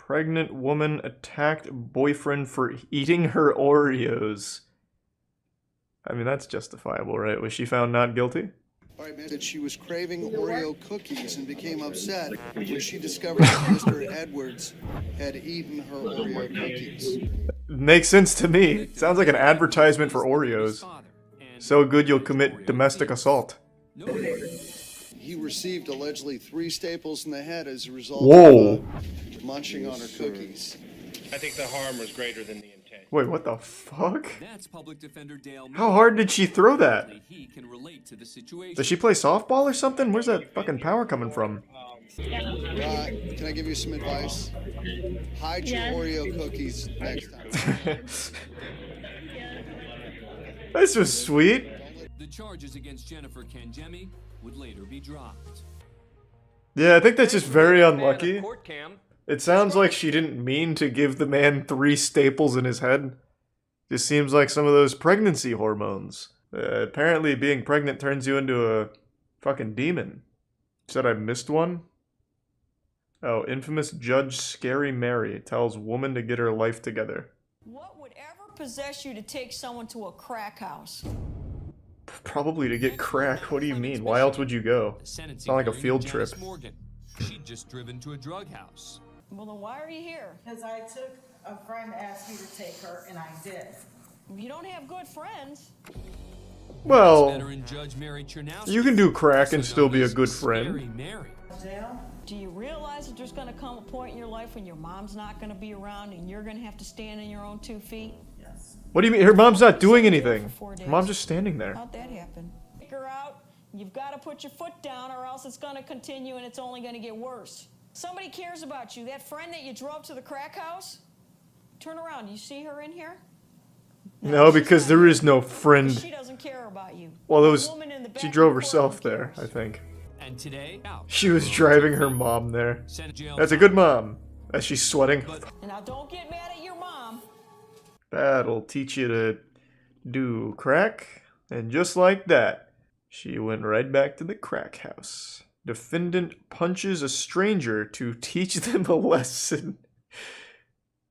Pregnant woman attacked boyfriend for eating her Oreos. I mean, that's justifiable, right? Was she found not guilty? That she was craving Oreo cookies and became upset when she discovered that Mr. Edwards had eaten her Oreo cookies. Makes sense to me. Sounds like an advertisement for Oreos. So good you'll commit domestic assault. He received allegedly 3 staples in the head as a result of munching on her cookies. I think the harm was greater than the intent. Wait, what the fuck? That's Public Defender Dale. How hard did she throw that? He can relate to the situation. Does she play softball or something? Where's that fucking power coming from? Can I give you some advice? Hide your Oreo cookies next time. This was sweet. The charges against Jennifer Kangemi would later be dropped. Yeah, I think that's just very unlucky. It sounds like she didn't mean to give the man 3 staples in his head. Just seems like some of those pregnancy hormones. Apparently being pregnant turns you into a fucking demon. Said I missed one? Oh, infamous Judge Scary Mary tells woman to get her life together. What would ever possess you to take someone to a crack house? Probably to get crack. What do you mean? Why else would you go? It's not like a field trip. She'd just driven to a drug house. Well, then why are you here? Because I took a friend asked me to take her, and I did. You don't have good friends. Well, you can do crack and still be a good friend. Do you realize that there's going to come a point in your life when your mom's not going to be around and you're going to have to stand on your own 2 feet? Yes. What do you mean? Her mom's not doing anything. Her mom's just standing there. How'd that happen? Take her out. You've got to put your foot down or else it's going to continue and it's only going to get worse. Somebody cares about you. That friend that you drove to the crack house? Turn around. You see her in here? No, because there is no friend. She doesn't care about you. Well, she drove herself there, I think. And today, she was driving her mom there. That's a good mom. As she's sweating. And now don't get mad at your mom. That'll teach you to do crack. And just like that, she went right back to the crack house. Defendant punches a stranger to teach them a lesson.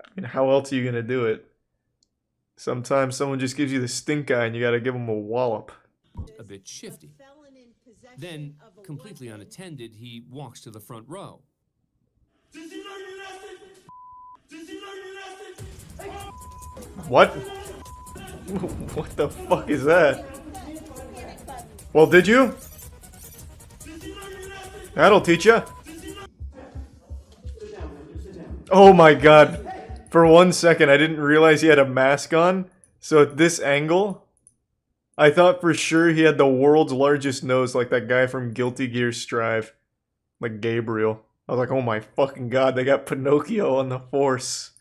I mean, how else are you gonna do it? Sometimes someone just gives you the stink eye and you gotta give them a wallop. A bit shifty. Then, completely unattended, he walks to the front row. What? What the fuck is that? Well, did you? That'll teach you. Oh my god. For 1 second, I didn't realize he had a mask on. So at this angle, I thought for sure he had the world's largest nose like that guy from Guilty Gear Strive. Like Gabriel. I was like, oh my fucking god, they got Pinocchio on the Force.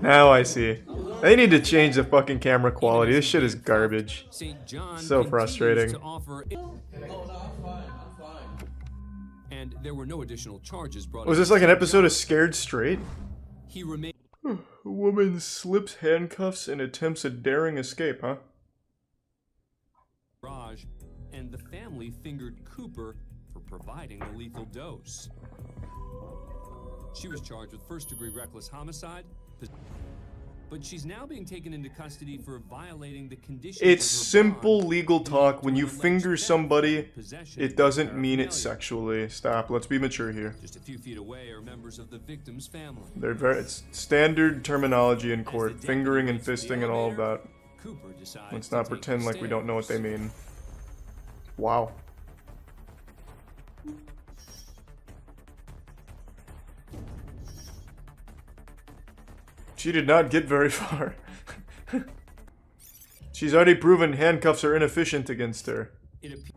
Now I see. They need to change the fucking camera quality. This shit is garbage. So frustrating. And there were no additional charges brought. Was this like an episode of Scared Straight? He remained. A woman slips handcuffs and attempts a daring escape, huh? And the family fingered Cooper for providing the lethal dose. She was charged with first-degree reckless homicide, but she's now being taken into custody for violating the conditions. It's simple legal talk. When you finger somebody, it doesn't mean it sexually. Stop. Let's be mature here. Just a few feet away are members of the victim's family. It's standard terminology in court. Fingering and fisting and all of that. Let's not pretend like we don't know what they mean. Wow. She did not get very far. She's already proven handcuffs are inefficient against her.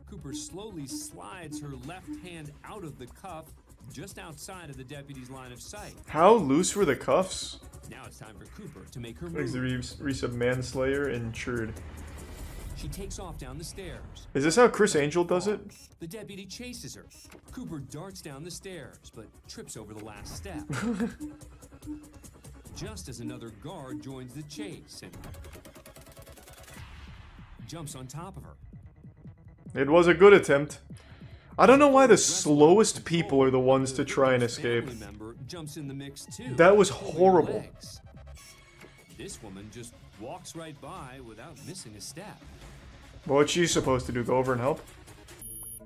Cooper slowly slides her left hand out of the cuff just outside of the deputy's line of sight. How loose were the cuffs? Now it's time for Cooper to make her move. Makes the Reese of manslayer insured. She takes off down the stairs. Is this how Chris Angel does it? The deputy chases her. Cooper darts down the stairs, but trips over the last step. Just as another guard joins the chase and jumps on top of her. It was a good attempt. I don't know why the slowest people are the ones to try and escape. Member jumps in the mix too. That was pulling her horrible. legs. This woman just walks right by without missing a step. What's she supposed to do? Go over and help?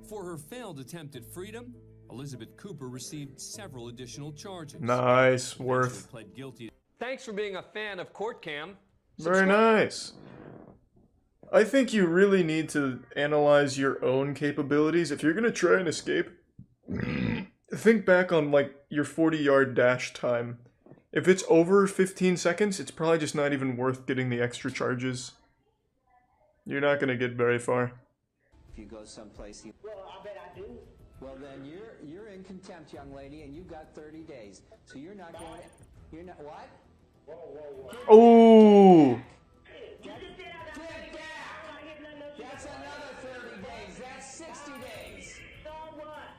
For her failed attempt at freedom, Elizabeth Cooper received several additional charges. Nice. Eventually Worth. pled guilty. Thanks for being a fan of Court Cam. Very nice. I think you really need to analyze your own capabilities. If you're gonna try and escape, think back on like your 40-yard dash time. If it's over 15 seconds, it's probably just not even worth getting the extra charges. You're not gonna get very far. If you go someplace, well, I bet I do. Well, then you're in contempt, young lady, and you've got 30 days. So you're not going. You're not what? Oh. That's another 30 days. That's 60 days. So what?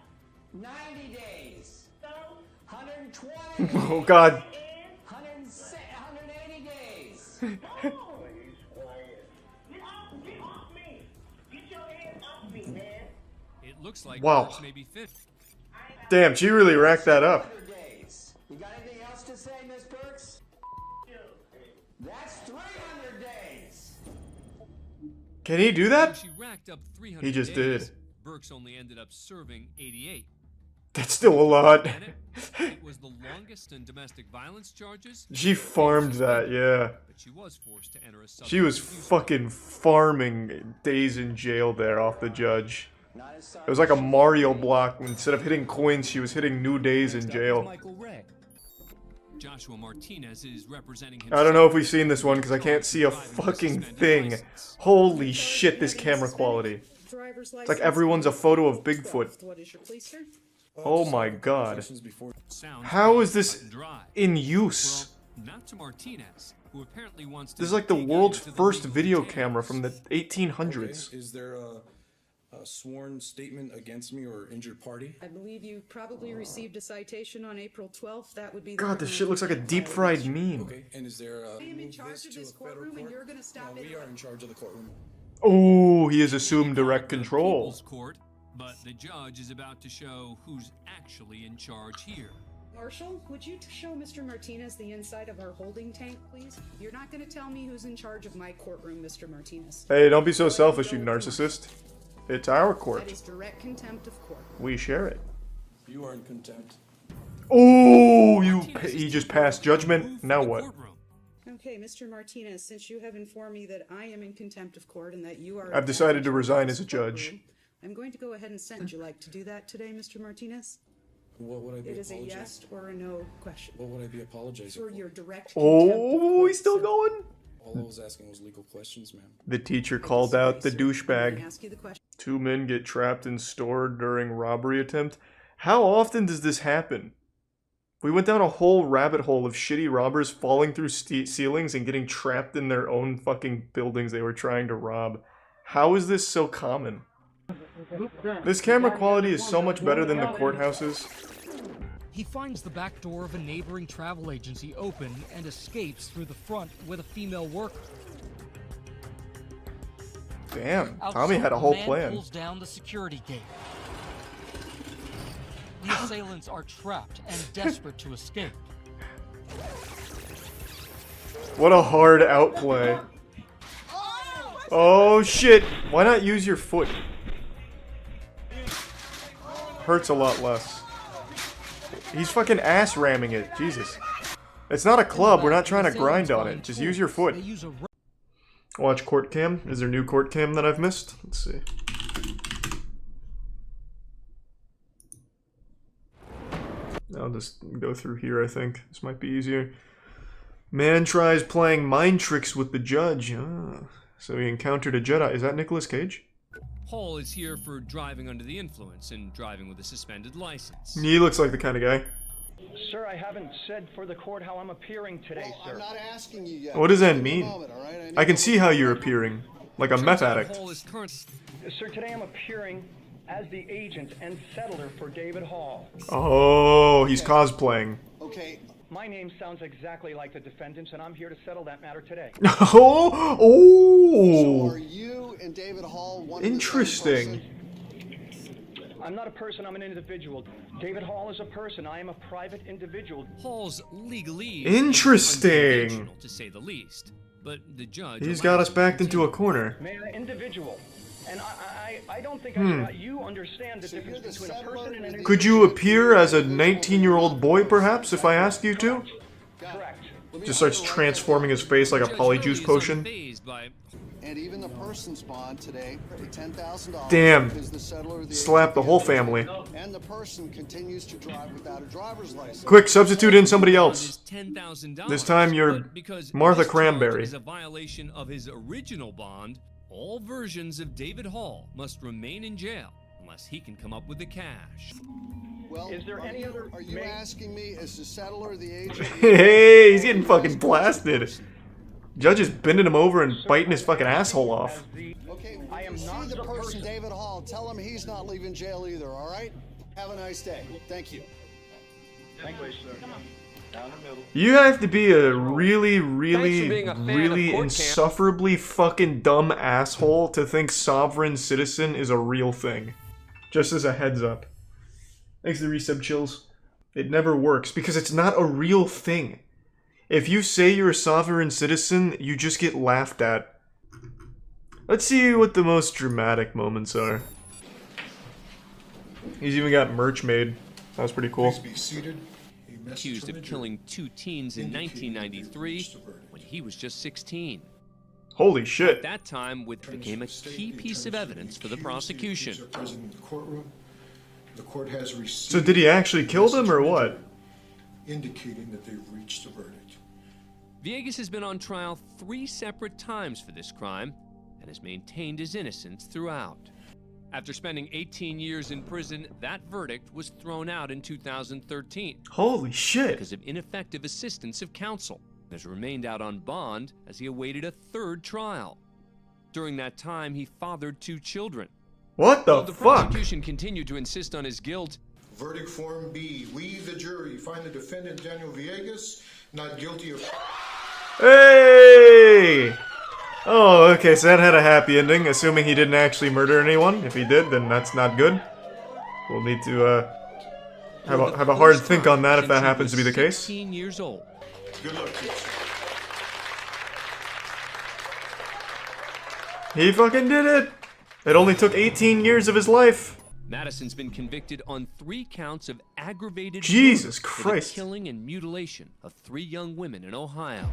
90 days. So 120. Oh God. 180 days. It looks like Wow. Burks may be fit. Damn, she really racked that up. 100 days. You got anything else to say, Miss Burks? That's 300 days. Can he do When that? she racked up 300 He just days, did. Burks only ended up serving 88. That's still a lot. It was the longest in domestic violence charges. She farmed that, yeah. But she was forced to enter a She was substance abuse fucking farming days in jail there off the judge. Not as sorry. It was like a Mario block. Instead of hitting coins, she was hitting new days in jail. Michael Ray. Joshua Martinez is representing I don't know if we've seen this one because I can't see a fucking thing. Holy shit, this camera quality. Driver's It's like everyone's a photo of Bigfoot. What is your police, sir? Oh my god. Sounds How is this dry. in use? Well, not to Martinez, who apparently wants to This is like the dig world's into the first legal video details. camera from the 1800s. Is there a sworn statement against me or injured party? I believe you probably received a citation on April 12th. That would be. God, this shit looks like a deep fried meme. Okay, and is there I am in charge of this courtroom, and you're going to stop it. We are in charge of the courtroom. Oh, he has assumed direct The control. People's Court, but the judge is about to show who's actually in charge here. Marshall, would you show Mr. Martinez the inside of our holding tank, please? You're not going to tell me who's in charge of my courtroom, Mr. Martinez. Hey, don't be so selfish, you narcissist. It's our That court. is direct contempt of court. We share it. You are in contempt. Oh, Martinez he is just being passed judgment. removed Now from the what? courtroom. Okay, Mr. Martinez, since you have informed me that I am in contempt of court and that you are... I've decided to resign as a judge. I'm going to go ahead and send. Would you like to do that today, Mr. Martinez? What would I be It is a apologizing? yes or a no question. What would I be apologizing For for? your direct Oh, contempt he's still going? All I was asking was legal questions, ma'am. The teacher called out the I'm going to douchebag. ask you the question. 2 men get trapped in store during robbery attempt. How often does this happen? We went down a whole rabbit hole of shitty robbers falling through ceilings and getting trapped in their own fucking buildings they were trying to rob. How is this so common? This camera quality is so much better than the courthouses. He finds the back door of a neighboring travel agency open and escapes through the front with a female worker. Damn, Outside, Tommy had a whole man plan. pulls down the security gate. The assailants are trapped and desperate to escape. What a hard outplay. Oh shit, why not use your foot? Hurts a lot less. He's fucking ass ramming it, Jesus. It's not a club, we're not trying to grind on it, just use your foot. They use a Watch court cam. Is there new court cam that I've missed? Let's see. I'll just go through here, I think. This might be easier. Man tries playing mind tricks with the judge. Ah, so he encountered a Jedi. Is that Nicolas Cage? Hall is here for driving under the influence and driving with a suspended license. He looks like the kind of guy. Sir, I haven't said for the court how I'm appearing today, Well, sir. I'm not asking you yet. What does that Give me a mean? moment, all right? I can need see how you're appearing. Like a meth addict. Hall is current. Sir, today I'm appearing as the agent and settler for David Hall. Oh, he's cosplaying. Okay. My name sounds exactly like the defendant's, and I'm here to settle that matter today. Oh, So oh. are you and David Hall one and the same Interesting. person? I'm not a person, I'm an individual. David Hall is a person, I am a private individual. Hall's legalese Interesting. is unconventional, to say the least. But the judge He's got us backed into a corner. May I, individual. And I don't think you understand the difference between a person and an individual. Could you appear as a 19-year-old boy, perhaps, if I asked you to? Correct. Just starts transforming his face like a polyjuice potion. And even the person's bond today, $10,000. Damn. Because the settler of the Slap the whole family. And the person continues to drive without a driver's license. Quick, substitute in somebody else. $10,000. This time you're But because Martha this charge Cranberry. is a violation of his original bond, all versions of David Hall must remain in jail unless he can come up with the cash. Well, Is there any other? Are you asking me as the settler of the agent? Hey, he's getting fucking blasted. Judge is bending him over and biting his fucking asshole off. Okay, I am not the person, David Hall. Tell him he's not leaving jail either, all right? Have a nice day. Thank you. Thank you, sir. Come on. Down the middle. You have to be a really, being a fan of really court camp. insufferably fucking dumb asshole to think sovereign citizen is a real thing. Just as a heads up. Thanks to the resub chills. It never works because it's not a real thing. If you say you're a sovereign citizen, you just get laughed at. Let's see what the most dramatic moments are. He's even got merch made. That was pretty cool. Please be seated. A message Accused from of the killing 2 teens in indicating that they've 1993 reached the verdict. when he was just 16. Holy At shit. that time, it became a key piece of evidence for the prosecution. The president of the courtroom. The court has received. So did he actually kill them or what? Indicating that they've reached the verdict. Villegas has been on trial 3 separate times for this crime and has maintained his innocence throughout. After spending 18 years in prison, that verdict was thrown out in 2013 Holy shit. because of ineffective assistance of counsel. He has remained out on bond as he awaited a 3rd trial. During that time, he fathered 2 children. What the Though the fuck? prosecution continued to insist on his guilt, Verdict Form B. We, the jury, find the defendant Daniel Villegas not guilty of. Hey! Oh, okay, so that had a happy ending, assuming he didn't actually murder anyone. If he did, then that's not good. We'll need to, have a hard think on that if that happens to be the case. 16 years old. Good luck to you. He fucking did it! It only took 18 years of his life. Madison's been convicted on 3 counts of aggravated Jesus murder for Christ. the killing and mutilation of 3 young women in Ohio.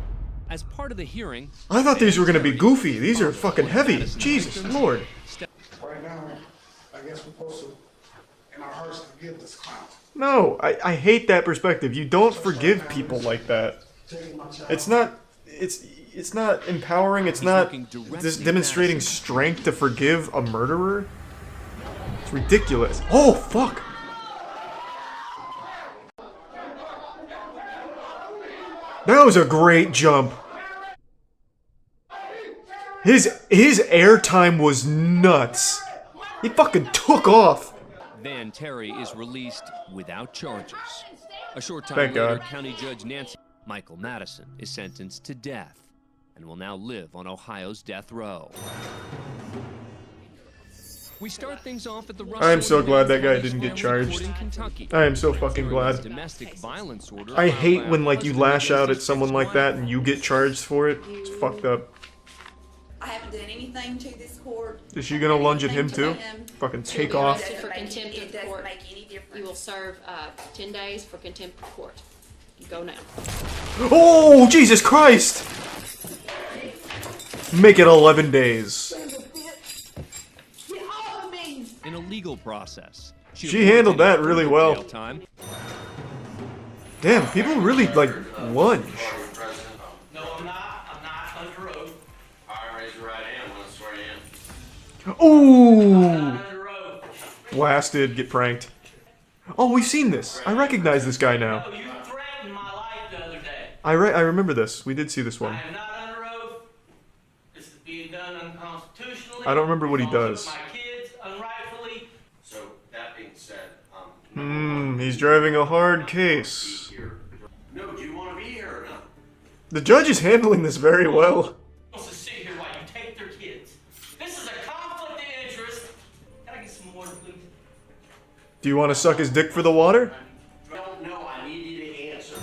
As part of the hearing, I thought these were gonna be goofy. These are fucking heavy. Jesus Lord. Right now, I guess we're supposed to, in our hearts, forgive this clown. No, I hate that perspective. You don't forgive people like that. It's not empowering. It's not just demonstrating strength to forgive a murderer. It's ridiculous. Oh, fuck. That was a great jump. His airtime was nuts. He fucking took off. Van Terry is released without charges. A short time Thank later, God. County Judge Michael Madison is sentenced to death and will now live on Ohio's death row. We start things off at the I am so glad that guy Russell didn't get Family charged. Court in Kentucky. I am so fucking glad. Domestic violence order I filed hate by when a like you husband lash out at against someone his like wife. that and you get charged for it. It's fucked up. I haven't done anything to this court. Is she gonna lunge at him too? Fucking take off. For contempt of court. You will serve 10 days for contempt of court. Go now. Oh, Jesus Christ! Make it 11 days. In a legal process. She handled that really well. Jail time. Damn, people really like lunge. No, I'm not. I'm not under oath. All right, raise your right hand. Want to swear in? Ooh! Blasted, get pranked. Oh, we've seen this. I recognize this guy now. You threatened my life the other day. I remember this. We did see this one. I am not under oath. This is being done unconstitutionally. I don't remember what he does. My kids unrightfully. So that being said, He's driving a hard case. no, do you want to be here or not? The judge is handling this very well. Wants to sit here while you take their kids. This is a conflict of interest. Can I get some water, please? Do you want to suck his dick for the water? I don't know. I need you to answer.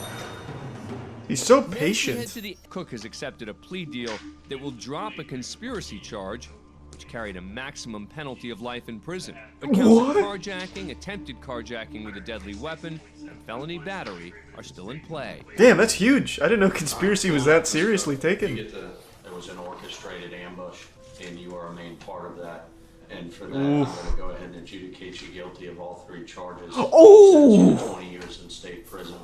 He's so Head patient. to the Cook has accepted a plea deal that will drop a conspiracy charge, which carried a maximum penalty of life in prison. But counts What? of carjacking, attempted carjacking with a deadly weapon, and felony battery are still in play. Damn, that's huge. I didn't know conspiracy was that seriously taken. There was an orchestrated ambush, and you are a main part of that. And for that, Oof. I'm going to go ahead and adjudicate you guilty of all 3 charges. Oh! Sentence you to 20 years in state prison.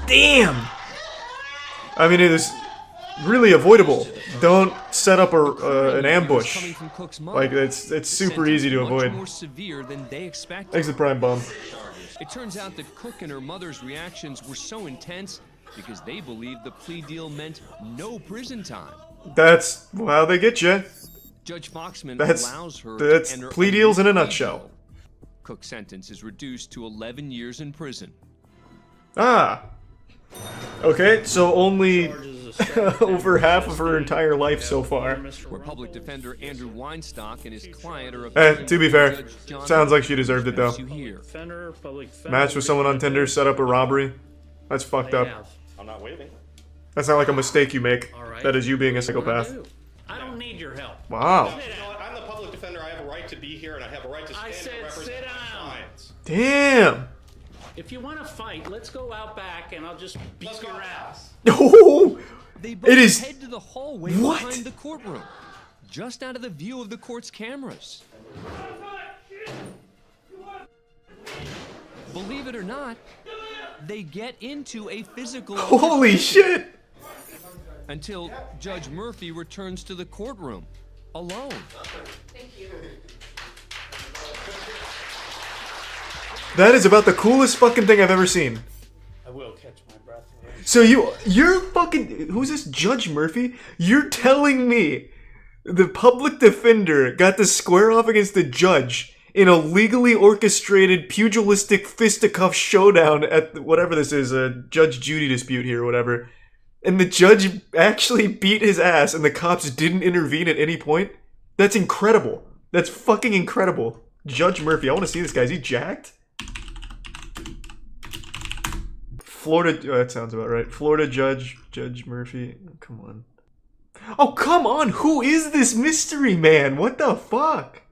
Damn! I mean, it is really avoidable. Don't set up an ambush. Like, it's super easy to avoid. More severe than they expected. Thanks to Prime Bomb. It turns out that Cook and her mother's reactions were so intense because they believed the plea deal meant no prison time. That's how they get you. Judge Foxman That's allows her that's to enter plea a deals in a plea nutshell. deal. Cook's sentence is reduced to 11 years in prison. Ah. Okay, so only over half of her entire life so far. Where public defender Andrew Weinstock and his client are To be fair, sounds like she deserved it though. Defender, public defender, Match with someone on Tinder, set up a robbery. That's fucked up. I'm not waving. That's not like a mistake you make. That is you being a psychopath. I don't need your help. Wow. You know what? I'm the public defender. I have a right to be here, and I have a right to stand and represent sit my down. clients. Damn. If you want to fight, let's go out back and I'll just beat your ass. Oh, They both it is. head to the hallway What? behind the courtroom, just out of the view of the court's cameras. Believe it or not, they get into a physical Holy shit. until Judge Murphy returns to the courtroom alone. That is about the coolest fucking thing I've ever seen. I will catch my breath. So you're fucking, who's this, Judge Murphy? You're telling me the public defender got to square off against the judge in a legally orchestrated pugilistic fisticuff showdown at whatever this is, a Judge Judy dispute here or whatever, and the judge actually beat his ass and the cops didn't intervene at any point? That's incredible. That's fucking incredible. Judge Murphy, I want to see this guy. Is he jacked? Florida, that sounds about right. Florida Judge Murphy. Come on. Oh, come on. Who is this mystery man? What the fuck?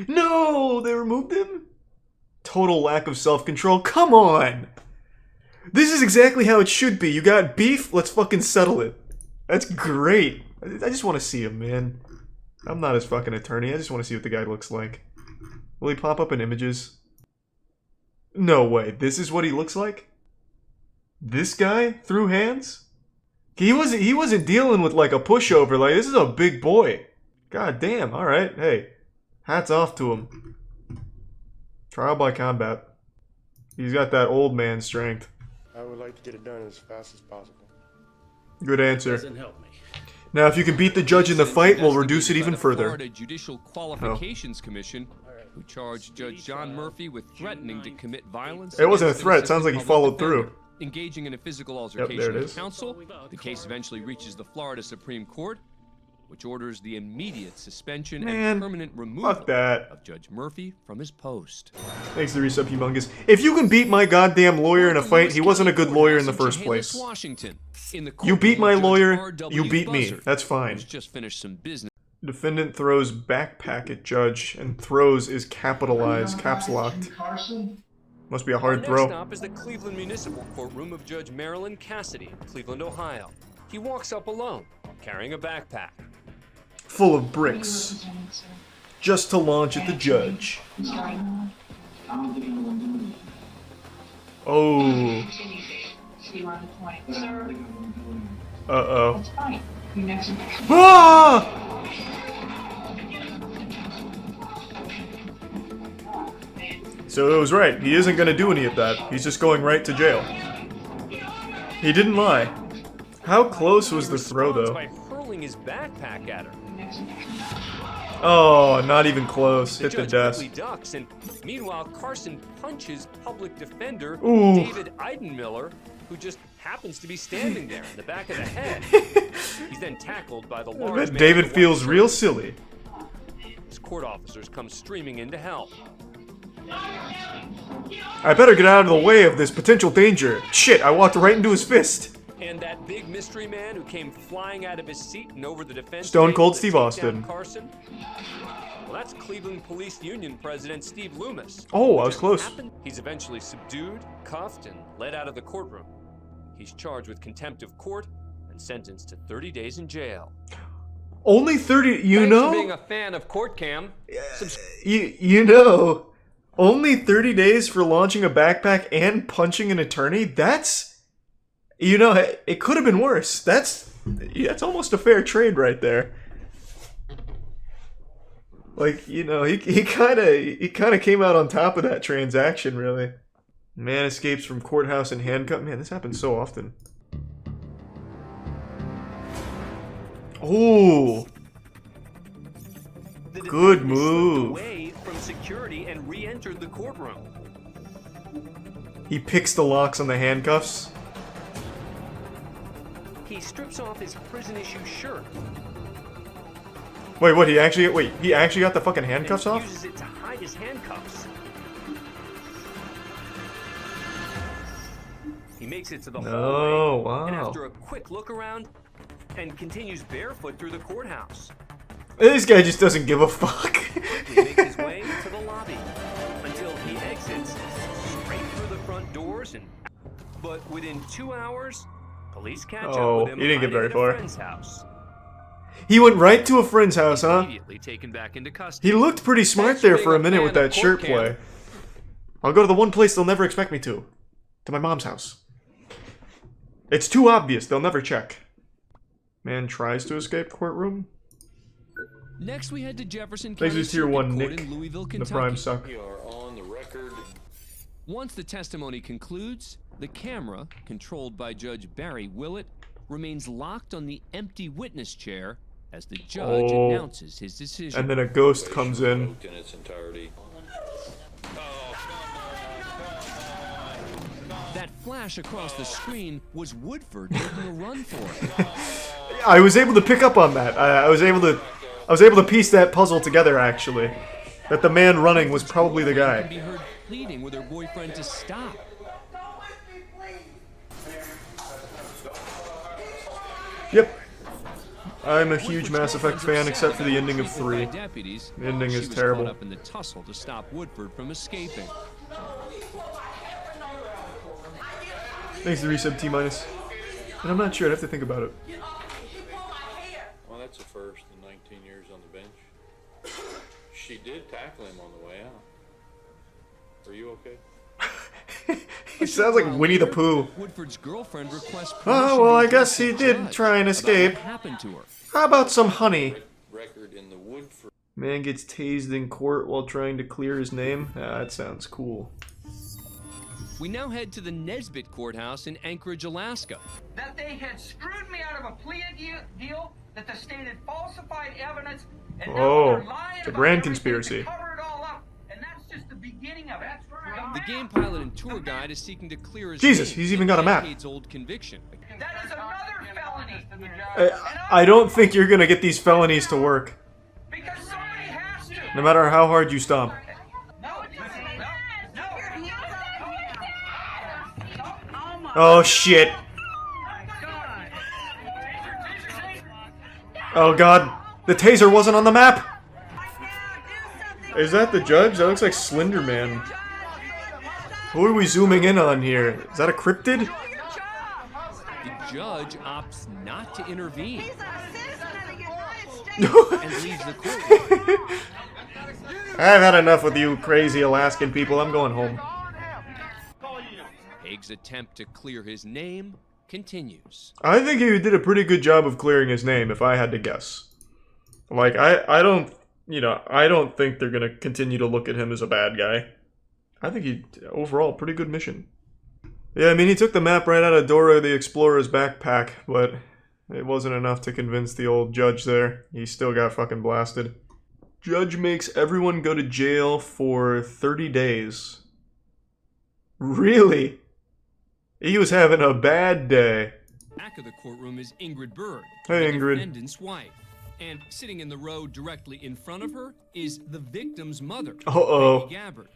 No, they removed him? Total lack of self-control. Come on. This is exactly how it should be. You got beef? Let's fucking settle it. That's great. I just want to see him, man. I'm not his fucking attorney. I just want to see what the guy looks like. Will he pop up in images? No way. This is what he looks like? This guy threw hands? He wasn't dealing with like a pushover. Like, this is a big boy. God damn. All right. Hey, hats off to him. Trial by combat. He's got that old man strength. I would like to get it done as fast as possible. Good answer. Doesn't help me. Now, if you can beat the judge in the fight, we'll reduce it even By the further. Florida Judicial Qualifications Commission, who charged Judge John Murphy with threatening to commit violence. It wasn't a against threat. Sounds like he public followed defender. through. Engaging in a physical there altercation it with is. counsel, the case eventually reaches the Florida Supreme Court, which orders the immediate suspension Man, and permanent removal fuck that. of Judge Murphy from his post. Thanks to Resub Humongous. If you can beat my goddamn lawyer in a fight, he wasn't a good lawyer in the first place. Washington. In the You beat my courtroom, lawyer, Judge you R.W. beat me. Buzzard, That's fine. who's just finished some business. Defendant throws backpack at judge, and throws is capitalized, caps locked. Must be a hard Our throw. next stop is the Cleveland Municipal Courtroom of Judge Marilyn Cassidy in Cleveland, Ohio. He walks up alone, carrying a backpack. Full of bricks. Just to launch at the judge. Oh. Uh-oh. Ah! So it was right. He isn't going to do any of that. He's just going right to jail. He didn't lie. How close was the throw, though? By hurling his backpack at her. Oh, not even close. Hit the judge desk. quickly ducks, and meanwhile, Carson punches public defender Ooh. David Eidenmiller, who just happens to be standing there in the back of the head. He's then tackled by the I large bet man David in the feels white real shirt. silly. as court officers come streaming in to help. I better get out of the way of this potential danger. Shit, I walked right into his fist. And that big mystery man who came flying out of his seat and over the defense Stone Cold table to Steve take down Austin. Carson? Well, that's Cleveland Police Union President Steve Loomis. Oh, I was close. He's eventually subdued, cuffed, and led out of the courtroom. He's charged with contempt of court and sentenced to 30 days in jail. Only 30, you Thanks know? for being a fan of Court Cam. You know, only 30 days for launching a backpack and punching an attorney? That's, you know, it could have been worse. That's almost a fair trade right there. Like, you know, he kind of came out on top of that transaction, really. Man escapes from courthouse in handcuffs. Man, this happens so often. Oh, good move. Away from security and re-entered the courtroom. He picks the locks on the handcuffs. He strips off his prison-issue shirt. Wait, what? He actually got the fucking handcuffs and off? uses it to hide his handcuffs. He makes it to the Oh, hallway, and wow. after a quick look around, and continues barefoot through the courthouse. This guy just doesn't give a fuck. He makes his way to the lobby until he exits straight through the front doors. But within 2 hours, police catch up with him he didn't get hiding very at a far. friend's house. He went right to a friend's house, huh? Immediately taken back into custody. He looked pretty smart there for a minute with that shirt play. I'll go to the one place they'll never expect me to my mom's house. It's too obvious, they'll never check. Man tries to escape courtroom. Next, we head to Jefferson Thanks County to Tier Circuit 1 Court Nick. in Louisville, The Kentucky. prime suck. We are on the record. Once the testimony concludes, the camera, controlled by Judge Barry Willett, remains locked on the empty witness chair as the judge announces his decision. And then a ghost comes in. In its entirety. That flash across the screen was Woodford making a run for it. I was able to pick up on that. I was able to piece that puzzle together, actually. That the man running was probably the Can guy. be heard pleading with her boyfriend to stop. Yep. I'm a huge Mass Effect fan, except for the ending of 3. Deputies, The ending she is was terrible. caught up in the tussle to stop Woodford from escaping. Thanks to resub T-. And I'm not sure, I'd have to think about it. Well, that's a first in 19 years on the bench. She did tackle him on the way out. Are you okay? He sounds like Winnie the Pooh. Woodford's girlfriend requests Oh, well, I guess he did try and escape. What happened to her? How about some honey? Record in the Woodford. Man gets tased in court while trying to clear his name? Ah, that sounds cool. We now head to the Nesbitt Courthouse in Anchorage, Alaska. That they had screwed me out of a plea deal, that the state had falsified evidence, and now they're lying It's a about grand everything conspiracy. to cover it all up, and that's just the beginning of it. The game pilot and tour guide is seeking to clear his Jesus, name he's in even got a map. decades-old conviction. That is another felony. I don't think you're gonna get these felonies to work. Because somebody has to. No matter how hard you stomp. Oh shit. Oh god. The taser wasn't on the map! Is that the judge? That looks like Slender Man. Who are we zooming in on here? Is that a cryptid? The judge opts not to intervene and leaves the courtroom. I've had enough with you crazy Alaskan people. I'm going home. Haig's attempt to clear his name continues. I think he did a pretty good job of clearing his name, if I had to guess. Like, I don't, you know, I don't think they're gonna continue to look at him as a bad guy. I think he, overall, pretty good mission. Yeah, I mean, he took the map right out of Dora the Explorer's backpack, but it wasn't enough to convince the old judge there. He still got fucking blasted. Judge makes everyone go to jail for 30 days. Really? He was having a bad day. Back of the courtroom is Ingrid Berg, Hey, the Ingrid. defendant's wife. And sitting in the row directly in front of her is the victim's mother, Uh-oh. Peggy Gabbard.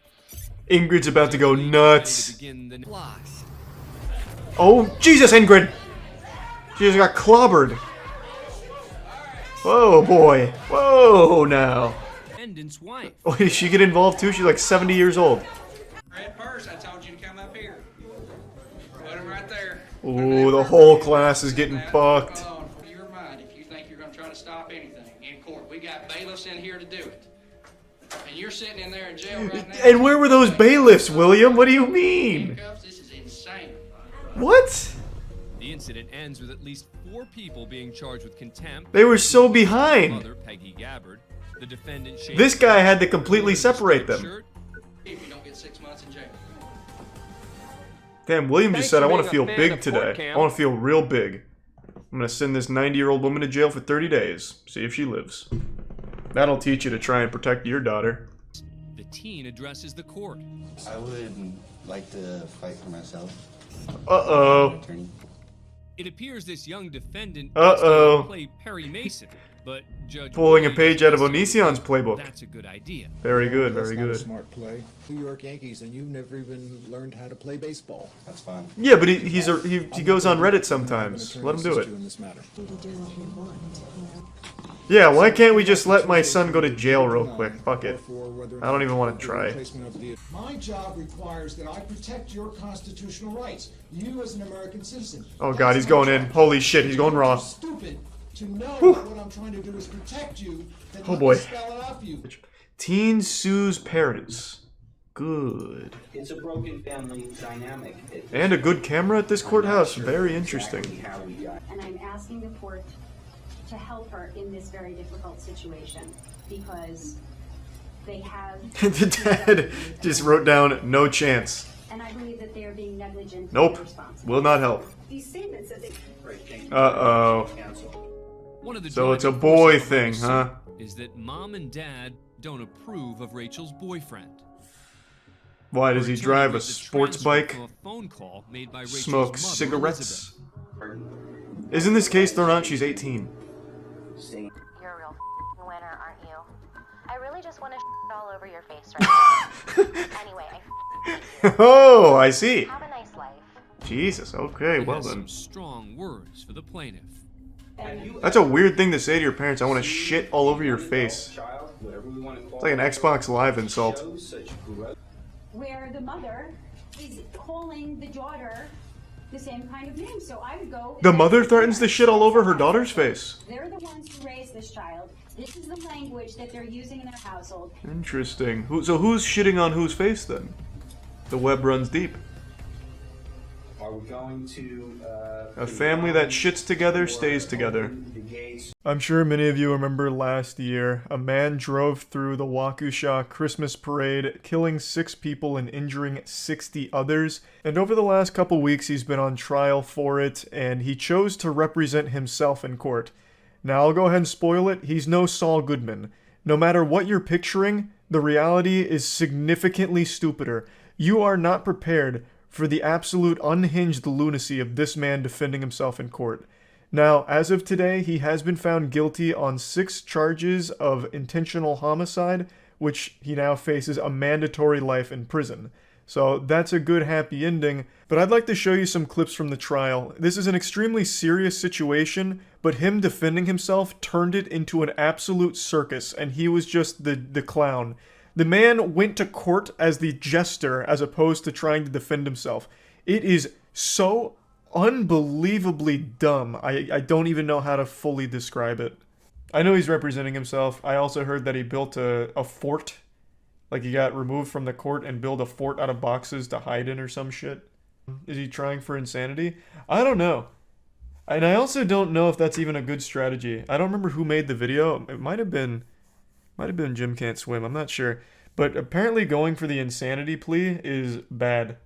Ingrid's about to go nuts. Begin the Oh, Jesus, Ingrid! She just got clobbered. Whoa, boy. Whoa, now. defendant's wife. Oh, did she get involved too? She's like 70 years old. Red purse, I told you to come up here. Put him right there. Ooh, the whole class is getting fucked. Hold on, for your mind, if you think you're going to try to stop anything in court, we got bailiffs in here to do it. And you're sitting in there in jail right now. And where were those bailiffs, William? What do you mean? This is insane. What? The incident ends with at least 4 people being charged with contempt. They were so behind. Mother, Peggy Gabbard. The defendant, This guy had to completely separate them. If you don't get 6 months in jail. Damn, William just said, I want to feel fan big of today. court camp." I want to feel real big. I'm going to send this 90-year-old woman to jail for 30 days. See if she lives. That'll teach you to try and protect your daughter. The teen addresses the court. I would like to fight for myself. Uh-oh. It appears this young defendant Uh-oh. wants to play Perry Mason, but Judge Pulling a Williams page out of says Onision's playbook. That's a good idea. Very good, very That's not a good. smart play. New York Yankees, and you've never even learned how to play baseball. That's fine. Yeah, but he goes on Reddit sometimes. Let him do it. Yeah, why can't we just let my son go to jail real quick? Fuck it. I don't even want to try. My job requires that I protect your constitutional rights. You as an American citizen. Oh god, he's going in. Holy shit, he's going raw. Stupid to know Whew. that what I'm trying to do is protect you. Then Oh let boy. me spell it out for you. Teen sues parents. Good. It's a broken family dynamic. And a good camera at this courthouse. Very interesting. And I'm asking the court to help her in this very difficult situation because they have. The dad just wrote down, no chance. And I believe that they are being negligent. Nope. And irresponsible. Will not help. These statements that they. Uh-oh. One of the So it's a driving boy forces of thing, this huh? Is that mom and dad don't approve of Rachel's boyfriend. Why does he Attorney drive a read the sports transcript bike? from a phone call made by Rachel's Smoke mother, cigarettes? Elizabeth. Isn't this case thrown out? She's 18. You're a real winner, aren't you? I really just want to all over your face right now. Anyway, Oh, I see. have a nice life. Jesus, okay, He well has then. some strong words for the plaintiff. That's a weird thing to say to your parents. I want to shit all over your face. It's like an Xbox Live insult. Where the mother is calling the daughter the same kind of name. So I would go. The mother threatens to shit all over her daughter's face. They're the ones who raised this child. This is the language that they're using in their household. Interesting. So who's shitting on whose face then? The web runs deep. Are we going to A family that shits together stays together. I'm sure many of you remember last year, a man drove through the Waukesha Christmas parade, killing 6 people and injuring 60 others. And over the last couple weeks, he's been on trial for it, and he chose to represent himself in court. Now, I'll go ahead and spoil it. He's no Saul Goodman. No matter what you're picturing, the reality is significantly stupider. You are not prepared for the absolute unhinged lunacy of this man defending himself in court. Now, as of today, he has been found guilty on 6 charges of intentional homicide, which he now faces a mandatory life in prison. So that's a good happy ending, but I'd like to show you some clips from the trial. This is an extremely serious situation, but him defending himself turned it into an absolute circus, and he was just the clown. The man went to court as the jester as opposed to trying to defend himself. It is so unbelievably dumb. I don't even know how to fully describe it. I know he's representing himself. I also heard that he built a fort. Like he got removed from the court and built a fort out of boxes to hide in or some shit. Is he trying for insanity? I don't know. And I also don't know if that's even a good strategy. I don't remember who made the video. It might have been Jim Can't Swim. I'm not sure. But apparently going for the insanity plea is bad.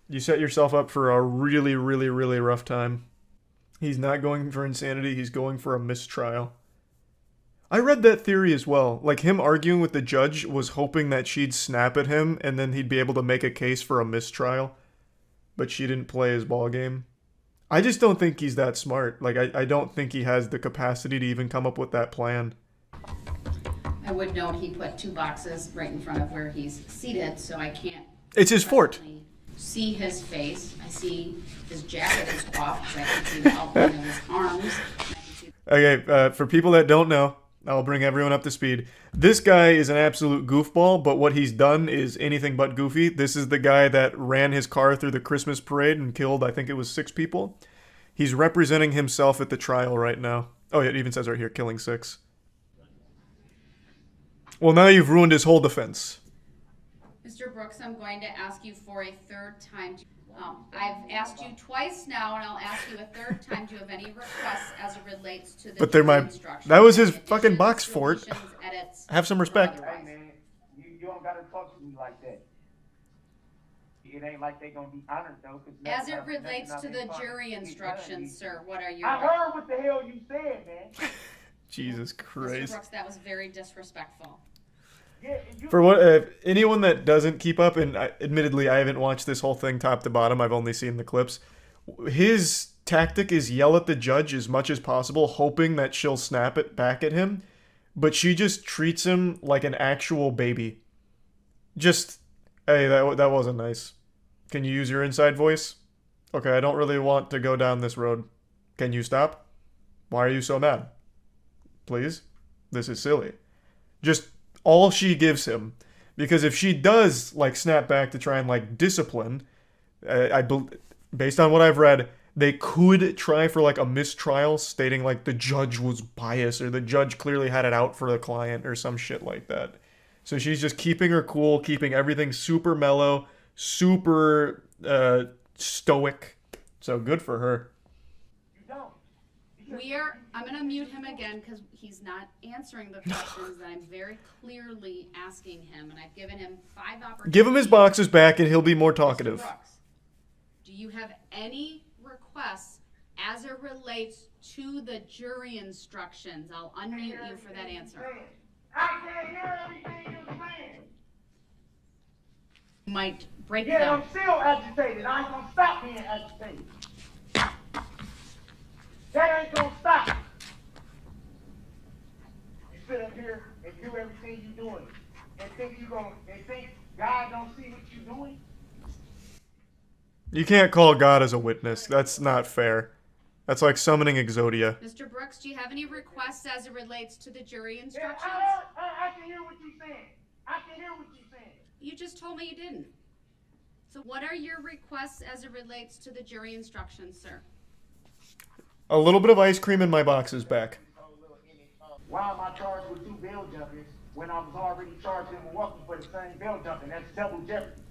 You set yourself up for a really, really, really rough time. He's not going for insanity. He's going for a mistrial. I read that theory as well. Like him arguing with the judge was hoping that she'd snap at him and then he'd be able to make a case for a mistrial. But she didn't play his ball game. I just don't think he's that smart. Like, I don't think he has the capacity to even come up with that plan. I would note he put 2 boxes right in front of where he's seated, so I can't It's his fort. see his face. I see his jacket is off, so I can see the outline of his arms. Okay, for people that don't know, I'll bring everyone up to speed. This guy is an absolute goofball, but what he's done is anything but goofy. This is the guy that ran his car through the Christmas parade and killed, I think it was 6 people. He's representing himself at the trial right now. Oh, yeah, it even says right here, killing 6. Well, now you've ruined his whole defense. Mr. Brooks, I'm going to ask you for a 3rd time. I've asked you twice now, and I'll ask you a 3rd time. Do you have any requests as it relates to the But they're my... instructions? That was his fucking box fort. Edits, Have some respect. Hey, man, you don't gotta talk to me like that. It ain't like they gonna be honored, though. As it relates to the jury instructions, sir, what are your... I heard what the hell you said, man. Jesus Christ. Mr. Brooks, that was very disrespectful. For what anyone that doesn't keep up, and admittedly I haven't watched this whole thing top to bottom, I've only seen the clips. His tactic is yell at the judge as much as possible, hoping that she'll snap it back at him, but she just treats him like an actual baby. Just, hey, that wasn't nice. Can you use your inside voice? Okay, I don't really want to go down this road. Can you stop? Why are you so mad? Please? This is silly. Just all she gives him, because if she does like snap back to try and like discipline, based on what I've read, they could try for like a mistrial, stating like the judge was biased or the judge clearly had it out for the client or some shit like that. So she's just keeping her cool, keeping everything super mellow, super stoic. So good for her. I'm going to mute him again because he's not answering the questions that I'm very clearly asking him, and I've given him 5 opportunities. Give him his boxes back and he'll be more talkative. Do you have any requests as it relates to the jury instructions? I'll unmute you for that answer. I can't hear everything you're saying. Might break them. them. I'm still agitated. I ain't gonna stop being agitated. That ain't gonna stop. You sit up here and do everything you're doing, and think God don't see what you're doing. You can't call God as a witness. That's not fair. That's like summoning Exodia. Mr. Brooks, do you have any requests as it relates to the jury instructions? Yeah, I can hear what you're saying. I can hear what you're saying. You just told me you didn't. So what are your requests as it relates to the jury instructions, sir? A little bit of ice cream in my boxes back. Why am I charged with 2 bail jumpings when I was already charged in Milwaukee for the same bail jumping? That's double jeopardy.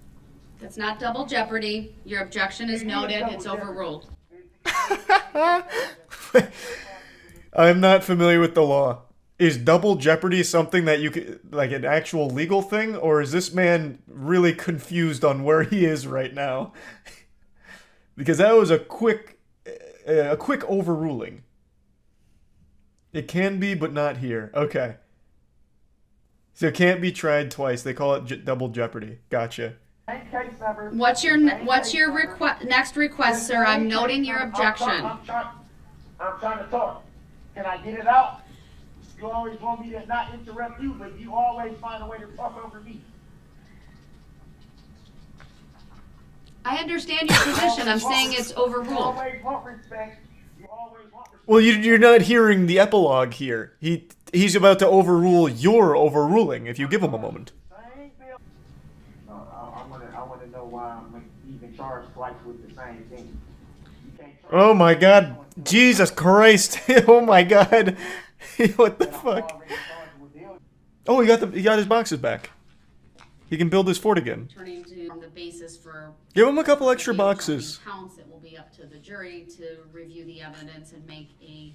That's not double jeopardy. Your objection is noted. It's overruled. I'm not familiar with the law. Is double jeopardy something that you could, like an actual legal thing, or is this man really confused on where he is right now? Because that was a quick overruling. It can be, but not here. Okay. So it can't be tried twice. They call it double jeopardy. Gotcha. What's your next request, sir? I'm noting your objection. I'm trying to talk. Can I get it out? You always want me to not interrupt you, but you always find a way to talk over me. I understand your position. I'm saying it's overruled. You always want respect. Well, you're not hearing the epilogue here. He's about to overrule your overruling if you give him a moment. I want to know why I'm even charged twice with the same thing. Oh my God. Jesus Christ. Oh my God. What the fuck? Oh, he got his boxes back. He can build his fort again. Turning to the basis for give him a couple extra boxes. Counts, it will be up to the jury to review the evidence and make a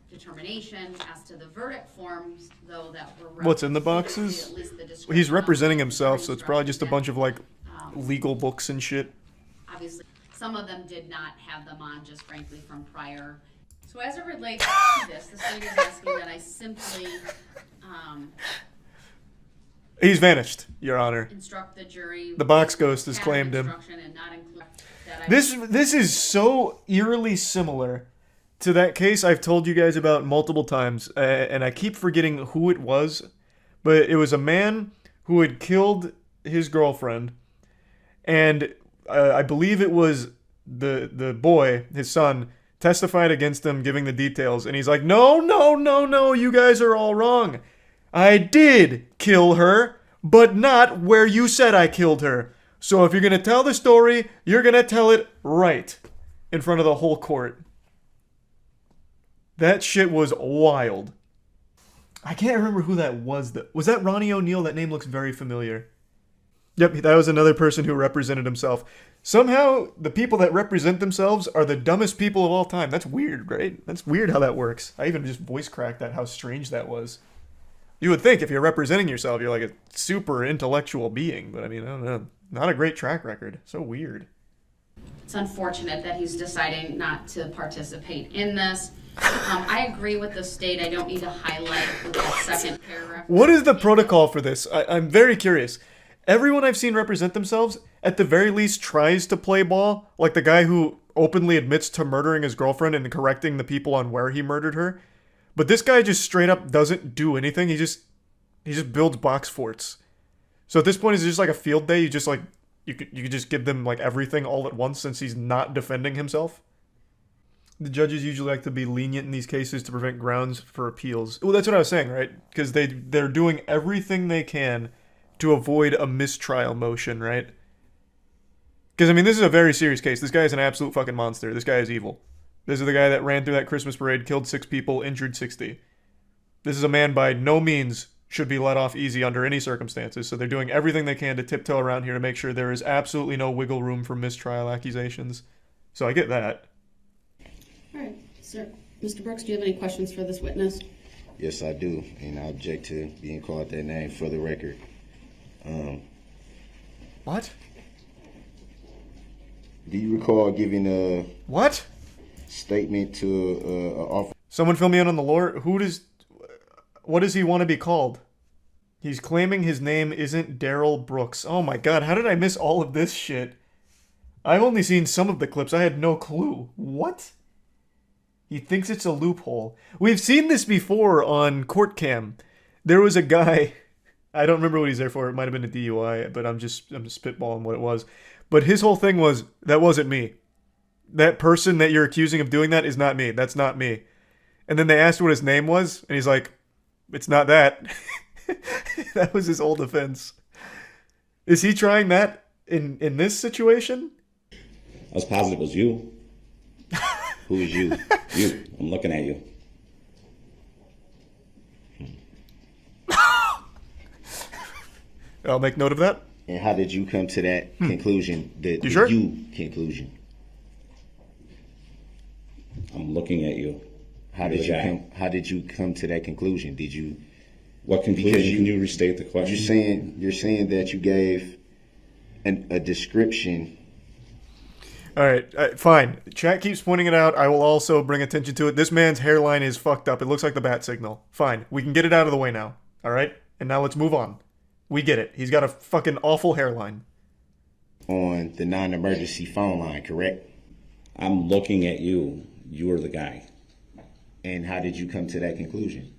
determination as to the verdict forms, though that were what's in the boxes? He's representing himself, so it's probably just a bunch of like legal books and shit. Obviously, some of them did not have them on, just frankly from prior. So as it relates to this, the state is asking that I simply He's vanished, Your Honor. Instruct the jury. The box ghost has claimed him. And not include that This is so eerily similar to that case I've told you guys about multiple times, and I keep forgetting who it was, but it was a man who had killed his girlfriend, and I believe it was the boy, his son, testified against him, giving the details, and he's like, no, you guys are all wrong. I did kill her, but not where you said I killed her. So if you're gonna tell the story, you're gonna tell it right in front of the whole court. That shit was wild. I can't remember who that was. Was that Ronnie O'Neill? That name looks very familiar. Yep, that was another person who represented himself. Somehow, the people that represent themselves are the dumbest people of all time. That's weird, right? That's weird how that works. I even just voice cracked that, how strange that was. You would think if you're representing yourself, you're like a super intellectual being. But I mean, I don't know. Not a great track record. So weird. It's unfortunate that he's deciding not to participate in this. I agree with the state. I don't need to highlight that second paragraph. What is the protocol for this? I'm very curious. Everyone I've seen represent themselves, at the very least, tries to play ball. Like the guy who openly admits to murdering his girlfriend and correcting the people on where he murdered her. But this guy just straight up doesn't do anything. He just builds box forts. So at this point, it's just like a field day. You just like you could just give them like everything all at once since he's not defending himself. The judges usually like to be lenient in these cases to prevent grounds for appeals. Well, that's what I was saying, right? Because they're doing everything they can to avoid a mistrial motion, right? Because, I mean, this is a very serious case. This guy is an absolute fucking monster. This guy is evil. This is the guy that ran through that Christmas parade, killed 6 people, injured 60. This is a man by no means should be let off easy under any circumstances, so they're doing everything they can to tiptoe around here to make sure there is absolutely no wiggle room for mistrial accusations. So I get that. All right, sir. Mr. Brooks, do you have any questions for this witness? Yes, I do, and I object to being called that name for the record. What? Do you recall giving a what statement to an officer? Someone fill me in on the lore. What does he want to be called? He's claiming his name isn't Daryl Brooks. Oh my god, how did I miss all of this shit? I've only seen some of the clips. I had no clue. What? He thinks it's a loophole. We've seen this before on court cam. There was a guy, I don't remember what he's there for. It might have been a DUI, but I'm just spitballing what it was. But his whole thing was, that wasn't me. That person that you're accusing of doing that is not me. That's not me. And then they asked what his name was, and he's like, it's not that. That was his whole defense. Is he trying that in this situation? I was positive it was you. Who is you? You. I'm looking at you. I'll make note of that. And how did you come to that conclusion? The sure? you conclusion. I'm looking at you. How did you come to that conclusion? Did you? What conclusion? Can you restate the question? You're saying that you gave a description. All right, fine. Chat keeps pointing it out. I will also bring attention to it. This man's hairline is fucked up. It looks like the bat signal. Fine. We can get it out of the way now. All right? And now let's move on. We get it. He's got a fucking awful hairline. On the non-emergency phone line, correct? I'm looking at you. You are the guy. And how did you come to that conclusion?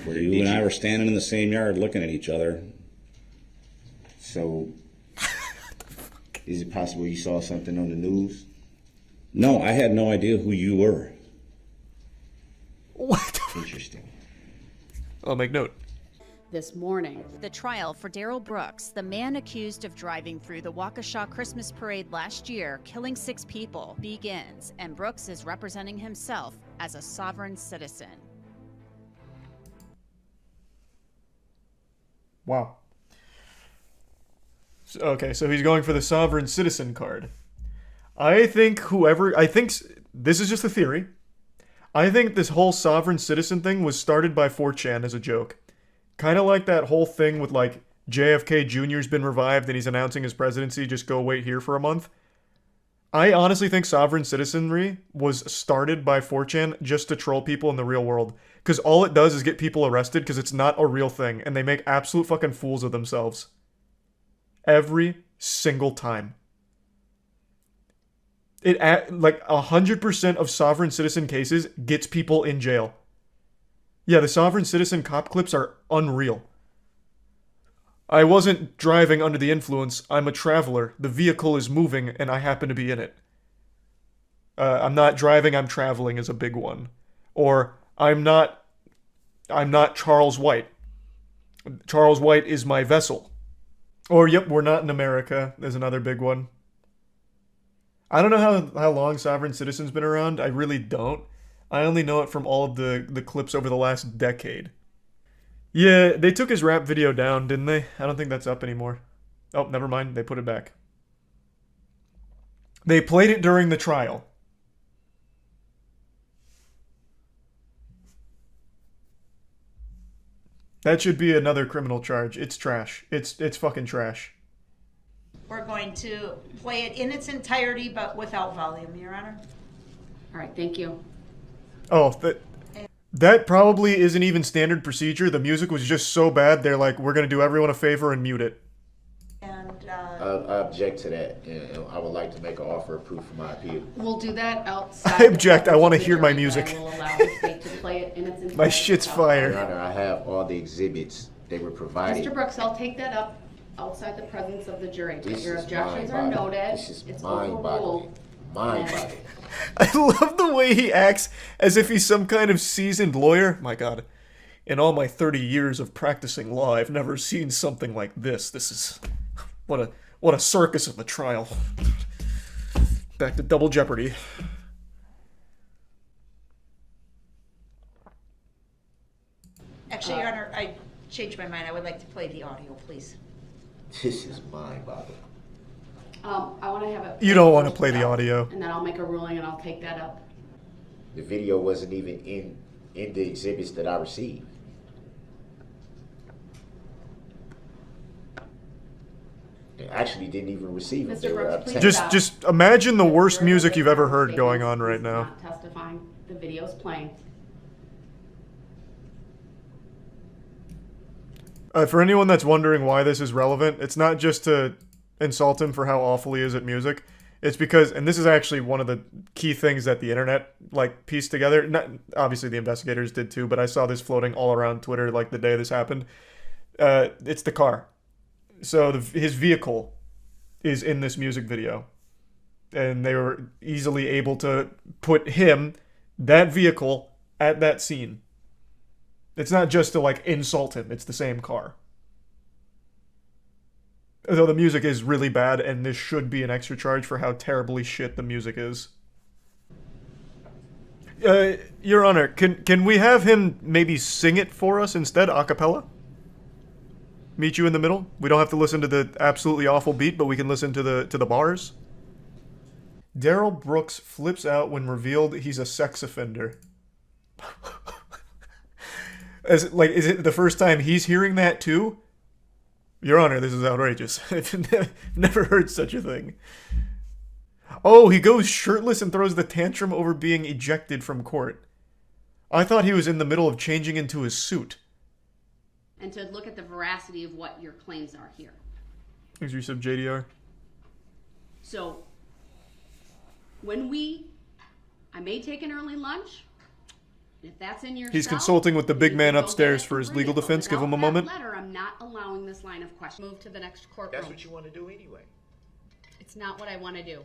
You and I were standing in the same yard looking at each other. So, is it possible you saw something on the news? No, I had no idea who you were. What? Interesting. I'll make note. This morning. The trial for Daryl Brooks, the man accused of driving through the Waukesha Christmas parade last year, killing 6 people, begins, and Brooks is representing himself as a sovereign citizen. Wow. Okay, so he's going for the sovereign citizen card. I think this is just a theory. I think this whole sovereign citizen thing was started by 4chan as a joke. Kind of like that whole thing with like JFK Jr.'s been revived and he's announcing his presidency, just go wait here for a month. I honestly think sovereign citizenry was started by 4chan just to troll people in the real world. Because all it does is get people arrested because it's not a real thing. And they make absolute fucking fools of themselves. Every single time. Like 100% of sovereign citizen cases gets people in jail. Yeah, the sovereign citizen cop clips are unreal. I wasn't driving under the influence. I'm a traveler. The vehicle is moving, and I happen to be in it. I'm not driving, I'm traveling is a big one. Or, I'm not Charles White. Charles White is my vessel. Or, yep, we're not in America is another big one. I don't know how long sovereign citizen's been around. I really don't. I only know it from all of the clips over the last decade. Yeah, they took his rap video down, didn't they? I don't think that's up anymore. Oh, never mind. They put it back. They played it during the trial. That should be another criminal charge. It's trash. It's fucking trash. We're going to play it in its entirety, but without volume, Your Honor. All right, thank you. Oh, that probably isn't even standard procedure. The music was just so bad, they're like, we're going to do everyone a favor and mute it. And I object to that, and I would like to make an offer of proof for my appeal. We'll do that outside. I object. I want to hear my music. I will allow the state to play it in its entirety. My shit's fire. Your Honor, I have all the exhibits they were provided. Mr. Brooks, I'll take that up outside the presence of the jury. Your objections are mind-boggling. noted. This is It's mind-boggling. overruled. Mind-boggling. I love the way he acts as if he's some kind of seasoned lawyer. My God. In all my 30 years of practicing law, I've never seen something like this. This is... What a circus of a trial. Back to Double Jeopardy. actually, Your Honor, I changed my mind. I would like to play the audio, please. This is mind-boggling. I want to have it. You don't want to play the audio. And then I'll make a ruling and I'll take that up. The video wasn't even in the exhibits that I received. They actually didn't even receive them. Mr. They were Brooks, please obtained. Just imagine the worst music you've ever heard going on right He's now. not testifying. The video's playing. For anyone that's wondering why this is relevant, it's not just to insult him for how awful he is at music. It's because, and this is actually one of the key things that the internet, like, pieced together. Not, obviously the investigators did too, but I saw this floating all around Twitter, like, the day this happened. It's the car. So his vehicle is in this music video. And they were easily able to put him, that vehicle, at that scene. It's not just to, like, insult him. It's the same car. Though the music is really bad, and this should be an extra charge for how terribly shit the music is. Your Honor, can we have him maybe sing it for us instead, a cappella? Meet you in the middle? We don't have to listen to the absolutely awful beat, but we can listen to the bars. Daryl Brooks flips out when revealed he's a sex offender. Is it the first time he's hearing that too? Your Honor, this is outrageous. I've never heard such a thing. Oh, he goes shirtless and throws the tantrum over being ejected from court. I thought he was in the middle of changing into his suit. And to look at the veracity of what your claims are here. Thanks for your sub, JDR. So, I may take an early lunch. If that's in your He's cell, consulting with the big you man can go upstairs get it for and his bring legal it, but defense. Give him a without that moment. Letter, I'm not allowing this line of question. Move to the next courtroom. That's what you want to do anyway. It's not what I want to do.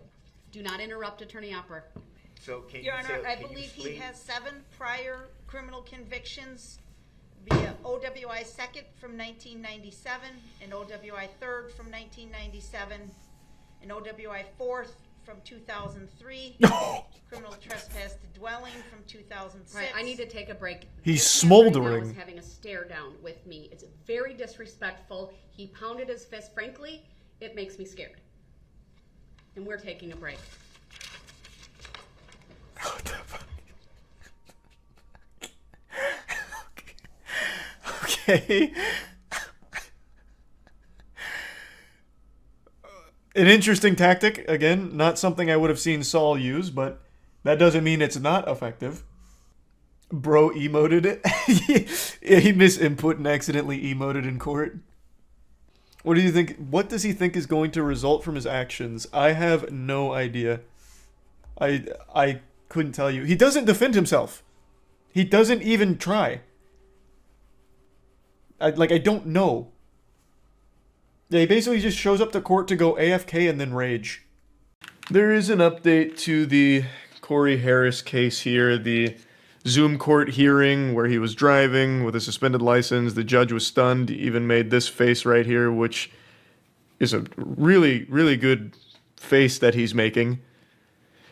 Do not interrupt, Attorney Opper. So can Your Honor, I believe he has 7 prior criminal convictions via OWI 2nd from 1997, and OWI 3rd from 1997, and OWI 4th from 2003, criminal trespass to dwelling from 2006. Right, I need to take a break. He's This man right smoldering. now is having a stare down with me. It's very disrespectful. He pounded his fist. Frankly, it makes me scared. And we're taking a break. An interesting tactic. Again, not something I would have seen Saul use, but that doesn't mean it's not effective. Bro emoted it. Yeah, he misinput and accidentally emoted in court. What do you think? What does he think is going to result from his actions? I have no idea. I couldn't tell you. He doesn't defend himself. He doesn't even try. I don't know. Yeah, he basically just shows up to court to go AFK and then rage. There is an update to the Corey Harris case here. The Zoom court hearing where he was driving with a suspended license. The judge was stunned, even made this face right here, which is a really, really good face that he's making.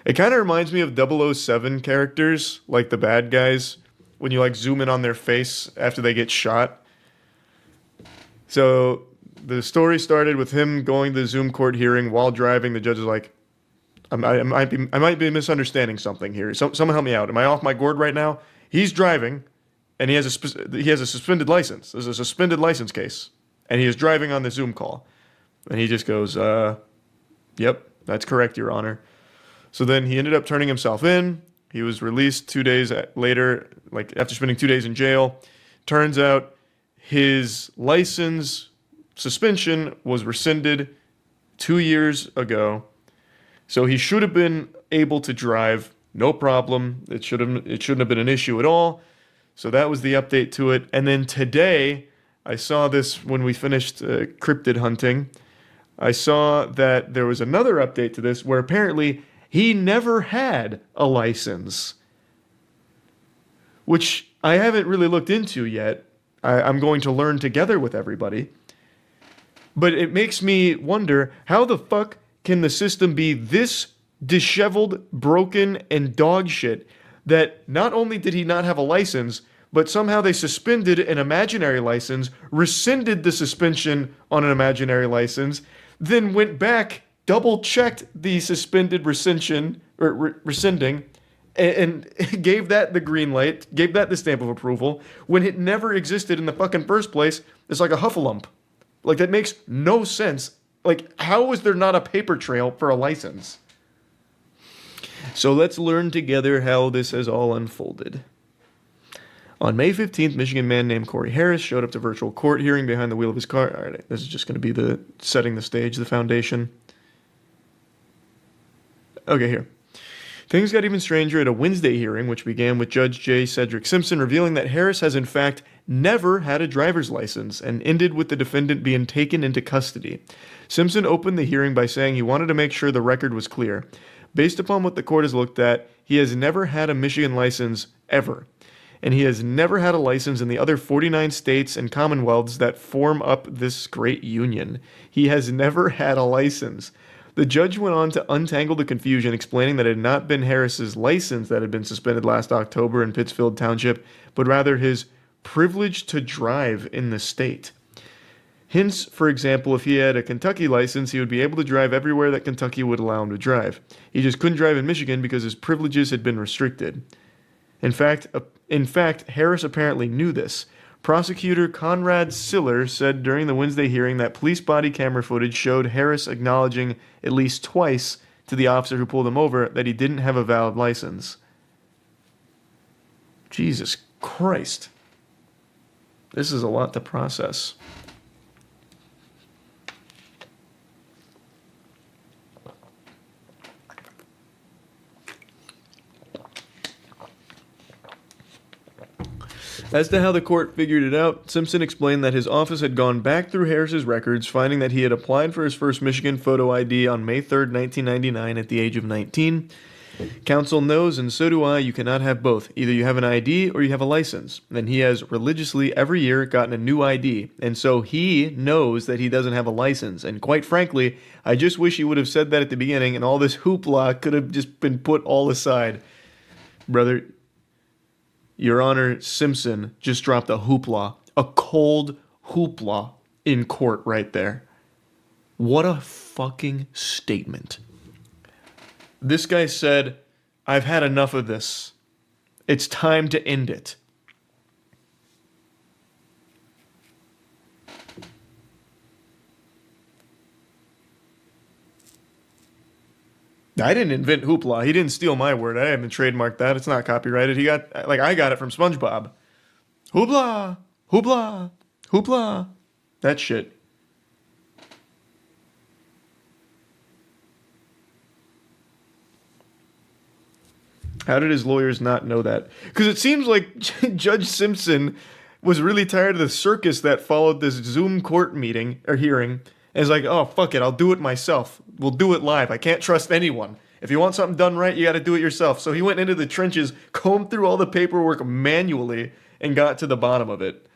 It kind of reminds me of 007 characters, like the bad guys, when you like zoom in on their face after they get shot. So the story started with him going to the Zoom court hearing while driving. The judge is like, I might be misunderstanding something here. Someone help me out. Am I off my gourd right now? He's driving, and he has a suspended license. There's a suspended license case, and he is driving on the Zoom call, and he just goes, "Yep, that's correct, Your Honor." So then he ended up turning himself in. He was released 2 days later, like after spending 2 days in jail. Turns out his license suspension was rescinded 2 years ago. So he should have been able to drive, no problem. It shouldn't have been an issue at all. So that was the update to it. And then today, I saw this when we finished cryptid hunting. I saw that there was another update to this where apparently he never had a license, which I haven't really looked into yet. I'm going to learn together with everybody. But it makes me wonder, how the fuck can the system be this disheveled, broken, and dog shit that not only did he not have a license, but somehow they suspended an imaginary license, rescinded the suspension on an imaginary license, then went back, double-checked the suspended rescission, or rescinding, and gave that the green light, gave that the stamp of approval, when it never existed in the fucking first place. It's like a huffalump. Like, that makes no sense. Like, how is there not a paper trail for a license? So let's learn together how this has all unfolded. On May 15th, Michigan man named Corey Harris showed up to virtual court hearing behind the wheel of his car. All right, this is just going to be the setting the stage, the foundation. Okay, here. Things got even stranger at a Wednesday hearing, which began with Judge J. Cedric Simpson revealing that Harris has in fact never had a driver's license and ended with the defendant being taken into custody. Simpson opened the hearing by saying he wanted to make sure the record was clear. Based upon what the court has looked at, he has never had a Michigan license ever. And he has never had a license in the other 49 states and commonwealths that form up this great union. He has never had a license. The judge went on to untangle the confusion, explaining that it had not been Harris's license that had been suspended last October in Pittsfield Township, but rather his privilege to drive in the state. Hence, for example, if he had a Kentucky license, he would be able to drive everywhere that Kentucky would allow him to drive. He just couldn't drive in Michigan because his privileges had been restricted. In fact, Harris apparently knew this. Prosecutor Conrad Siller said during the Wednesday hearing that police body camera footage showed Harris acknowledging at least twice to the officer who pulled him over that he didn't have a valid license. Jesus Christ. This is a lot to process. As to how the court figured it out, Simpson explained that his office had gone back through Harris's records, finding that he had applied for his first Michigan photo ID on May 3rd, 1999 at the age of 19. Counsel knows, and so do I, you cannot have both. Either you have an ID or you have a license. And he has religiously every year gotten a new ID. And so he knows that he doesn't have a license. And quite frankly, I just wish he would have said that at the beginning and all this hoopla could have just been put all aside. Brother, Your Honor, Simpson just dropped a hoopla. A cold hoopla in court right there. What a fucking statement. This guy said, I've had enough of this. It's time to end it. I didn't invent hoopla. He didn't steal my word. I haven't trademarked that. It's not copyrighted. I got it from SpongeBob. Hoopla, hoopla, hoopla. That shit. How did his lawyers not know that? Because it seems like Judge Simpson was really tired of the circus that followed this Zoom court meeting or hearing. And is like, oh, fuck it, I'll do it myself. We'll do it live. I can't trust anyone. If you want something done right, you got to do it yourself. So he went into the trenches, combed through all the paperwork manually, and got to the bottom of it.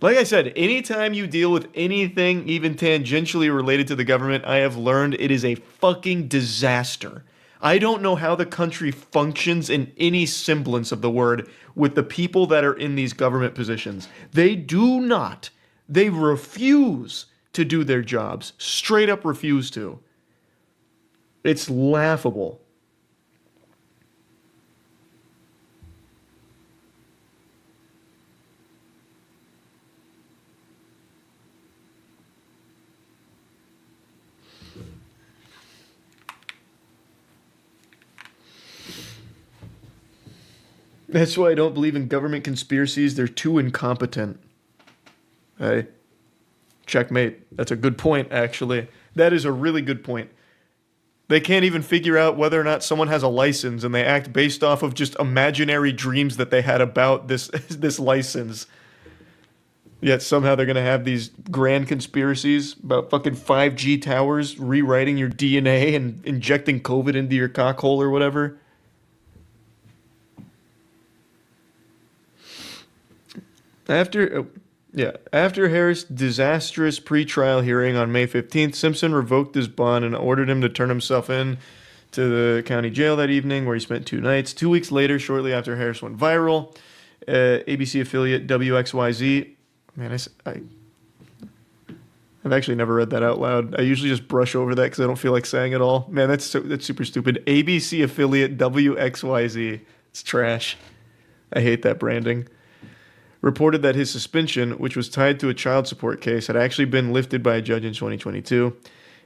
Like I said, anytime you deal with anything even tangentially related to the government, I have learned it is a fucking disaster. I don't know how the country functions in any semblance of the word with the people that are in these government positions. They do not. They refuse to do their jobs. Straight up refuse to. It's laughable. That's why I don't believe in government conspiracies. They're too incompetent. Hey, checkmate. That's a good point, actually. That is a really good point. They can't even figure out whether or not someone has a license, and they act based off of just imaginary dreams that they had about this this license. Yet somehow they're going to have these grand conspiracies about fucking 5G towers rewriting your DNA and injecting COVID into your cockhole or whatever. After Harris' disastrous pretrial hearing on May 15th, Simpson revoked his bond and ordered him to turn himself in to the county jail that evening, where he spent 2 nights. 2 weeks later, shortly after Harris went viral, ABC affiliate WXYZ. Man, I've actually never read that out loud. I usually just brush over that because I don't feel like saying it all. Man, that's super stupid. ABC affiliate WXYZ. It's trash. I hate that branding. Reported that his suspension, which was tied to a child support case, had actually been lifted by a judge in 2022.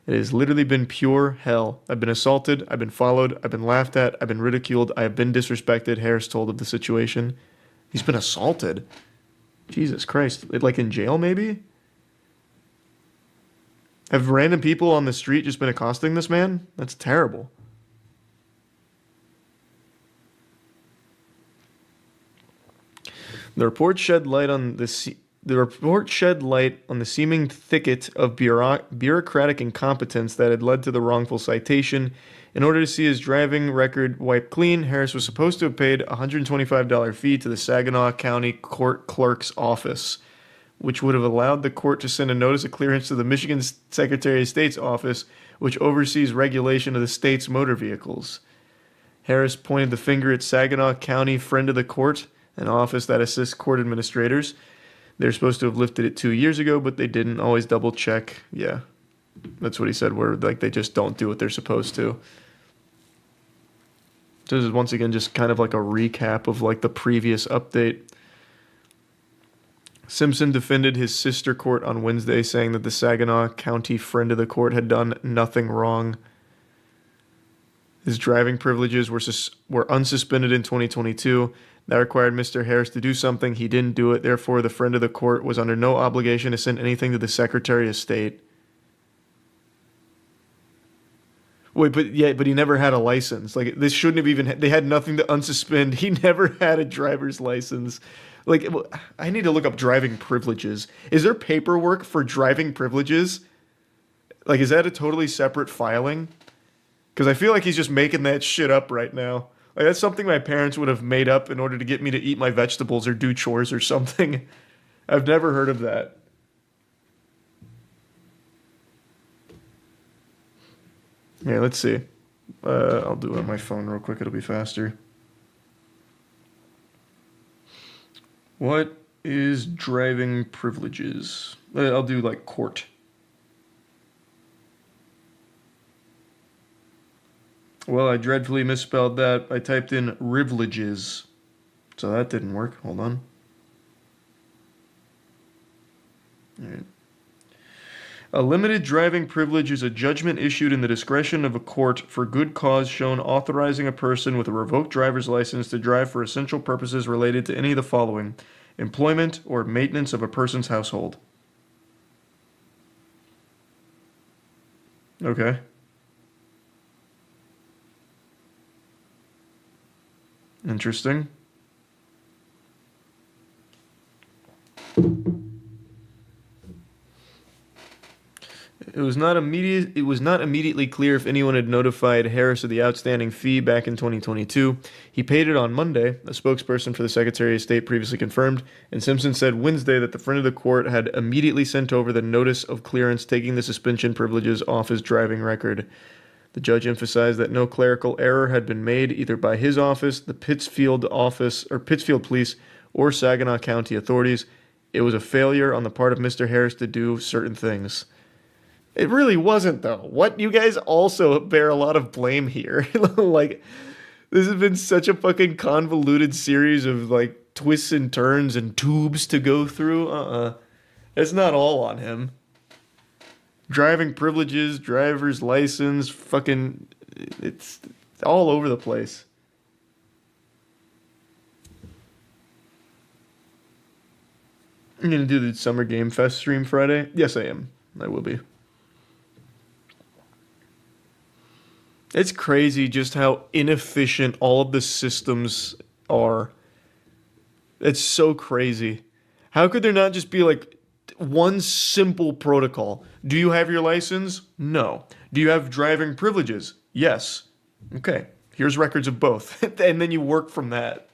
It has literally been pure hell. I've been assaulted, I've been followed, I've been laughed at, I've been ridiculed, I have been disrespected, Harris told of the situation. He's been assaulted? Jesus Christ. Like in jail, maybe? Have random people on the street just been accosting this man? That's terrible. The report shed light on the seeming thicket of bureaucratic incompetence that had led to the wrongful citation. In order to see his driving record wiped clean, Harris was supposed to have paid a $125 fee to the Saginaw County Court Clerk's office, which would have allowed the court to send a notice of clearance to the Michigan Secretary of State's office, which oversees regulation of the state's motor vehicles. Harris pointed the finger at Saginaw County Friend of the Court, an office that assists court administrators. They're supposed to have lifted it 2 years ago, but they didn't always double check. Yeah, that's what he said, where like they just don't do what they're supposed to. So this is once again just kind of like a recap of like the previous update. Simpson defended his sister court on Wednesday, saying that the Saginaw County Friend of the Court had done nothing wrong. His driving privileges were unsuspended in 2022. That required Mr. Harris to do something. He didn't do it. Therefore, the Friend of the Court was under no obligation to send anything to the Secretary of State. Wait, but he never had a license. Like, this shouldn't have even... They had nothing to unsuspend. He never had a driver's license. Like, I need to look up driving privileges. Is there paperwork for driving privileges? Like, is that a totally separate filing? Because I feel like he's just making that shit up right now. Like, that's something my parents would have made up in order to get me to eat my vegetables or do chores or something. I've never heard of that. Yeah, let's see. I'll do it on my phone real quick. It'll be faster. What is driving privileges? I'll do, like, court. Well, I dreadfully misspelled that. I typed in privileges. So that didn't work. Hold on. All right. A limited driving privilege is a judgment issued in the discretion of a court for good cause shown authorizing a person with a revoked driver's license to drive for essential purposes related to any of the following: employment or maintenance of a person's household. Okay. Interesting. It was not immediately clear if anyone had notified Harris of the outstanding fee back in 2022. He paid it on Monday, a spokesperson for the Secretary of State previously confirmed, and Simpson said Wednesday that the friend of the court had immediately sent over the notice of clearance taking the suspension privileges off his driving record. The judge emphasized that no clerical error had been made either by his office, the Pittsfield Police, or Saginaw County authorities. It was a failure on the part of Mr. Harris to do certain things. It really wasn't, though. What? You guys also bear a lot of blame here. Like, this has been such a fucking convoluted series of, like, twists and turns and tubes to go through. It's not all on him. Driving privileges, driver's license, fucking... It's all over the place. I'm going to do the Summer Game Fest stream Friday. Yes, I am. I will be. It's crazy just how inefficient all of the systems are. It's so crazy. How could there not just be like one simple protocol? Do you have your license? No. Do you have driving privileges? Yes. Okay. Here's records of both. And then you work from that.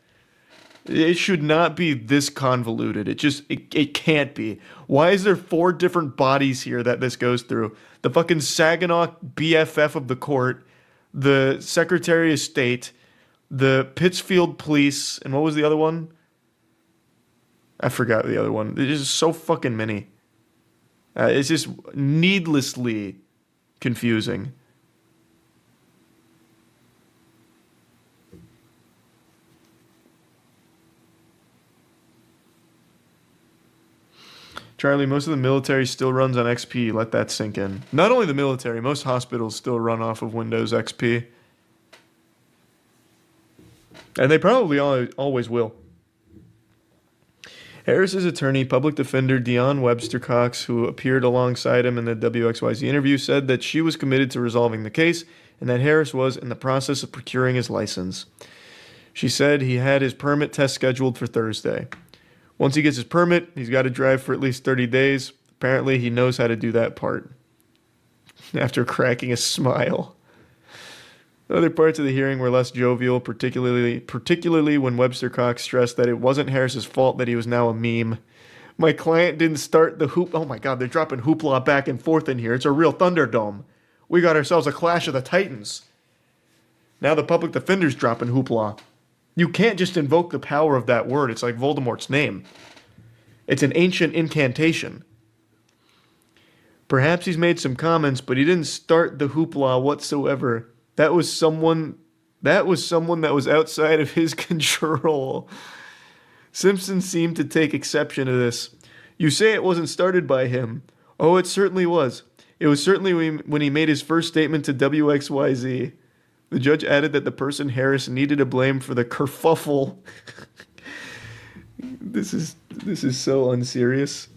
It should not be this convoluted. It can't be. Why is there 4 different bodies here that this goes through? The fucking Saginaw BFF of the court, the Secretary of State, the Pittsfield Police, and what was the other one? I forgot the other one. There's just so fucking many. It's just needlessly confusing. Charlie, most of the military still runs on XP. Let that sink in. Not only the military, most hospitals still run off of Windows XP. And they probably always will. Harris's attorney, public defender Dionne Webster Cox, who appeared alongside him in the WXYZ interview, said that she was committed to resolving the case and that Harris was in the process of procuring his license. She said he had his permit test scheduled for Thursday. Once he gets his permit, he's got to drive for at least 30 days. Apparently, he knows how to do that part. After cracking a smile. Other parts of the hearing were less jovial, particularly when Webster Cox stressed that it wasn't Harris's fault that he was now a meme. My client didn't start the hoop. Oh my God, they're dropping hoopla back and forth in here. It's a real Thunderdome. We got ourselves a clash of the Titans. Now the public defender's dropping hoopla. You can't just invoke the power of that word. It's like Voldemort's name. It's an ancient incantation. Perhaps he's made some comments, but he didn't start the hoopla whatsoever. That was someone that was outside of his control. Simpson seemed to take exception to this. You say it wasn't started by him. Oh, it certainly was. It was certainly when he made his first statement to WXYZ. The judge added that the person Harris needed to blame for the kerfuffle. This is so unserious.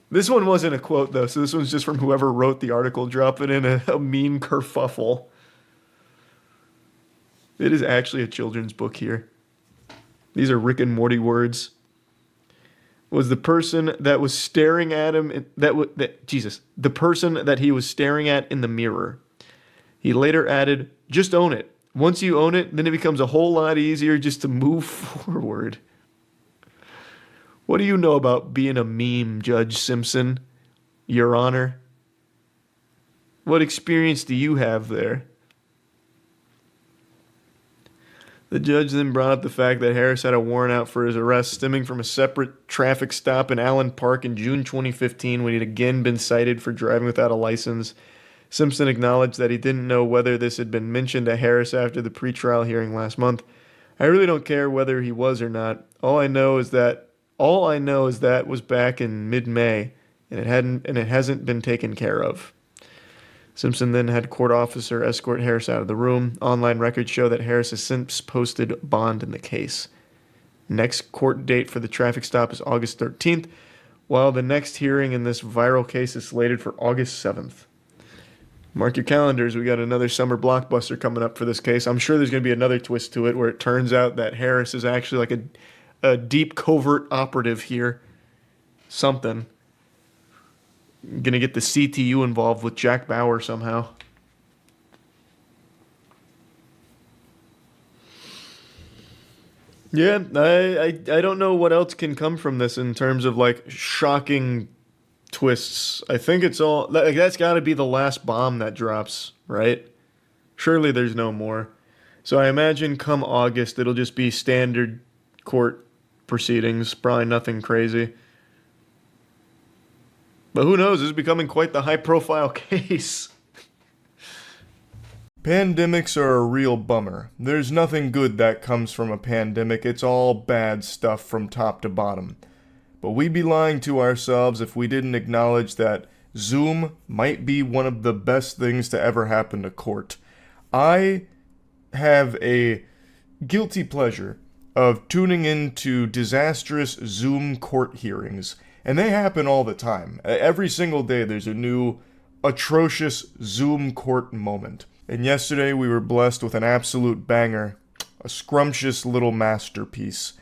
This one wasn't a quote, though, so this one's just from whoever wrote the article, dropping in a mean kerfuffle. It is actually a children's book here. These are Rick and Morty words. Was the person that was staring at him, the person that he was staring at in the mirror. He later added, just own it. Once you own it, then it becomes a whole lot easier just to move forward. What do you know about being a meme, Judge Simpson? Your Honor? What experience do you have there? The judge then brought up the fact that Harris had a warrant out for his arrest stemming from a separate traffic stop in Allen Park in June 2015 when he'd again been cited for driving without a license. Simpson acknowledged that he didn't know whether this had been mentioned to Harris after the pretrial hearing last month. I really don't care whether he was or not. All I know is that was back in mid-May. and it hasn't been taken care of. Simpson then had court officer escort Harris out of the room. Online records show that Harris has since posted bond in the case. Next court date for the traffic stop is August 13th, while the next hearing in this viral case is slated for August 7th. Mark your calendars, we got another summer blockbuster coming up for this case. I'm sure there's going to be another twist to it where it turns out that Harris is actually like a deep covert operative here. Something. Gonna get the CTU involved with Jack Bauer somehow. Yeah, I don't know what else can come from this in terms of like shocking twists. I think it's all like that's got to be the last bomb that drops, right? Surely there's no more. So I imagine come August it'll just be standard court proceedings, probably nothing crazy. But who knows, this is becoming quite the high-profile case. Pandemics are a real bummer. There's nothing good that comes from a pandemic. It's all bad stuff from top to bottom. But we'd be lying to ourselves if we didn't acknowledge that Zoom might be one of the best things to ever happen to court. I have a guilty pleasure of tuning into disastrous Zoom court hearings. And they happen all the time. Every single day there's a new atrocious Zoom court moment. And yesterday we were blessed with an absolute banger, a scrumptious little masterpiece.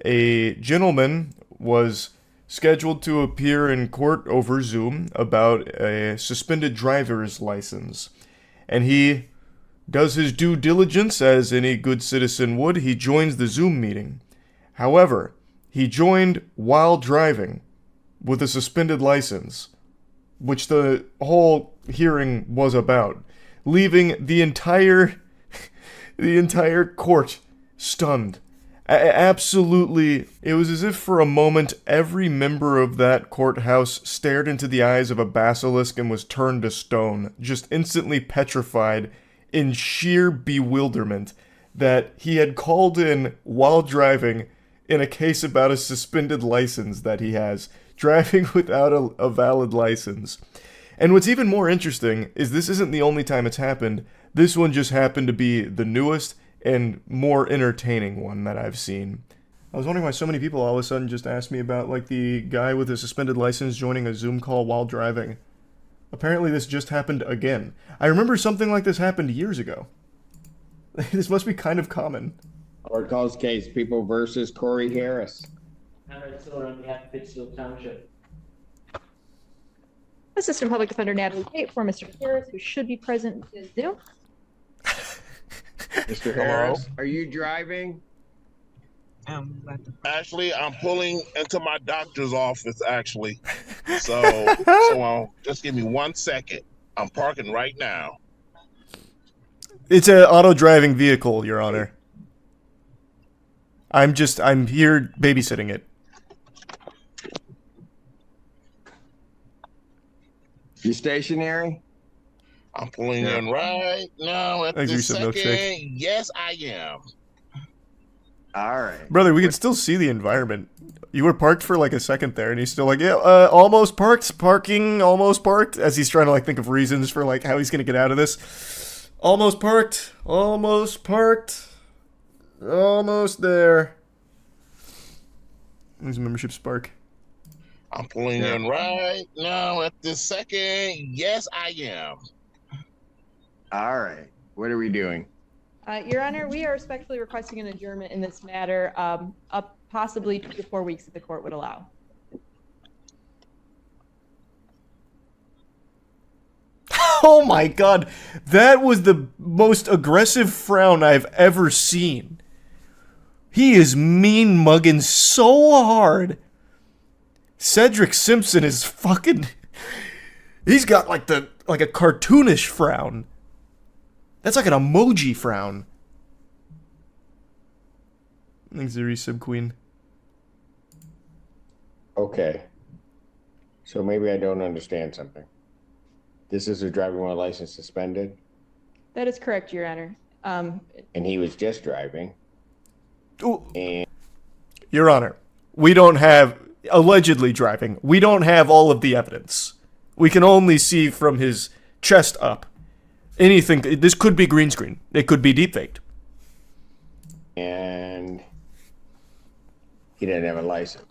A gentleman was scheduled to appear in court over Zoom about a suspended driver's license. And he does his due diligence as any good citizen would. He joins the Zoom meeting. However, he joined while driving with a suspended license, which the whole hearing was about, leaving the entire court stunned. Absolutely, it was as if for a moment every member of that courthouse stared into the eyes of a basilisk and was turned to stone, just instantly petrified in sheer bewilderment that he had called in while driving in a case about a suspended license that he has, driving without a valid license. And what's even more interesting is this isn't the only time it's happened. This one just happened to be the newest and more entertaining one that I've seen. I was wondering why so many people all of a sudden just asked me about like the guy with a suspended license joining a Zoom call while driving. Apparently this just happened again. I remember something like this happened years ago. This must be kind of common. Court calls case People versus Corey Harris. On behalf of Pittsfield Township. Assistant Public Defender Natalie Tate for Mr. Harris, who should be present in Zoom. Mr. Harris, are you driving? Actually, I'm pulling into my doctor's office, actually. So just give me 1 second. I'm parking right now. It's an auto-driving vehicle, Your Honor. I'm here babysitting it. You stationary? I'm pulling in right now at this second. Milkshake. Yes, I am. All right. Brother, we can still see the environment. You were parked for like a second there, and he's still like, yeah, almost parked, parking, almost parked, as he's trying to like think of reasons for like how he's gonna get out of this. Almost parked, almost there. There's a membership spark. I'm pulling in right now at this second. Yes, I am. All right. What are we doing? Your Honor, we are respectfully requesting an adjournment in this matter, up possibly 2 to 4 weeks if the court would allow. Oh my god, that was the most aggressive frown I've ever seen. He is mean mugging so hard. Cedric Simpson is fucking... He's got like a cartoonish frown. That's like an emoji frown. Thanks, Zuri Sib Queen. Okay. So maybe I don't understand something. This is a driving while license suspended? That is correct, Your Honor. And he was just driving. Your Honor, we don't have... allegedly driving. We don't have all of the evidence. We can only see from his chest up. Anything, this could be green screen. It could be deepfaked. And he didn't have a license.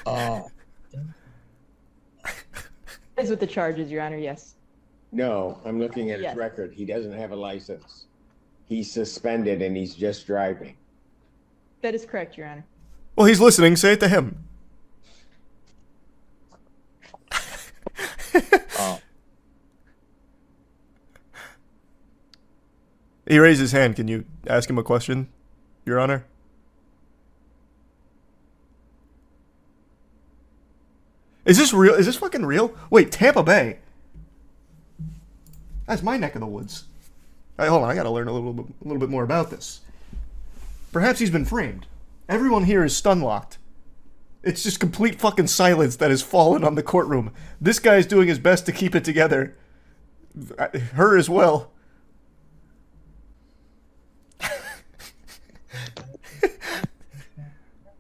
Oh. Is with the charges, Your Honor, yes. No, I'm looking at his Yes. record. He doesn't have a license. He's suspended and he's just driving. That is correct, Your Honor. Well, he's listening. Say it to him. Oh. He raised his hand. Can you ask him a question, Your Honor? Is this real? Is this fucking real? Wait, Tampa Bay. That's my neck of the woods. Hey, hold on, I gotta learn a little bit more about this. Perhaps he's been framed. Everyone here is stun locked. It's just complete fucking silence that has fallen on the courtroom. This guy's doing his best to keep it together. Her as well.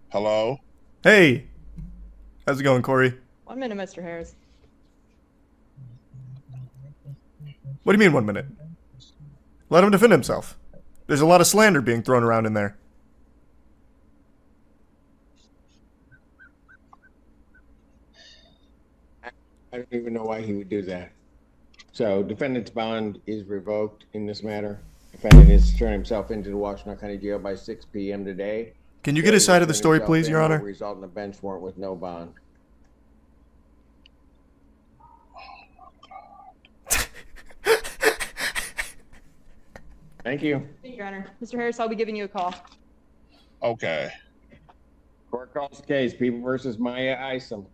Hello? Hey. How's it going, Corey? 1 minute, Mr. Harris. What do you mean 1 minute? Let him defend himself. There's a lot of slander being thrown around in there. I don't even know why he would do that. So, defendant's bond is revoked in this matter. Defendant has turned himself into the Washington County Jail by 6 p.m. today. Can you get his side of the story, please, Your Honor? Result in a bench warrant with no bond. Thank you. Thank you, Your Honor. Mr. Harris, I'll be giving you a call. Okay. Court calls the case, People versus Maya Isom.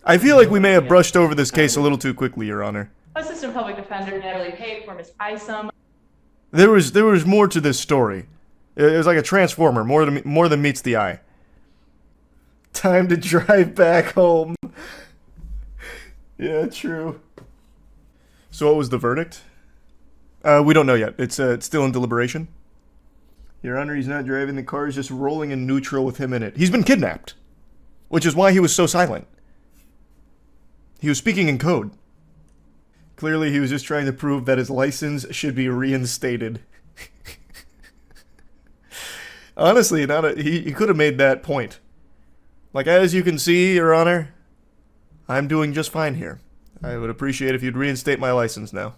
I feel like we may have brushed over this case a little too quickly, Your Honor. Assistant Public Defender Natalie Pate for Ms. Isom. There was more to this story. It was like a transformer, more than meets the eye. Time to drive back home. Yeah, true. So what was the verdict? We don't know yet. It's still in deliberation. Your Honor, he's not driving. The car is just rolling in neutral with him in it. He's been kidnapped, which is why he was so silent. He was speaking in code. Clearly, he was just trying to prove that his license should be reinstated. Honestly, he could have made that point. Like, as you can see, Your Honor, I'm doing just fine here. I would appreciate if you'd reinstate my license now.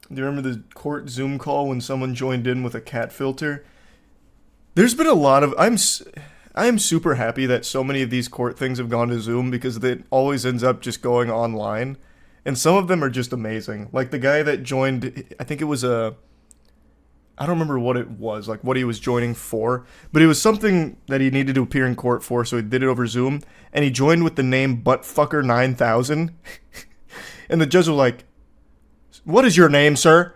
Do you remember the court Zoom call when someone joined in with a cat filter? There's been a lot of... I am super happy that so many of these court things have gone to Zoom because it always ends up just going online. And some of them are just amazing. Like the guy that joined, I think it was I don't remember what it was, like what he was joining for. But it was something that he needed to appear in court for, so he did it over Zoom. And he joined with the name Buttfucker9000. And the judge was like, "What is your name, sir?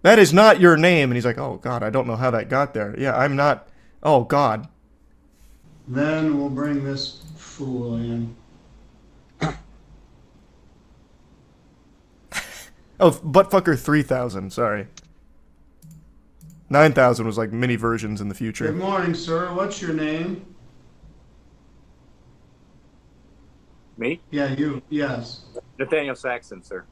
That is not your name." And he's like, "Oh, God, I don't know how that got there. Yeah, I'm not... Oh, God." Then we'll bring this fool in. Oh, Buttfucker3000, sorry. 9000 was like mini versions in the future. Good morning, sir. What's your name? Me? Yeah, you. Yes. Nathaniel Saxon, sir.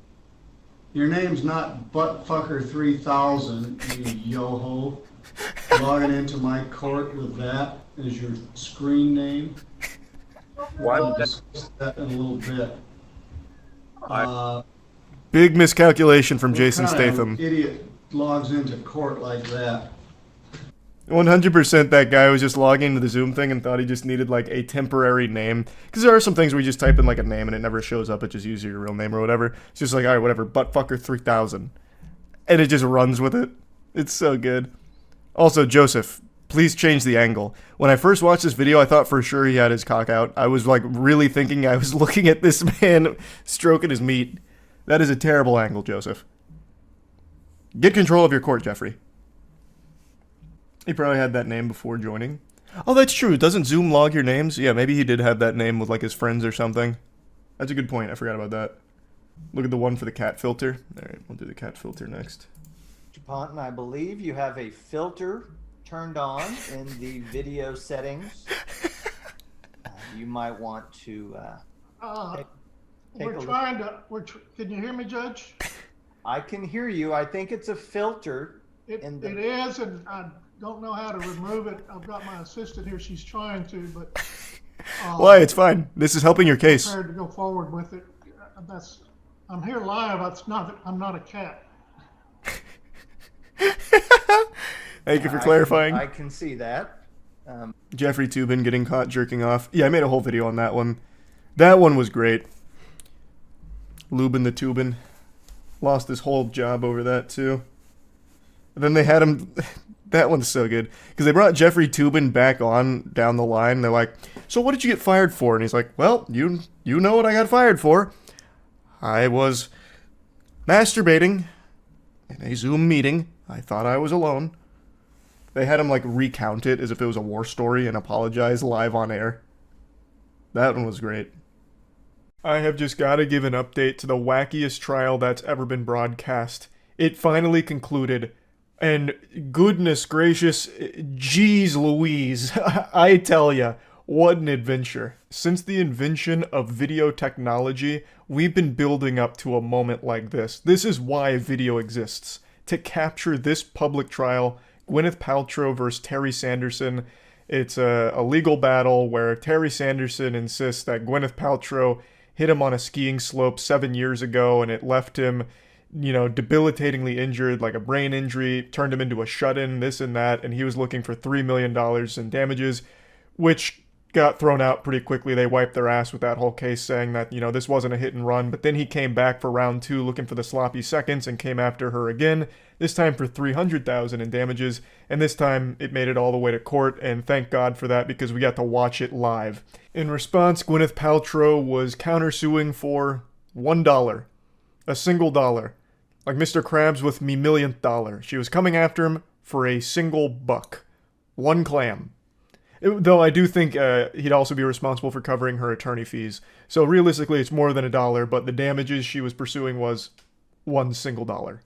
Your name's not Buttfucker3000, you yo-ho. Logging into my court with that as your screen name. Why We'll would that? discuss that in a little bit. Big miscalculation from Jason What kind of Statham. idiot logs into court like that? 100% that guy was just logging into the Zoom thing and thought he just needed like a temporary name. Because there are some things where you just type in like a name and it never shows up. It just uses your real name or whatever. It's just like, all right, whatever, Buttfucker3000. And it just runs with it. It's so good. Also, Joseph, please change the angle. When I first watched this video, I thought for sure he had his cock out. I was like really thinking I was looking at this man stroking his meat. That is a terrible angle, Joseph. Get control of your court, Jeffrey. He probably had that name before joining. Oh, that's true. Doesn't Zoom log your names? Yeah, maybe he did have that name with like his friends or something. That's a good point. I forgot about that. Look at the one for the cat filter. All right, we'll do the cat filter next. Mr. Ponton, I believe you have a filter turned on in the video settings. You might want to take we're a look. trying to. Can you hear me, Judge? I can hear you. I think it's a filter. It is, and I don't know how to remove it. I've got my assistant here. She's trying to, but. Why? It's fine. This is helping your case. I'm prepared to go forward with it. I'm here live. I'm not a cat. Thank you for clarifying. I can see that. Jeffrey Toobin getting caught jerking off. Yeah, I made a whole video on that one. That one was great. Lubin the Toobin lost his whole job over that too. And then they had him. That one's so good because they brought Jeffrey Toobin back on down the line. They're like, "So what did you get fired for?" And he's like, "Well, you know what I got fired for. I was masturbating in a Zoom meeting. I thought I was alone." They had him like recount it as if it was a war story and apologize live on air. That one was great. I have just got to give an update to the wackiest trial that's ever been broadcast. It finally concluded. And goodness gracious, geez Louise, I tell ya, what an adventure. Since the invention of video technology, we've been building up to a moment like this. This is why video exists. To capture this public trial, Gwyneth Paltrow versus Terry Sanderson. It's a legal battle where Terry Sanderson insists that Gwyneth Paltrow hit him on a skiing slope 7 years ago and it left him, debilitatingly injured, like a brain injury, turned him into a shut-in, this and that, and he was looking for $3 million in damages, which got thrown out pretty quickly. They wiped their ass with that whole case, saying that, this wasn't a hit and run, but then he came back for round 2 looking for the sloppy seconds and came after her again, this time for $300,000 in damages, and this time it made it all the way to court, and thank God for that because we got to watch it live. In response, Gwyneth Paltrow was countersuing for $1. A single dollar. Like Mr. Krabs with me millionth dollar. She was coming after him for a single buck. One clam. Though I do think he'd also be responsible for covering her attorney fees. So realistically, it's more than $1, but the damages she was pursuing was one single dollar.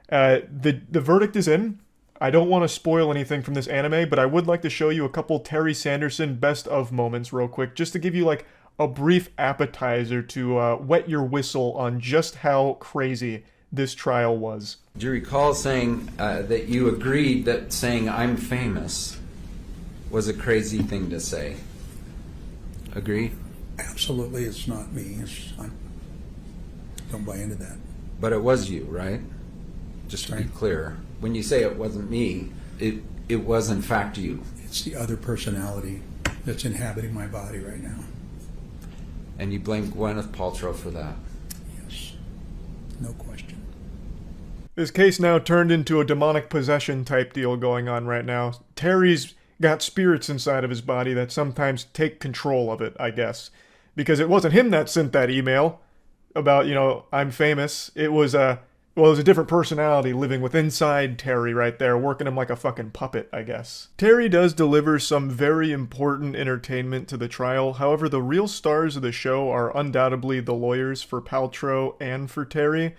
The verdict is in. I don't want to spoil anything from this anime, but I would like to show you a couple Terry Sanderson best of moments real quick, just to give you like a brief appetizer to wet your whistle on just how crazy this trial was. Do you recall saying that you agreed that saying I'm famous was a crazy thing to say? Agree? Absolutely, it's not me. I don't buy into that. But it was you, right? Just to be clear. When you say it wasn't me, it was in fact you. It's the other personality that's inhabiting my body right now. And you blame Gwyneth Paltrow for that? Yes. No question. This case now turned into a demonic possession type deal going on right now. Terry's got spirits inside of his body that sometimes take control of it, I guess. Because it wasn't him that sent that email about, I'm famous. It was a different personality living with inside Terry right there, working him like a fucking puppet, I guess. Terry does deliver some very important entertainment to the trial. However, the real stars of the show are undoubtedly the lawyers for Paltrow and for Terry.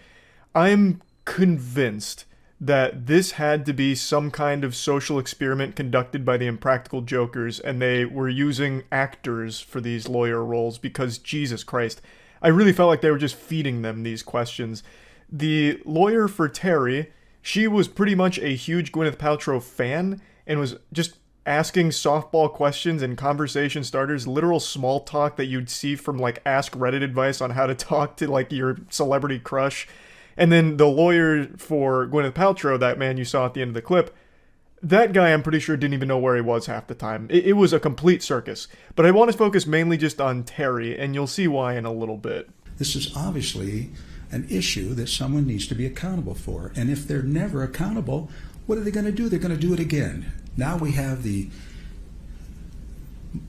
I'm convinced that this had to be some kind of social experiment conducted by the Impractical Jokers, and they were using actors for these lawyer roles because, Jesus Christ, I really felt like they were just feeding them these questions. The lawyer for Terry, she was pretty much a huge Gwyneth Paltrow fan and was just asking softball questions and conversation starters, literal small talk that you'd see from like Ask Reddit advice on how to talk to like your celebrity crush. And then the lawyer for Gwyneth Paltrow, that man you saw at the end of the clip, that guy I'm pretty sure didn't even know where he was half the time. It was a complete circus. But I want to focus mainly just on Terry, and you'll see why in a little bit. This is obviously an issue that someone needs to be accountable for. And if they're never accountable, what are they going to do? They're going to do it again. Now we have the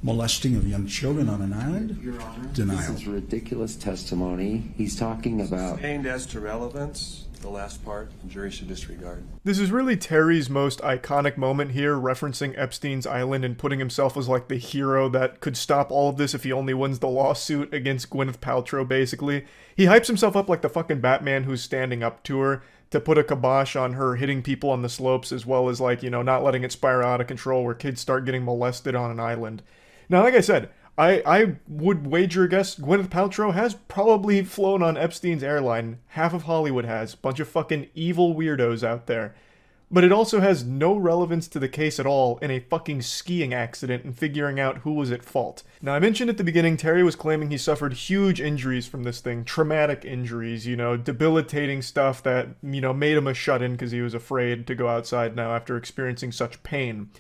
molesting of young children on an island. Your Honor, Denial. This is ridiculous testimony. He's talking about... Sustained as to relevance. the last part, the jury should disregard. This is really Terry's most iconic moment here, referencing Epstein's Island and putting himself as like the hero that could stop all of this if he only wins the lawsuit against Gwyneth Paltrow, basically. He hypes himself up like the fucking Batman who's standing up to her to put a kibosh on her hitting people on the slopes, as well as, like, you know, not letting it spiral out of control where kids start getting molested on an island. Now, like I said, I would wager a guess Gwyneth Paltrow has probably flown on Epstein's airline. Half of Hollywood has. Bunch of fucking evil weirdos out there. But it also has no relevance to the case at all in a fucking skiing accident and figuring out who was at fault. Now, I mentioned at the beginning Terry was claiming he suffered huge injuries from this thing. Traumatic injuries, you know, debilitating stuff that, you know, made him a shut-in because he was afraid to go outside now after experiencing such pain.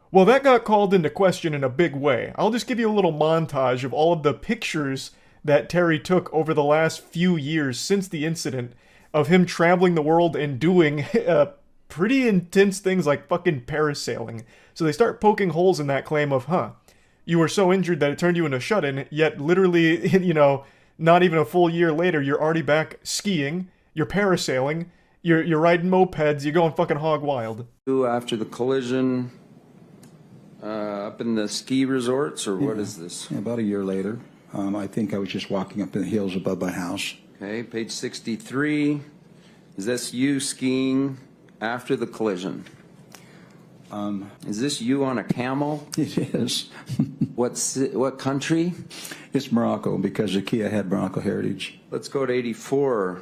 Well, that got called into question in a big way. I'll just give you a little montage of all of the pictures that Terry took over the last few years since the incident of him traveling the world and doing pretty intense things like fucking parasailing. So they start poking holes in that claim of, you were so injured that it turned you into a shut-in, yet literally, you know, not even a full year later, you're already back skiing, you're parasailing, you're riding mopeds, you're going fucking hog wild. After the collision... up in the ski resorts, or what is this? Yeah, about a year later. I think I was just walking up in the hills above my house. Okay, page 63. Is this you skiing after the collision? Is this you on a camel? It is. What country? It's Morocco, because the Kia had Morocco heritage. Let's go to 84.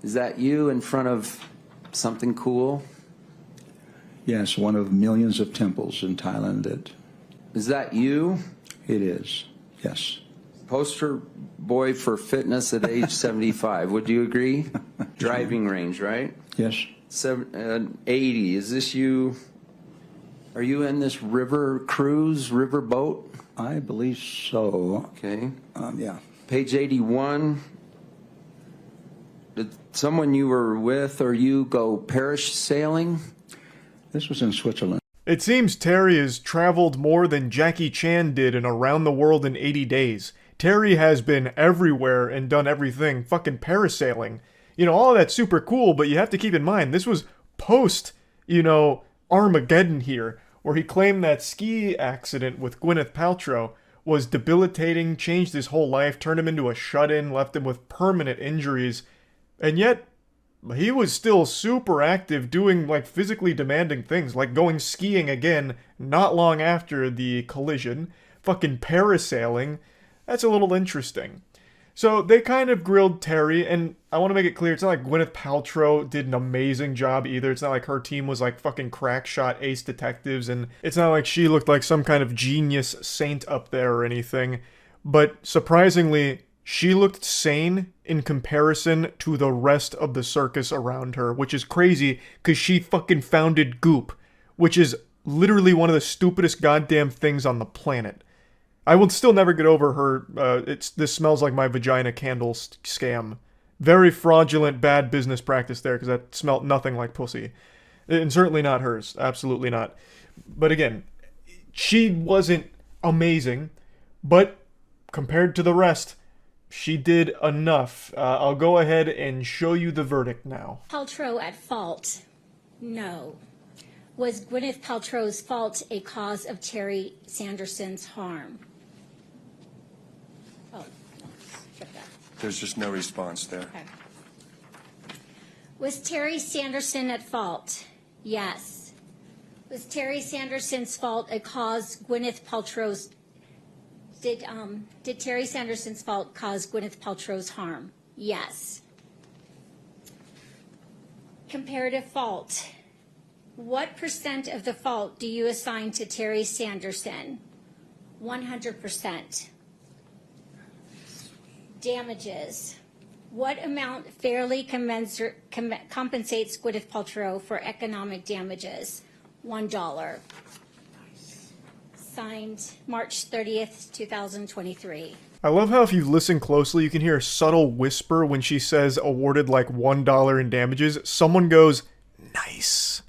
Is that you in front of something cool? Yes, one of millions of temples in Thailand. Is that you? It is, yes. Poster boy for fitness at age 75. Would you agree? Driving range, right? Yes. 80. Is this you? Are you in this river cruise, river boat? I believe so. Okay. Yeah. Page 81. Did someone you were with or you go parish sailing? This was in Switzerland. It seems Terry has traveled more than Jackie Chan did in Around the World in 80 Days. Terry has been everywhere and done everything, fucking parasailing. You know, all of that's super cool, but you have to keep in mind, this was post, you know, Armageddon here, where he claimed that ski accident with Gwyneth Paltrow was debilitating, changed his whole life, turned him into a shut-in, left him with permanent injuries, and yet he was still super active doing, like, physically demanding things, like going skiing again not long after the collision, fucking parasailing. That's a little interesting. So they kind of grilled Terry, and I want to make it clear, it's not like Gwyneth Paltrow did an amazing job either. It's not like her team was like fucking crack shot ace detectives, and it's not like she looked like some kind of genius saint up there or anything. But surprisingly, she looked sane in comparison to the rest of the circus around her, which is crazy because she fucking founded Goop, which is literally one of the stupidest goddamn things on the planet. I will still never get over her, this smells like my vagina candle scam. Very fraudulent, bad business practice there, because that smelt nothing like pussy. And certainly not hers. Absolutely not. But again, she wasn't amazing, but compared to the rest, she did enough. I'll go ahead and show you the verdict now. Paltrow at fault? No. Was Gwyneth Paltrow's fault a cause of Terry Sanderson's harm? Oh, skip that. There's just no response there. Okay. Was Terry Sanderson at fault? Yes. Was Terry Sanderson's fault a cause Gwyneth Paltrow's Did Terry Sanderson's fault cause Gwyneth Paltrow's harm? Yes. Comparative fault. What % of the fault do you assign to Terry Sanderson? 100%. Damages. What amount fairly compensates Gwyneth Paltrow for economic damages? $1. Signed March 30th, 2023. I love how if you listen closely, you can hear a subtle whisper when she says awarded like $1 in damages. Someone goes, nice.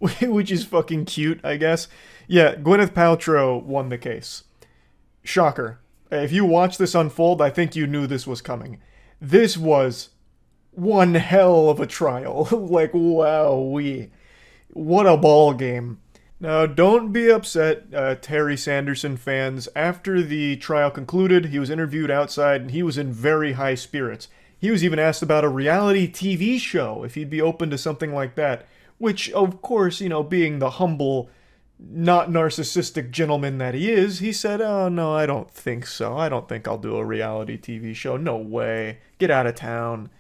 Which is fucking cute, I guess. Yeah, Gwyneth Paltrow won the case. Shocker. If you watch this unfold, I think you knew this was coming. This was one hell of a trial. Like, wowee. What a ball game. Now, don't be upset, Terry Sanderson fans. After the trial concluded, he was interviewed outside, and he was in very high spirits. He was even asked about a reality TV show, if he'd be open to something like that. Which, of course, you know, being the humble, not narcissistic gentleman that he is, he said, "Oh, no, I don't think so. I don't think I'll do a reality TV show. No way. Get out of town."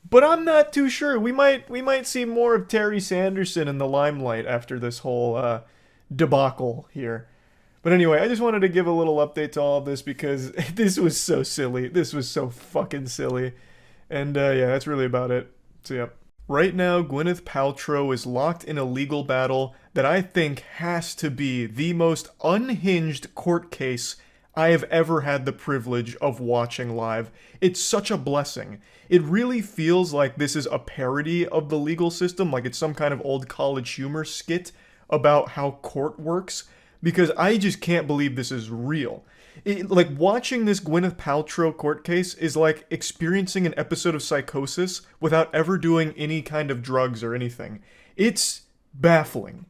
But I'm not too sure. We might see more of Terry Sanderson in the limelight after this whole debacle here. But anyway, I just wanted to give a little update to all of this because this was so silly. This was so fucking silly. And yeah, that's really about it. So yeah. Right now, Gwyneth Paltrow is locked in a legal battle that I think has to be the most unhinged court case I have ever had the privilege of watching live. It's such a blessing. It really feels like this is a parody of the legal system, like it's some kind of old college humor skit about how court works, because I just can't believe this is real. Like, watching this Gwyneth Paltrow court case is like experiencing an episode of Psychosis without ever doing any kind of drugs or anything. It's baffling.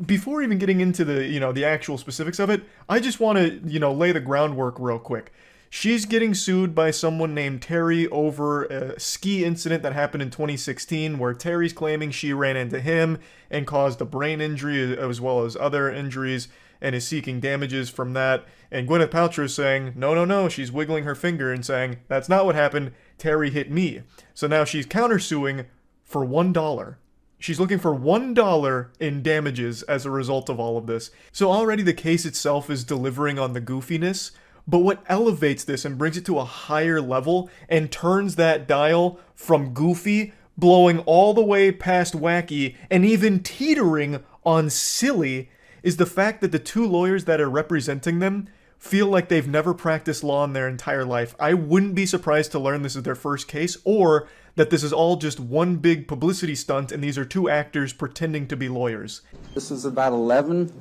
Before even getting into the actual specifics of it, I just want to, lay the groundwork real quick. She's getting sued by someone named Terry over a ski incident that happened in 2016 where Terry's claiming she ran into him and caused a brain injury as well as other injuries and is seeking damages from that. And Gwyneth Paltrow is saying, no, she's wiggling her finger and saying, that's not what happened, Terry hit me. So now she's countersuing for $1. She's looking for $1 in damages as a result of all of this. So already the case itself is delivering on the goofiness, but what elevates this and brings it to a higher level and turns that dial from goofy, blowing all the way past wacky, and even teetering on silly, is the fact that the two lawyers that are representing them feel like they've never practiced law in their entire life. I wouldn't be surprised to learn this is their first case, or that this is all just one big publicity stunt and these are two actors pretending to be lawyers. This is about 11.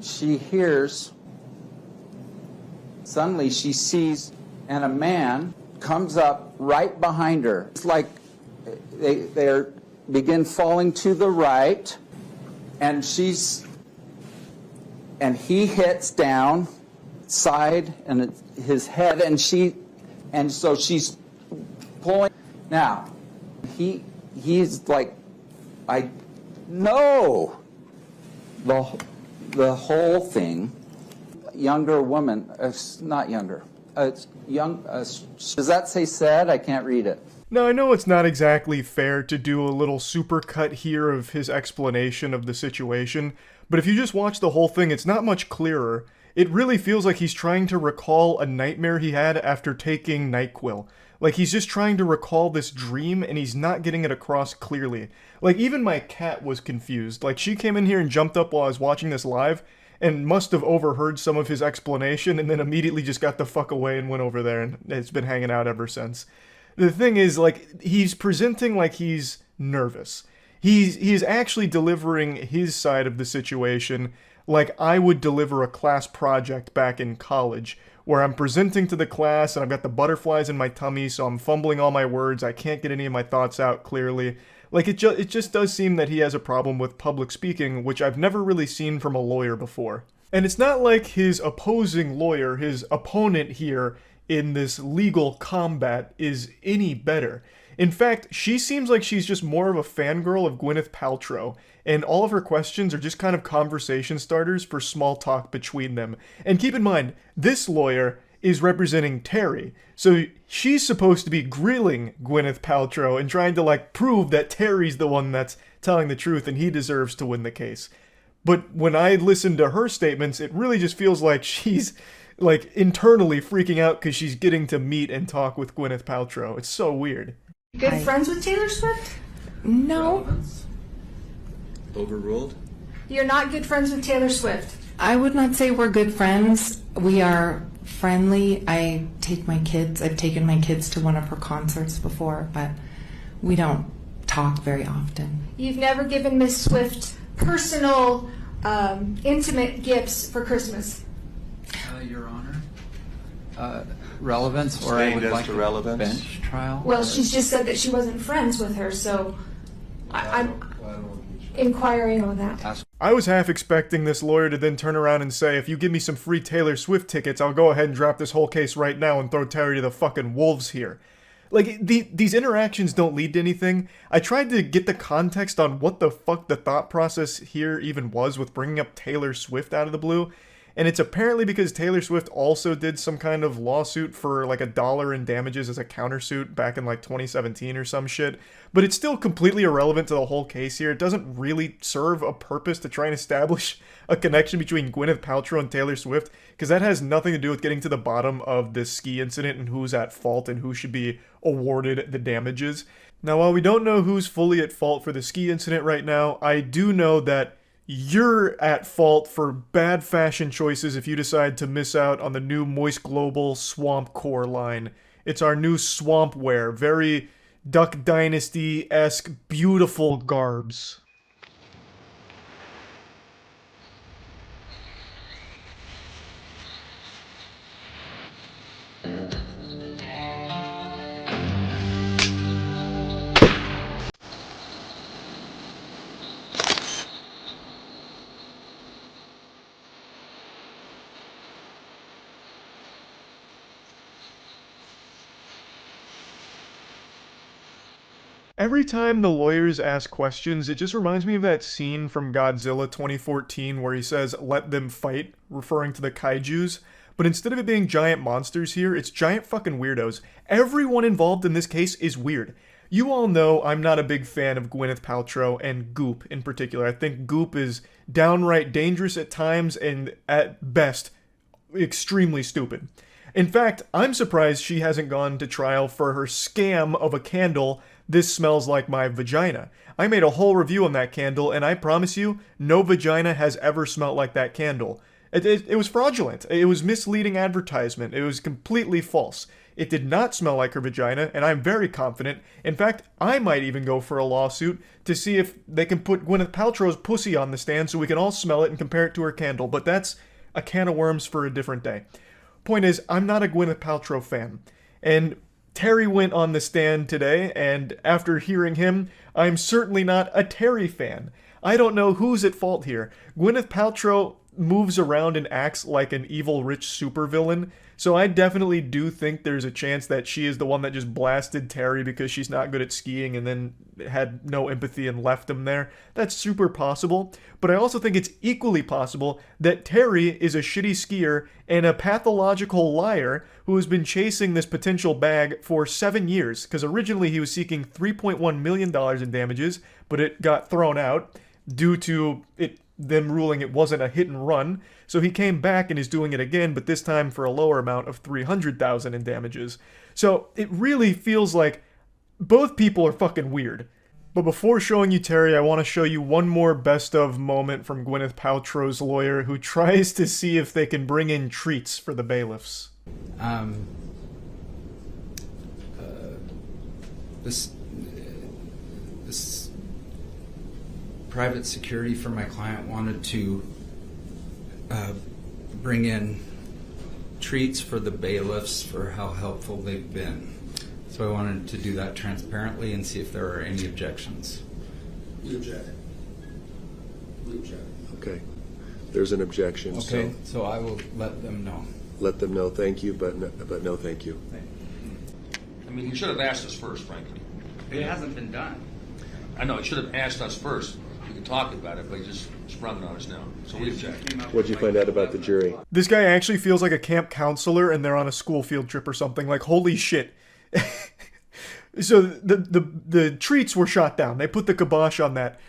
She hears, suddenly she sees, and a man comes up right behind her. It's like they begin falling to the right, and he hits down side and his head, and so she's pulling. Now he's like, I know the whole thing. Younger woman, not younger, it's young. Does that say sad? I can't read it. Now, I know it's not exactly fair to do a little supercut here of his explanation of the situation, but if you just watch the whole thing, it's not much clearer. It really feels like he's trying to recall a nightmare he had after taking NyQuil. Like, he's just trying to recall this dream, and he's not getting it across clearly. Like, even my cat was confused. Like, she came in here and jumped up while I was watching this live, and must have overheard some of his explanation, and then immediately just got the fuck away and went over there, and it's been hanging out ever since. The thing is, like, he's presenting like he's nervous. He's actually delivering his side of the situation like I would deliver a class project back in college, where I'm presenting to the class and I've got the butterflies in my tummy, so I'm fumbling all my words, I can't get any of my thoughts out clearly. Like, it just does seem that he has a problem with public speaking, which I've never really seen from a lawyer before. And it's not like his opposing lawyer, his opponent here in this legal combat, is any better. In fact, she seems like she's just more of a fangirl of Gwyneth Paltrow, and all of her questions are just kind of conversation starters for small talk between them. And keep in mind, this lawyer is representing Terry, so she's supposed to be grilling Gwyneth Paltrow and trying to, like, prove that Terry's the one that's telling the truth and he deserves to win the case. But when I listen to her statements, it really just feels like she's, like, internally freaking out because she's getting to meet and talk with Gwyneth Paltrow. It's so weird. Good friends with Taylor Swift? No. Overruled? You're not good friends with Taylor Swift. I would not say we're good friends. We are friendly. I've taken my kids to one of her concerts before, but we don't talk very often. You've never given Miss Swift personal, intimate gifts for Christmas. Your Honor, relevance, or I Sustained would as like to a relevance. bench trial. Well, she's just said that she wasn't friends with her, so I'm inquiring on that. I was half expecting this lawyer to then turn around and say, if you give me some free Taylor Swift tickets, I'll go ahead and drop this whole case right now and throw Terry to the fucking wolves here. Like, these interactions don't lead to anything. I tried to get the context on what the fuck the thought process here even was with bringing up Taylor Swift out of the blue. And it's apparently because Taylor Swift also did some kind of lawsuit for like $1 in damages as a countersuit back in like 2017 or some shit. But it's still completely irrelevant to the whole case here. It doesn't really serve a purpose to try and establish a connection between Gwyneth Paltrow and Taylor Swift, because that has nothing to do with getting to the bottom of this ski incident and who's at fault and who should be awarded the damages. Now, while we don't know who's fully at fault for the ski incident right now, I do know that you're at fault for bad fashion choices if you decide to miss out on the new Moist Global Swamp Core line. It's our new swamp wear, very Duck Dynasty-esque, beautiful garbs. Every time the lawyers ask questions, it just reminds me of that scene from Godzilla 2014 where he says, "Let them fight," referring to the kaijus. But instead of it being giant monsters here, it's giant fucking weirdos. Everyone involved in this case is weird. You all know I'm not a big fan of Gwyneth Paltrow and Goop in particular. I think Goop is downright dangerous at times and at best extremely stupid. In fact, I'm surprised she hasn't gone to trial for her scam of a candle, "This Smells Like My Vagina." I made a whole review on that candle, and I promise you, no vagina has ever smelled like that candle. It was fraudulent. It was misleading advertisement. It was completely false. It did not smell like her vagina, and I'm very confident. In fact, I might even go for a lawsuit to see if they can put Gwyneth Paltrow's pussy on the stand so we can all smell it and compare it to her candle, but that's a can of worms for a different day. Point is, I'm not a Gwyneth Paltrow fan, and Terry went on the stand today, and after hearing him, I'm certainly not a Terry fan. I don't know who's at fault here. Gwyneth Paltrow moves around and acts like an evil rich supervillain, so I definitely do think there's a chance that she is the one that just blasted Terry because she's not good at skiing and then had no empathy and left him there. That's super possible, but I also think it's equally possible that Terry is a shitty skier and a pathological liar who has been chasing this potential bag for 7 years, because originally he was seeking $3.1 million in damages, but it got thrown out due to them ruling it wasn't a hit and run. So he came back and is doing it again, but this time for a lower amount of $300,000 in damages. So it really feels like both people are fucking weird. But before showing you Terry, I want to show you one more best of moment from Gwyneth Paltrow's lawyer, who tries to see if they can bring in treats for the bailiffs. This private security for my client wanted to bring in treats for the bailiffs for how helpful they've been. So I wanted to do that transparently and see if there are any objections. We object. We object. Okay. There's an objection. Okay, so I will let them know. Let them know thank you, but no thank you. I mean, he should have asked us first, frankly. It hasn't been done. I know, he should have asked us first. We could talk about it, but he just sprung it on us now. So we object. What'd you find out about the jury? This guy actually feels like a camp counselor and they're on a school field trip or something. Like, holy shit. So the treats were shot down. They put the kibosh on that.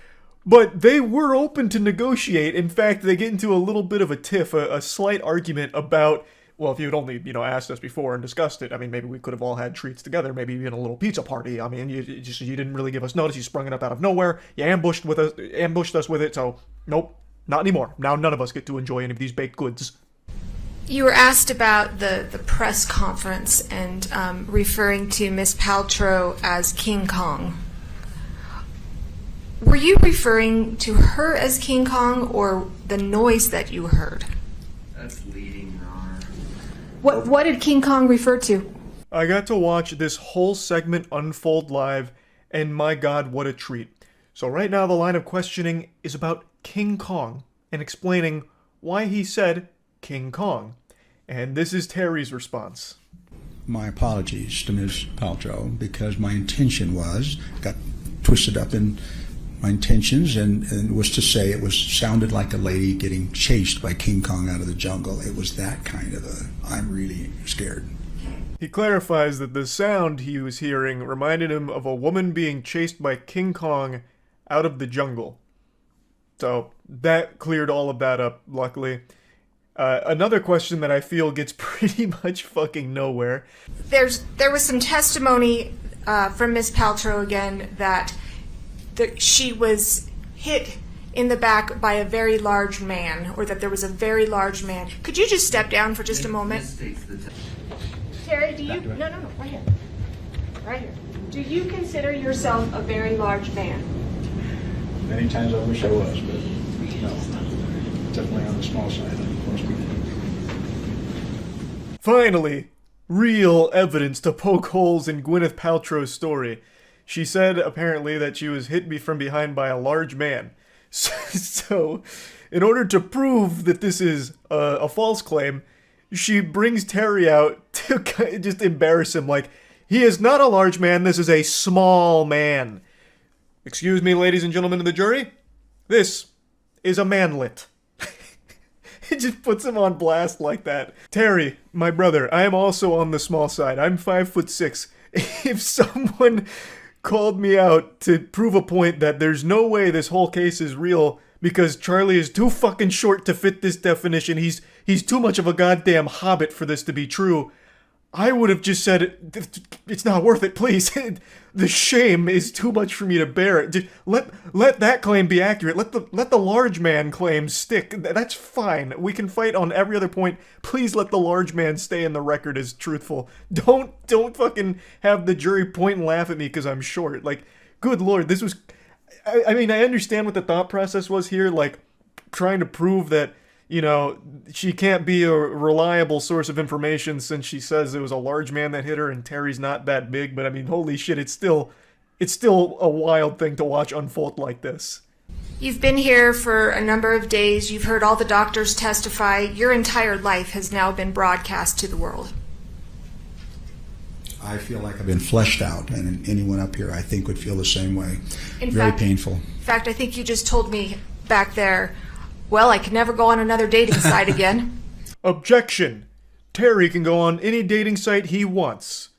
But they were open to negotiate. In fact, they get into a little bit of a tiff, a slight argument about, well, if you had only, asked us before and discussed it, I mean, maybe we could have all had treats together, maybe even a little pizza party. I mean, you didn't really give us notice. You sprung it up out of nowhere. You ambushed us with it. So, nope, not anymore. Now none of us get to enjoy any of these baked goods. You were asked about the press conference and referring to Miss Paltrow as King Kong. Were you referring to her as King Kong or the noise that you heard? That's leading, Your Honor. What did King Kong refer to? I got to watch this whole segment unfold live, and my god, what a treat. So right now the line of questioning is about King Kong, and explaining why he said King Kong. And this is Terry's response. My apologies to Ms. Paltrow, because my intention got twisted up in my intentions, and was to say it sounded like a lady getting chased by King Kong out of the jungle. It was that kind of I'm really scared. He clarifies that the sound he was hearing reminded him of a woman being chased by King Kong out of the jungle. So that cleared all of that up, luckily. Another question that I feel gets pretty much fucking nowhere. There was some testimony from Miss Paltrow again that she was hit in the back by a very large man, or that there was a very large man. Could you just step down for just a moment? Terry, do you... No, right here. Right here. Do you consider yourself a very large man? Many times I wish I was, but no. Definitely on the small side of most people. Finally, real evidence to poke holes in Gwyneth Paltrow's story. She said, apparently, that she was hit from behind by a large man. So, in order to prove that this is a false claim, she brings Terry out to just embarrass him, like, he is not a large man, this is a small man. Excuse me, ladies and gentlemen of the jury, this is a manlet. It just puts him on blast like that. Terry, my brother, I am also on the small side. I'm 5'6". If someone called me out to prove a point that there's no way this whole case is real because Charlie is too fucking short to fit this definition, he's too much of a goddamn hobbit for this to be true, I would have just said, it's not worth it, please. The shame is too much for me to bear. Just let that claim be accurate. Let the large man claim stick. That's fine. We can fight on every other point. Please let the large man stay in the record as truthful. Don't fucking have the jury point and laugh at me because I'm short. Like, good lord, this was... I mean, I understand what the thought process was here, like, trying to prove that, you know, she can't be a reliable source of information since she says it was a large man that hit her and Terry's not that big, but I mean, holy shit, it's still a wild thing to watch unfold like this. You've been here for a number of days, you've heard all the doctors testify, your entire life has now been broadcast to the world. I feel like I've been fleshed out, and anyone up here I think would feel the same way. Very painful. In fact, I think you just told me back there, well, I could never go on another dating site again. Objection! Terry can go on any dating site he wants.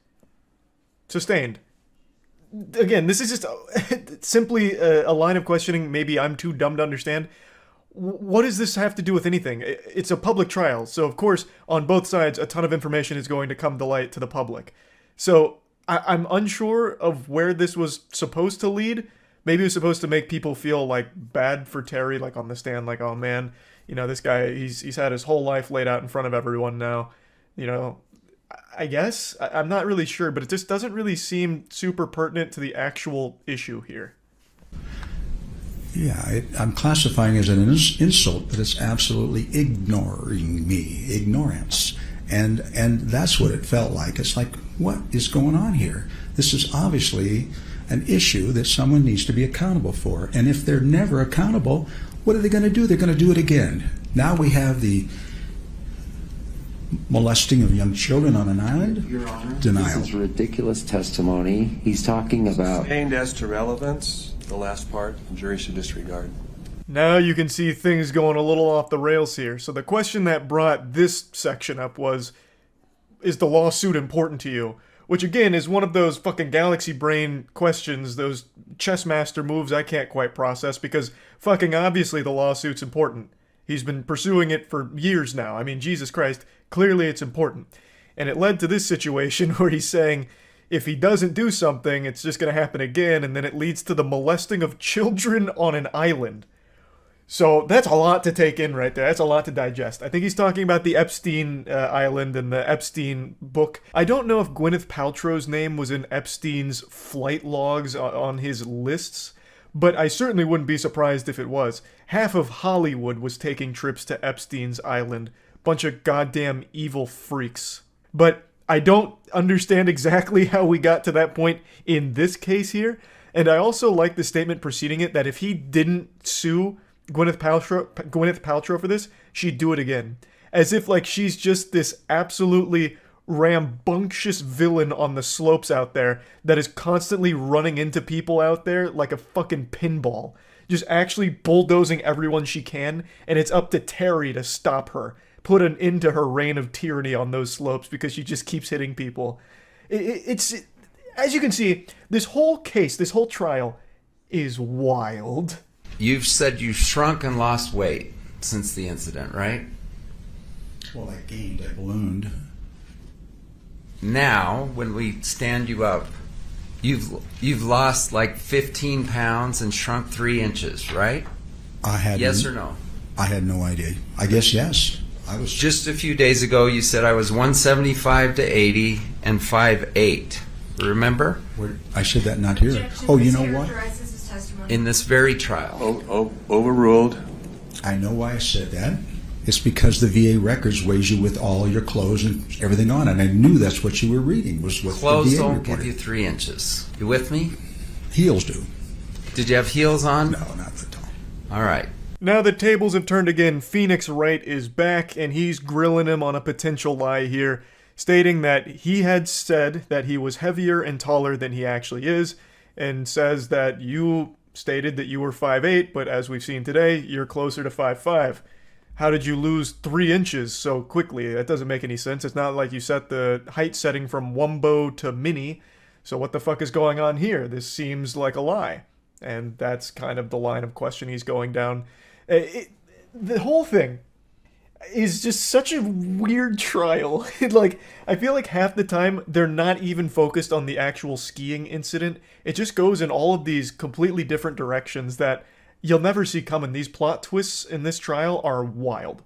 Sustained. Again, this is just simply a line of questioning maybe I'm too dumb to understand. What does this have to do with anything? It's a public trial, so of course, on both sides, a ton of information is going to come to light to the public. So, I'm unsure of where this was supposed to lead. Maybe it was supposed to make people feel, like, bad for Terry, like, on the stand, like, oh man, you know, this guy, he's had his whole life laid out in front of everyone now. You know, I guess? I'm not really sure, but it just doesn't really seem super pertinent to the actual issue here. Yeah, I'm classifying it as an insult, but it's absolutely ignoring me, ignorance. And that's what it felt like. It's like, what is going on here? This is obviously an issue that someone needs to be accountable for. And if they're never accountable, what are they going to do? They're going to do it again. Now we have the molesting of young children on an island. Your Honor, denial. This is ridiculous testimony. He's talking about... Sustained as to relevance, the last part, the jury should disregard. Now you can see things going a little off the rails here. So the question that brought this section up was, is the lawsuit important to you? Which again is one of those fucking galaxy brain questions, those chess master moves I can't quite process, because fucking obviously the lawsuit's important. He's been pursuing it for years now. I mean, Jesus Christ, clearly it's important. And it led to this situation where he's saying if he doesn't do something, it's just going to happen again, and then it leads to the molesting of children on an island. So that's a lot to take in right there. That's a lot to digest. I think he's talking about the Epstein Island and the Epstein book. I don't know if Gwyneth Paltrow's name was in Epstein's flight logs on his lists, but I certainly wouldn't be surprised if it was. Half of Hollywood was taking trips to Epstein's Island bunch of goddamn evil freaks. But I don't understand exactly how we got to that point in this case here. And I also like the statement preceding it that if he didn't sue Gwyneth Paltrow for this, she'd do it again. As if like she's just this absolutely rambunctious villain on the slopes out there that is constantly running into people out there like a fucking pinball. Just actually bulldozing everyone she can, and it's up to Terry to stop her. Put an end to her reign of tyranny on those slopes because she just keeps hitting people. It's as you can see, this whole case, this whole trial is wild. You've said you've shrunk and lost weight since the incident, right? Well, I gained, I ballooned. Now, when we stand you up, you've lost like 15 pounds and shrunk 3 inches, right? Yes or no? I had no idea. I guess yes. I was just a few days ago. You said I was 175 to 80 and 5'8". Remember? I said that not here. Oh, you know what? In this very trial. Overruled. I know why I said that. It's because the VA records weighs you with all your clothes and everything on, and I knew that's what you were reading was what clothes the VA don't reported. give you 3 inches. You with me? Heels do. Did you have heels on? No, not at all. All right. Now the tables have turned again. Phoenix Wright is back, and he's grilling him on a potential lie here, stating that he had said that he was heavier and taller than he actually is, and says that you stated that you were 5'8", but as we've seen today, you're closer to 5'5". How did you lose 3 inches so quickly? That doesn't make any sense. It's not like you set the height setting from wumbo to mini, so what the fuck is going on here? This seems like a lie. And that's kind of the line of question he's going down. The whole thing is just such a weird trial. Like, I feel like half the time they're not even focused on the actual skiing incident. It just goes in all of these completely different directions that you'll never see coming. These plot twists in this trial are wild.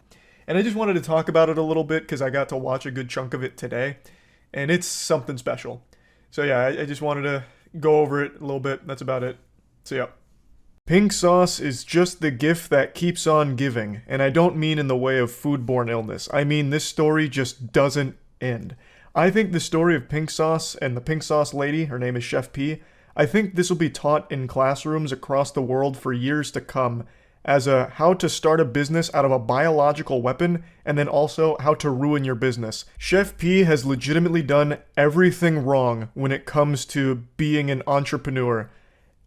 And I just wanted to talk about it a little bit because I got to watch a good chunk of it today. And it's something special. So yeah, I just wanted to go over it a little bit. That's about it. So yeah. Pink sauce is just the gift that keeps on giving. And I don't mean in the way of foodborne illness. I mean this story just doesn't end. I think the story of pink sauce and the pink sauce lady, her name is Chef P, I think this will be taught in classrooms across the world for years to come as a how to start a business out of a biological weapon and then also how to ruin your business. Chef P has legitimately done everything wrong when it comes to being an entrepreneur.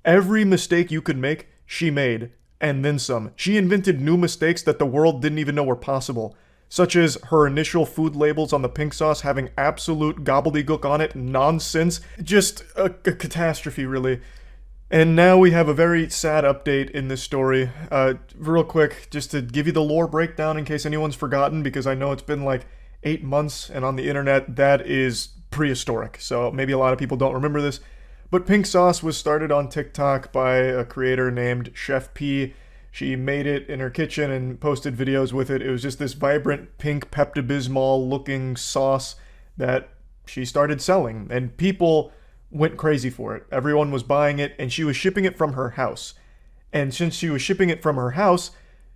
Every mistake you could make, she made, and then some. She invented new mistakes that the world didn't even know were possible, such as her initial food labels on the pink sauce having absolute gobbledygook on it, nonsense, just a catastrophe, really. And now we have a very sad update in this story. Real quick, just to give you the lore breakdown in case anyone's forgotten, because I know it's been like 8 months, and on the internet, that is prehistoric, so maybe a lot of people don't remember this. But pink sauce was started on TikTok by a creator named Chef P. She made it in her kitchen and posted videos with it. It was just this vibrant pink Pepto-Bismol looking sauce that she started selling, and people went crazy for it. Everyone was buying it, and she was shipping it from her house. And since she was shipping it from her house,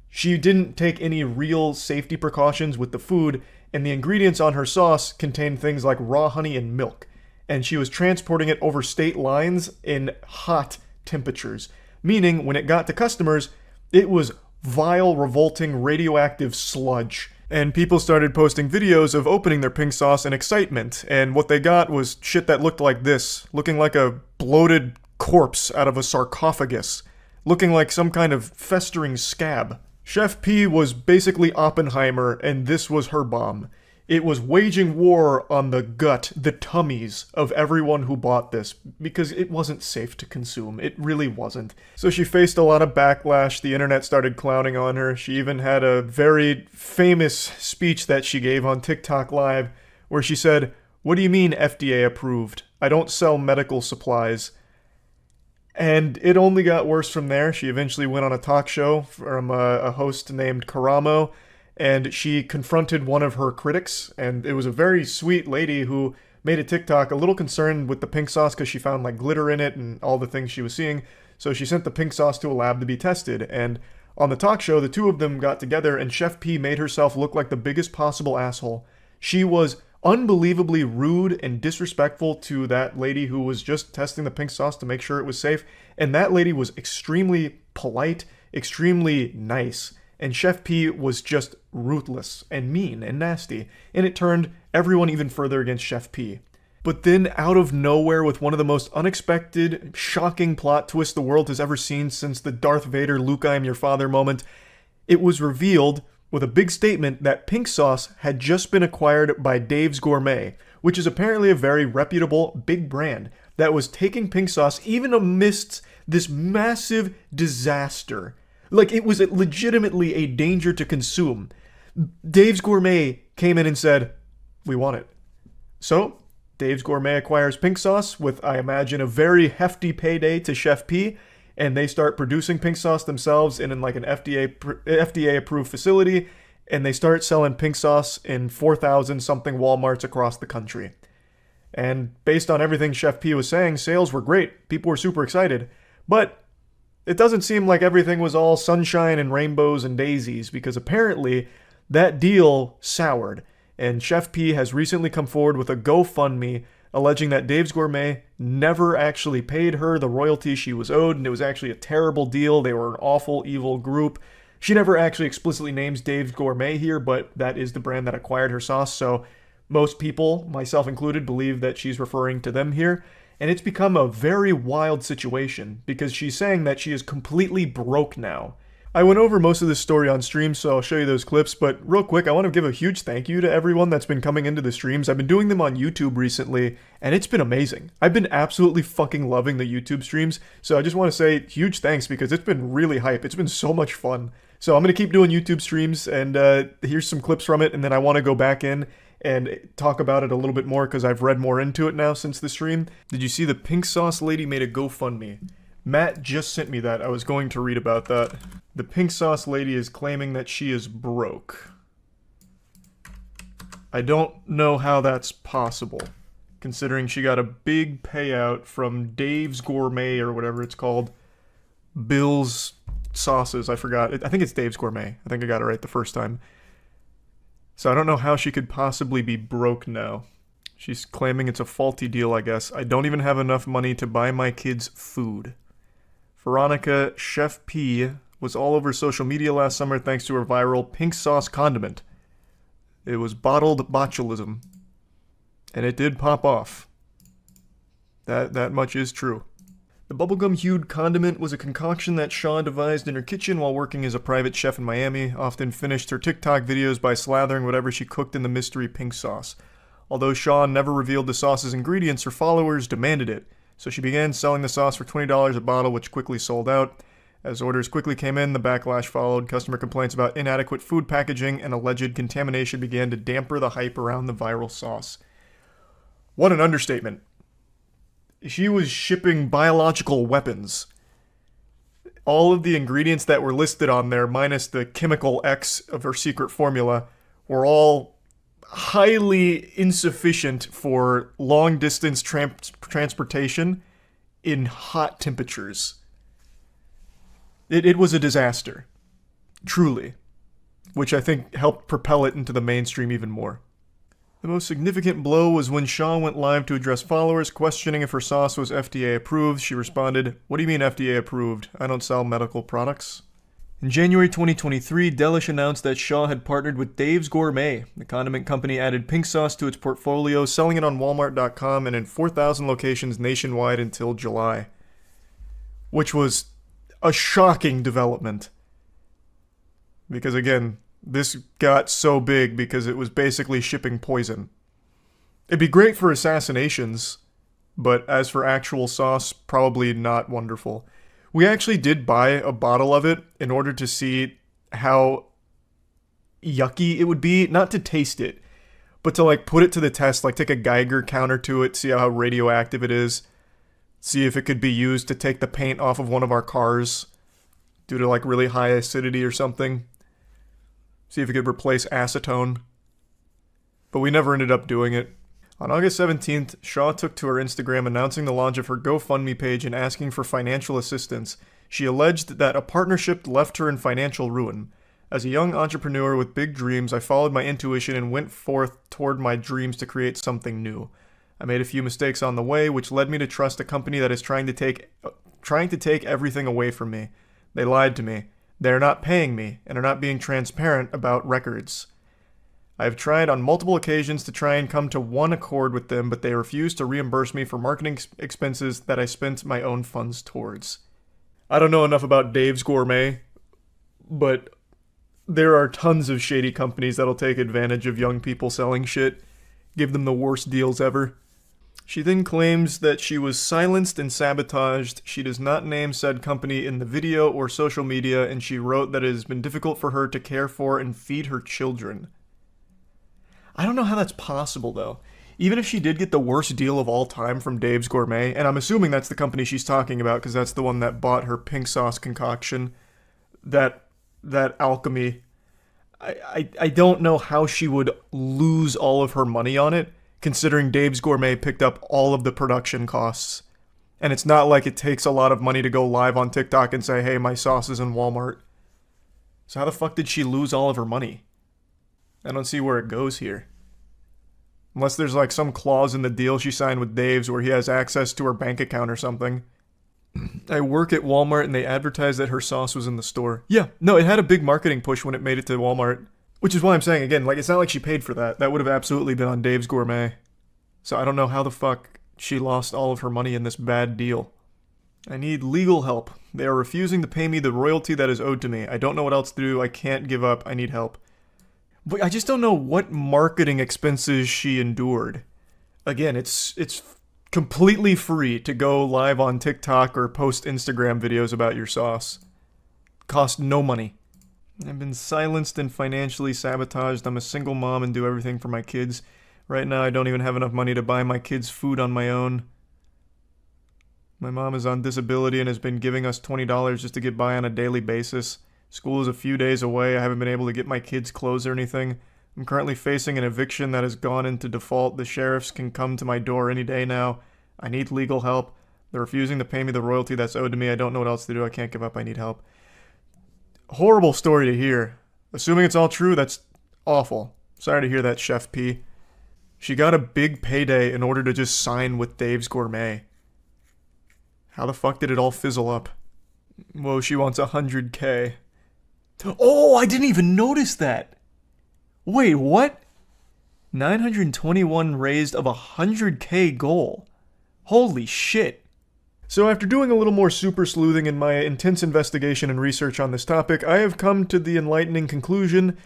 she didn't take any real safety precautions with the food, and the ingredients on her sauce contained things like raw honey and milk. And she was transporting it over state lines in hot temperatures, meaning when it got to customers, it was vile, revolting, radioactive sludge. And people started posting videos of opening their pink sauce in excitement, and what they got was shit that looked like this, looking like a bloated corpse out of a sarcophagus, looking like some kind of festering scab. Chef P was basically Oppenheimer, and this was her bomb. It was waging war on the gut, the tummies of everyone who bought this, because it wasn't safe to consume. It really wasn't. So she faced a lot of backlash. The internet started clowning on her. She even had a very famous speech that she gave on TikTok Live, where she said, "What do you mean FDA approved? I don't sell medical supplies." And it only got worse from there. She eventually went on a talk show from a host named Karamo, and she confronted one of her critics, and it was a very sweet lady who made a TikTok a little concerned with the pink sauce because she found like glitter in it and all the things she was seeing. So she sent the pink sauce to a lab to be tested, and On the talk show, the two of them got together and Chef P made herself look like the biggest possible asshole. She was unbelievably rude and disrespectful to that lady who was just testing the pink sauce to make sure it was safe. And that lady was extremely polite, extremely nice. And Chef P was just ruthless and mean and nasty. And it turned everyone even further against Chef P. But then, out of nowhere, with one of the most unexpected, shocking plot twists the world has ever seen since the Darth Vader, Luke, I am your father moment, it was revealed with a big statement that pink sauce had just been acquired by Dave's Gourmet, which is apparently a very reputable, big brand that was taking pink sauce even amidst this massive disaster. Like, it was legitimately a danger to consume. Dave's Gourmet came in and said, "We want it." So, Dave's Gourmet acquires pink sauce with, I imagine, a very hefty payday to Chef P, and they start producing pink sauce themselves in like an FDA-approved facility, and they start selling pink sauce in 4,000 something Walmarts across the country. And based on everything Chef P was saying, sales were great. People were super excited. But it doesn't seem like everything was all sunshine and rainbows and daisies, because apparently that deal soured. And Chef P has recently come forward with a GoFundMe alleging that Dave's Gourmet never actually paid her the royalty she was owed, and it was actually a terrible deal. They were an awful, evil group. She never actually explicitly names Dave's Gourmet here, but that is the brand that acquired her sauce, so most people, myself included, believe that she's referring to them here. And it's become a very wild situation, because she's saying that she is completely broke now. I went over most of this story on stream, so I'll show you those clips, but real quick, I want to give a huge thank you to everyone that's been coming into the streams. I've been doing them on YouTube recently, and it's been amazing. I've been absolutely fucking loving the YouTube streams, so I just want to say huge thanks, because it's been really hype. It's been so much fun. So I'm going to keep doing YouTube streams, and here's some clips from it, and then I want to go back in and talk about it a little bit more, because I've read more into it now since the stream. Did you see the pink sauce lady made a GoFundMe? Matt just sent me that. I was going to read about that. The pink sauce lady is claiming that she is broke. I don't know how that's possible, considering she got a big payout from Dave's Gourmet, or whatever it's called. Bill's Sauces, I forgot. I think it's Dave's Gourmet. I think I got it right the first time. So I don't know how she could possibly be broke now. She's claiming it's a faulty deal, I guess. I don't even have enough money to buy my kids food. Veronica, Chef P was all over social media last summer thanks to her viral pink sauce condiment. It was bottled botulism. And it did pop off. That much is true. The bubblegum-hued condiment was a concoction that Shaw devised in her kitchen while working as a private chef in Miami, often finished her TikTok videos by slathering whatever she cooked in the mystery pink sauce. Although Shaw never revealed the sauce's ingredients, her followers demanded it, so she began selling the sauce for $20 a bottle, which quickly sold out. As orders quickly came in, the backlash followed. Customer complaints about inadequate food packaging and alleged contamination began to damper the hype around the viral sauce. What an understatement. She was shipping biological weapons. All of the ingredients that were listed on there, minus the chemical X of her secret formula, were all highly insufficient for long-distance transportation in hot temperatures. It was a disaster. Truly. Which I think helped propel it into the mainstream even more. The most significant blow was when Shaw went live to address followers questioning if her sauce was FDA approved. She responded, "What do you mean FDA approved? I don't sell medical products." In January 2023, Delish announced that Shaw had partnered with Dave's Gourmet. The condiment company added pink sauce to its portfolio, selling it on Walmart.com and in 4,000 locations nationwide until July. Which was a shocking development. Because again, this got so big because it was basically shipping poison. It'd be great for assassinations, but as for actual sauce, probably not wonderful. We actually did buy a bottle of it in order to see how yucky it would be. Not to taste it, but to like put it to the test, like take a Geiger counter to it, see how radioactive it is. See if it could be used to take the paint off of one of our cars due to like really high acidity or something. See if it could replace acetone. But we never ended up doing it. On August 17th, Shaw took to her Instagram announcing the launch of her GoFundMe page and asking for financial assistance. She alleged that a partnership left her in financial ruin. As a young entrepreneur with big dreams, I followed my intuition and went forth toward my dreams to create something new. I made a few mistakes on the way, which led me to trust a company that is trying to take everything away from me. They lied to me. They are not paying me and are not being transparent about records. I have tried on multiple occasions to try and come to one accord with them, but they refuse to reimburse me for marketing expenses that I spent my own funds towards. I don't know enough about Dave's Gourmet, but there are tons of shady companies that'll take advantage of young people selling shit, give them the worst deals ever. She then claims that she was silenced and sabotaged. She does not name said company in the video or social media, and she wrote that it has been difficult for her to care for and feed her children. I don't know how that's possible, though. Even if she did get the worst deal of all time from Dave's Gourmet, and I'm assuming that's the company she's talking about because that's the one that bought her pink sauce concoction, that alchemy, I don't know how she would lose all of her money on it, considering Dave's Gourmet picked up all of the production costs. And it's not like it takes a lot of money to go live on TikTok and say, hey, my sauce is in Walmart. So how the fuck did she lose all of her money? I don't see where it goes here. Unless there's like some clause in the deal she signed with Dave's where he has access to her bank account or something. I work at Walmart and they advertised that her sauce was in the store. Yeah, no, it had a big marketing push when it made it to Walmart. Which is why I'm saying, again, like, it's not like she paid for that. That would have absolutely been on Dave's Gourmet. So I don't know how the fuck she lost all of her money in this bad deal. I need legal help. They are refusing to pay me the royalty that is owed to me. I don't know what else to do. I can't give up. I need help. But I just don't know what marketing expenses she endured. Again, it's completely free to go live on TikTok or post Instagram videos about your sauce. Cost no money. I've been silenced and financially sabotaged. I'm a single mom and do everything for my kids. Right now, I don't even have enough money to buy my kids food on my own. My mom is on disability and has been giving us $20 just to get by on a daily basis. School is a few days away. I haven't been able to get my kids clothes or anything. I'm currently facing an eviction that has gone into default. The sheriffs can come to my door any day now. I need legal help. They're refusing to pay me the royalty that's owed to me. I don't know what else to do. I can't give up. I need help. Horrible story to hear. Assuming it's all true, that's awful. Sorry to hear that, Chef P. She got a big payday in order to just sign with Dave's Gourmet. How the fuck did it all fizzle up? Whoa, she wants 100K. Oh, I didn't even notice that. Wait, what? 921 raised of 100K goal. Holy shit. So after doing a little more super sleuthing in my intense investigation and research on this topic, I have come to the enlightening conclusion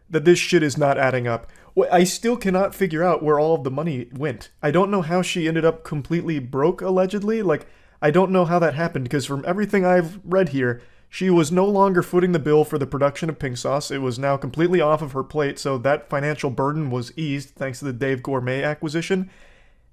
that this shit is not adding up. I still cannot figure out where all of the money went. I don't know how she ended up completely broke, allegedly. Like, I don't know how that happened, because from everything I've read here, she was no longer footing the bill for the production of pink sauce. It was now completely off of her plate, so that financial burden was eased thanks to the Dave Gourmet acquisition.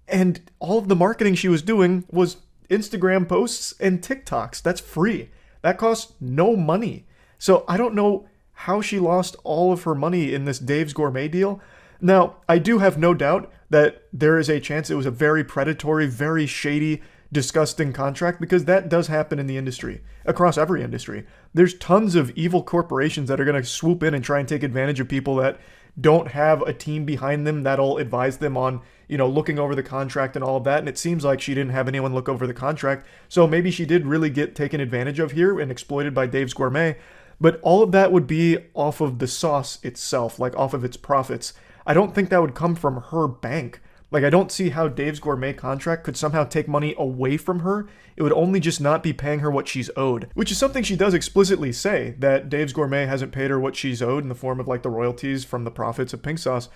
And all of the marketing she was doing was Instagram posts and TikToks. That's free. That costs no money. So I don't know how she lost all of her money in this Dave's Gourmet deal. Now, I do have no doubt that there is a chance it was a very predatory, very shady, disgusting contract, because that does happen in the industry, across every industry. There's tons of evil corporations that are going to swoop in and try and take advantage of people that don't have a team behind them that'll advise them on, looking over the contract and all of that. And it seems like she didn't have anyone look over the contract. So maybe she did really get taken advantage of here and exploited by Dave's Gourmet. But all of that would be off of the sauce itself, like off of its profits. I don't think that would come from her bank. Like, I don't see how Dave's Gourmet contract could somehow take money away from her. It would only just not be paying her what she's owed, which is something she does explicitly say, that Dave's Gourmet hasn't paid her what she's owed in the form of, like, the royalties from the profits of pink sauce.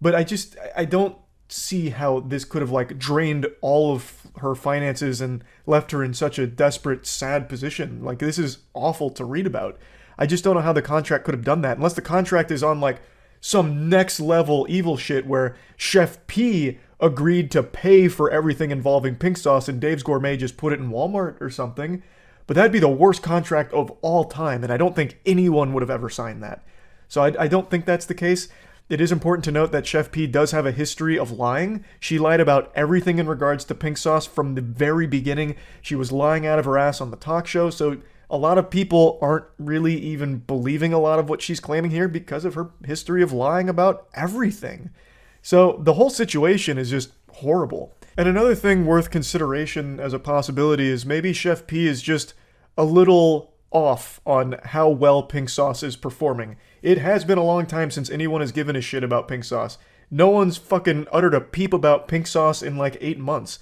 But I don't see how this could have, like, drained all of her finances and left her in such a desperate, sad position. Like, this is awful to read about. I just don't know how the contract could have done that, unless the contract is on, like, some next level evil shit where Chef P agreed to pay for everything involving pink sauce and Dave's Gourmet just put it in Walmart or something. But that'd be the worst contract of all time, and I don't think anyone would have ever signed that. So I don't think that's the case. It is important to note that Chef P does have a history of lying. She lied about everything in regards to pink sauce from the very beginning. She was lying out of her ass on the talk show, so a lot of people aren't really even believing a lot of what she's claiming here because of her history of lying about everything. So the whole situation is just horrible. And another thing worth consideration as a possibility is maybe Chef P is just a little off on how well pink sauce is performing. It has been a long time since anyone has given a shit about pink sauce. No one's fucking uttered a peep about pink sauce in like 8 months.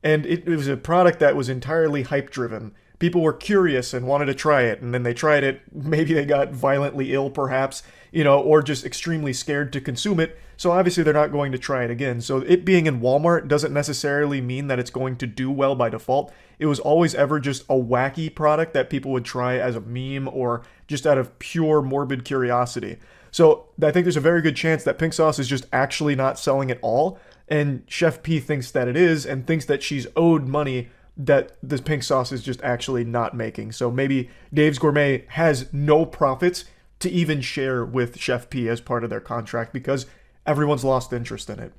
And it was a product that was entirely hype driven. People were curious and wanted to try it, and then they tried it. Maybe they got violently ill, perhaps, or just extremely scared to consume it. So obviously they're not going to try it again. So it being in Walmart doesn't necessarily mean that it's going to do well by default. It was always ever just a wacky product that people would try as a meme or just out of pure morbid curiosity. So I think there's a very good chance that pink sauce is just actually not selling at all. And Chef P thinks that it is and thinks that she's owed money that this pink sauce is just actually not making. So maybe Dave's Gourmet has no profits to even share with Chef P as part of their contract because everyone's lost interest in it.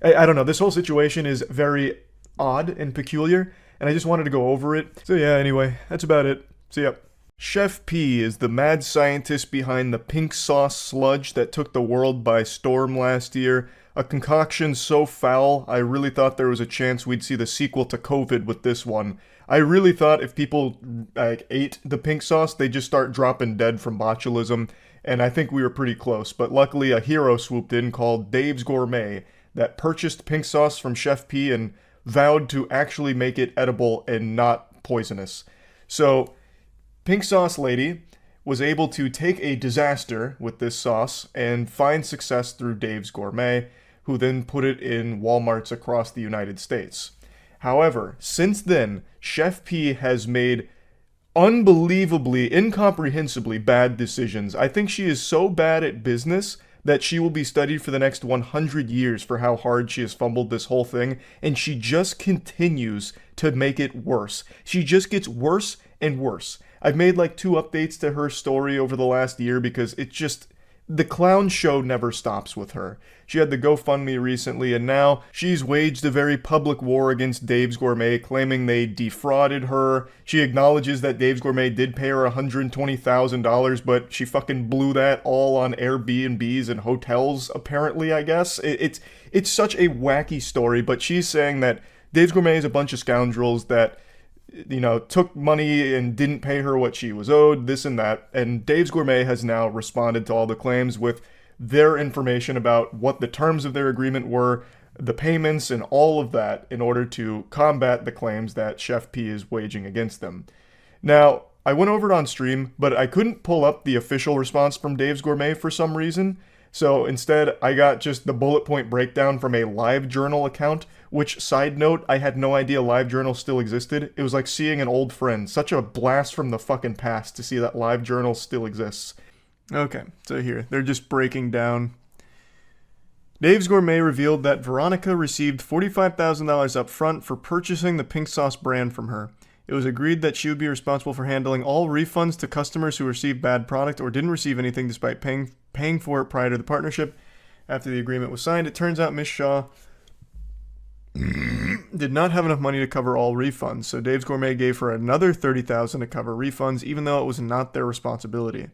I don't know. This whole situation is very odd and peculiar, and I just wanted to go over it. So yeah, anyway, that's about it. See ya. Chef P is the mad scientist behind the pink sauce sludge that took the world by storm last year. A concoction so foul, I really thought there was a chance we'd see the sequel to COVID with this one. I really thought if people ate the pink sauce, they'd just start dropping dead from botulism, and I think we were pretty close. But luckily, a hero swooped in called Dave's Gourmet that purchased pink sauce from Chef P and vowed to actually make it edible and not poisonous. So, Pink Sauce Lady was able to take a disaster with this sauce and find success through Dave's Gourmet, who then put it in Walmarts across the United States. However, since then, Chef P has made unbelievably, incomprehensibly bad decisions. I think she is so bad at business that she will be studied for the next 100 years for how hard she has fumbled this whole thing, and she just continues to make it worse. She just gets worse and worse. I've made like 2 updates to her story over the last year because it just... the clown show never stops with her. She had the GoFundMe recently, and now she's waged a very public war against Dave's Gourmet, claiming they defrauded her. She acknowledges that Dave's Gourmet did pay her $120,000, but she fucking blew that all on Airbnbs and hotels, apparently, I guess. It's such a wacky story, but she's saying that Dave's Gourmet is a bunch of scoundrels that, took money and didn't pay her what she was owed, this and that. And Dave's Gourmet has now responded to all the claims with their information about what the terms of their agreement were, the payments, and all of that in order to combat the claims that Chef P is waging against them. Now, I went over it on stream, but I couldn't pull up the official response from Dave's Gourmet for some reason. So instead, I got just the bullet point breakdown from a LiveJournal account, which, side note, I had no idea LiveJournal still existed. It was like seeing an old friend. Such a blast from the fucking past to see that LiveJournal still exists. Okay, so here, they're just breaking down. Dave's Gourmet revealed that Veronica received $45,000 up front for purchasing the pink sauce brand from her. It was agreed that she would be responsible for handling all refunds to customers who received bad product or didn't receive anything despite paying for it prior to the partnership. After the agreement was signed, it turns out Miss Shaw did not have enough money to cover all refunds, so Dave's Gourmet gave her another $30,000 to cover refunds, even though it was not their responsibility.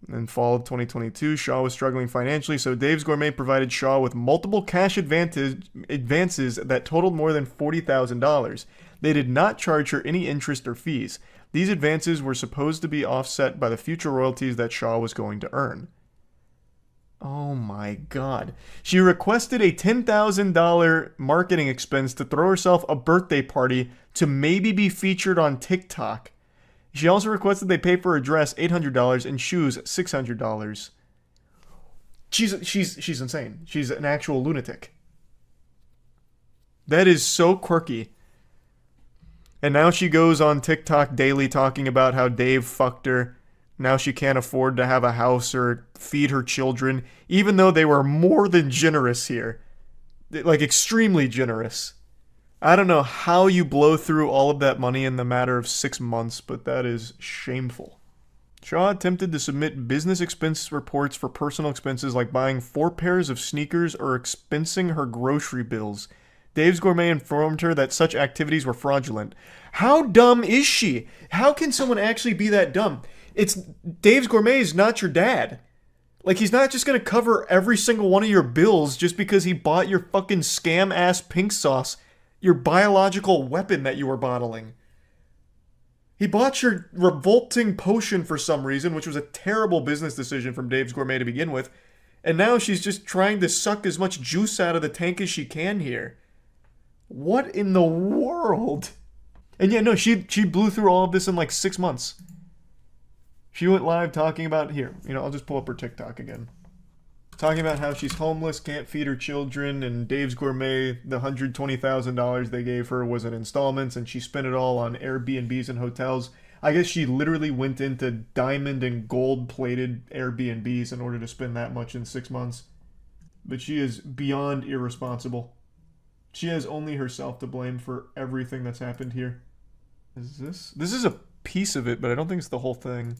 In fall of 2022, Shaw was struggling financially, so Dave's Gourmet provided Shaw with multiple cash advances that totaled more than $40,000. They did not charge her any interest or fees. These advances were supposed to be offset by the future royalties that Shaw was going to earn. Oh my god. She requested a $10,000 marketing expense to throw herself a birthday party to maybe be featured on TikTok. She also requested they pay for her dress $800 and shoes $600. She's insane. She's an actual lunatic. That is so quirky. And now she goes on TikTok daily talking about how Dave fucked her. Now she can't afford to have a house or feed her children, even though they were more than generous here. Like, extremely generous. I don't know how you blow through all of that money in the matter of 6 months, but that is shameful. Shaw attempted to submit business expense reports for personal expenses like buying 4 pairs of sneakers or expensing her grocery bills. Dave's Gourmet informed her that such activities were fraudulent. How dumb is she? How can someone actually be that dumb? It's Dave's Gourmet is not your dad. Like, he's not just going to cover every single one of your bills just because he bought your fucking scam-ass pink sauce, your biological weapon that you were bottling. He bought your revolting potion for some reason, which was a terrible business decision from Dave's Gourmet to begin with, and now she's just trying to suck as much juice out of the tank as she can here. What in the world? And yeah, no, she blew through all of this in like 6 months. She went live talking about, here, I'll just pull up her TikTok again. Talking about how she's homeless, can't feed her children, and Dave's Gourmet, the $120,000 they gave her was in installments, and she spent it all on Airbnbs and hotels. I guess she literally went into diamond and gold-plated Airbnbs in order to spend that much in 6 months. But she is beyond irresponsible. She has only herself to blame for everything that's happened here. Is this? This is a piece of it, but I don't think it's the whole thing.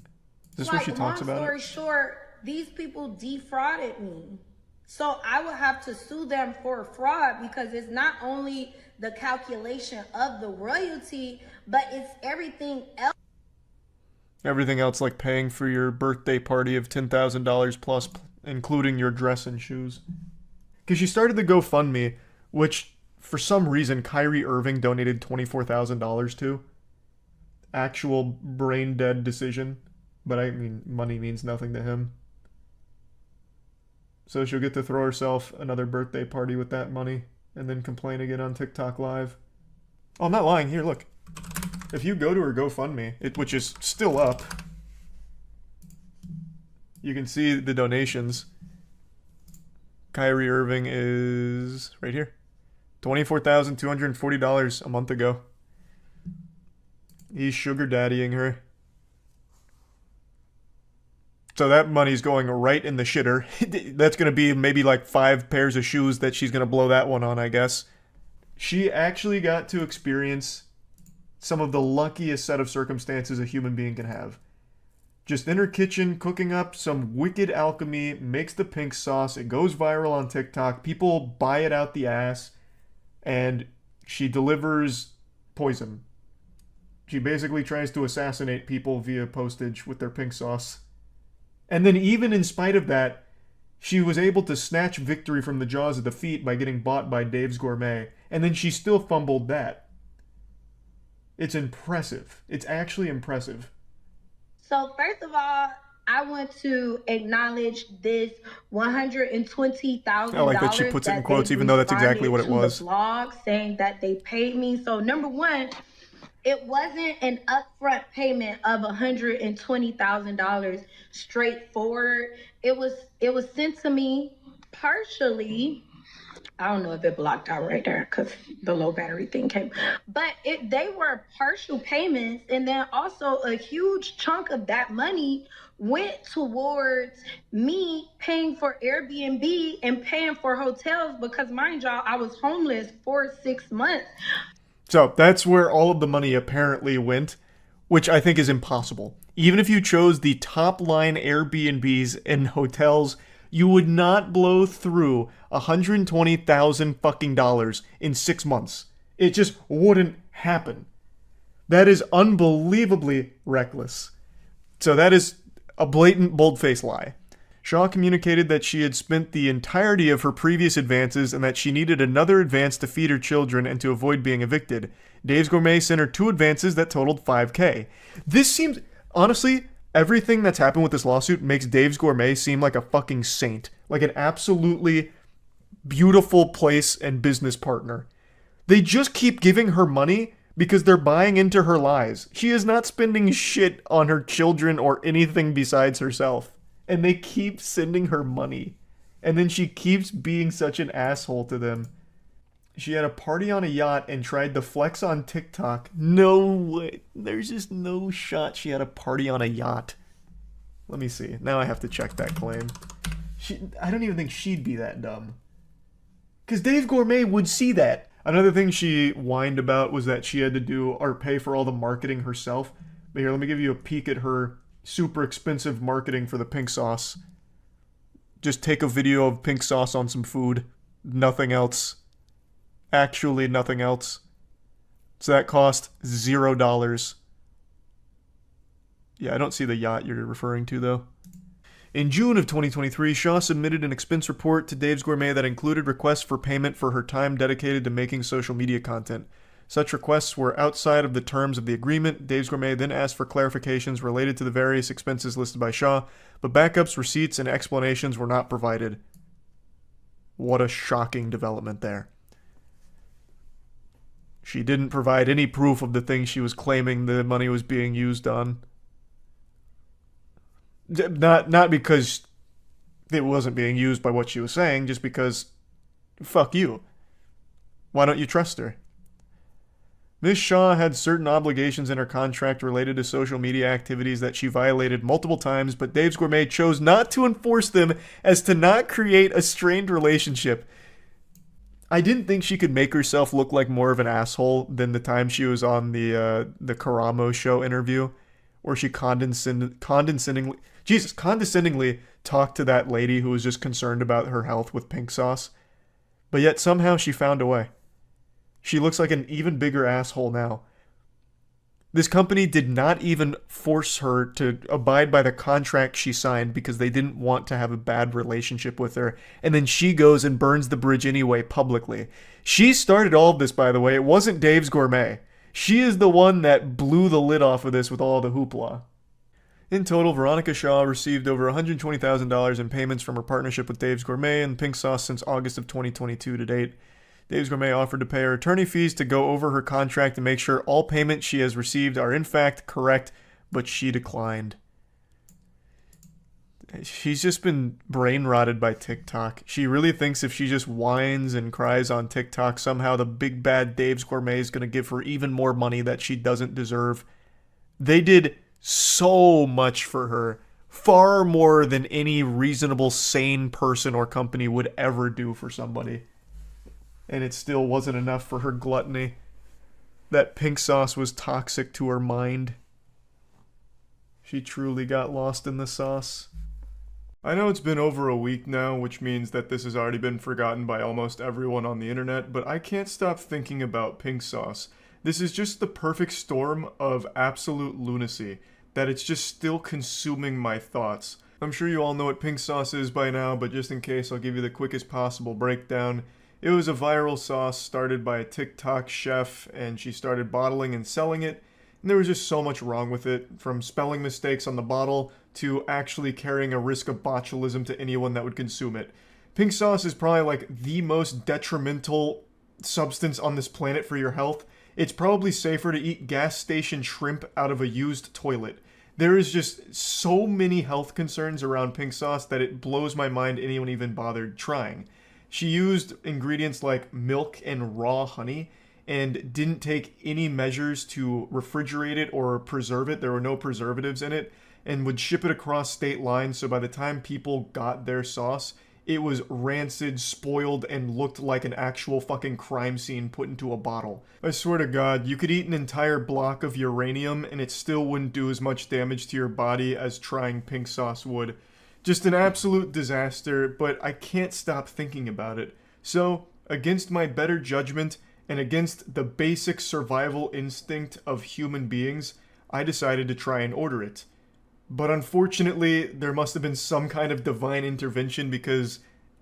Is this where she talks about it? Long story short, these people defrauded me. So I would have to sue them for fraud because it's not only the calculation of the royalty, but it's everything else. Everything else, like paying for your birthday party of $10,000 plus, including your dress and shoes. Because she started the GoFundMe, which for some reason Kyrie Irving donated $24,000 to. Actual brain dead decision. But I mean, money means nothing to him. So she'll get to throw herself another birthday party with that money and then complain again on TikTok Live. Oh, I'm not lying. Here, look. If you go to her GoFundMe, which is still up, you can see the donations. Kyrie Irving is right here. $24,240 a month ago. He's sugar daddying her. So that money's going right in the shitter. That's going to be maybe like 5 pairs of shoes that she's going to blow that one on, I guess. She actually got to experience some of the luckiest set of circumstances a human being can have. Just in her kitchen, cooking up some wicked alchemy, makes the pink sauce, it goes viral on TikTok, people buy it out the ass, and she delivers poison. She basically tries to assassinate people via postage with their pink sauce. And then even in spite of that, she was able to snatch victory from the jaws of defeat by getting bought by Dave's Gourmet. And then she still fumbled that. It's impressive. It's actually impressive. So first of all, I want to acknowledge this $120,000. I like that she puts it in quotes, even though that's exactly what it was. The blog saying that they paid me. So number one, it wasn't an upfront payment of $120,000 straightforward. It was sent to me partially. I don't know if it blocked out right there because the low battery thing came. But they were partial payments, and then also a huge chunk of that money went towards me paying for Airbnb and paying for hotels because, mind y'all, I was homeless for 6 months. So that's where all of the money apparently went, which I think is impossible. Even if you chose the top line Airbnbs and hotels, you would not blow through $120,000 fucking dollars in 6 months. It just wouldn't happen. That is unbelievably reckless. So that is a blatant, bold-faced lie. Shaw communicated that she had spent the entirety of her previous advances and that she needed another advance to feed her children and to avoid being evicted. Dave's Gourmet sent her 2 advances that totaled $5,000. This seems, honestly, everything that's happened with this lawsuit makes Dave's Gourmet seem like a fucking saint. Like an absolutely beautiful place and business partner. They just keep giving her money because they're buying into her lies. She is not spending shit on her children or anything besides herself. And they keep sending her money. And then she keeps being such an asshole to them. She had a party on a yacht and tried to flex on TikTok. No way. There's just no shot she had a party on a yacht. Let me see. Now I have to check that claim. I don't even think she'd be that dumb. Because Dave Gourmet would see that. Another thing she whined about was that she had to do or pay for all the marketing herself. But here, let me give you a peek at her super expensive marketing for the pink sauce. Just take a video of pink sauce on some food. Nothing else. Actually nothing else. So that cost $0. Yeah, I don't see the yacht you're referring to, though. In June of 2023, Shaw submitted an expense report to Dave's Gourmet that included requests for payment for her time dedicated to making social media content. Such requests were outside of the terms of the agreement. Dave's Gourmet then asked for clarifications related to the various expenses listed by Shaw, but backups, receipts, and explanations were not provided. What a shocking development there. She didn't provide any proof of the things she was claiming the money was being used on. Not because it wasn't being used by what she was saying, just because, fuck you. Why don't you trust her? Ms. Shaw had certain obligations in her contract related to social media activities that she violated multiple times, but Dave's Gourmet chose not to enforce them as to not create a strained relationship. I didn't think she could make herself look like more of an asshole than the time she was on the Karamo show interview, where she condescendingly talked to that lady who was just concerned about her health with pink sauce. But yet somehow she found a way. She looks like an even bigger asshole now. This company did not even force her to abide by the contract she signed because they didn't want to have a bad relationship with her. And then she goes and burns the bridge anyway publicly. She started all of this, by the way. It wasn't Dave's Gourmet. She is the one that blew the lid off of this with all the hoopla. In total, Veronica Shaw received over $120,000 in payments from her partnership with Dave's Gourmet and Pink Sauce since August of 2022 to date. Dave's Gourmet offered to pay her attorney fees to go over her contract and make sure all payments she has received are in fact correct, but she declined. She's just been brain rotted by TikTok. She really thinks if she just whines and cries on TikTok, somehow the big bad Dave's Gourmet is going to give her even more money that she doesn't deserve. They did so much for her. Far more than any reasonable, sane person or company would ever do for somebody. And it still wasn't enough for her gluttony. That pink sauce was toxic to her mind. She truly got lost in the sauce. I know it's been over a week now, which means that this has already been forgotten by almost everyone on the internet, but I can't stop thinking about pink sauce. This is just the perfect storm of absolute lunacy, that it's just still consuming my thoughts. I'm sure you all know what pink sauce is by now, but just in case, I'll give you the quickest possible breakdown. It was a viral sauce started by a TikTok chef, and she started bottling and selling it. And there was just so much wrong with it, from spelling mistakes on the bottle to actually carrying a risk of botulism to anyone that would consume it. Pink sauce is probably like the most detrimental substance on this planet for your health. It's probably safer to eat gas station shrimp out of a used toilet. There is just so many health concerns around pink sauce that it blows my mind anyone even bothered trying. She used ingredients like milk and raw honey and didn't take any measures to refrigerate it or preserve it. There were no preservatives in it, and would ship it across state lines, so by the time people got their sauce, it was rancid, spoiled, and looked like an actual fucking crime scene put into a bottle. I swear to God, you could eat an entire block of uranium and it still wouldn't do as much damage to your body as trying pink sauce would. Just an absolute disaster, but I can't stop thinking about it. So, against my better judgment, and against the basic survival instinct of human beings, I decided to try and order it. But unfortunately, there must have been some kind of divine intervention because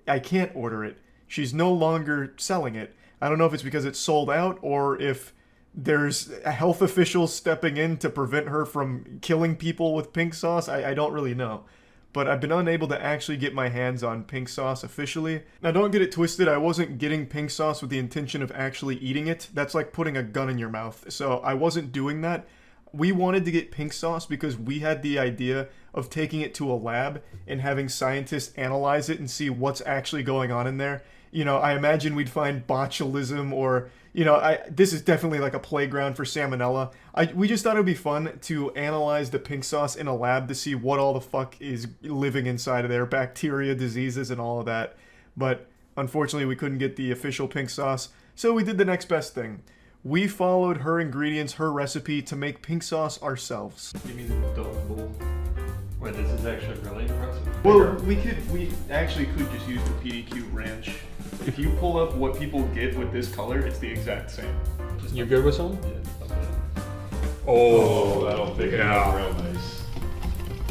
I can't order it. She's no longer selling it. I don't know if it's because it's sold out or if there's health officials stepping in to prevent her from killing people with pink sauce. I don't really know. But I've been unable to actually get my hands on pink sauce officially. Now don't get it twisted, I wasn't getting pink sauce with the intention of actually eating it. That's like putting a gun in your mouth. So I wasn't doing that. We wanted to get pink sauce because we had the idea of taking it to a lab and having scientists analyze it and see what's actually going on in there. You know, I imagine we'd find botulism or, you know, this is definitely like a playground for salmonella. We just thought it would be fun to analyze the pink sauce in a lab to see what all the fuck is living inside of there, bacteria, diseases, and all of that. But unfortunately, we couldn't get the official pink sauce, so we did the next best thing. We followed her ingredients, her recipe, to make pink sauce ourselves. Give me the dog bowl. Wait, this is actually really impressive. Well, we actually could just use the PDQ ranch. If you pull up what people get with this color, it's the exact same. You good with some? Yeah. Oh, that'll pick it yeah. up real nice.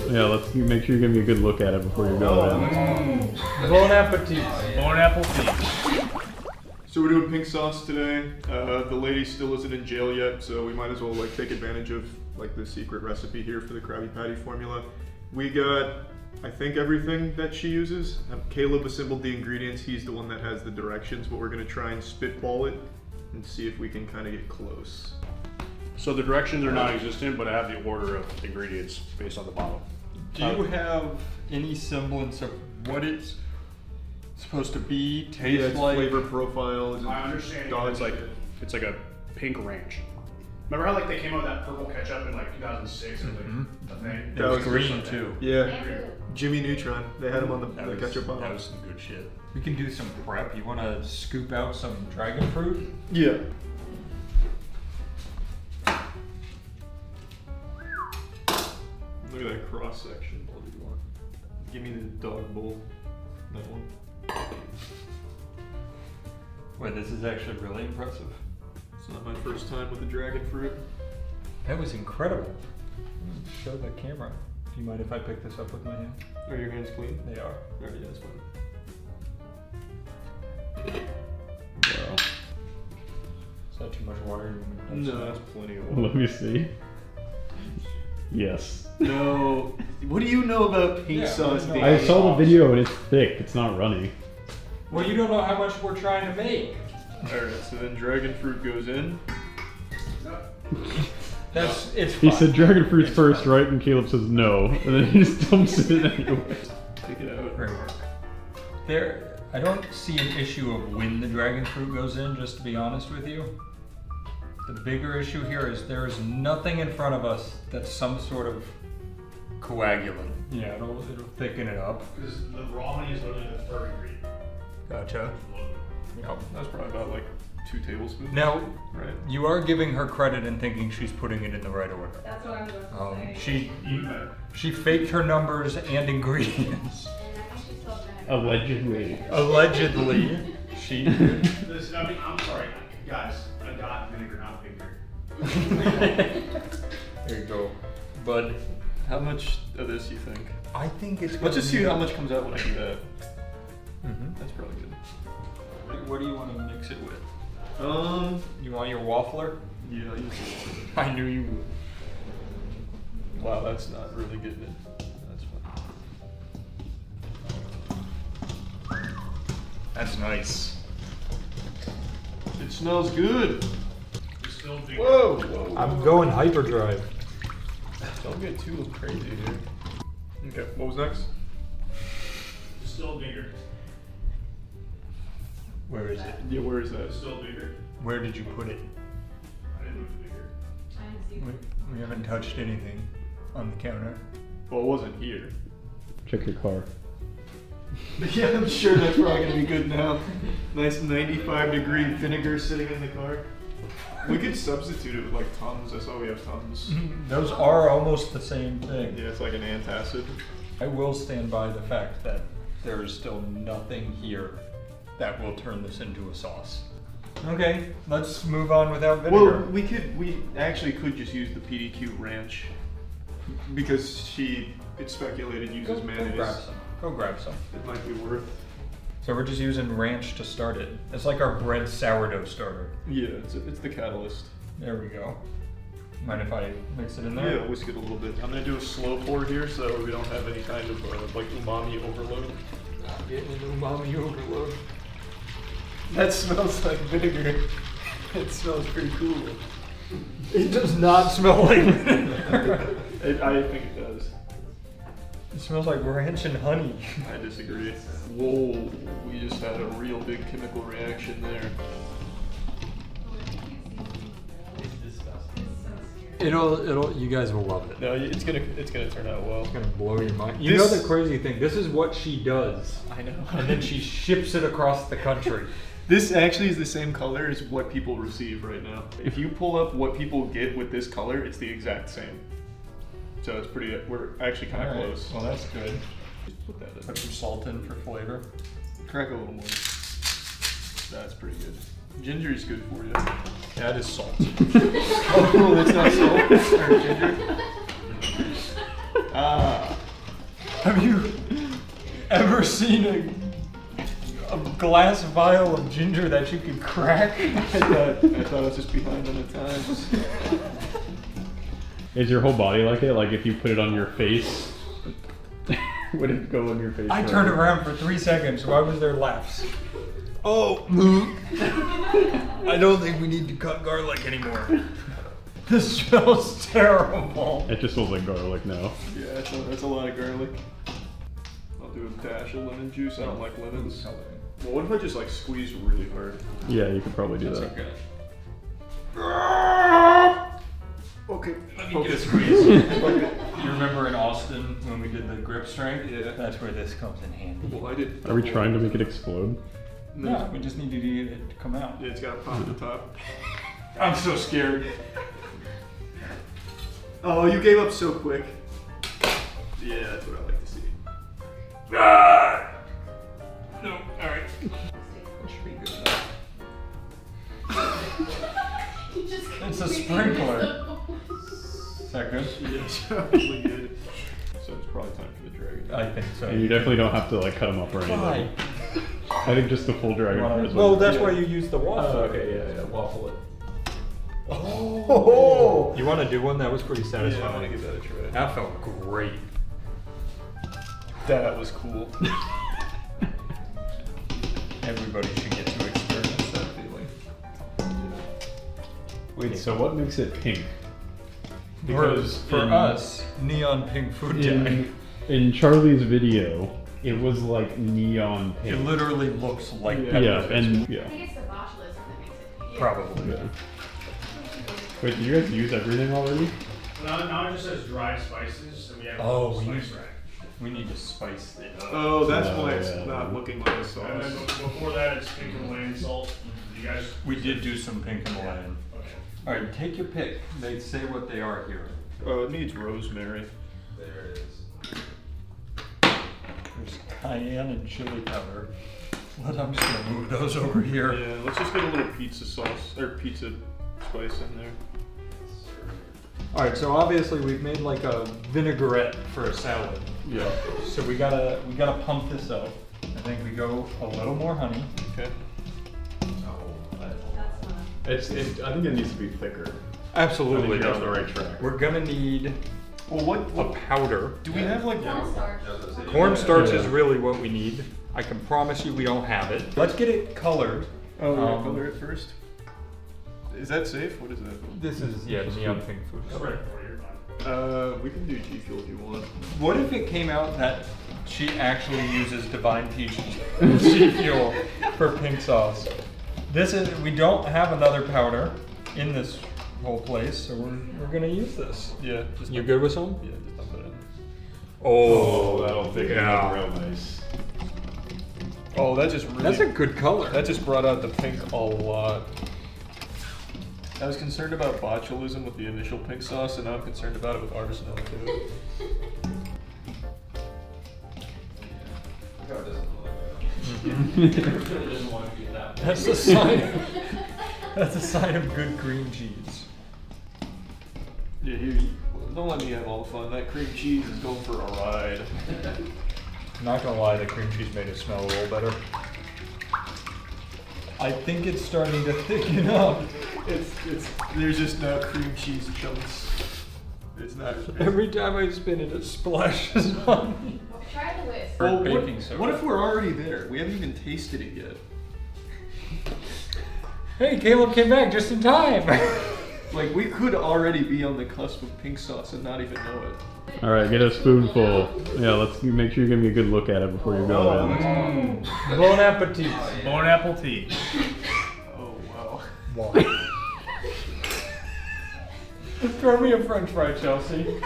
Yeah, let's make sure you give me a good look at it before you go in. Bon appetit. Bon appetit. So we're doing pink sauce today. The lady still isn't in jail yet, so we might as well like take advantage of like the secret recipe here for the Krabby Patty formula. We got, I think, everything that she uses. Caleb assembled the ingredients. He's the one that has the directions, but we're gonna try and spitball it and see if we can kind of get close. So the directions are non-existent, but I have the order of ingredients based on the bottle. Do you have any semblance of what it's supposed to be, taste like? Flavor profile. My understanding is it's like a pink ranch. Remember how like they came out with that purple ketchup in like 2006 or like a thing? It was green too. Yeah. Jimmy Neutron. They had him on the ketchup bottle. That was some good shit. We can do some prep. You want to scoop out some dragon fruit? Yeah. Look at that cross section. What do you want? Give me the dog bowl. That one. Wait, this is actually really impressive. It's not my first time with the dragon fruit. That was incredible. Show the camera. Do you mind if I pick this up with my hand? Are your hands clean? They are. Alright, yeah, that's fine. Wow. Is that too much water? You want me to No, that's plenty of water. Let me see. Yes. No. What do you know about pink sauce? I saw the video and it's thick. It's not runny. Well, you don't know how much we're trying to make. Alright, so then dragon fruit goes in. It's He fine. said dragon fruit's first, right? And Caleb says no. And then he just dumps it in anyway. Take it out. Great work. There, I don't see an issue of when the dragon fruit goes in, just to be honest with you. The bigger issue here is there is nothing in front of us that's some sort of coagulant. Yeah, it'll thicken it up. Because the raw honey is literally the third ingredient. Gotcha. Yep. That's probably about like 2 tablespoons. Now, right. You are giving her credit and thinking she's putting it in the right order. That's what I'm going to say. She faked her numbers and ingredients. Allegedly. Allegedly, she. Listen, I mean, I'm sorry, guys. I got vinegar, not vinegar. There you go, bud. How much of this you think? I think it's. Let's just see how much comes out when I do that. That's probably good. What do you want to mix it with? You want your waffler? Yeah, I'll use it. I knew you would. Wow, that's not really getting it. That's fine. That's nice. It smells good. Still Whoa, whoa. I'm going hyperdrive. Don't get too crazy here. Okay, what was next? Still bigger. Where is it? Yeah, where is that? Still bigger. Where did you put it? I didn't move it bigger. We haven't touched anything on the counter. Well, it wasn't here. Check your car. Yeah, I'm sure that's probably gonna be good now. Nice 95-degree vinegar sitting in the car. We could substitute it with like Tums. I saw we have Tums. Those are almost the same thing. Yeah, it's like an antacid. I will stand by the fact that there is still nothing here that will turn this into a sauce. Okay, let's move on without vinegar. Well, we actually could just use the PDQ ranch because it's speculated uses mayonnaise. Go grab some. Go grab some. It might be worth. So we're just using ranch to start it. It's like our bread sourdough starter. Yeah, it's the catalyst. There we go. Mind if I mix it in there? Yeah, whisk it a little bit. I'm gonna do a slow pour here so that we don't have any kind of like umami overload. Not getting an umami overload. That smells like vinegar. It smells pretty cool. It does not smell like vinegar. I think it does. It smells like ranch and honey. I disagree. Whoa, we just had a real big chemical reaction there. You guys will love it. No, it's gonna turn out well. It's gonna blow your mind. You know the crazy thing, this is what she does. I know. And then she ships it across the country. This actually is the same color as what people receive right now. If you pull up what people get with this color, it's the exact same. So it's pretty. We're actually kind of close. Well, that's good. Just put that in. Put some salt in for flavor. Crack a little more. That's pretty good. Ginger's good for you. That is salt. Oh, cool. That's not salt. Or ginger. Have you ever seen a glass vial of ginger that you could crack? I thought I was just behind on the times. Is your whole body like it? Like if you put it on your face, would it go on your face? I turned around for 3 seconds. Why was there laughs? Oh, I don't think we need to cut garlic anymore. This smells terrible. It just smells like garlic now. Yeah, that's a lot of garlic. I'll do a dash of lemon juice. I don't like lemons. Well, what if I just like squeeze really hard? Yeah, you could probably do That's that. okay. Okay, Let me get a squeeze. You remember in Austin when we did the grip strength? Yeah. That's where this comes in handy. Well, I did. Are we trying to make it explode? No, we just need to get it to come out. Yeah, it's got to pop at the top. I'm so scared. Oh, you gave up so quick. Yeah, that's what I like to see. Ah! No, alright. That should be good enough. It's a sprinkler. Is that good? Yeah, it's probably good. So it's probably time for the dragon. I think so. And you definitely don't have to like cut them up or anything. Why? I think just the full dragon part is Well, what- that's yeah. why you use the waffle. Okay, yeah. Waffle it. Oh! You want to do one? That was pretty Yeah, I satisfying. want to give that a try. That felt great. That was cool. Everybody should get to experience that feeling. Wait, so what makes it pink? Because for in- us, neon pink food dye. in Charlie's video, it was like neon pink. It literally looks like Yeah, pepper. and yeah. I think it's the botulism that makes it pink. Probably. Yeah. Wait, do you guys use everything already? Now it just says dried spices, and we have Oh, a we spice need, rack. we need to spice it up. Oh, that's Oh, why it's yeah. not looking like a And sauce. then before that, it's pink Himalayan salt. You guys. We did do some pink Himalayan. Okay. Alright, take your pick. They say what they are here. Oh, it needs rosemary. There it is. There's cayenne and chili powder. But I'm just gonna move those over here. Yeah, let's just get a little pizza sauce or pizza spice in there. Alright, so obviously we've made like a vinaigrette for a salad. Yeah. So we gotta pump this up. I think we go a little more honey. Okay. I think it needs to be thicker. Absolutely. I think you're on the right track. We're gonna need Well, a powder. do we have like? Cornstarch. Cornstarch is Yeah. really what we need. I can promise you we don't have it. Let's get it colored. Oh, we're gonna color it first. Is that safe? What is that? This is neon pink food color. We can do G Fuel if you want. What if it came out that she actually uses Divine Peaches G Fuel for pink sauce? We don't have another powder in this whole place, so we're gonna use this. Yeah. Just You good with some? Yeah, just dump it in. Oh, that'll thicken it yeah. up real nice. Oh, that just really. That's a good color. That just brought out the pink a lot. I was concerned about botulism with the initial pink sauce, and now I'm concerned about it with artisanal too. That's a sign. That's a sign of good cream cheese. Yeah, don't let me have all the fun. That cream cheese is going for a ride. Not gonna lie, the cream cheese made it smell a little better. I think it's starting to thicken up. There's just no cream cheese chunks. It's not. Every time I spin it, it splashes on me. Try the whisk. Or Well, baking soda. what if we're already there? We haven't even tasted it yet. Hey, Caleb came back just in time. Like, we could already be on the cusp of pink sauce and not even know it. All right, get a spoonful. Yeah, let's make sure you give me a good look at it before you go in. Bon appetit. Bon appetit. Oh, wow. Why? Throw me a French fry, Chelsea.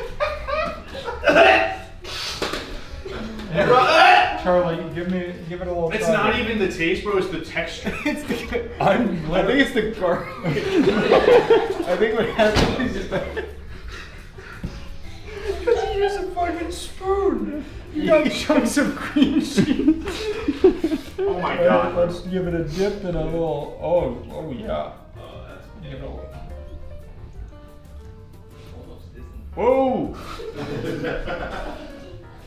Charlie, give it a little. It's try. not even the taste, bro. It's the texture. I think it's the garlic. I think what happened is just that. got chunks of cream cheese. Oh my All right, god. let's give it a dip and a little. Oh yeah. Give it a little. Whoa!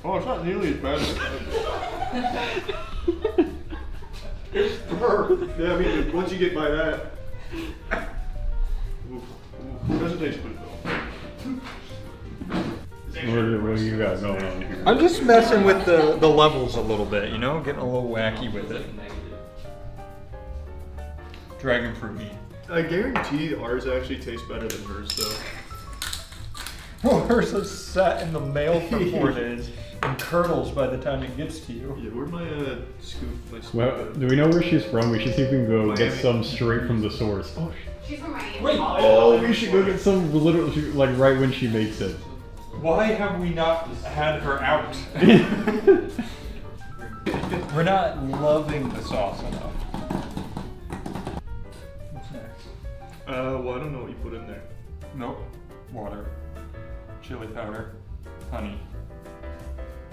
Oh, it's not nearly as bad as it's burnt. Yeah, I mean, once you get by that. Oof, oof. It doesn't taste good though. What do you got going on here? I'm just messing with the levels a little bit, you know, getting a little wacky with it. Dragon fruit meat. I guarantee ours actually tastes better than hers, though. Well, hers is sat in the mail for 4 days and curdles by the time it gets to you. Yeah, where'd my scoop? Well, do we know where she's from? We should see if we can go get Miami. some straight from the source. Oh, She's from Miami. Wait. oh, we should go get some literally like right when she makes it. Why have we not had her out? We're not loving the sauce enough. What's next? Well, I don't know what you put in there. Nope. Water. Chili powder. Honey.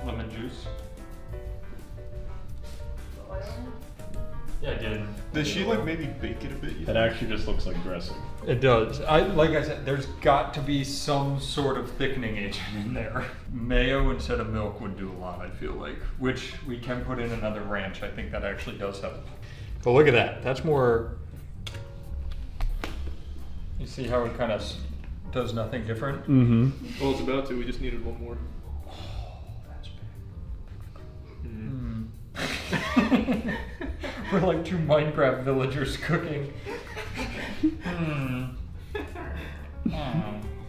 Lemon juice. Yeah, I did. Does she like maybe bake it a bit? That actually just looks like dressing. It does. Like I said, there's got to be some sort of thickening agent in there. Mayo instead of milk would do a lot, I feel like. Which we can put in another ranch. I think that actually does help. But look at that. That's more... You see how it kind of does nothing different? Mm-hmm. Well, it's about to. We just needed one more. We're like two Minecraft villagers cooking.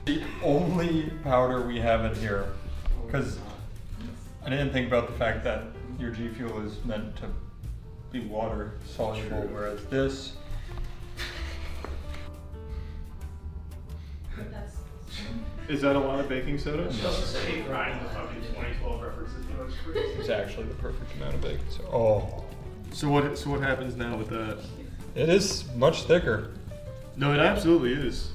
The only powder we have in here, because I didn't think about the fact that your G Fuel is meant to be water soluble, whereas this. Is that a lot of baking soda? It doesn't say grind the fucking 2012 references. It's actually the perfect amount of baking soda. Oh. So what happens now with that? It is much thicker. No, it absolutely is.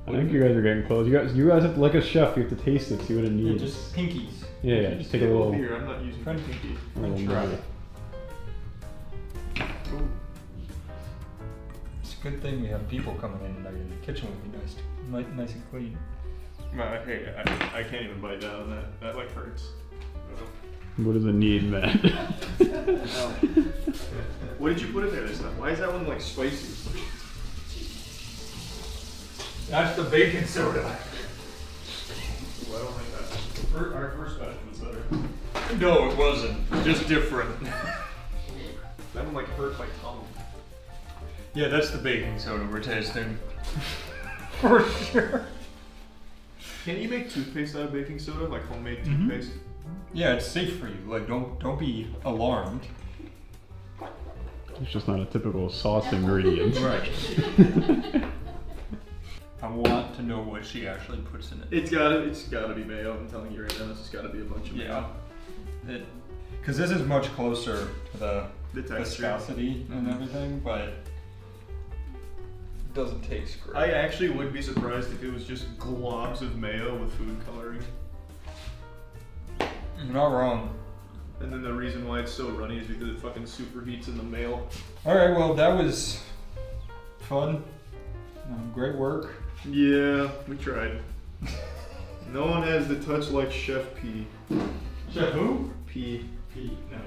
I think you guys are getting close. You guys have to, like a chef, you have to taste it, see what it Yeah, needs. just pinkies. Yeah, just take a little. Here, I'm not using French pinky. a little try. nibble. It's a good thing we have people coming in, and the kitchen will be nice and clean. Hey, I can't even bite down on that. That like hurts. What does it need, man? What did you put in there this time? Why is that one like spicy? That's the baking soda. Well, I don't like that. Our first batch was better. No, it wasn't. Just different. That one like hurt my tongue. Yeah, that's the baking soda we're tasting. For sure. Can you make toothpaste out of baking soda, like homemade toothpaste? Yeah, it's safe for you. Like, don't be alarmed. It's just not a typical sauce ingredient. Right. I want to know what she actually puts in it. It's gotta be mayo. I'm telling you right now, it's just gotta be a bunch of mayo. Yeah. Because this is much closer to the texture. viscosity and everything, but it doesn't taste great. I actually would be surprised if it was just globs of mayo with food coloring. You're not wrong. And then the reason why it's so runny is because it fucking superheats in the mail. Alright, well, that was fun. Great work. Yeah, we tried. No one has the touch like Chef P. Chef who? P. P. Nice.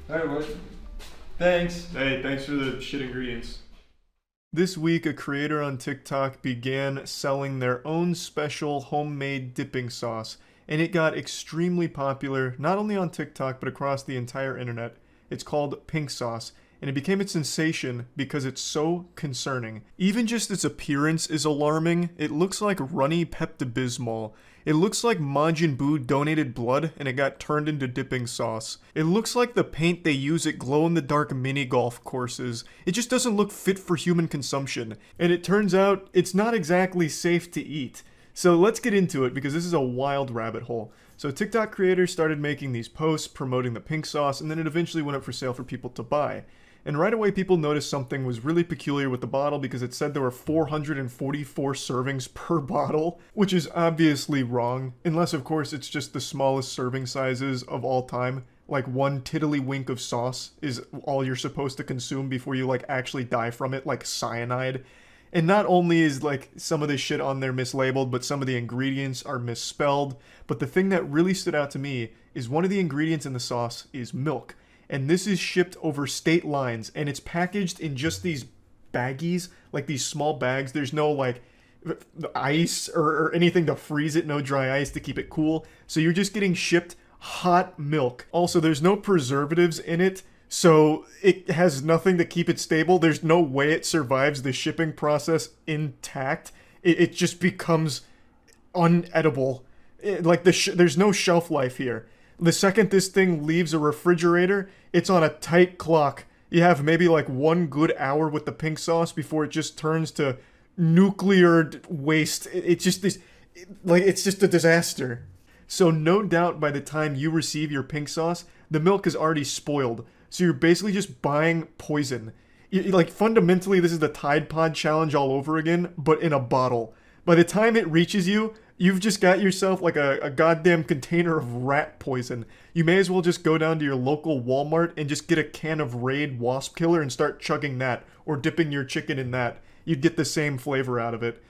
Alright, well, thanks. Hey, thanks for the shit ingredients. This week, a creator on TikTok began selling their own special homemade dipping sauce, and it got extremely popular, not only on TikTok, but across the entire internet. It's called pink sauce, and it became a sensation because it's so concerning. Even just its appearance is alarming. It looks like runny Pepto-Bismol. It looks like Majin Buu donated blood and it got turned into dipping sauce. It looks like the paint they use at glow-in-the-dark mini-golf courses. It just doesn't look fit for human consumption. And it turns out it's not exactly safe to eat. So let's get into it because this is a wild rabbit hole. So TikTok creators started making these posts promoting the pink sauce, and then it eventually went up for sale for people to buy. and right away people noticed something was really peculiar with the bottle because it said there were 444 servings per bottle, which is obviously wrong, unless of course it's just the smallest serving sizes of all time. Like one tiddlywink of sauce is all you're supposed to consume before you like actually die from it, like cyanide. And not only is like some of the shit on there mislabeled, but some of the ingredients are misspelled. But the thing that really stood out to me is one of the ingredients in the sauce is milk. And this is shipped over state lines, and it's packaged in just these baggies, like these small bags. There's no like ice or anything to freeze it, no dry ice to keep it cool. So you're just getting shipped hot milk. Also, there's no preservatives in it, so it has nothing to keep it stable. There's no way it survives the shipping process intact. It just becomes unedible. There's no shelf life here. The second this thing leaves a refrigerator, it's on a tight clock. You have maybe like 1 good hour with the pink sauce before it just turns to nuclear waste. It's just a disaster. So no doubt by the time you receive your pink sauce, the milk is already spoiled. So you're basically just buying poison. Like fundamentally, this is the Tide Pod challenge all over again, but in a bottle. By the time it reaches you, you've just got yourself like a goddamn container of rat poison. You may as well just go down to your local Walmart and just get a can of Raid Wasp Killer and start chugging that, or dipping your chicken in that. You'd get the same flavor out of it.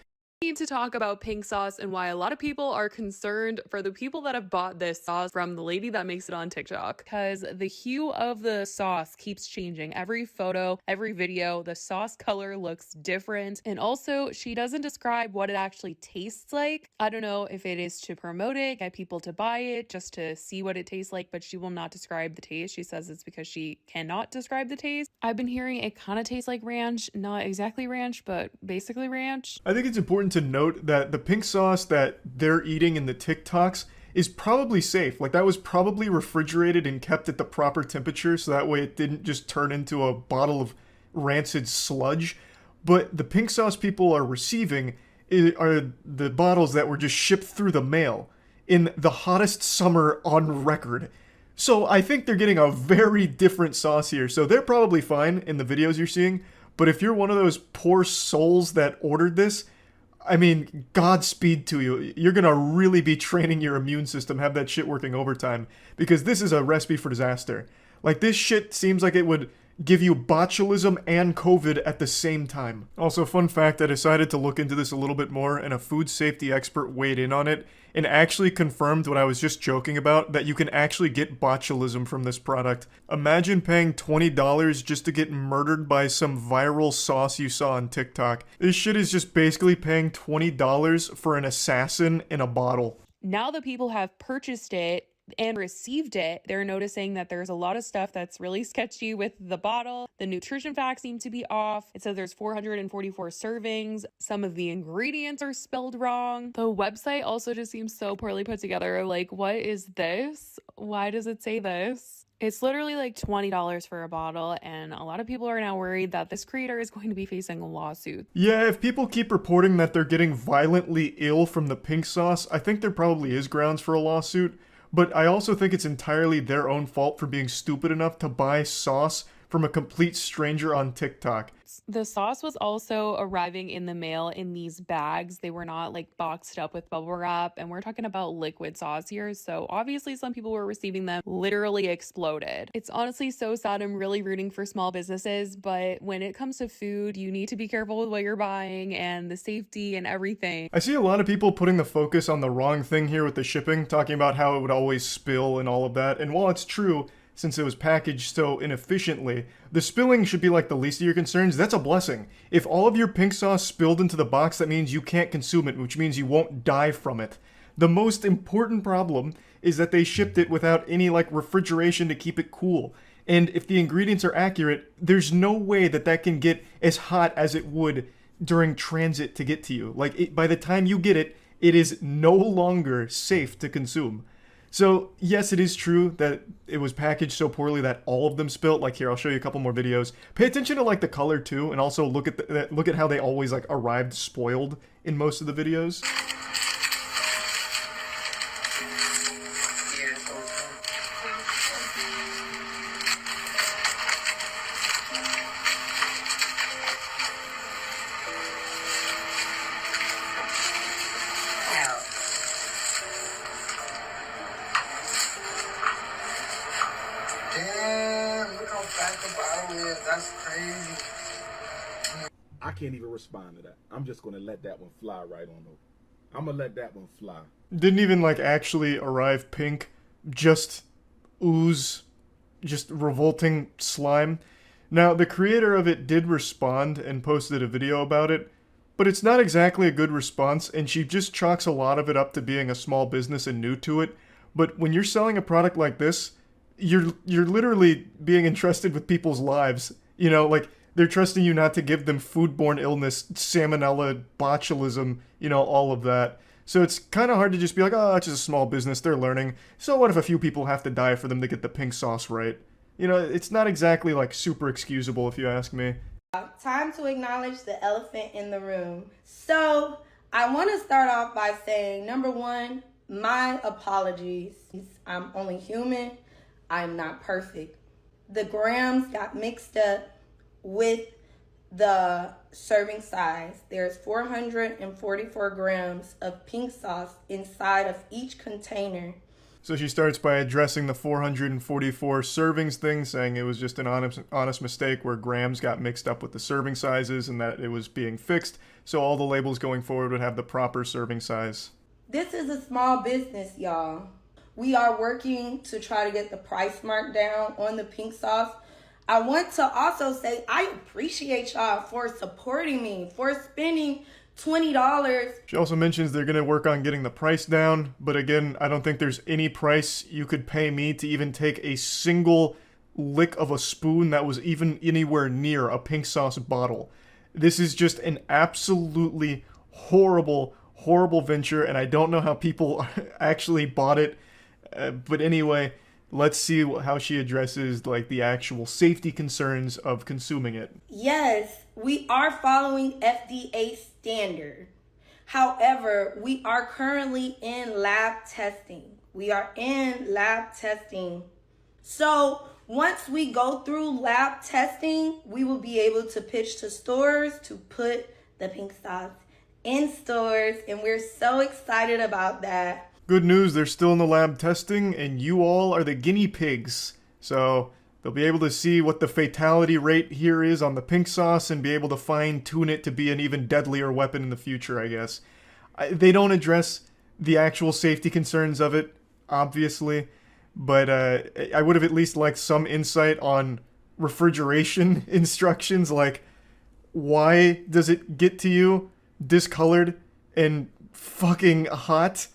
We need to talk about pink sauce and why a lot of people are concerned for the people that have bought this sauce from the lady that makes it on TikTok, because the hue of the sauce keeps changing. Every photo, every video, the sauce color looks different, and also she doesn't describe what it actually tastes like. I don't know if it is to promote it, get people to buy it just to see what it tastes like, but she will not describe the taste. She says it's because she cannot describe the taste. I've been hearing it kind of tastes like ranch, not exactly ranch, but basically ranch. I think it's important to note that the pink sauce that they're eating in the TikToks is probably safe. Like that was probably refrigerated and kept at the proper temperature so that way it didn't just turn into a bottle of rancid sludge. But the pink sauce people are receiving are the bottles that were just shipped through the mail in the hottest summer on record. So I think they're getting a very different sauce here. So they're probably fine in the videos you're seeing. But if you're one of those poor souls that ordered this, I mean, Godspeed to you. You're gonna really be training your immune system, have that shit working overtime, because this is a recipe for disaster. Like, this shit seems like it would give you botulism and COVID at the same time. Also, fun fact, I decided to look into this a little bit more, and a food safety expert weighed in on it and actually confirmed what I was just joking about, that you can actually get botulism from this product. Imagine paying $20 just to get murdered by some viral sauce you saw on TikTok. This shit is just basically paying $20 for an assassin in a bottle. Now that people have purchased it and received it, they're noticing that there's a lot of stuff that's really sketchy with the bottle. The nutrition facts seem to be off. It says there's 444 servings. Some of the ingredients are spelled wrong. The website also just seems so poorly put together. Like, what is this? Why does it say this? It's literally like $20 for a bottle, and a lot of people are now worried that this creator is going to be facing a lawsuit. Yeah, if people keep reporting that they're getting violently ill from the pink sauce, I think there probably is grounds for a lawsuit. But I also think it's entirely their own fault for being stupid enough to buy sauce from a complete stranger on TikTok. The sauce was also arriving in the mail in these bags. They were not like boxed up with bubble wrap, and we're talking about liquid sauce here. So obviously some people were receiving them literally exploded. It's honestly so sad. I'm really rooting for small businesses, but when it comes to food, you need to be careful with what you're buying and the safety and everything. I see a lot of people putting the focus on the wrong thing here with the shipping, talking about how it would always spill and all of that. And while it's true, since it was packaged so inefficiently, the spilling should be like the least of your concerns. That's a blessing. If all of your pink sauce spilled into the box, that means you can't consume it, which means you won't die from it. The most important problem is that they shipped it without any like refrigeration to keep it cool. And if the ingredients are accurate, there's no way that that can get as hot as it would during transit to get to you. Like, by the time you get it, it is no longer safe to consume. So, yes, it is true that it was packaged so poorly that all of them spilt. Like, here, I'll show you a couple more videos. Pay attention to, like, the color, too, and also look at how they always, like, arrived spoiled in most of the videos. can't even respond to that. I'm just gonna let that one fly right on over. I'm gonna let that one fly. Didn't even like actually arrive pink, just ooze, just revolting slime. Now, the creator of it did respond and posted a video about it, but it's not exactly a good response, and she just chalks a lot of it up to being a small business and new to it. But when you're selling a product like this, you're literally being entrusted with people's lives. You know, like, they're trusting you not to give them foodborne illness, salmonella, botulism, you know, all of that. So it's kind of hard to just be like, oh, it's just a small business, they're learning. So what if a few people have to die for them to get the pink sauce right? You know, it's not exactly, like, super excusable if you ask me. Time to acknowledge the elephant in the room. So I want to start off by saying, number one, my apologies. I'm only human. I'm not perfect. The grams got mixed up with the serving size. There's 444 grams of pink sauce inside of each container. So she starts by addressing the 444 servings thing, saying it was just an honest mistake where grams got mixed up with the serving sizes and that it was being fixed, so all the labels going forward would have the proper serving size. This is a small business, y'all. We are working to try to get the price mark down on the pink sauce. I want to also say I appreciate y'all for supporting me, for spending $20. She also mentions they're going to work on getting the price down, but again, I don't think there's any price you could pay me to even take a single lick of a spoon that was even anywhere near a pink sauce bottle. This is just an absolutely horrible, horrible venture, and I don't know how people actually bought it. But anyway, let's see how she addresses like the actual safety concerns of consuming it. Yes, we are following FDA standard. However, we are currently in lab testing. So once we go through lab testing, we will be able to pitch to stores to put the pink sauce in stores, and we're so excited about that. Good news, they're still in the lab testing, and you all are the guinea pigs. So they'll be able to see what the fatality rate here is on the pink sauce and be able to fine-tune it to be an even deadlier weapon in the future, I guess. They don't address the actual safety concerns of it, obviously, but I would have at least liked some insight on refrigeration instructions, like why does it get to you discolored and fucking hot?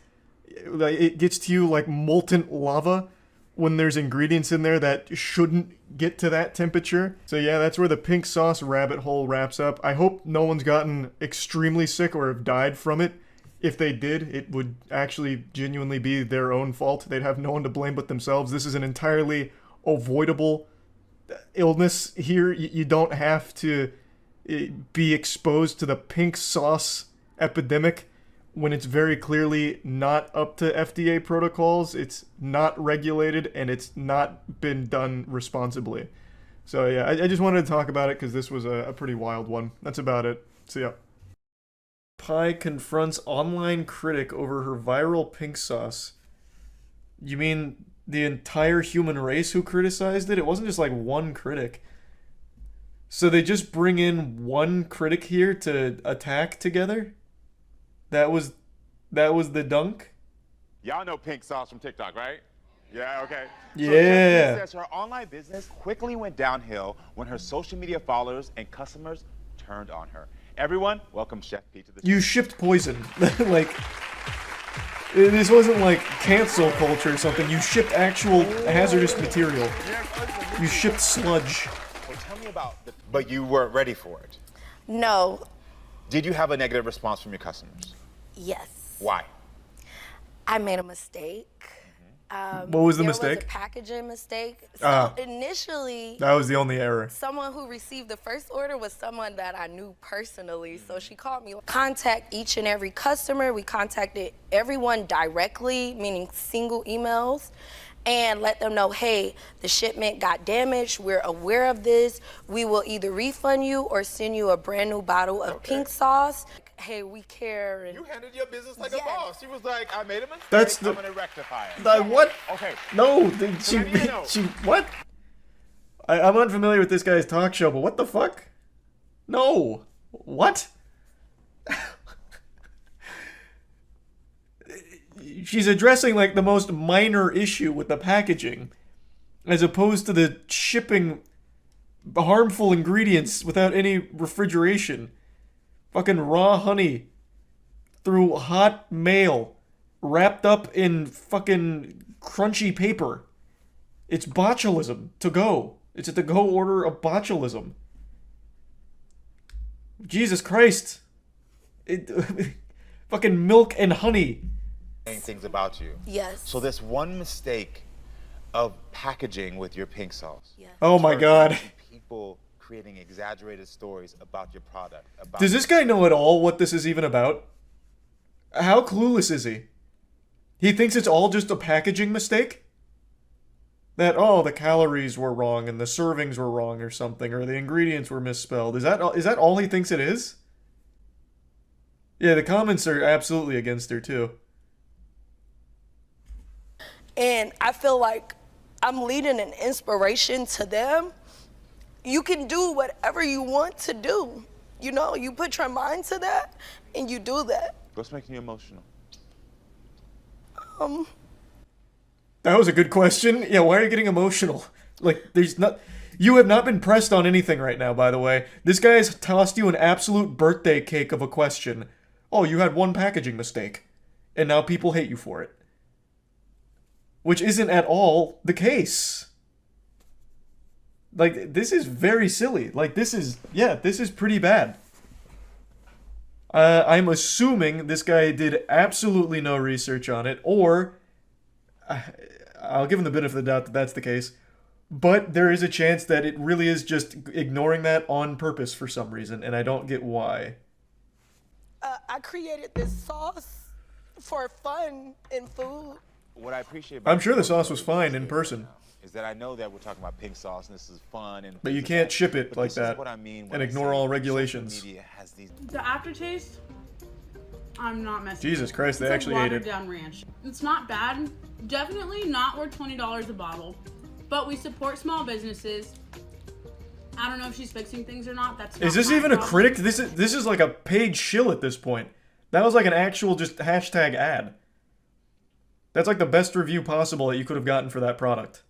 It gets to you like molten lava when there's ingredients in there that shouldn't get to that temperature. So yeah, that's where the pink sauce rabbit hole wraps up. I hope no one's gotten extremely sick or have died from it. If they did, it would actually genuinely be their own fault. They'd have no one to blame but themselves. This is an entirely avoidable illness here. You don't have to be exposed to the pink sauce epidemic when it's very clearly not up to FDA protocols, it's not regulated, and it's not been done responsibly. So yeah, I just wanted to talk about it because this was a pretty wild one. That's about it. See ya. Pie confronts online critic over her viral pink sauce. You mean the entire human race who criticized it? It wasn't just like one critic. So they just bring in one critic here to attack together? That was the dunk? Y'all know pink sauce from TikTok, right? Yeah, okay. Yeah. So Jessica says her online business quickly went downhill when her social media followers and customers turned on her. Everyone, welcome Chef P to the show. You shipped poison. Like, this wasn't like cancel culture or something. You shipped actual hazardous material. You shipped sludge. Well, tell me about but you weren't ready for it. No. Did you have a negative response from your customers? Yes. Why? I made a mistake. What was the there mistake? Was a packaging mistake. So initially, that was the only error. Someone who received the first order was someone that I knew personally. So she called me. Contact each and every customer. We contacted everyone directly, meaning single emails, and let them know, hey, the shipment got damaged. We're aware of this. We will either refund you or send you a brand new bottle of pink sauce. Hey, we care. And you handled your business like a boss. She was like, I made a mistake. I'm gonna rectify it. What? Okay. No, she what? I'm unfamiliar with this guy's talk show, but what the fuck? No. What? She's addressing like the most minor issue with the packaging, as opposed to the shipping harmful ingredients without any refrigeration. Fucking raw honey through hot mail wrapped up in fucking crunchy paper. It's botulism to go. It's a to-go order of botulism. Jesus Christ. Fucking milk and honey. Things about you. Yes. So this one mistake of packaging with your pink sauce. Yes. Oh my God. People creating exaggerated stories about your product. Does this guy know at all what this is even about? How clueless is he? He thinks it's all just a packaging mistake? That, oh, the calories were wrong and the servings were wrong or something, or the ingredients were misspelled. Is that all he thinks it is? Yeah, the comments are absolutely against her too. And I feel like I'm leading an inspiration to them. You can do whatever you want to do. You know, you put your mind to that and you do that. What's making you emotional? That was a good question. Yeah, why are you getting emotional? Like, you have not been pressed on anything right now, by the way. This guy has tossed you an absolute birthday cake of a question. Oh, you had one packaging mistake, and now people hate you for it. Which isn't at all the case. Like, this is very silly. Like, this is pretty bad. I'm assuming this guy did absolutely no research on it, or I'll give him the benefit of the doubt that that's the case. But there is a chance that it really is just ignoring that on purpose for some reason, and I don't get why. I created this sauce for fun and food. What I appreciate I'm sure the sauce was fine in person. Is that I know that we're talking about pink sauce and this is fun and But you can't ship it like that what I mean and ignore all regulations. The aftertaste, I'm not messing Jesus with. Christ, they It's actually like ate it. watered down ranch. It's not bad. Definitely not worth $20 a bottle. But we support small businesses. I don't know if she's fixing things or not. That's not Is this my even a problem. critic? This is like a paid shill at this point. That was like an actual just hashtag ad. That's like the best review possible that you could have gotten for that product.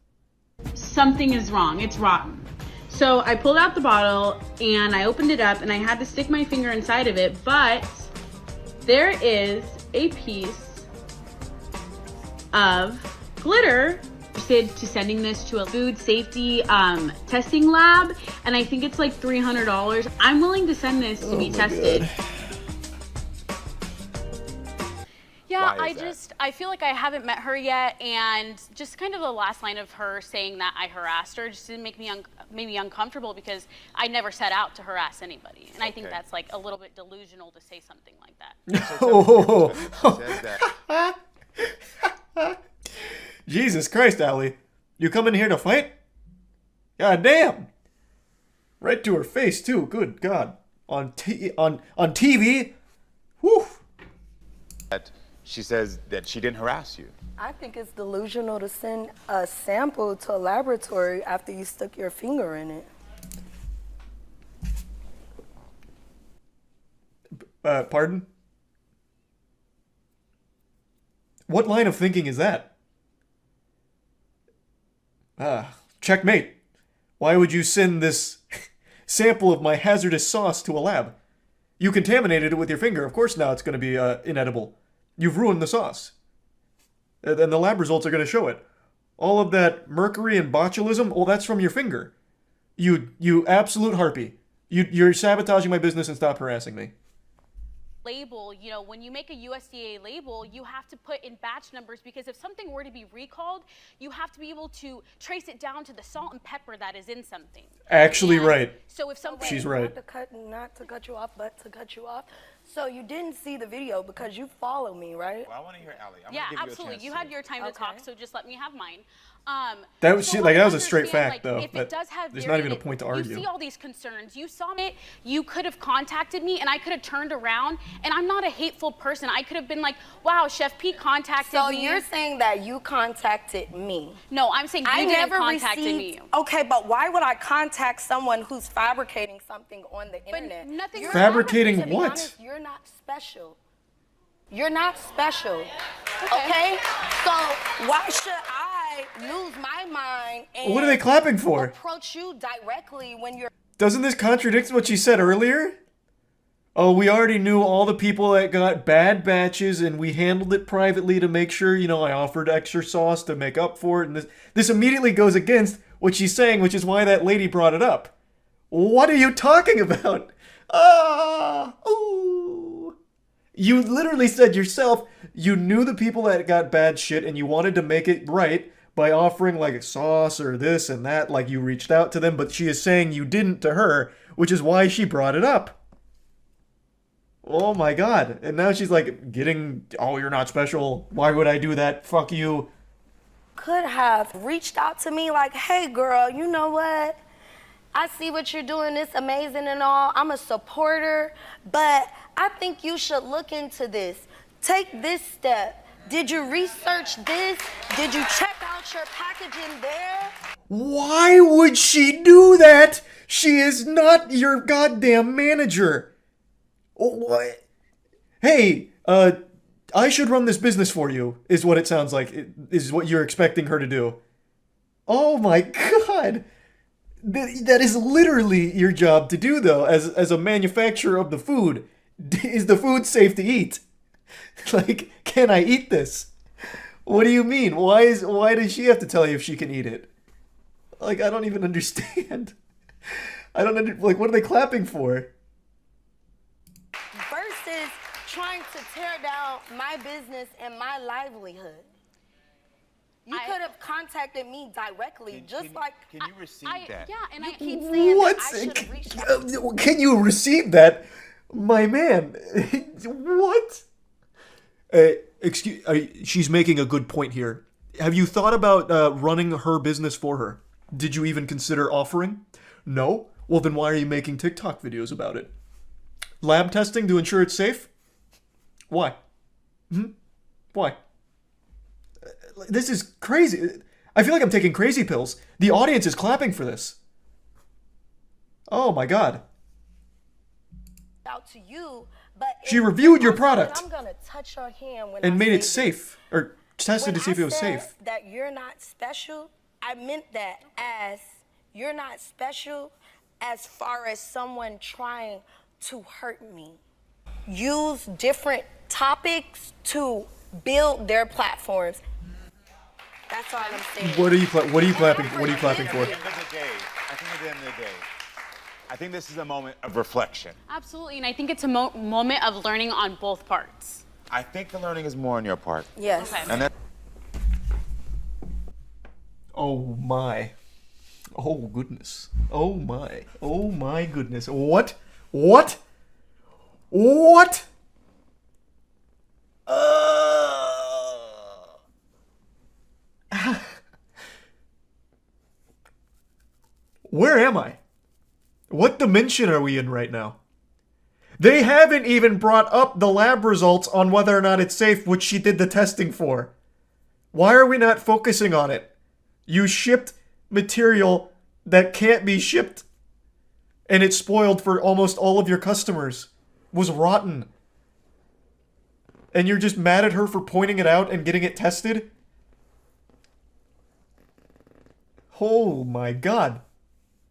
Something is wrong. It's rotten. So I pulled out the bottle and I opened it up and I had to stick my finger inside of it, but there is a piece of glitter. To sending this to a food safety testing lab, and I think it's like $300. I'm willing to send this to be tested. Yeah, I feel like I haven't met her yet, and just kind of the last line of her saying that I harassed her just didn't make me maybe uncomfortable, because I never set out to harass anybody, and I think that's like a little bit delusional to say something like that. Jesus Christ, Allie. You come in here to fight? God damn. Right to her face, too. Good God. On TV? Whew. She says that she didn't harass you. I think it's delusional to send a sample to a laboratory after you stuck your finger in it. Pardon? What line of thinking is that? Checkmate. Why would you send this sample of my hazardous sauce to a lab? You contaminated it with your finger. Of course now it's going to be inedible. You've ruined the sauce. And the lab results are going to show it. All of that mercury and botulism, well, that's from your finger. You absolute harpy. You're sabotaging my business, and stop harassing me. Label, you know, when you make a USDA label, you have to put in batch numbers, because if something were to be recalled, you have to be able to trace it down to the salt and pepper that is in something. Actually, right. So if something... She's right. Not to cut you off, but to cut you off. So you didn't see the video because you follow me, right? Well, I want to hear Allie. I'm Yeah, gonna give absolutely. You, You had your time to talk, so just let me have mine. That was so like I that was a straight understand, fact, though. If But it does have there's very not even a point to argue. You see all these concerns. You saw it. You could have contacted me, and I could have turned around. And I'm not a hateful person. I could have been like, "Wow, Chef P contacted me." So you're saying that you contacted me? No, I'm saying you didn't contact me. Okay, but why would I contact someone who's fabricating something on the internet? Nothing. Fabricating to be what? honest, you're not special. You're not special. Okay? So why should I lose my mind and What are they clapping for? approach you directly when you're Doesn't this contradict what she said earlier? Oh, we already knew all the people that got bad batches, and we handled it privately to make sure, you know, I offered extra sauce to make up for it, and this immediately goes against what she's saying, which is why that lady brought it up. What are you talking about? Ooh. You literally said yourself you knew the people that got bad shit and you wanted to make it right by offering like a sauce or this and that, like you reached out to them, but she is saying you didn't to her, which is why she brought it up. Oh my god. And now she's like getting, oh, you're not special. Why would I do that? Fuck you. could have reached out to me like, hey girl, you know what? I see what you're doing, it's amazing and all. I'm a supporter, but I think you should look into this. Take this step. Did you research this? Did you check out your packaging there? Why would she do that? She is not your goddamn manager. What? Hey, I should run this business for you, is what it sounds like. Is what you're expecting her to do. Oh my god. That is literally your job to do, though, as a manufacturer of the food. Is the food safe to eat? Like, can I eat this? What do you mean? Why does she have to tell you if she can eat it? Like, I don't even understand. Like, what are they clapping for? Versus trying to tear down my business and my livelihood. You could have contacted me directly, Can you receive that? Yeah, and I keep saying What? that I should have reached out. Can you receive that? My man. What? She's making a good point here. Have you thought about running her business for her? Did you even consider offering? No? Well, then why are you making TikTok videos about it? Lab testing to ensure it's safe? Why? Why? This is crazy. I feel like I'm taking crazy pills. The audience is clapping for this. Oh my god. Out to you, but she reviewed your product. I'm gonna touch your hand when and I made it say safe, or tested to see if it was safe. That you're not special. I meant that as you're not special as far as someone trying to hurt me. Use different topics to build their platforms. That's all I'm saying. What are you clapping? What are you clapping for? I think at the end of the day, I think this is a moment of reflection. Absolutely, and I think it's a moment of learning on both parts. I think the learning is more on your part. Yes. Okay. And that. Oh my. Oh goodness. Oh my. Oh my goodness. What? What? What? Where am I? What dimension are we in right now? They haven't even brought up the lab results on whether or not it's safe, which she did the testing for. Why are we not focusing on it? You shipped material that can't be shipped, and it's spoiled for almost all of your customers. Was rotten. And you're just mad at her for pointing it out and getting it tested? Oh my god.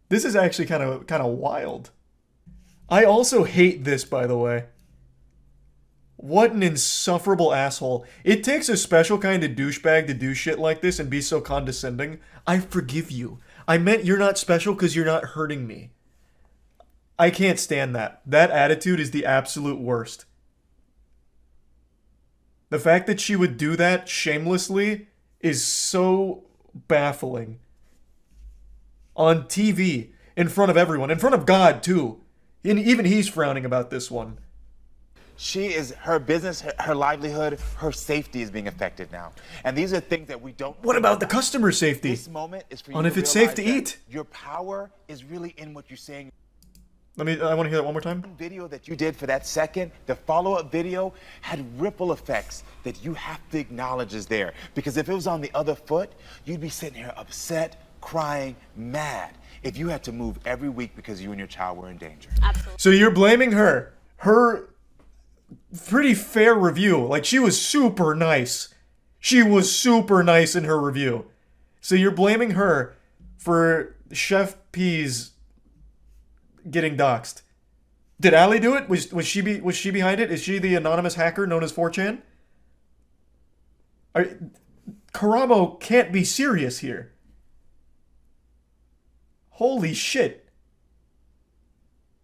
This is actually kind of wild. I also hate this, by the way. What an insufferable asshole. It takes a special kind of douchebag to do shit like this and be so condescending. I forgive you. I meant you're not special because you're not hurting me. I can't stand that. That attitude is the absolute worst. The fact that she would do that shamelessly is so baffling. On TV, in front of everyone, in front of God, too. And even he's frowning about this one. Her business, her livelihood, her safety is being affected now. And these are things that we don't. What about the customer safety? This moment is for you on to if it's safe to realize eat. that your power is really in what you're saying. I want to hear that one more time. Video that you did for that second, the follow-up video had ripple effects that you have to acknowledge is there. Because if it was on the other foot, you'd be sitting here upset, crying, mad if you had to move every week because you and your child were in danger. Absolutely. So you're blaming her. Her pretty fair review. Like, she was super nice. She was super nice in her review. So you're blaming her for Chef P's getting doxxed. Did Allie do it? Was she behind it? Is she the anonymous hacker known as 4chan? Karamo can't be serious here. Holy shit.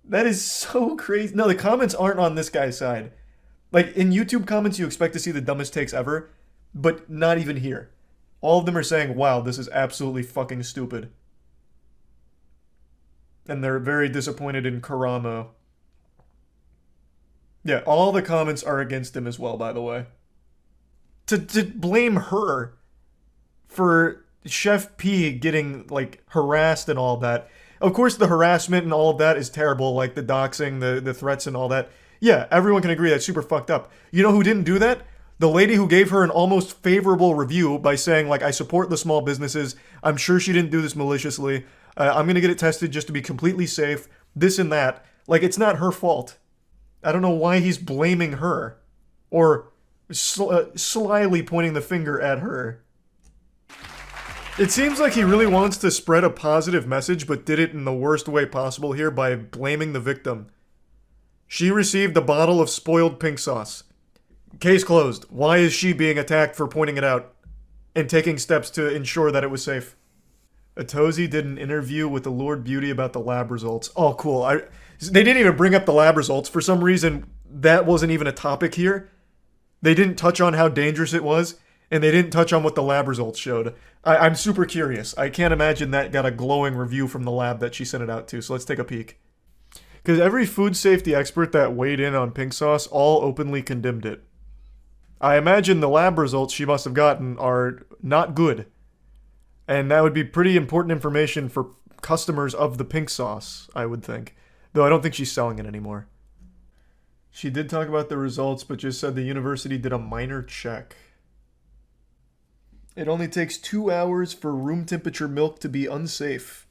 That is so crazy. No, the comments aren't on this guy's side. Like, in YouTube comments, you expect to see the dumbest takes ever, but not even here. All of them are saying, wow, this is absolutely fucking stupid. And they're very disappointed in Karamo. Yeah, all the comments are against him as well, by the way. To blame her for Chef P getting, like, harassed and all that. Of course, the harassment and all of that is terrible, like the doxing, the threats and all that. Yeah, everyone can agree that's super fucked up. You know who didn't do that? The lady who gave her an almost favorable review by saying, like, I support the small businesses. I'm sure she didn't do this maliciously. I'm going to get it tested just to be completely safe. This and that. Like, it's not her fault. I don't know why he's blaming her. Or slyly pointing the finger at her. It seems like he really wants to spread a positive message, but did it in the worst way possible here by blaming the victim. She received a bottle of spoiled pink sauce. Case closed. Why is she being attacked for pointing it out and taking steps to ensure that it was safe? Atozi did an interview with the Lord Beauty about the lab results. Oh, cool. They didn't even bring up the lab results. For some reason, that wasn't even a topic here. They didn't touch on how dangerous it was, and they didn't touch on what the lab results showed. I'm super curious. I can't imagine that got a glowing review from the lab that she sent it out to, so let's take a peek. Because every food safety expert that weighed in on pink sauce all openly condemned it. I imagine the lab results she must have gotten are not good. And that would be pretty important information for customers of the pink sauce, I would think. Though I don't think she's selling it anymore. She did talk about the results, but just said the university did a minor check. It only takes 2 hours for room temperature milk to be unsafe.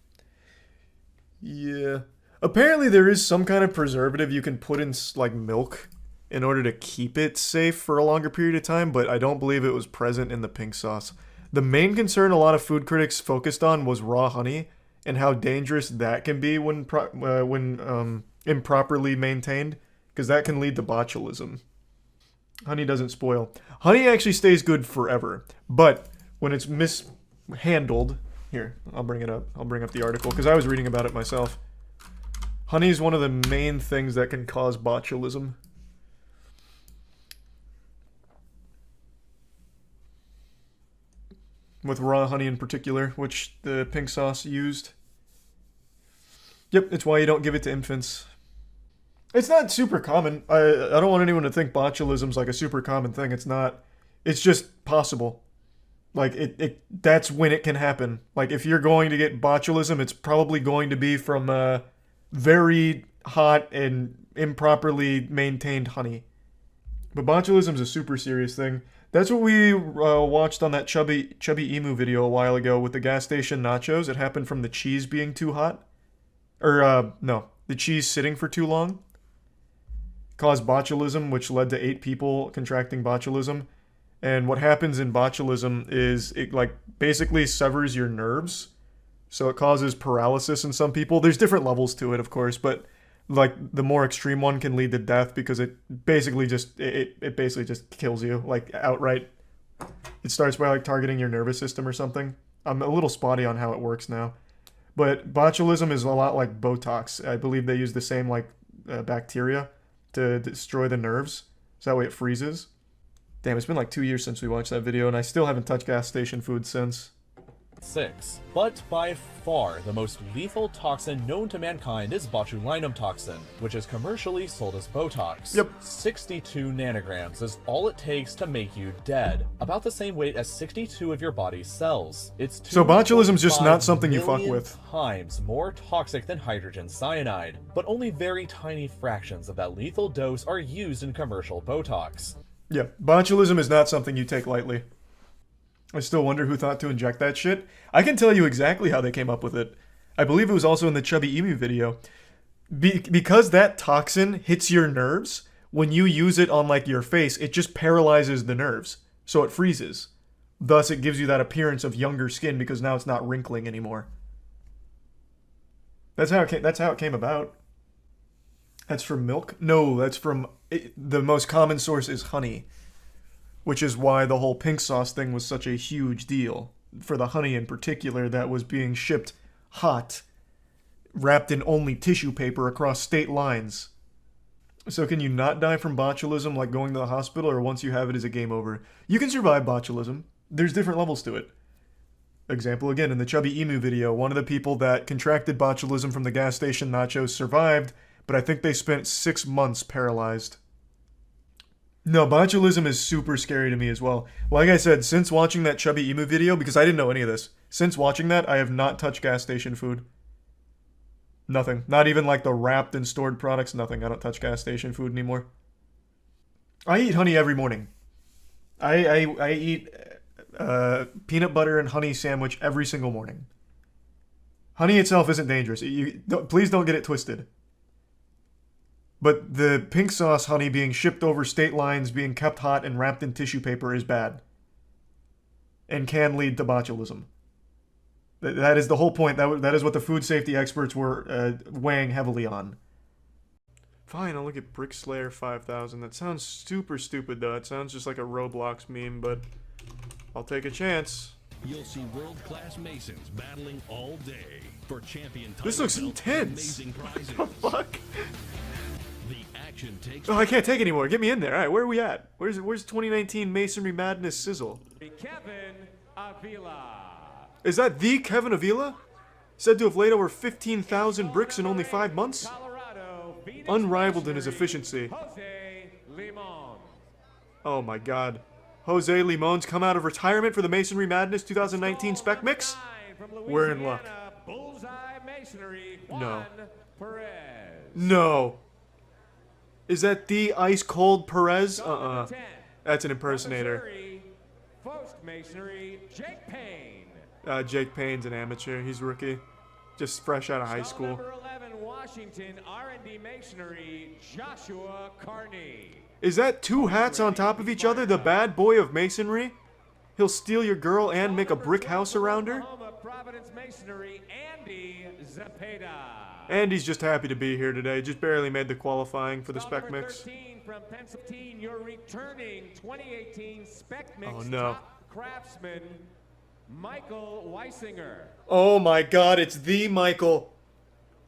Yeah. Apparently there is some kind of preservative you can put in, like, milk in order to keep it safe for a longer period of time, but I don't believe it was present in the pink sauce. The main concern a lot of food critics focused on was raw honey and how dangerous that can be when improperly maintained, because that can lead to botulism. Honey doesn't spoil. Honey actually stays good forever, but when it's mishandled... Here, I'll bring it up. I'll bring up the article, because I was reading about it myself. Honey is one of the main things that can cause botulism. With raw honey in particular, which the pink sauce used. Yep, it's why you don't give it to infants. It's not super common. I don't want anyone to think botulism's like a super common thing. It's not. It's just possible. Like, that's when it can happen. Like, if you're going to get botulism, it's probably going to be from very hot and improperly maintained honey. But botulism's a super serious thing. That's what we watched on that Chubby Emu video a while ago with the gas station nachos. It happened from the cheese being too hot. Or, no, the cheese sitting for too long. Caused botulism, which led to 8 people contracting botulism. And what happens in botulism is it, like, basically severs your nerves. So it causes paralysis in some people. There's different levels to it, of course, but like the more extreme one can lead to death because it basically just it basically just kills you, like, outright. It starts by, like, targeting your nervous system or something. I'm a little spotty on how it works now. But botulism is a lot like Botox. I believe they use the same, like, bacteria to destroy the nerves, so that way it freezes. Damn, it's been like 2 years since we watched that video, and I still haven't touched gas station food since. 6. But by far the most lethal toxin known to mankind is botulinum toxin, which is commercially sold as Botox. Yep. 62 nanograms is all it takes to make you dead, about the same weight as 62 of your body's cells. It's So botulism's just not something you fuck 2.5 with. times more toxic than hydrogen cyanide, but only very tiny fractions of that lethal dose are used in commercial Botox. Yeah, botulism is not something you take lightly. I still wonder who thought to inject that shit. I can tell you exactly how they came up with it. I believe it was also in the Chubby Emu video. Because that toxin hits your nerves, when you use it on like your face, it just paralyzes the nerves. So it freezes. Thus it gives you that appearance of younger skin because now it's not wrinkling anymore. That's how it came about. That's from milk? No, that's from... the most common source is honey. Which is why the whole pink sauce thing was such a huge deal. For the honey in particular that was being shipped hot, wrapped in only tissue paper across state lines. So can you not die from botulism like going to the hospital, or once you have it is a game over? You can survive botulism. There's different levels to it. Example again, in the Chubby Emu video, one of the people that contracted botulism from the gas station nachos survived, but I think they spent 6 months paralyzed. No, botulism is super scary to me as well. Like I said, since watching that Chubby Emu video, because I didn't know any of this, since watching that, I have not touched gas station food. Nothing. Not even like the wrapped and stored products, nothing. I don't touch gas station food anymore. I eat honey every morning. I eat peanut butter and honey sandwich every single morning. Honey itself isn't dangerous. Please don't get it twisted. But the pink sauce honey being shipped over state lines, being kept hot and wrapped in tissue paper is bad. And can lead to botulism. That is the whole point. That is what the food safety experts were weighing heavily on. Fine, I'll look at Brick Slayer 5000. That sounds super stupid though. It sounds just like a Roblox meme, but I'll take a chance. You'll see world-class Masons battling all day for champion titles. This looks intense. Amazing prizes. What the fuck? The action takes. Oh, I can't take anymore. Get me in there. All right, where are we at? Where's 2019 Masonry Madness sizzle? Kevin Avila. Is that the Kevin Avila? Said to have laid over 15,000 bricks in only 5 months? Unrivaled in his efficiency. Oh my god. Jose Limon's come out of retirement for the Masonry Madness 2019 Spec Mix? We're in luck. No. No. Is that the ice cold Perez? That's an impersonator. Jake Payne. Jake Payne's an amateur. He's rookie. Just fresh out of high school. Number 11, Washington R&D Masonry, Joshua Carney. Is that two hats on top of each other? The bad boy of masonry? He'll steal your girl and make a brick house around her? Providence Masonry, Andy Zepeda. Andy's just happy to be here today. Just barely made the qualifying for the Spec Mix. 13 from Pennsylvania, your returning 2018 Spec Mix top craftsman, Michael Weisinger. Oh my god, it's the Michael.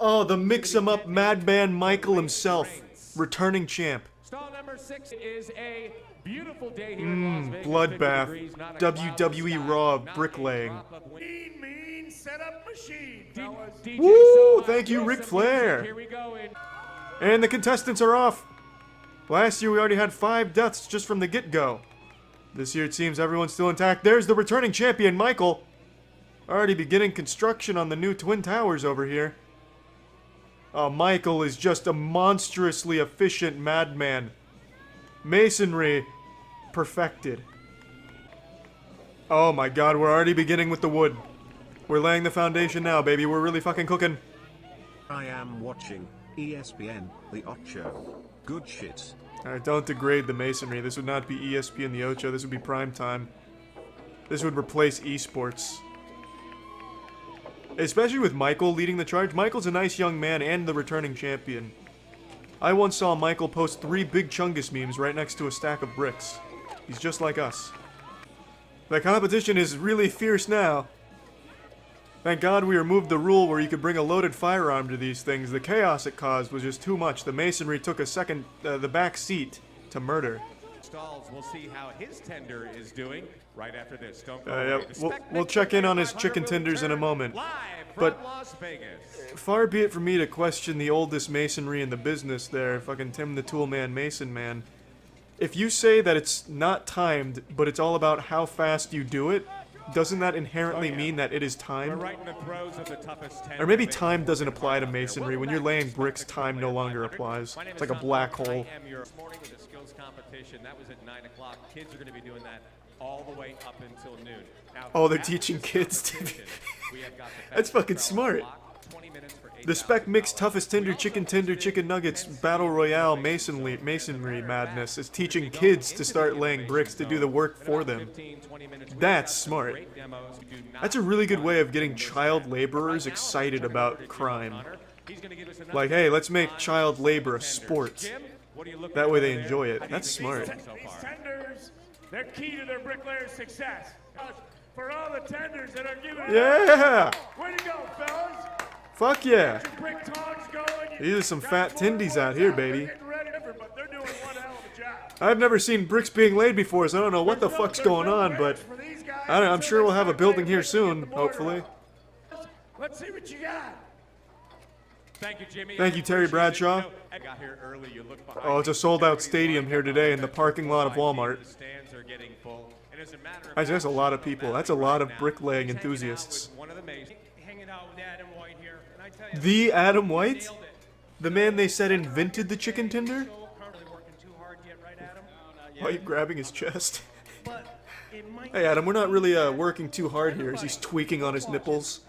Oh, the mix-em-up madman Michael himself. Returning champ. Stall number 6 is a beautiful day here in Las Vegas. Bloodbath. WWE Raw bricklaying. Mean setup machine. Woo! Thank you, Ric Flair. Here we go. And the contestants are off. Last year we already had 5 deaths just from the get-go. This year it seems everyone's still intact. There's the returning champion, Michael. Already beginning construction on the new Twin Towers over here. Oh, Michael is just a monstrously efficient madman. Masonry perfected. Oh my god, we're already beginning with the wood. We're laying the foundation now, baby. We're really fucking cooking. I am watching ESPN, the Ocho. Good shit. Alright, don't degrade the masonry. This would not be ESPN the Ocho. This would be prime time. This would replace esports. Especially with Michael leading the charge. Michael's a nice young man and the returning champion. I once saw Michael post 3 Big Chungus memes right next to a stack of bricks. He's just like us. The competition is really fierce now. Thank God we removed the rule where you could bring a loaded firearm to these things. The chaos it caused was just too much. The masonry took the back seat to murder. stalls. We'll see how his tender is doing right after this. Don't go Yeah, away. The we'll check in on his chicken tenders in a moment. But Las Vegas. far be it from me to question the oldest masonry in the business there, fucking Tim the Toolman Mason Man. If you say that it's not timed, but it's all about how fast you do it, doesn't that inherently mean that it is timed? We're right in the throes of the toughest 10 Or maybe time doesn't apply to masonry. When you're laying bricks, time no longer applies. It's like a black hole. This morning with the skills competition, that was at 9 o'clock. Kids are going to be doing that all the way up until noon. Now, Oh, they're teaching kids to be... That's fucking smart. The Spec Mix Toughest Tender Chicken Nuggets Battle Royale Masonry Madness is teaching kids to start laying bricks to do the work for them. That's smart. That's a really good way of getting child laborers excited about crime. Like, hey, let's make child labor a sport. That way they enjoy it. That's smart. These tenders, they're key to their bricklayers' success. For all the tenders that are giving it Yeah! Way to go, fellas! Fuck yeah! Get your brick tongs going. These are some fat tendies out here, baby. Getting ready, but they're doing one hell of a job. I've never seen bricks being laid before, so I don't know what the fuck's going on, but I'm sure we'll have a building here soon, hopefully. Let's see what you got. Thank you, Jimmy. Thank you, Terry Bradshaw. I got here early. You look behind Oh, it's a sold-out stadium here today in the parking lot of Walmart. the stands are getting full. And as a matter of Actually, that's a lot of people. That's a lot of bricklaying enthusiasts. one of the masons. Hanging out with Adam White here, and I tell you, The Adam White? The man they said invented the chicken tender? Why are you grabbing his chest? Hey Adam, we're not really working too hard here as he's tweaking on his nipples.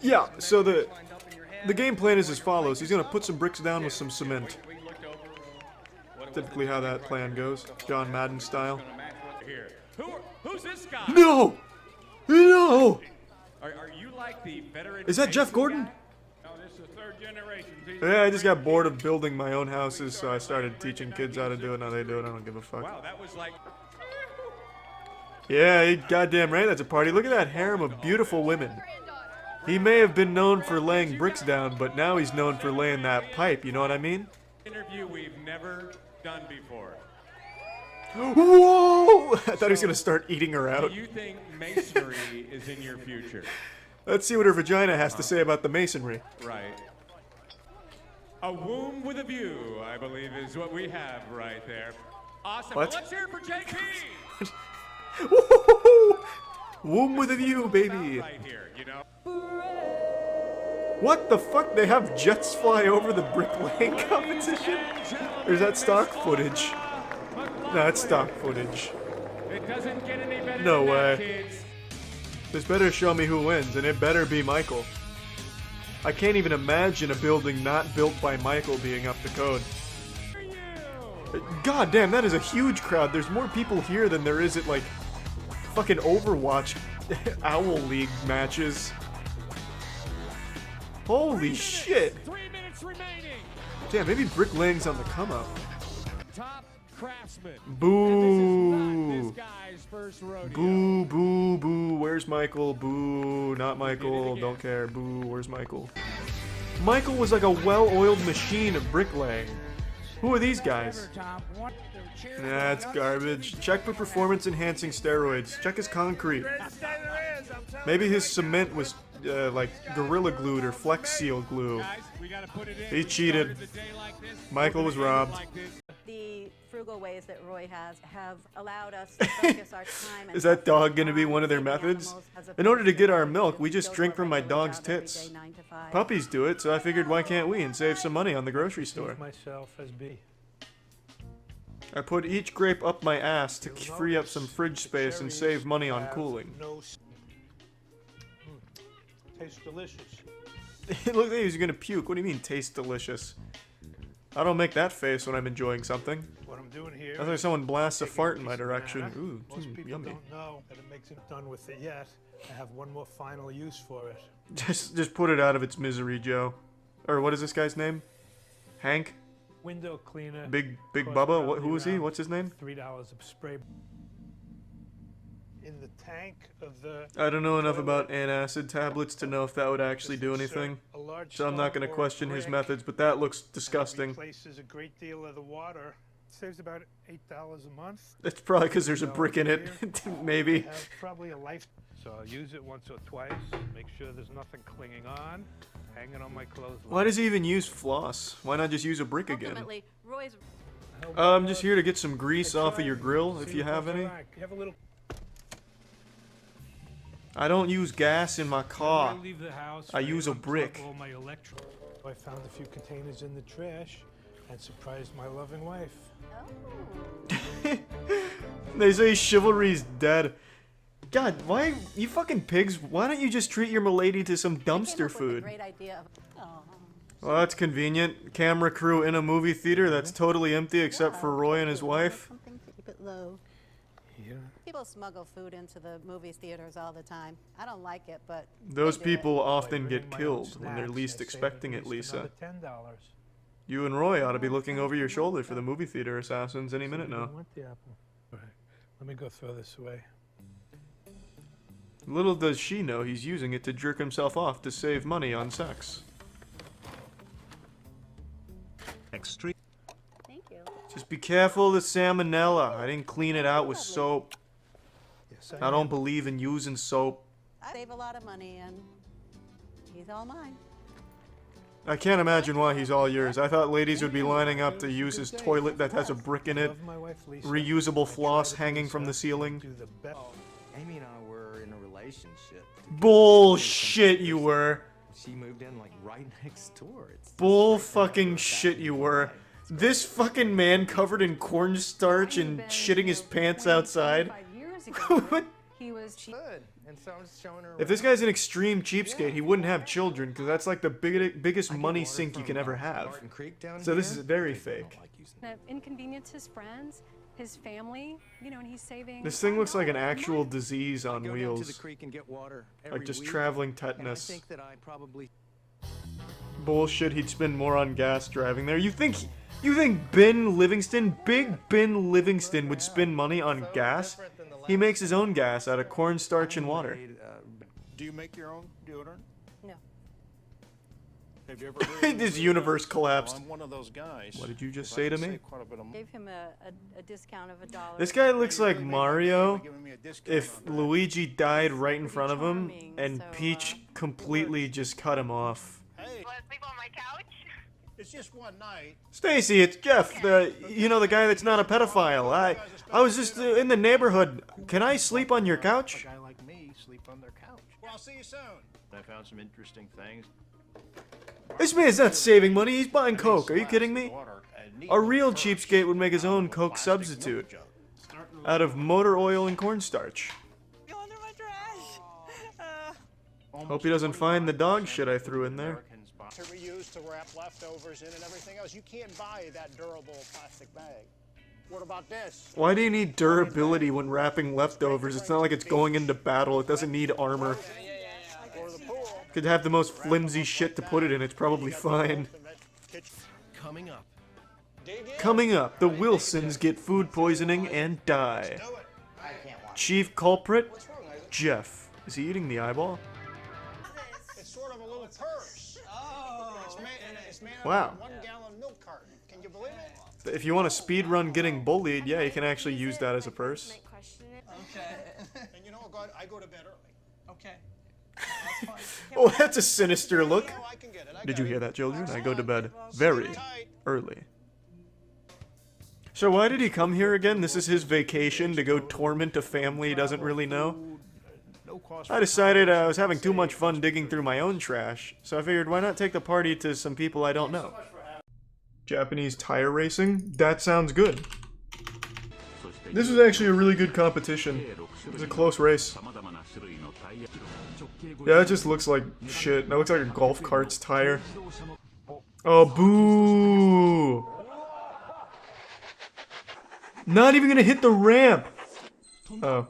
Yeah, so the game plan is as follows. He's gonna put some bricks down with some cement. Typically how that plan goes. John Madden style. Here. Who's this guy? No! No! Are you like the veteran? Is that Jeff Gordon? no, this is the third generation. Yeah, I just got bored of building my own houses, so I started teaching kids how to do it. Now they do it. I don't give a fuck. Wow, that was like. Yeah, you goddamn right that's a party. Look at that harem of beautiful women. He may have been known for laying bricks down, but now he's known for laying that pipe, you know what I mean? Interview we've never done before. Whoa! I thought he was gonna start eating her out. Do you think masonry is in your future? Let's see what her vagina has to say about the masonry. Right. A womb with a view, I believe, is what we have right there. Awesome. What? Well, let's hear it for JP. Womb with a view, baby. Right here, you know. What the fuck? They have jets fly over the bricklaying competition? Or is that stock footage? No, it's stock footage. It doesn't get any better No than that, way. kids. This better show me who wins, and it better be Michael. I can't even imagine a building not built by Michael being up to code. God damn, that is a huge crowd. There's more people here than there is at, like, fucking Overwatch Owl League matches. Holy shit. 3 minutes remaining. Damn, maybe bricklaying's on the come up. Top craftsman. Boo. Guy's first rodeo. Boo, boo, boo. Where's Michael? Boo. Not Michael. Don't care. Boo. Where's Michael? Michael was like a well-oiled machine of bricklaying. Who are these guys? Nah, it's garbage. Check for performance-enhancing steroids. Check his concrete. Maybe his cement was, like, Gorilla Glued or Flex Seal glue. He cheated. Michael was robbed. The frugal ways that Roy has have allowed us to focus our time. Is that dog gonna be one of their methods? In order to get our milk, we just drink from my dog's tits. Puppies do it, so I figured why can't we and save some money on the grocery store. Myself as B. I put each grape up my ass to free up some fridge space and save money on cooling. Tastes delicious. It looked like he was gonna puke. What do you mean, tastes delicious? I don't make that face when I'm enjoying something. What I'm doing here. That's like someone blasts a fart in my direction. Ooh, Most people yummy. don't know that it makes it done with it yet. I have one more final use for it. Just put it out of its misery, Joe. Or what is this guy's name? Hank? Window cleaner. Big costs Bubba? probably Who is he? around What's his name? $3 of spray. In the tank of the. I don't know enough about antacid tablets to know if that would actually do anything. So I'm not going to question his methods, but that looks disgusting. Replaces a great deal of the water. saves about $8 a month. It's probably because there's a brick in it. Maybe. I have probably a life. So I'll use it once or twice. Make sure there's nothing clinging on. Hang it on my clothes. Why does he even use floss? Why not just use a brick again? Ultimately, Roy's I'm just here to get some grease off of your grill, if you have any. You have a little. I don't use gas in my car. When I leave the house, I use a unplug brick. all my I found a few containers in the trash and surprised my loving wife. They say chivalry's dead. God, why, you fucking pigs, why don't you just treat your milady to some dumpster food? great idea of, Well, that's convenient. Camera crew in a movie theater that's totally empty except for Roy and his wife. something to keep it low. Yeah. People smuggle food into the movie theaters all the time. I don't like it, but Those they do it. people often get killed when they're least expecting it, Lisa. You and Roy ought to be looking over your shoulder for the movie theater assassins any minute now. Want the apple? All right. Let me go throw this away. Little does she know he's using it to jerk himself off to save money on sex. Extreme. Thank you. Just be careful of the salmonella. I didn't clean it out with soap. Yes, I don't believe in using soap. I save a lot of money, and he's all mine. I can't imagine why he's all yours. I thought ladies would be lining up to use his toilet that has a brick in it. Reusable floss hanging from the ceiling. Amy and I were in a relationship. Bullshit you were. She moved in like right next door. It's Bull fucking shit you were. This fucking man covered in cornstarch and shitting his pants outside. What? he was good, and so I was showing her. If this guy's an extreme cheapskate, he wouldn't have children, because that's like the biggest money sink you can ever have. So this is very fake. Inconvenience his friends, his family, you know, and he's saving. This thing looks like an actual disease on Go down to wheels. the creek and get water Like every just week, traveling and I tetanus. think that I probably. Bullshit, he'd spend more on gas driving there. You think Ben Livingston, Big Ben Livingston would spend money on gas? He makes his own gas out of cornstarch and water. Do you make your own deodorant? No. Have you ever heard of This the universe collapsed. Well, I'm one of those guys. What did you just If I say to could me? save quite a bit of money. Gave him a discount of $1. This guy looks like Mario if Luigi died right in front of him and Peach completely just cut him off. It's just one night. Stacy, it's Jeff, the guy that's not a pedophile. I was just in the neighborhood. Can I sleep on your couch? A guy like me sleep on their couch. Well, I'll see you soon. I found some interesting things. This man's not saving money, he's buying Coke. Are you kidding me? A real cheapskate would make his own Coke substitute out of motor oil and cornstarch. Hope he doesn't find the dog shit I threw in there. To reuse, to wrap leftovers in and everything else. You can't buy that durable plastic bag. What about this? Why do you need durability when wrapping leftovers? It's not like it's going into battle. It doesn't need armor. Could have the most flimsy shit to put it in. It's probably fine. Coming up. Coming up, the Wilsons get food poisoning and die. Chief culprit? Jeff. Is he eating the eyeball? It's sort of a little purse. It's made out Wow. of a 1-gallon milk carton. Can you believe it? If you want to speed run getting bullied, yeah, you can actually use that as a purse. Okay. And you know what? I go to bed early. Okay. Oh, that's a sinister look. Did you hear that, children? I go to bed very early. So why did he come here again? This is his vacation to go torment a family he doesn't really know? I decided I was having too much fun digging through my own trash, so I figured why not take the party to some people I don't know. Japanese tire racing? That sounds good. This was actually a really good competition. It was a close race. Yeah, it just looks like shit. That looks like a golf cart's tire. Oh, boo! Not even gonna hit the ramp! Oh.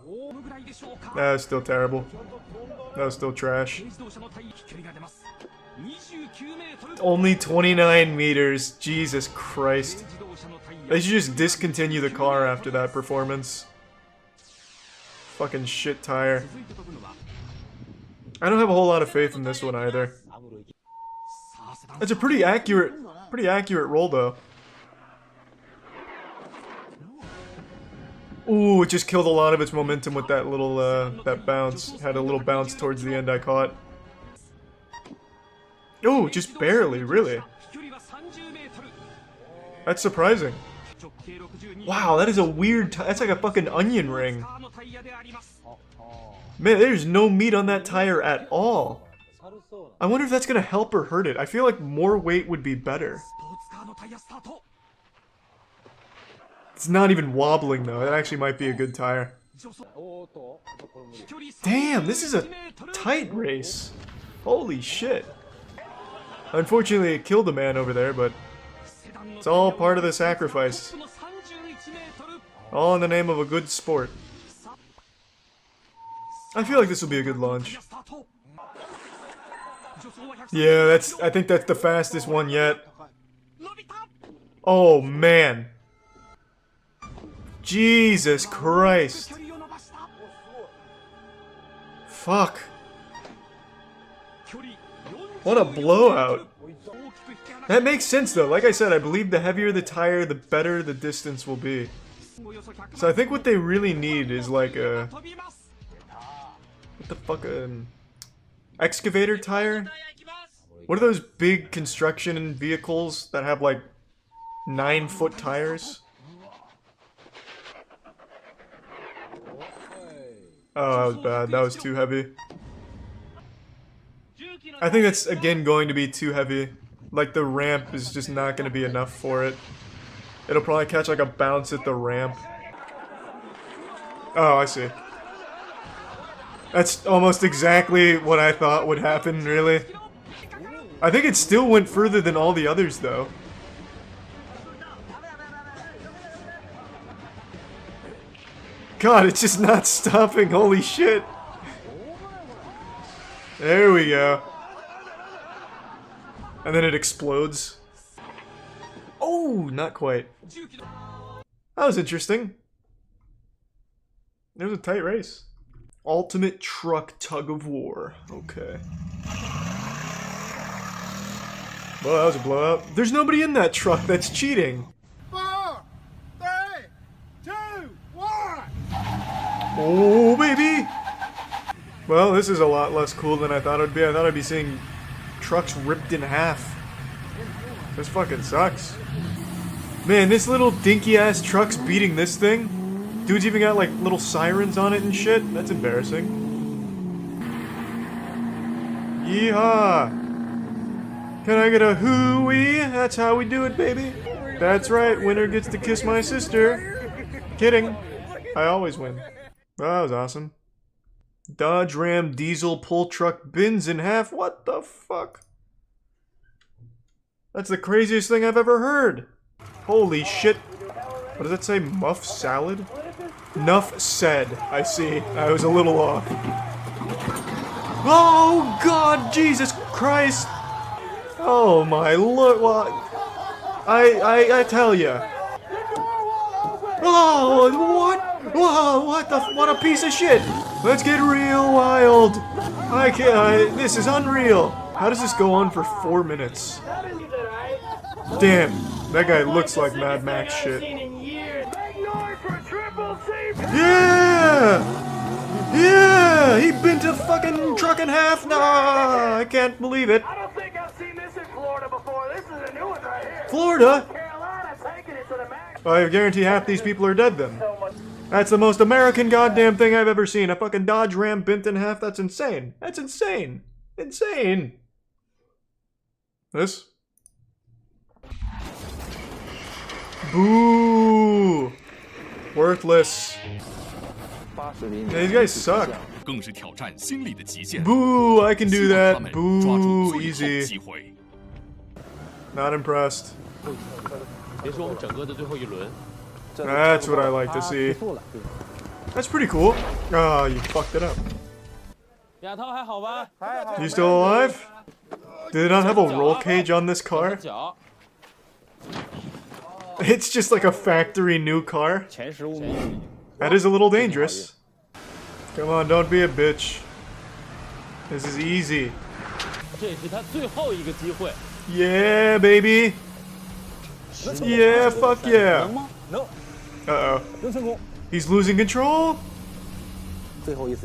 That was still terrible. That was still trash. Only 29 meters. Jesus Christ. They should just discontinue the car after that performance. Fucking shit tire. I don't have a whole lot of faith in this one either. It's a pretty accurate roll though. Ooh, it just killed a lot of its momentum with that little, that bounce. Had a little bounce towards the end I caught. Oh, just barely, really. That's surprising. Wow, that is a weird, that's like a fucking onion ring. Man, there's no meat on that tire at all. I wonder if that's gonna help or hurt it. I feel like more weight would be better. It's not even wobbling though. That actually might be a good tire. Damn, this is a tight race. Holy shit. Unfortunately, it killed a man over there, but it's all part of the sacrifice. All in the name of a good sport. I feel like this will be a good launch. Yeah, I think that's the fastest one yet. Oh man. Jesus Christ. Fuck. What a blowout. That makes sense though. Like I said, I believe the heavier the tire, the better the distance will be. So I think what they really need is like a... What the fuck? Excavator tire? What are those big construction vehicles that have like 9-foot tires? Oh, that was bad. That was too heavy. I think that's, again, going to be too heavy. Like, the ramp is just not going to be enough for it. It'll probably catch, like, a bounce at the ramp. Oh, I see. That's almost exactly what I thought would happen, really. I think it still went further than all the others, though. God, it's just not stopping. Holy shit. There we go. And then it explodes. Oh, not quite. That was interesting. It was a tight race. Ultimate truck tug of war. Okay. Well, that was a blowout. There's nobody in that truck that's cheating. 4, 3, 2, 1. Oh, baby! Well, this is a lot less cool than I thought it would be. I thought I'd be seeing trucks ripped in half. This fucking sucks. Man, this little dinky-ass truck's beating this thing. Dude's even got, like, little sirens on it and shit. That's embarrassing. Yeehaw! Can I get a hooey? That's how we do it, baby. That's right, winner gets to kiss my sister. Kidding. I always win. Oh, that was awesome. Dodge Ram diesel pull truck bends in half. What the fuck? That's the craziest thing I've ever heard. Holy shit. What does that say? Muff salad? Nuff said. I see. I was a little off. Oh God, Jesus Christ. Oh my lord. What? I tell ya. Oh, what? Whoa, what a piece of shit. Let's get real wild. I can't, this is unreal. How does this go on for 4 minutes? Damn, that guy looks like Mad Max shit. Yeah! Yeah! He bent a fucking truck in half. Nah, I can't believe it. I don't think I've seen this in Florida before. This is a new one right here. Florida? Carolina taking it to the max. I guarantee half these people are dead then. That's the most American goddamn thing I've ever seen. A fucking Dodge Ram bent in half? That's insane. That's insane. Insane. This? Boo! Worthless. Yeah, these guys suck. Boo! I can do that. Boo! Easy. Not impressed. That's what I like to see. That's pretty cool. Oh, you fucked it up. You still alive? Did it not have a roll cage on this car? It's just like a factory new car. That is a little dangerous. Come on, don't be a bitch. This is easy. Yeah, baby. Yeah, fuck yeah. Uh-oh. He's losing control.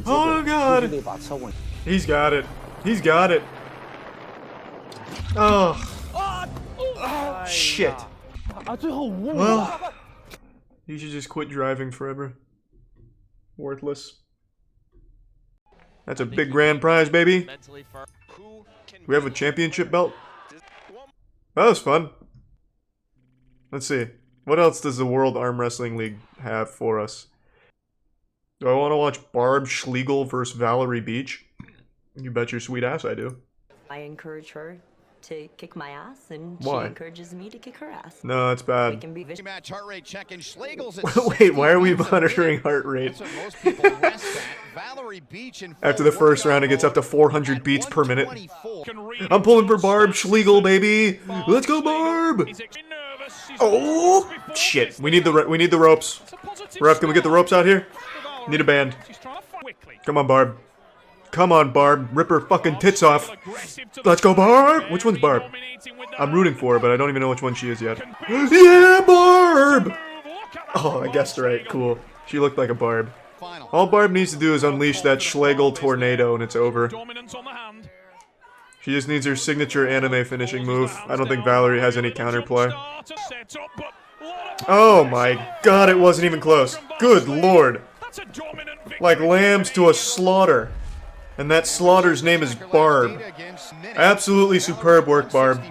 Oh god. He's got it. He's got it. Oh. Shit. Well, he should just quit driving forever. Worthless. That's a big grand prize, baby. We have a championship belt. That was fun. Let's see. What else does the World Arm Wrestling League have for us? Do I want to watch Barb Schlegel versus Valerie Beach? You bet your sweet ass I do. I encourage her to kick my ass, and Why? she encourages me to kick her ass. No, that's bad. We can be Match heart rate check and Schlegel's at Wait, why are we monitoring heart rate? That's what most people rest at. Valerie Beach in After the first round, it gets up to 400 beats per minute. I'm pulling for Barb Schlegel, baby. Let's go, Barb. Oh shit! We need the ropes. Ref, can we get the ropes out here? Need a band. Come on, Barb. Come on, Barb. Rip her fucking tits off. Let's go, Barb. Which one's Barb? I'm rooting for her, but I don't even know which one she is yet. Yeah, Barb. Oh, I guessed right. Cool. She looked like a Barb. All Barb needs to do is unleash that Schlegel tornado, and it's over. She just needs her signature anime finishing move. I don't think Valerie has any counterplay. Oh my god, it wasn't even close. Good lord. Like lambs to a slaughter. And that slaughter's name is Barb. Absolutely superb work, Barb.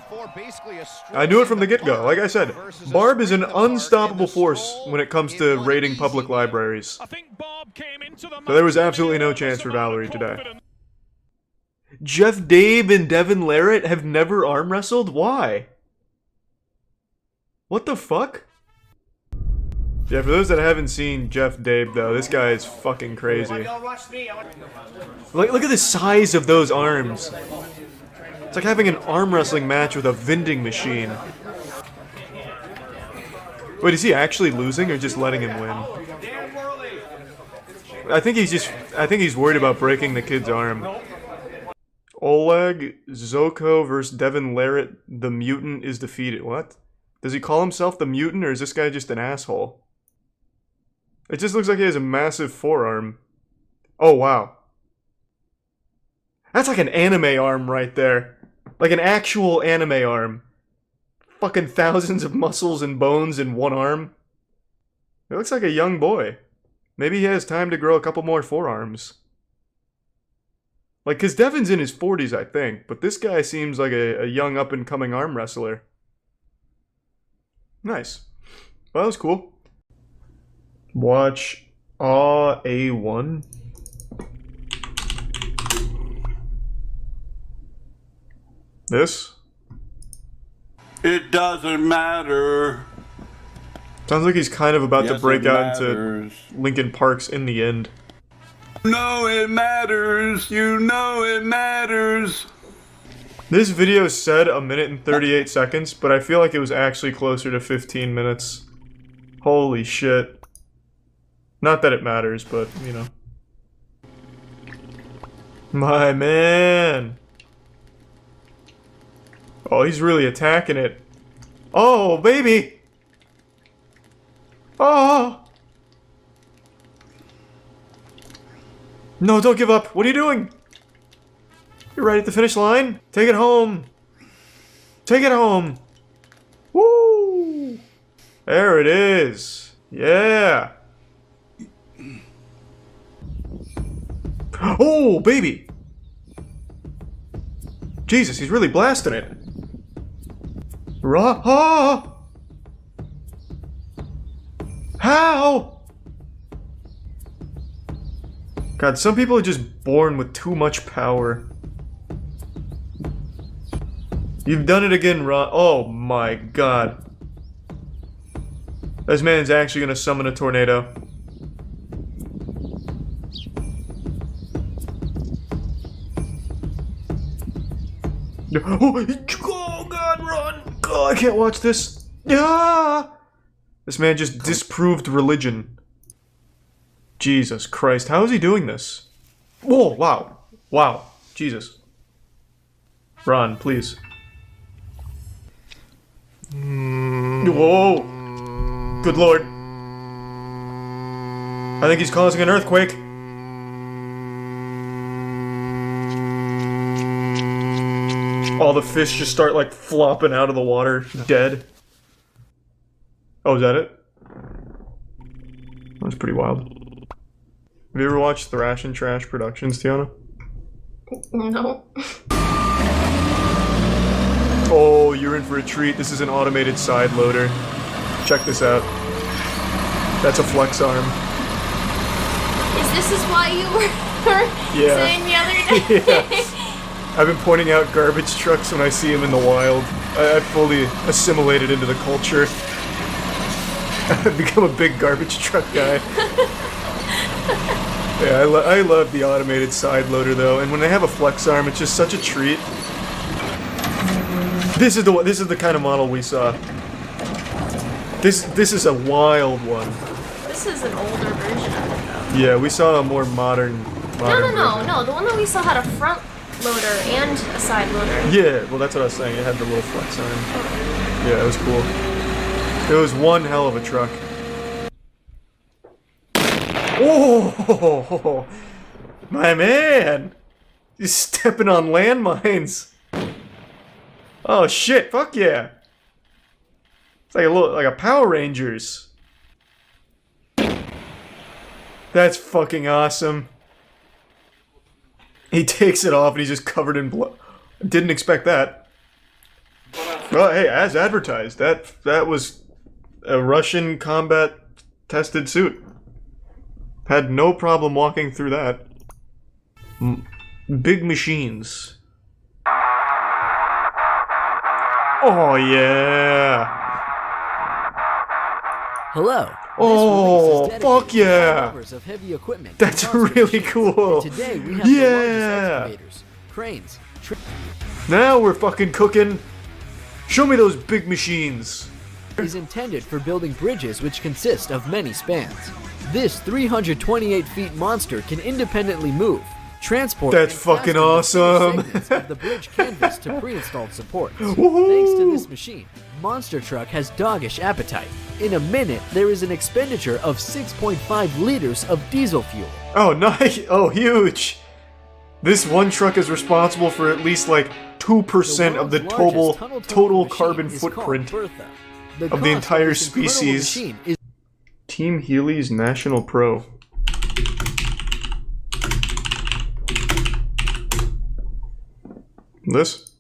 I knew it from the get-go. Like I said, Barb is an unstoppable force when it comes to raiding public libraries. So there was absolutely no chance for Valerie today. Jeff Dave and Devin Larratt have never arm wrestled? Why? What the fuck? Yeah, for those that haven't seen Jeff Dave, though, this guy is fucking crazy. Look at the size of those arms. It's like having an arm wrestling match with a vending machine. Wait, is he actually losing or just letting him win? I think he's worried about breaking the kid's arm. Oleg Zoko versus Devin Larratt, the mutant is defeated. What? Does he call himself the mutant, or is this guy just an asshole? It just looks like he has a massive forearm. Oh, wow. That's like an anime arm right there. Like an actual anime arm. Fucking thousands of muscles and bones in one arm. It looks like a young boy. Maybe he has time to grow a couple more forearms. Like, cause Devin's in his 40s, I think, but this guy seems like a young up-and-coming arm wrestler. Nice. Well, that was cool. Watch A1. This? It doesn't matter. Sounds like he's kind of about to Yes, break it out matters. into Linkin Park's In the End. You know it matters. You know it matters. This video said 1 minute and 38 seconds, but I feel like it was actually closer to 15 minutes. Holy shit. Not that it matters, but, you know. My man. Oh, he's really attacking it. Oh, baby. Oh. No, don't give up. What are you doing? You're right at the finish line. Take it home. Take it home. Woo. There it is. Yeah. Oh, baby! Jesus, he's really blasting it. Rah-ha! How? God, some people are just born with too much power. You've done it again, Ra. Oh my god. This man's actually gonna summon a tornado. Oh god, run! Oh, I can't watch this. Ah! This man just disproved religion. Jesus Christ, how is he doing this? Whoa, wow. Wow. Jesus. Ron, please. Whoa. Good lord. I think he's causing an earthquake. All the fish just start like flopping out of the water, dead. Oh, is that it? That's pretty wild. Have you ever watched Thrash and Trash Productions, Tiana? No. Oh, you're in for a treat. This is an automated side loader. Check this out. That's a flex arm. This is why you were saying the other day? Yes. I've been pointing out garbage trucks when I see them in the wild. I fully assimilated into the culture. I've become a big garbage truck guy. Yeah, I love the automated side loader though, and when they have a flex arm, it's just such a treat. This is the kind of model we saw. This is a wild one. This is an older version of it though. Yeah, we saw a more modern version. No. The one that we saw had a front loader and a side loader. Yeah, well that's what I was saying. It had the little flex arm. Yeah, it was cool. It was one hell of a truck. Oh, my man! He's stepping on landmines. Oh shit! Fuck yeah! It's like a Power Rangers. That's fucking awesome. He takes it off and he's just covered in blood. Didn't expect that. Well, hey, as advertised, that was a Russian combat tested suit. Had no problem walking through that. Big machines. Oh yeah. Hello. Oh fuck yeah. Of heavy equipment. That's really cool. And today we have the largest excavators, cranes. Now we're fucking cooking. Show me those big machines. Is intended for building bridges which consist of many spans. This 328 feet monster can independently move, transport. That's fucking awesome. Of the bridge canvas to pre-installed supports. Thanks to this machine, Monster Truck has doggish appetite. In a minute, there is an expenditure of 6.5 liters of diesel fuel. Oh, nice. Oh, huge. This one truck is responsible for at least like 2% of the total carbon footprint of the entire species. Team Healy's National Pro. This?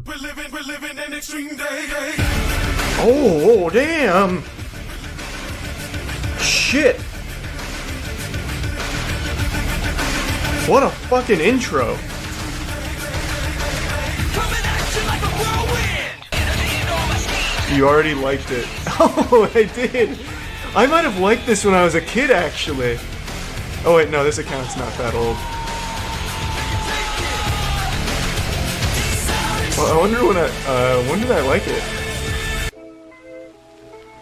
We're living an extreme day. Oh, damn! Shit! What a fucking intro! You already liked it. Oh, I did! I might have liked this when I was a kid, actually. Oh wait, no, this account's not that old. Well, I wonder when did I like it?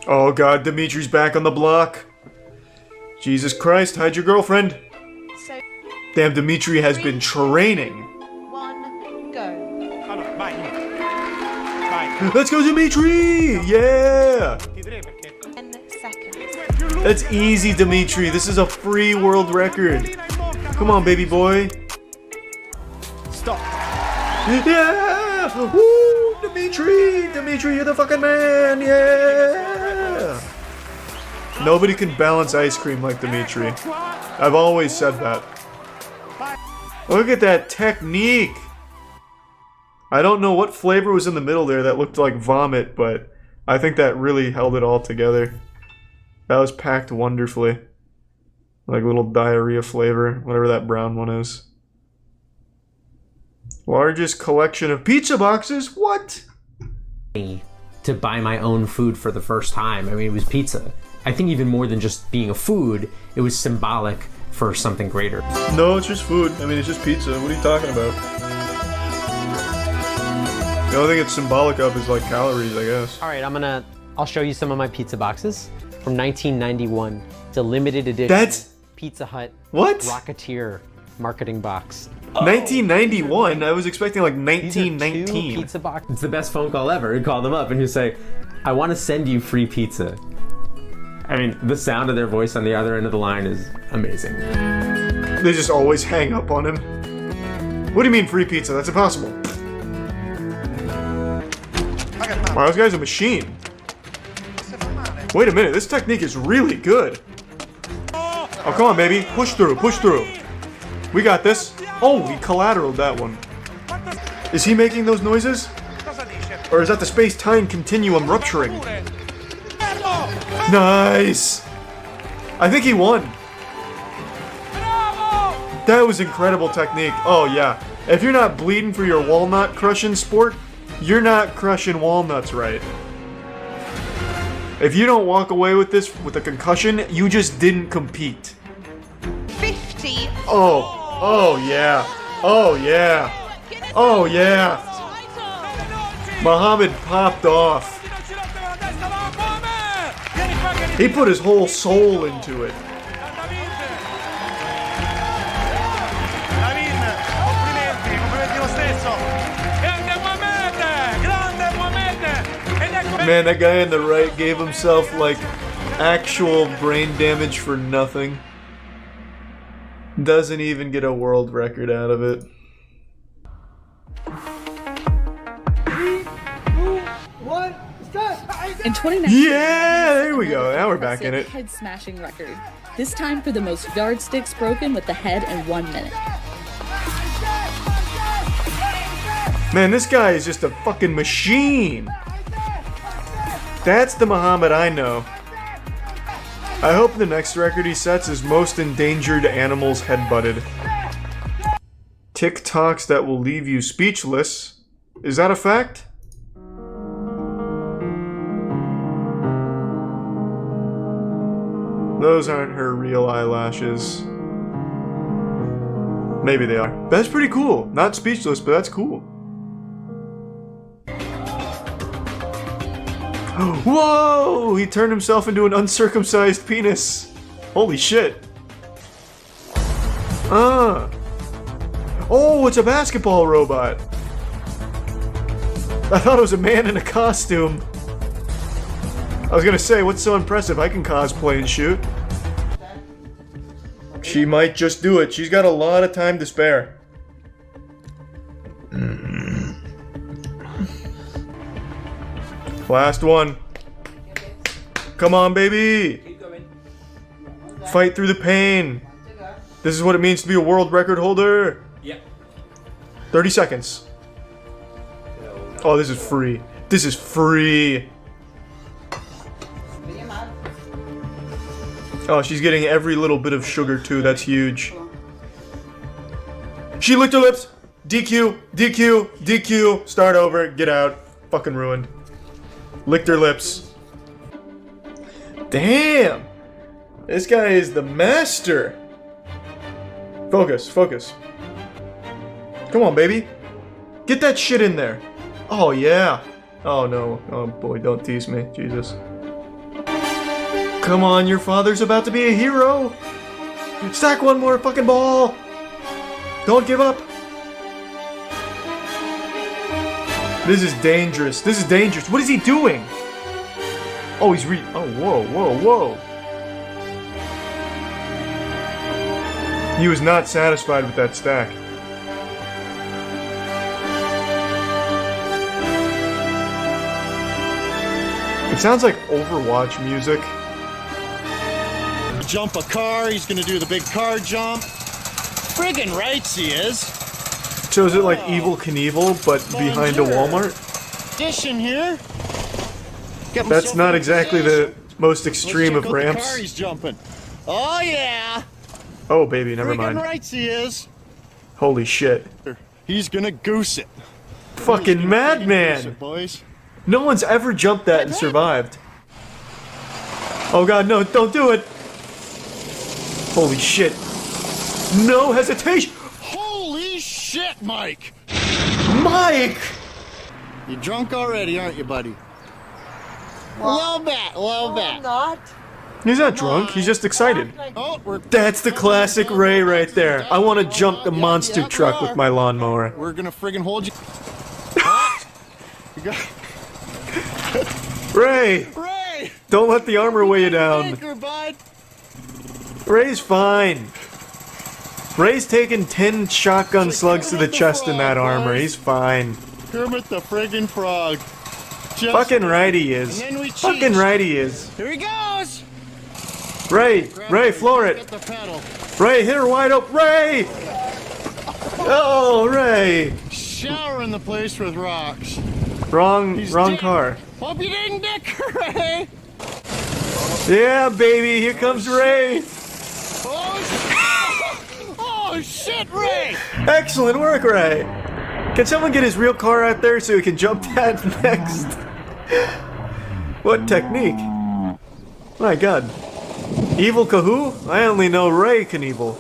Oh god, Dimitri's back on the block. Jesus Christ, hide your girlfriend. Damn, Dimitri has been training. 1, go. Let's go, Dimitri! Yeah! 10 seconds. That's easy, Dimitri. This is a free world record. Come on, baby boy. Stop. Yeah! Woo! Dimitri! Dimitri, you're the fucking man! Yeah! Nobody can balance ice cream like Dimitri. I've always said that. Look at that technique! I don't know what flavor was in the middle there that looked like vomit, but I think that really held it all together. That was packed wonderfully. Like a little diarrhea flavor, whatever that brown one is. Largest collection of pizza boxes? What? To buy my own food for the first time. I mean, it was pizza. I think even more than just being a food, it was symbolic for something greater. No, it's just food. I mean, it's just pizza. What are you talking about? The only thing it's symbolic of is like calories, I guess. All right, I'll show you some of my pizza boxes from 1991. It's a limited edition. That's Pizza Hut. What? Rocketeer marketing box. 1991? I was expecting like 1919. Pizza box. It's the best phone call ever. He'd call them up and he'd say, I want to send you free pizza. I mean, the sound of their voice on the other end of the line is amazing. They just always hang up on him. What do you mean free pizza? That's impossible. Wow, this guy's a machine. Wait a minute, this technique is really good. Oh, come on, baby. Push through, push through. We got this. Oh, he collateraled that one. Is he making those noises? Or is that the space-time continuum rupturing? Nice! I think he won. That was incredible technique. Oh, yeah. If you're not bleeding for your walnut crushing sport, you're not crushing walnuts right. If you don't walk away with this with a concussion, you just didn't compete. 50. Oh yeah. Oh yeah. Oh yeah. Muhammad popped off. He put his whole soul into it. Man, that guy on the right gave himself, like, actual brain damage for nothing. Doesn't even get a world record out of it. 3, 2, 1, start! In 2019, yeah, there we go. Now we're back in it. Head-smashing record. This time for the most yardsticks broken with the head in 1 minute. Man, this guy is just a fucking machine. That's the Muhammad I know. I hope the next record he sets is most endangered animals headbutted. TikToks that will leave you speechless. Is that a fact? Those aren't her real eyelashes. Maybe they are. That's pretty cool. Not speechless, but that's cool. Whoa! He turned himself into an uncircumcised penis. Holy shit. Oh, it's a basketball robot. I thought it was a man in a costume. I was gonna say, what's so impressive? I can cosplay and shoot. She might just do it. She's got a lot of time to spare. Last one. Come on, baby. Fight through the pain. This is what it means to be a world record holder. Yep. 30 seconds. Oh, this is free. This is free. Oh, she's getting every little bit of sugar too. That's huge. She licked her lips. DQ, DQ, DQ. Start over. Get out. Fucking ruined. Licked her lips. Damn! This guy is the master! Focus, focus. Come on, baby. Get that shit in there. Oh, yeah. Oh, no. Oh, boy, don't tease me. Jesus. Come on, your father's about to be a hero! Stack one more fucking ball! Don't give up! This is dangerous. This is dangerous. What is he doing? Oh, he's oh, whoa, whoa, whoa. He was not satisfied with that stack. It sounds like Overwatch music. Jump a car, he's gonna do the big car jump. Friggin' rights he is. So is it like Evel Knievel, but behind a Walmart? Dish in here. That's not exactly the most extreme of ramps. The car he's jumping. Oh yeah. Oh baby, never mind. Friggin' rights he is. Holy shit. He's gonna goose it. Fucking madman. Boys. No one's ever jumped that and survived. Oh god, no, don't do it. Holy shit. No hesitation. Holy shit, Mike. Mike! You drunk already, aren't you, buddy? A little bit, a little bit. I'm not. He's not drunk, he's just excited. That's the classic Ray right there. I want to jump the monster truck with my lawnmower. We're gonna friggin' hold you. Ray! Ray! Don't let the armor weigh you down. Anchor, bud. Ray's fine. Ray's taken 10 shotgun slugs to the chest in that armor. He's fine. Kermit the friggin' Frog. Just Fucking right he is. And then we cheat. Fucking right he is. Here he goes. Ray, floor it. Get the pedal. Ray, hit her wide open. Ray! Oh, Ray. Showering the place with rocks. Wrong car. Hope you didn't dick her, Ray. Yeah, baby, here comes Ray. Oh shit, Ray! Excellent work, Ray. Can someone get his real car out there so he can jump that next? What technique? My god. Evil Kahoo? I only know Ray Knievel.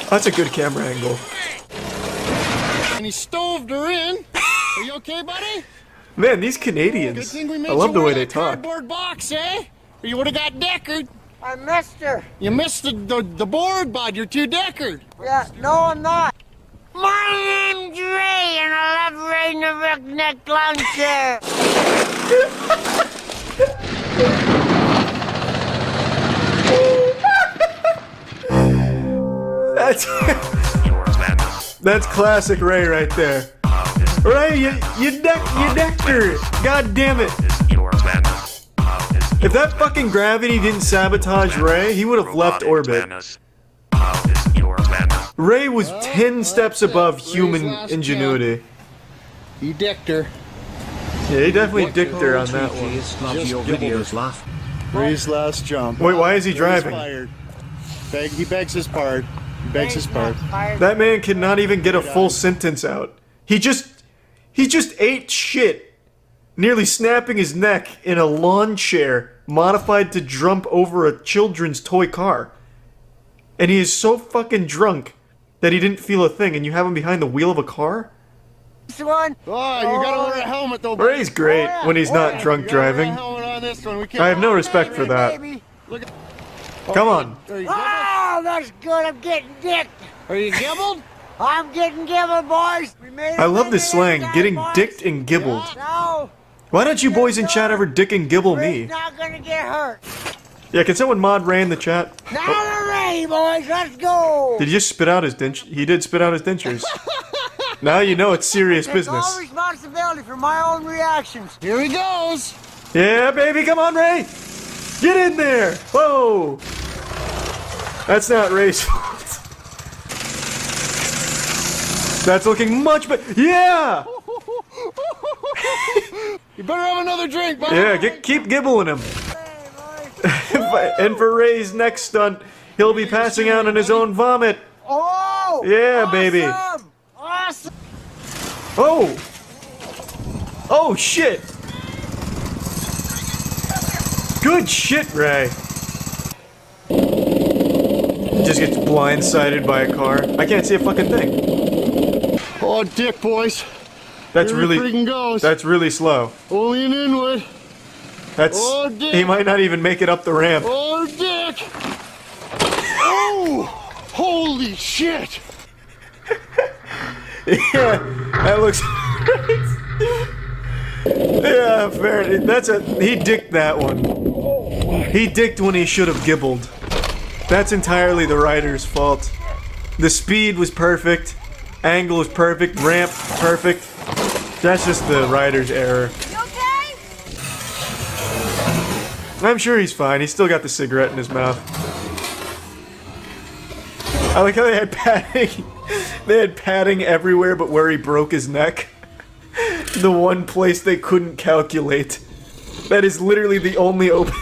That's a good camera angle. And he stoved her in. Are you okay, buddy? Man, these Canadians. Good thing we made I love you the wear way they that talk. cardboard box, eh? Or you would have got deckered. I missed her. You missed the board, bud. You're too deckered. Yeah, no, I'm not. My name's Ray, and I love riding the Redneck Lawn Chair. That's classic Ray right there. Ray, you decked her. God damn it. If that fucking gravity didn't sabotage Ray, he would have left orbit. Ray was 10 steps above human ingenuity. He dicked her. Yeah, he definitely dicked her on that one. Ray's last jump. Wait, why is he driving? He begs his pardon. He begs his pardon. That man cannot even get a full sentence out. He just ate shit, nearly snapping his neck in a lawn chair modified to jump over a children's toy car. And he is so fucking drunk that he didn't feel a thing, and you have him behind the wheel of a car? This one. Oh, you gotta wear a helmet though, buddy. Ray's great when he's not drunk driving. I have no respect for that. Come on. Oh, that's good. I'm getting dicked. Are you gibbled? I'm getting gibbled, boys. We made I love this slang, getting dicked and gibbled. No. Why don't you boys in chat ever dick and gibble me? Ray's not gonna get hurt. Yeah, can someone mod Ray in the chat? Now the Ray, boys. Let's go. Did he just spit out his dentures? He did spit out his dentures. Now you know it's serious Take business. all responsibility for my own reactions. Here he goes. Yeah, baby, come on, Ray. Get in there. Whoa. That's not Ray's fault. That's looking much better. Yeah. You better have another drink, buddy. Yeah, keep gibbling him. And for Ray's next stunt, he'll be passing out in his own vomit. Oh! Yeah, awesome! baby. Awesome! Oh! Oh, shit! Good shit, Ray. Just gets blindsided by a car. I can't see a fucking thing. Oh, dick, boys. That's Here really. he freaking goes. That's really slow. Only an inward. That's. Oh, dick. He might not even make it up the ramp. Oh, dick. Oh! Holy shit! Yeah, that looks. Yeah, fair. He dicked that one. He dicked when he should have gibbled. That's entirely the rider's fault. The speed was perfect, angle was perfect, ramp perfect. That's just the rider's error. You okay? I'm sure he's fine. He's still got the cigarette in his mouth. I like how they had padding. They had padding everywhere but where he broke his neck. The one place they couldn't calculate. That is literally the only open.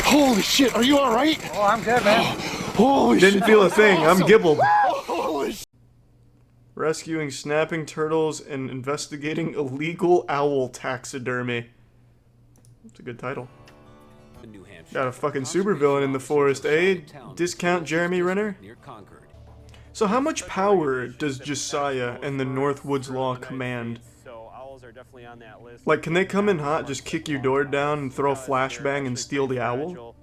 Holy shit, are you alright? Oh, I'm good, man. Holy Didn't shit. feel a thing. I'm gibbled. Holy shit. Rescuing snapping turtles and investigating illegal owl taxidermy. That's a good title. Got a fucking supervillain in the forest, eh? Discount Jeremy Renner? So how much power does Josiah and the Northwoods Law command? Like, can they come in hot, just kick your door down and throw a flashbang and steal the owl?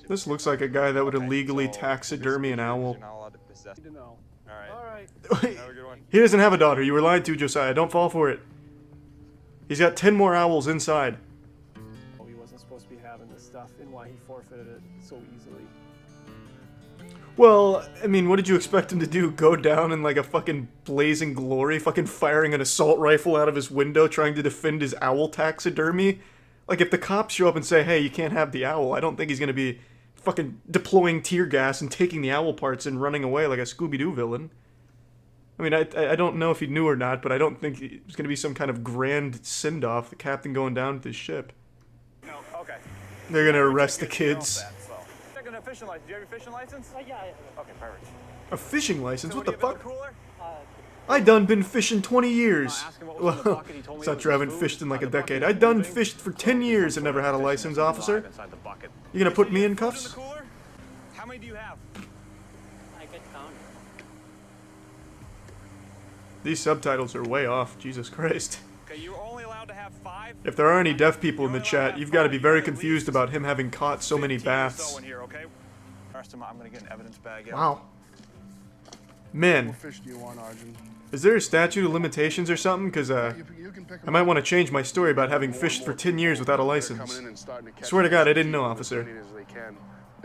This looks like a guy that would illegally taxidermy an owl. He doesn't have a daughter. You were lied to, Josiah. Don't fall for it. He's got 10 more owls inside. He wasn't supposed to be having this stuff and why he forfeited it so easily. Well, I mean, what did you expect him to do? Go down in like a fucking blazing glory, fucking firing an assault rifle out of his window trying to defend his owl taxidermy? Like, if the cops show up and say, hey, you can't have the owl, I don't think he's gonna be fucking deploying tear gas and taking the owl parts and running away like a Scooby-Doo villain. I mean, I don't know if he knew or not, but I don't think it's gonna be some kind of grand send-off, the captain going down with his ship. No, okay. They're gonna arrest the kids. Checking a fishing license. Do you have your fishing license? Yeah. Okay, perfect. A fishing license? What the fuck? I done been fishing 20 years. Well, it's not true, I haven't fished in like a decade. I done fished for 10 years and never had a license, officer. You gonna put me in cuffs? How many do you have? I could count. These subtitles are way off, Jesus Christ. Okay, you're only allowed to have 5. If there are any deaf people in the chat, you've got to be very confused about him having caught so many baths. I'm gonna get an evidence bag out. Wow. Man. What fish do you want, Arjun? Is there a statute of limitations or something? Because, I might want to change my story about having fished for 10 years without a license. Swear to God, I didn't know, officer.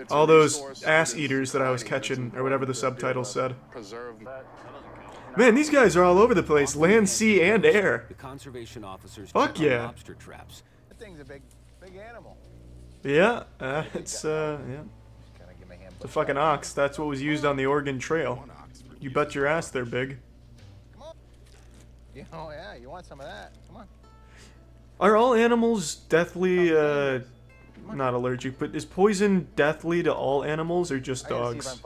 All those ass eaters that I was catching, or whatever the subtitles said. Man, these guys are all over the place. Land, sea, and air. The conservation officers Fuck yeah. lobster traps. That thing's a big animal. Yeah, it's a fucking ox. That's what was used on the Oregon Trail. You bet your ass they're big. Oh yeah, you want some of that? Come on. Are all animals deathly, not allergic, but is poison deathly to all animals or just dogs?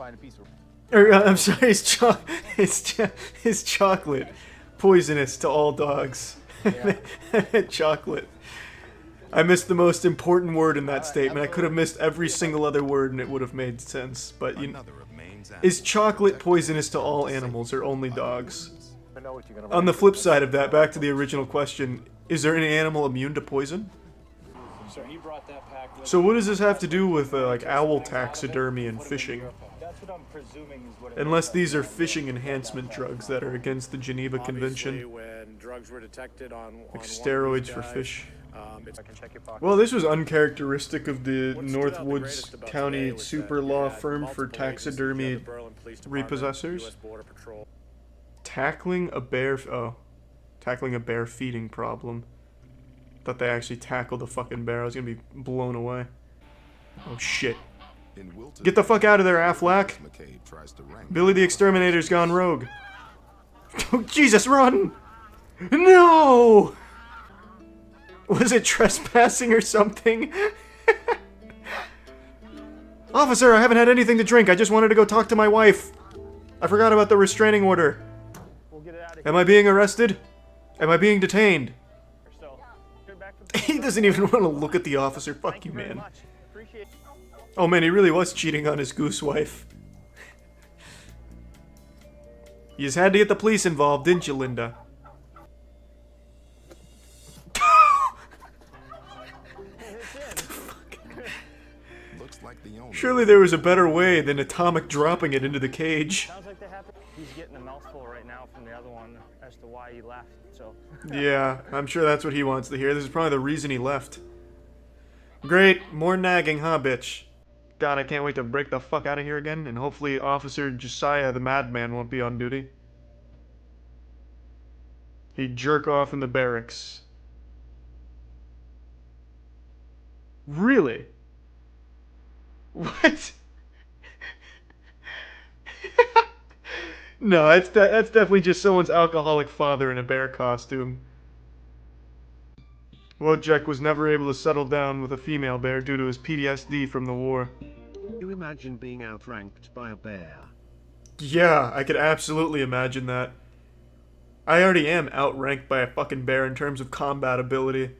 I'm sorry, is chocolate poisonous to all dogs? Chocolate. I missed the most important word in that statement. I could have missed every single other word and it would have made sense. But is chocolate poisonous to all animals or only dogs? On the flip side of that, back to the original question, is there any animal immune to poison? So what does this have to do with like owl taxidermy and fishing? Unless these are fishing enhancement drugs that are against the Geneva Convention. Like steroids for fish. Well, this was uncharacteristic of the Northwoods County super law firm for taxidermy repossessors. Tackling a bear feeding problem. Thought they actually tackled a fucking bear. I was gonna be blown away. Oh shit. Get the fuck out of there, Affleck! Billy the Exterminator's gone rogue. Oh, Jesus, run! No! Was it trespassing or something? Officer, I haven't had anything to drink. I just wanted to go talk to my wife. I forgot about the restraining order. Am I being arrested? Am I being detained? He doesn't even want to look at the officer. Fuck you, man. Oh man, he really was cheating on his goose wife. You just had to get the police involved, didn't you, Linda? Surely there was a better way than atomic dropping it into the cage. Sounds like he's getting a mouthful right now from the other one as to why he left. So. Yeah, I'm sure that's what he wants to hear. This is probably the reason he left. Great, more nagging, huh, bitch? God, I can't wait to break the fuck out of here again, and hopefully Officer Josiah the Madman won't be on duty. He'd jerk off in the barracks. Really? What? No, that's definitely just someone's alcoholic father in a bear costume. Wojciech was never able to settle down with a female bear due to his PTSD from the war. You imagine being outranked by a bear? Yeah, I could absolutely imagine that. I already am outranked by a fucking bear in terms of combat ability.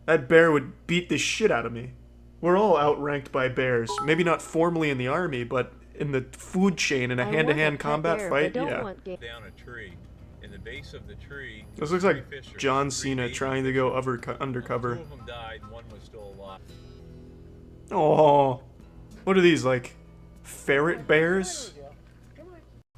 That bear would beat the shit out of me. We're all outranked by bears. Maybe not formally in the army, but in the food chain in a hand-to-hand combat fight, yeah. Down a tree. In the base of the tree. This looks like John Cena trying to go undercover. Two of them died, one was still alive. Oh, what are these, like ferret bears?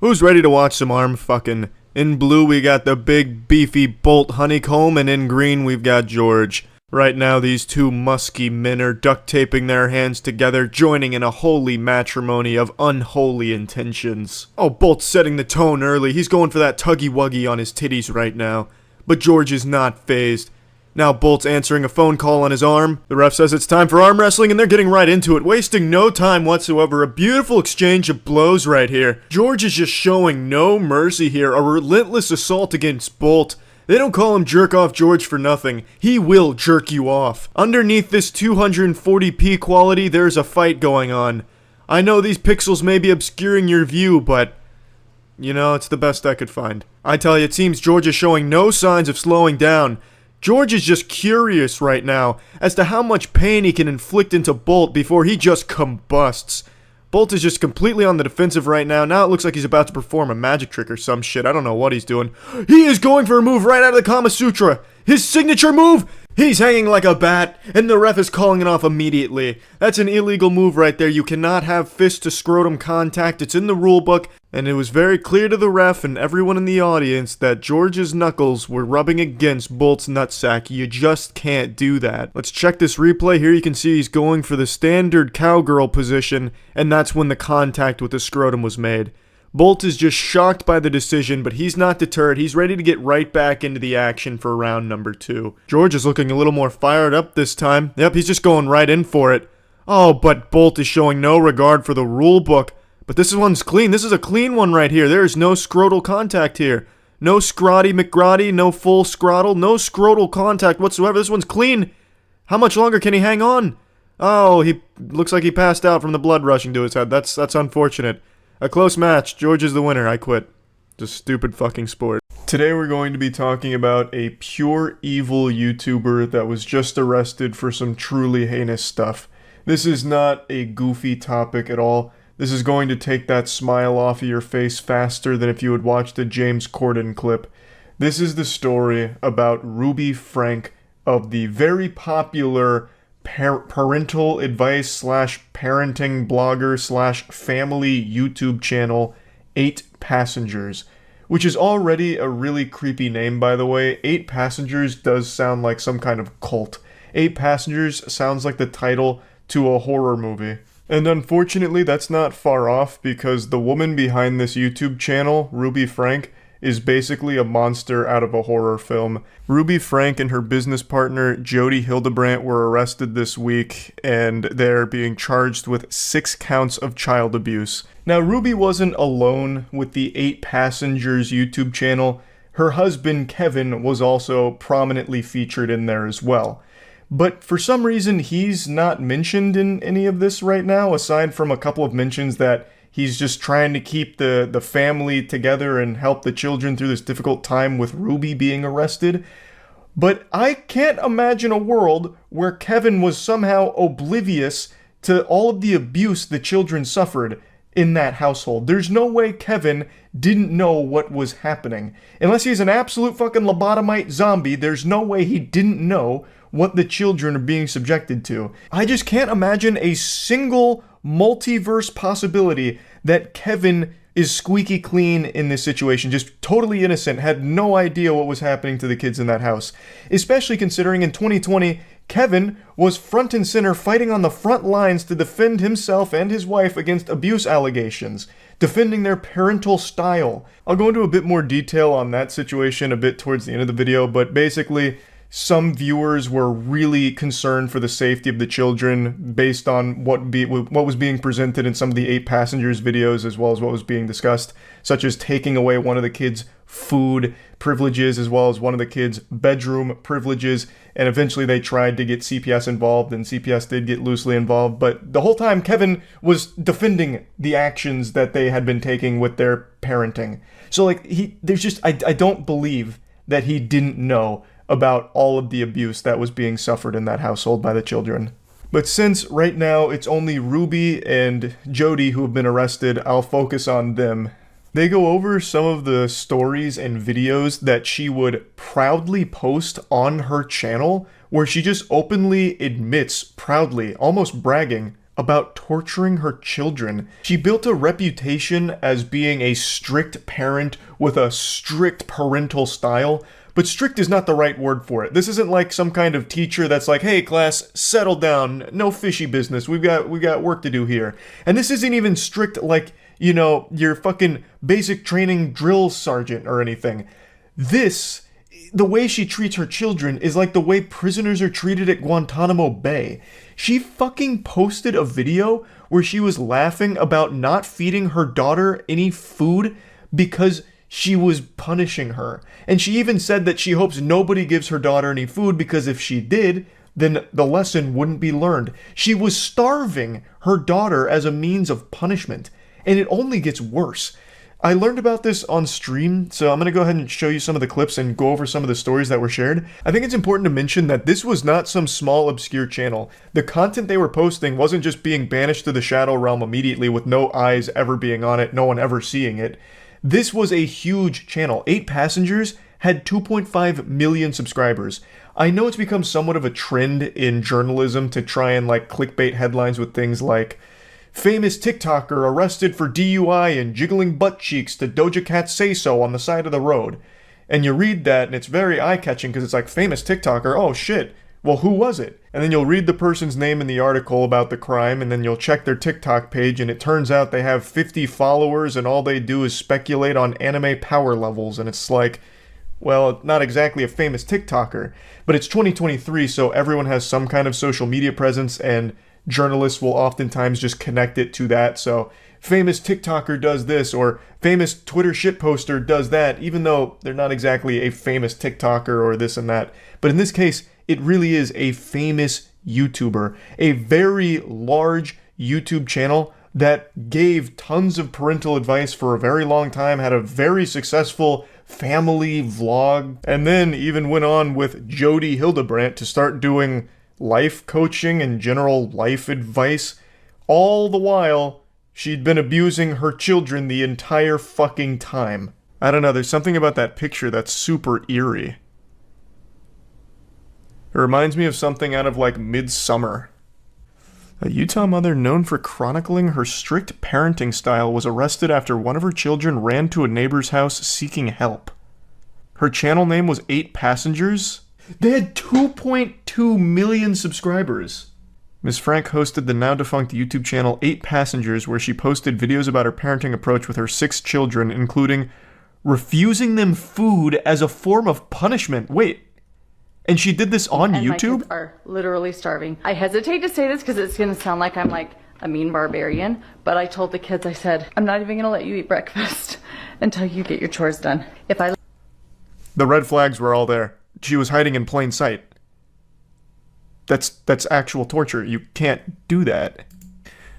Who's ready to watch some arm fucking In blue, we got the big, beefy Bolt Honeycomb, and in green, we've got George. Right now, these two musky men are duct taping their hands together, joining in a holy matrimony of unholy intentions. Oh, Bolt's setting the tone early. He's going for that tuggy-wuggy on his titties right now. But George is not fazed. Now Bolt's answering a phone call on his arm. The ref says it's time for arm wrestling, and they're getting right into it, wasting no time whatsoever. A beautiful exchange of blows right here. George is just showing no mercy here. A relentless assault against Bolt. They don't call him Jerk-Off George for nothing. He will jerk you off. Underneath this 240p quality, there's a fight going on. I know these pixels may be obscuring your view, but you know, it's the best I could find. I tell you, it seems George is showing no signs of slowing down. George is just curious right now as to how much pain he can inflict into Bolt before he just combusts. Bolt is just completely on the defensive right now. Now it looks like he's about to perform a magic trick or some shit. I don't know what he's doing. He is going for a move right out of the Kama Sutra. His signature move! He's hanging like a bat, and the ref is calling it off immediately. That's an illegal move right there. You cannot have fist to scrotum contact. It's in the rule book, and it was very clear to the ref and everyone in the audience that George's knuckles were rubbing against Bolt's nutsack. You just can't do that. Let's check this replay. Here you can see he's going for the standard cowgirl position, and that's when the contact with the scrotum was made. Bolt is just shocked by the decision, but he's not deterred. He's ready to get right back into the action for round number 2. George is looking a little more fired up this time. Yep, he's just going right in for it. Oh, but Bolt is showing no regard for the rule book. But this one's clean. This is a clean one right here. There is no scrotal contact here. No scrotty McGrotty, no full scrotal, no scrotal contact whatsoever. This one's clean. How much longer can he hang on? Oh, he looks like he passed out from the blood rushing to his head. That's unfortunate. A close match. George is the winner. I quit. Just stupid fucking sport. Today we're going to be talking about a pure evil YouTuber that was just arrested for some truly heinous stuff. This is not a goofy topic at all. This is going to take that smile off of your face faster than if you had watched a James Corden clip. This is the story about Ruby Frank of the very popular parental advice / parenting blogger / family YouTube channel 8 Passengers, which is already a really creepy name, by the way. 8 Passengers does sound like some kind of cult. 8 Passengers sounds like the title to a horror movie. And unfortunately, that's not far off, because the woman behind this YouTube channel, Ruby Frank, is basically a monster out of a horror film. Ruby Frank and her business partner, Jody Hildebrandt, were arrested this week, and they're being charged with 6 counts of child abuse. Now, Ruby wasn't alone with the 8 Passengers YouTube channel. Her husband, Kevin, was also prominently featured in there as well. But for some reason, he's not mentioned in any of this right now, aside from a couple of mentions that he's just trying to keep the family together and help the children through this difficult time with Ruby being arrested. But I can't imagine a world where Kevin was somehow oblivious to all of the abuse the children suffered in that household. There's no way Kevin didn't know what was happening. Unless he's an absolute fucking lobotomite zombie, there's no way he didn't know what the children are being subjected to. I just can't imagine a single multiverse possibility that Kevin is squeaky clean in this situation, just totally innocent, had no idea what was happening to the kids in that house. Especially considering in 2020, Kevin was front and center fighting on the front lines to defend himself and his wife against abuse allegations, defending their parental style. I'll go into a bit more detail on that situation a bit towards the end of the video, but basically, some viewers were really concerned for the safety of the children based on what was being presented in some of the 8 Passengers videos, as well as what was being discussed, such as taking away one of the kids' food privileges, as well as one of the kids' bedroom privileges, and eventually they tried to get CPS involved, and CPS did get loosely involved, but the whole time Kevin was defending the actions that they had been taking with their parenting. So like, I don't believe that he didn't know about all of the abuse that was being suffered in that household by the children. But since right now it's only Ruby and Jody who have been arrested, I'll focus on them. They go over some of the stories and videos that she would proudly post on her channel, where she just openly admits, proudly, almost bragging, about torturing her children. She built a reputation as being a strict parent with a strict parental style, but strict is not the right word for it. This isn't like some kind of teacher that's like, hey class, settle down, no fishy business, we got work to do here. And this isn't even strict like, you know, your fucking basic training drill sergeant or anything. This, the way she treats her children is like the way prisoners are treated at Guantanamo Bay. She fucking posted a video where she was laughing about not feeding her daughter any food because she was punishing her. And she even said that she hopes nobody gives her daughter any food because if she did, then the lesson wouldn't be learned. She was starving her daughter as a means of punishment. And it only gets worse. I learned about this on stream, so I'm going to go ahead and show you some of the clips and go over some of the stories that were shared. I think it's important to mention that this was not some small obscure channel. The content they were posting wasn't just being banished to the shadow realm immediately with no eyes ever being on it, no one ever seeing it. This was a huge channel. 8 Passengers had 2.5 million subscribers. I know it's become somewhat of a trend in journalism to try and like clickbait headlines with things like famous TikToker arrested for DUI and jiggling butt cheeks to Doja Cat Say So on the side of the road. And you read that and it's very eye-catching because it's like famous TikToker, oh shit, well who was it? And then you'll read the person's name in the article about the crime and then you'll check their TikTok page and it turns out they have 50 followers and all they do is speculate on anime power levels and it's like, well, not exactly a famous TikToker, but it's 2023 so everyone has some kind of social media presence and journalists will oftentimes just connect it to that. So famous TikToker does this or famous Twitter shitposter does that, even though they're not exactly a famous TikToker or this and that. But in this case, it really is a famous YouTuber, a very large YouTube channel that gave tons of parental advice for a very long time, had a very successful family vlog, and then even went on with Jody Hildebrandt to start doing life coaching and general life advice. All the while, she'd been abusing her children the entire fucking time. I don't know, there's something about that picture that's super eerie. It reminds me of something out of like Midsummer. A Utah mother known for chronicling her strict parenting style was arrested after one of her children ran to a neighbor's house seeking help. Her channel name was 8 Passengers. They had 2.2 million subscribers. Ms. Frank hosted the now-defunct YouTube channel 8 Passengers, where she posted videos about her parenting approach with her 6 children, including refusing them food as a form of punishment. Wait, and she did this on YouTube? My kids are literally starving. I hesitate to say this because it's going to sound like I'm like a mean barbarian, but I told the kids, I said, I'm not even going to let you eat breakfast until you get your chores done. The red flags were all there. She was hiding in plain sight. That's actual torture. You can't do that.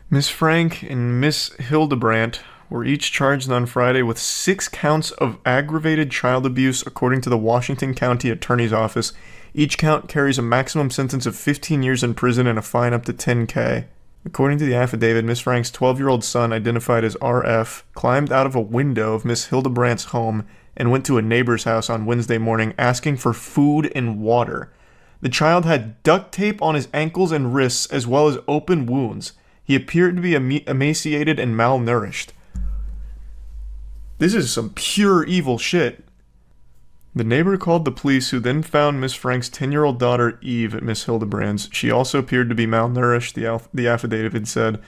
Miss Frank and Miss Hildebrandt were each charged on Friday with 6 counts of aggravated child abuse, according to the Washington County Attorney's Office. Each count carries a maximum sentence of 15 years in prison and a fine up to $10,000. According to the affidavit, Miss Frank's 12-year-old son, identified as RF, climbed out of a window of Miss Hildebrandt's home and went to a neighbor's house on Wednesday morning asking for food and water. The child had duct tape on his ankles and wrists as well as open wounds. He appeared to be emaciated and malnourished. This is some pure evil shit. The neighbor called the police, who then found Miss Frank's 10-year-old daughter Eve at Miss Hildebrandt's. She also appeared to be malnourished, the affidavit said.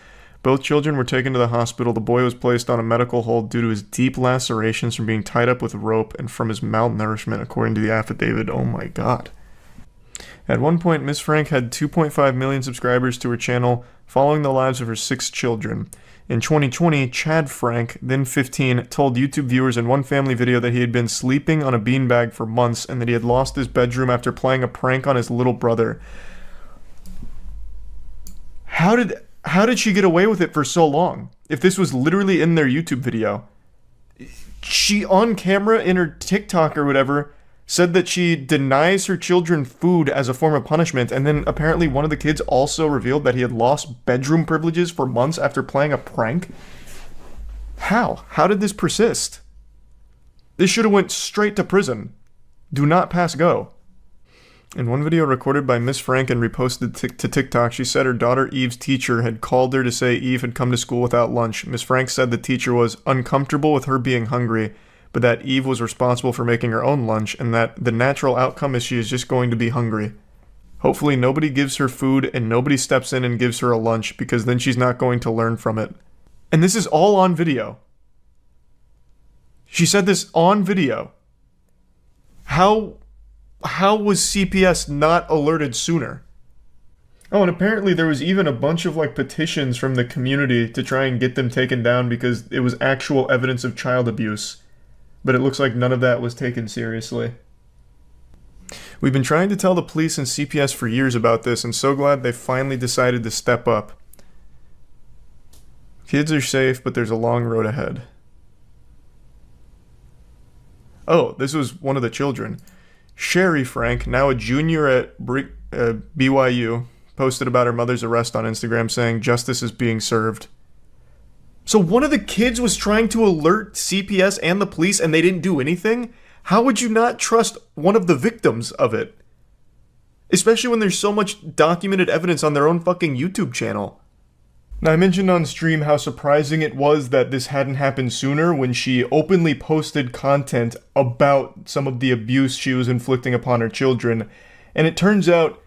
Both children were taken to the hospital. The boy was placed on a medical hold due to his deep lacerations from being tied up with rope and from his malnourishment, according to the affidavit. Oh my god. At one point, Miss Frank had 2.5 million subscribers to her channel, following the lives of her 6 children. In 2020, Chad Frank, then 15, told YouTube viewers in one family video that he had been sleeping on a beanbag for months and that he had lost his bedroom after playing a prank on his little brother. How did she get away with it for so long? If this was literally in their YouTube video. She, on camera in her TikTok or whatever, said that she denies her children food as a form of punishment, and then apparently one of the kids also revealed that he had lost bedroom privileges for months after playing a prank. How? How did this persist? This should have went straight to prison. Do not pass go. In one video recorded by Miss Frank and reposted to TikTok, she said her daughter Eve's teacher had called her to say Eve had come to school without lunch. Miss Frank said the teacher was uncomfortable with her being hungry, but that Eve was responsible for making her own lunch, and that the natural outcome is she is just going to be hungry. Hopefully nobody gives her food and nobody steps in and gives her a lunch, because then she's not going to learn from it. And this is all on video. She said this on video. How was CPS not alerted sooner? Oh, and apparently there was even a bunch of petitions from the community to try and get them taken down because it was actual evidence of child abuse. But it looks like none of that was taken seriously. We've been trying to tell the police and CPS for years about this, and so glad they finally decided to step up. Kids are safe, but there's a long road ahead. Oh, this was one of the children. Sherry Frank, now a junior at BYU, posted about her mother's arrest on Instagram saying justice is being served. So one of the kids was trying to alert CPS and the police and they didn't do anything? How would you not trust one of the victims of it? Especially when there's so much documented evidence on their own fucking YouTube channel. Now, I mentioned on stream how surprising it was that this hadn't happened sooner when she openly posted content about some of the abuse she was inflicting upon her children. And it turns out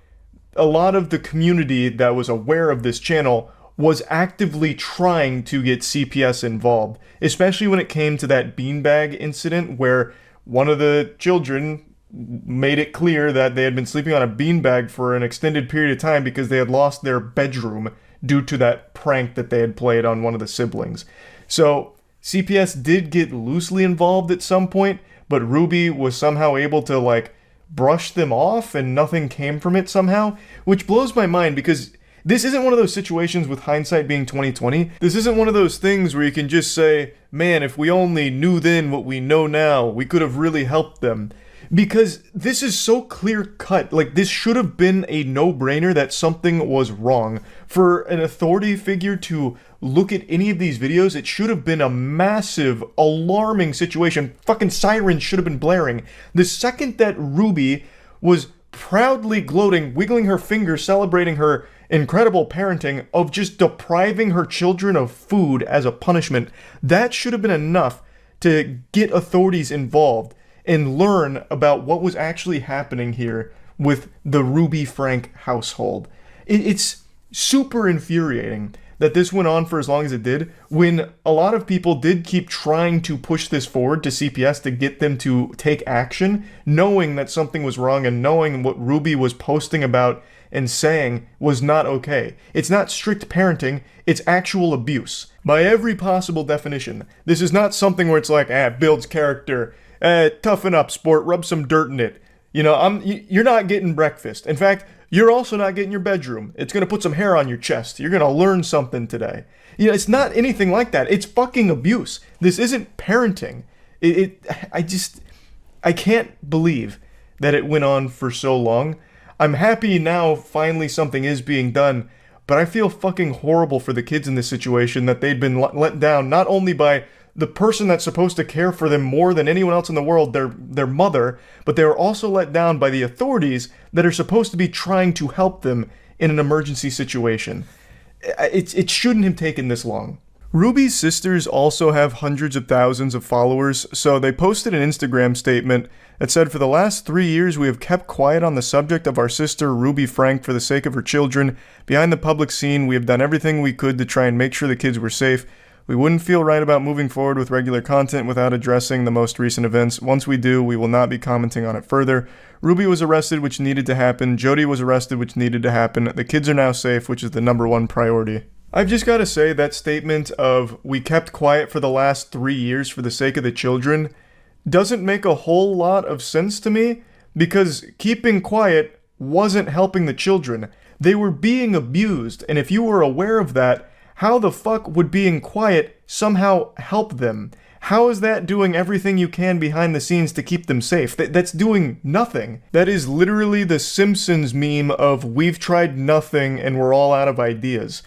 a lot of the community that was aware of this channel was actively trying to get CPS involved, especially when it came to that beanbag incident where one of the children made it clear that they had been sleeping on a beanbag for an extended period of time because they had lost their bedroom due to that prank that they had played on one of the siblings. So CPS did get loosely involved at some point, but Ruby was somehow able to brush them off and nothing came from it somehow, which blows my mind because this isn't one of those situations with hindsight being 2020. This isn't one of those things where you can just say, man, if we only knew then what we know now, we could have really helped them. Because this is so clear cut. This should have been a no-brainer that something was wrong. For an authority figure to look at any of these videos, it should have been a massive, alarming situation. Fucking sirens should have been blaring. The second that Ruby was proudly gloating, wiggling her finger, celebrating her incredible parenting of just depriving her children of food as a punishment, that should have been enough to get authorities involved and learn about what was actually happening here with the Ruby Frank household. It's super infuriating that this went on for as long as it did, when a lot of people did keep trying to push this forward to CPS to get them to take action, knowing that something was wrong and knowing what Ruby was posting about and saying was not okay. It's not strict parenting, it's actual abuse. By every possible definition. This is not something where it's it builds character, toughen up, sport, rub some dirt in it. You're not getting breakfast. In fact, you're also not getting your bedroom. It's going to put some hair on your chest. You're going to learn something today. It's not anything like that. It's fucking abuse. This isn't parenting. I can't believe that it went on for so long. I'm happy now finally something is being done, but I feel fucking horrible for the kids in this situation that they'd been let down not only by the person that's supposed to care for them more than anyone else in the world, their mother, but they were also let down by the authorities that are supposed to be trying to help them in an emergency situation. It shouldn't have taken this long. Ruby's sisters also have hundreds of thousands of followers, so they posted an Instagram statement that said, "For the last 3 years, we have kept quiet on the subject of our sister Ruby Frank for the sake of her children. Behind the public scene, we have done everything we could to try and make sure the kids were safe. We wouldn't feel right about moving forward with regular content without addressing the most recent events. Once we do, we will not be commenting on it further. Ruby was arrested, which needed to happen. Jody was arrested, which needed to happen. The kids are now safe, which is the #1 priority." I've just got to say that statement of "we kept quiet for the last 3 years for the sake of the children" doesn't make a whole lot of sense to me, because keeping quiet wasn't helping the children. They were being abused, and if you were aware of that, how the fuck would being quiet somehow help them? How is that doing everything you can behind the scenes to keep them safe? That's doing nothing. That is literally the Simpsons meme of "we've tried nothing and we're all out of ideas."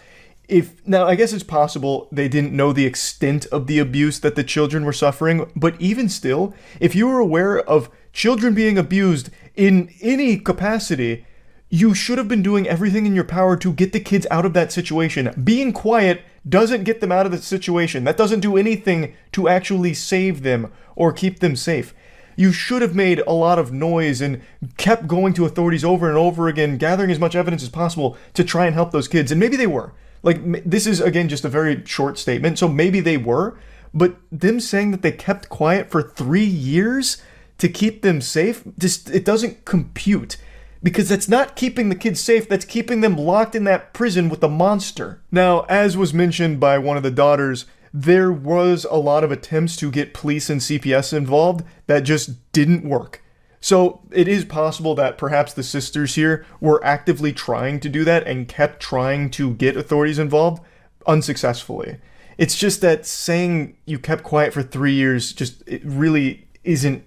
Now, I guess it's possible they didn't know the extent of the abuse that the children were suffering, but even still, if you were aware of children being abused in any capacity, you should have been doing everything in your power to get the kids out of that situation. Being quiet doesn't get them out of the situation. That doesn't do anything to actually save them or keep them safe. You should have made a lot of noise and kept going to authorities over and over again, gathering as much evidence as possible to try and help those kids. And maybe they were. Like, this is, again, just a very short statement, so maybe they were. But them saying that they kept quiet for 3 years to keep them safe, just, it doesn't compute. Because that's not keeping the kids safe, that's keeping them locked in that prison with the monster. Now, as was mentioned by one of the daughters, there was a lot of attempts to get police and CPS involved that just didn't work. So it is possible that perhaps the sisters here were actively trying to do that and kept trying to get authorities involved unsuccessfully. It's just that saying you kept quiet for 3 years just, it really isn't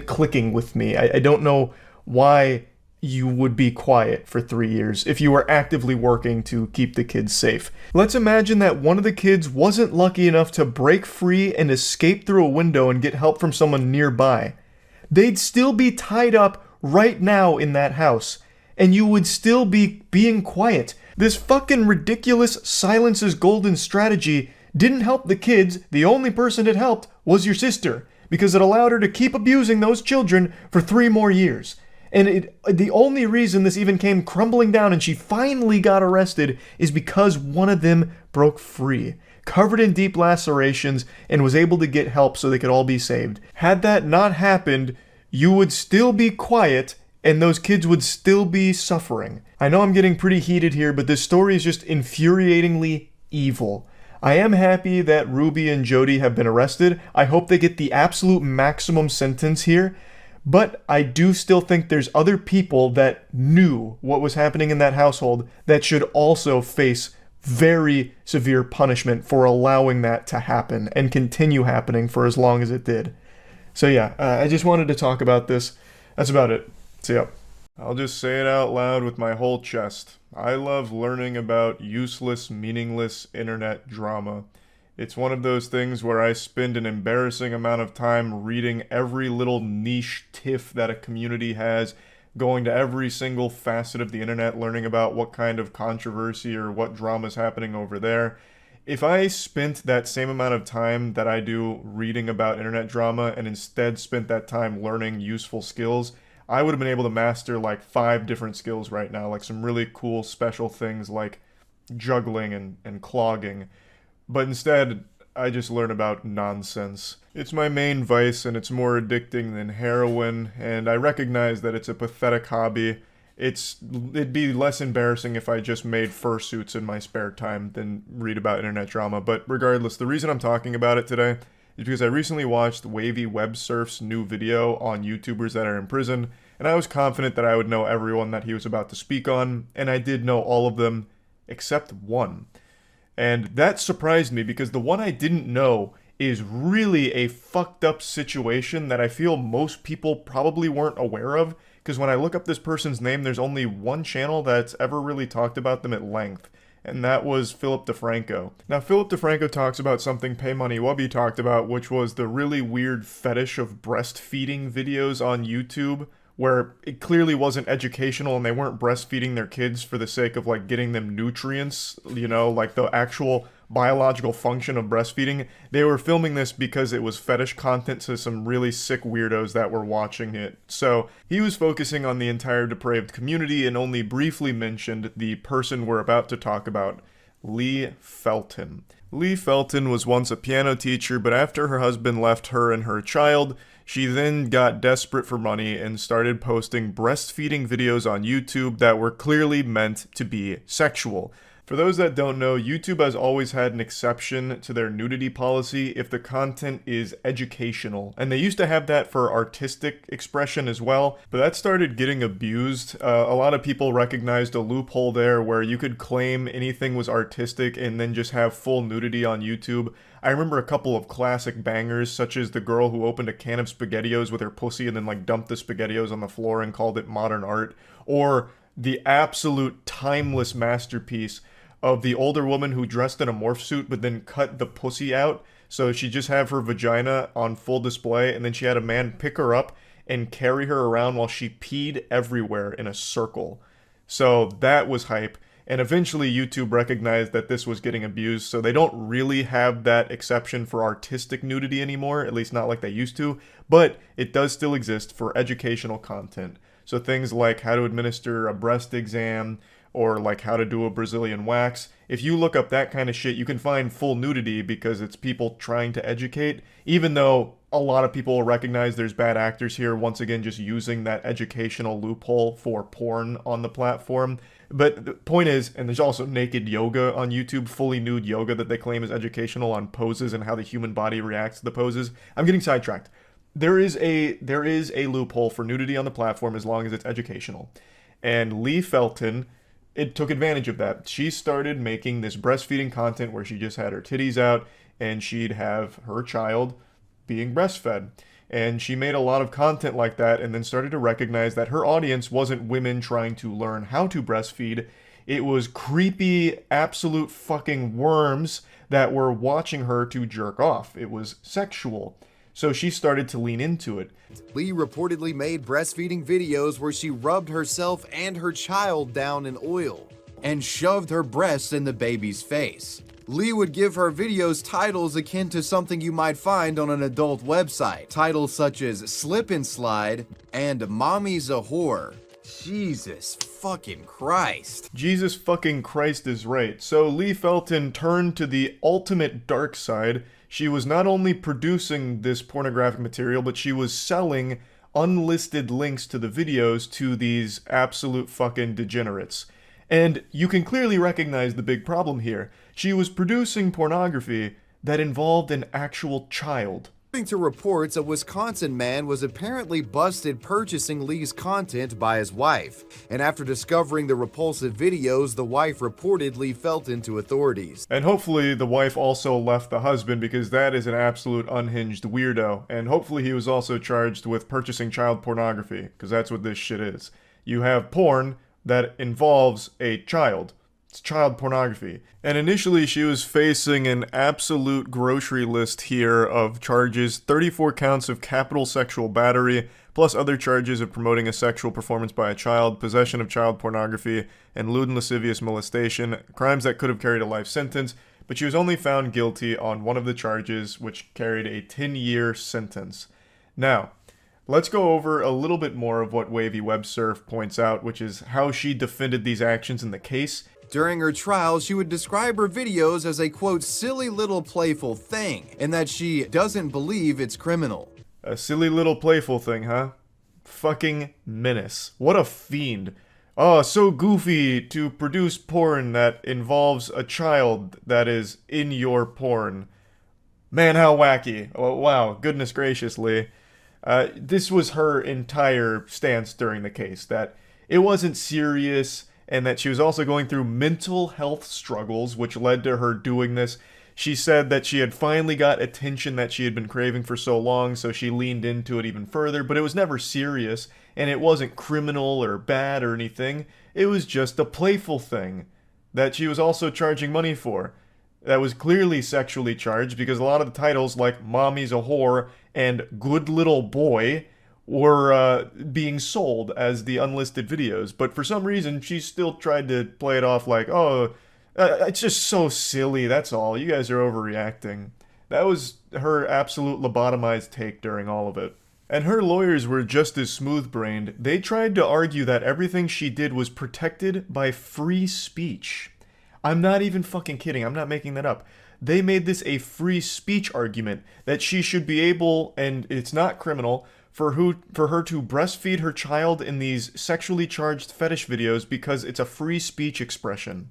clicking with me. I don't know why you would be quiet for 3 years if you were actively working to keep the kids safe. Let's imagine that one of the kids wasn't lucky enough to break free and escape through a window and get help from someone nearby. They'd still be tied up right now in that house, and you would still be being quiet. This fucking ridiculous silence is golden strategy didn't help the kids. The only person it helped was your sister, because it allowed her to keep abusing those children for 3 more years. And the only reason this even came crumbling down and she finally got arrested is because one of them broke free, covered in deep lacerations, and was able to get help so they could all be saved. Had that not happened, you would still be quiet and those kids would still be suffering. I know I'm getting pretty heated here, but this story is just infuriatingly evil. I am happy that Ruby and Jody have been arrested. I hope they get the absolute maximum sentence here. But I do still think there's other people that knew what was happening in that household that should also face very severe punishment for allowing that to happen and continue happening for as long as it did. So yeah, I just wanted to talk about this. That's about it. See ya. I'll just say it out loud with my whole chest. I love learning about useless, meaningless internet drama. It's one of those things where I spend an embarrassing amount of time reading every little niche tiff that a community has, going to every single facet of the internet, learning about what kind of controversy or what drama is happening over there. If I spent that same amount of time that I do reading about internet drama and instead spent that time learning useful skills, I would have been able to master like 5 different skills right now, like some really cool special things like juggling and clogging. But instead, I just learn about nonsense. It's my main vice, and it's more addicting than heroin, and I recognize that it's a pathetic hobby. It'd be less embarrassing if I just made fursuits in my spare time than read about internet drama, but regardless, the reason I'm talking about it today is because I recently watched Wavy Web Surf's new video on YouTubers that are in prison, and I was confident that I would know everyone that he was about to speak on, and I did know all of them, except one. And that surprised me because the one I didn't know is really a fucked up situation that I feel most people probably weren't aware of, because when I look up this person's name, there's only one channel that's ever really talked about them at length, and that was Philip DeFranco. Now, Philip DeFranco talks about something Pay Money Wubby talked about, which was the really weird fetish of breastfeeding videos on YouTube, where it clearly wasn't educational and they weren't breastfeeding their kids for the sake of like getting them nutrients, you know, like the actual biological function of breastfeeding. They were filming this because it was fetish content to some really sick weirdos that were watching it. So he was focusing on the entire depraved community and only briefly mentioned the person we're about to talk about, Lee Felton. Lee Felton was once a piano teacher, but after her husband left her and her child, she then got desperate for money and started posting breastfeeding videos on YouTube that were clearly meant to be sexual. For those that don't know, YouTube has always had an exception to their nudity policy if the content is educational. And they used to have that for artistic expression as well, but that started getting abused. A lot of people recognized a loophole there where you could claim anything was artistic and then just have full nudity on YouTube. I remember a couple of classic bangers, such as the girl who opened a can of SpaghettiOs with her pussy and then like dumped the SpaghettiOs on the floor and called it modern art, or the absolute timeless masterpiece of the older woman who dressed in a morph suit but then cut the pussy out, so she just have her vagina on full display, and then she had a man pick her up and carry her around while she peed everywhere in a circle. So that was hype. And eventually YouTube recognized that this was getting abused, so they don't really have that exception for artistic nudity anymore, at least not like they used to, but it does still exist for educational content. So things like how to administer a breast exam, or like how to do a Brazilian wax. If you look up that kind of shit, you can find full nudity because it's people trying to educate, even though a lot of people will recognize there's bad actors here, once again just using that educational loophole for porn on the platform. But the point is, and there's also naked yoga on YouTube, fully nude yoga that they claim is educational on poses and how the human body reacts to the poses. I'm getting sidetracked. There is a loophole for nudity on the platform as long as it's educational. And Lee Felton, it took advantage of that. She started making this breastfeeding content where she just had her titties out and she'd have her child being breastfed. And she made a lot of content like that and then started to recognize that her audience wasn't women trying to learn how to breastfeed. It was creepy, absolute fucking worms that were watching her to jerk off. It was sexual. So she started to lean into it. Lee reportedly made breastfeeding videos where she rubbed herself and her child down in oil and shoved her breasts in the baby's face. Lee would give her videos titles akin to something you might find on an adult website. Titles such as Slip and Slide and Mommy's a Whore. Jesus fucking Christ. Jesus fucking Christ is right. So Lee Felton turned to the ultimate dark side. She was not only producing this pornographic material, but she was selling unlisted links to the videos to these absolute fucking degenerates. And you can clearly recognize the big problem here. She was producing pornography that involved an actual child. According to reports, a Wisconsin man was apparently busted purchasing Lee's content by his wife. And after discovering the repulsive videos, the wife reportedly felt into authorities. And hopefully the wife also left the husband, because that is an absolute unhinged weirdo. And hopefully he was also charged with purchasing child pornography, because that's what this shit is. You have porn that involves a child. It's child pornography. And initially she was facing an absolute grocery list here of charges: 34 counts of capital sexual battery, plus other charges of promoting a sexual performance by a child, possession of child pornography, and lewd and lascivious molestation, crimes that could have carried a life sentence, but she was only found guilty on one of the charges, which carried a 10-year sentence. Now, let's go over a little bit more of what Wavy Web Surf points out, which is how she defended these actions in the case. During her trial, she would describe her videos as a, quote, silly little playful thing, and that she doesn't believe it's criminal. A silly little playful thing, huh? Fucking menace. What a fiend. Oh, so goofy to produce porn that involves a child that is in your porn. Man, how wacky. Oh, wow, goodness gracious, Lee. This was her entire stance during the case, that it wasn't serious, and that she was also going through mental health struggles, which led to her doing this. She said that she had finally got attention that she had been craving for so long, so she leaned into it even further, but it was never serious, and it wasn't criminal or bad or anything. It was just a playful thing that she was also charging money for. That was clearly sexually charged, because a lot of the titles like Mommy's a Whore and Good Little Boy were being sold as the unlisted videos, but for some reason she still tried to play it off like, oh, it's just so silly, that's all, you guys are overreacting. That was her absolute lobotomized take during all of it. And her lawyers were just as smooth-brained. They tried to argue that everything she did was protected by free speech. I'm not even fucking kidding, I'm not making that up. They made this a free speech argument, that she should be able, and it's not criminal, for her to breastfeed her child in these sexually charged fetish videos because it's a free speech expression.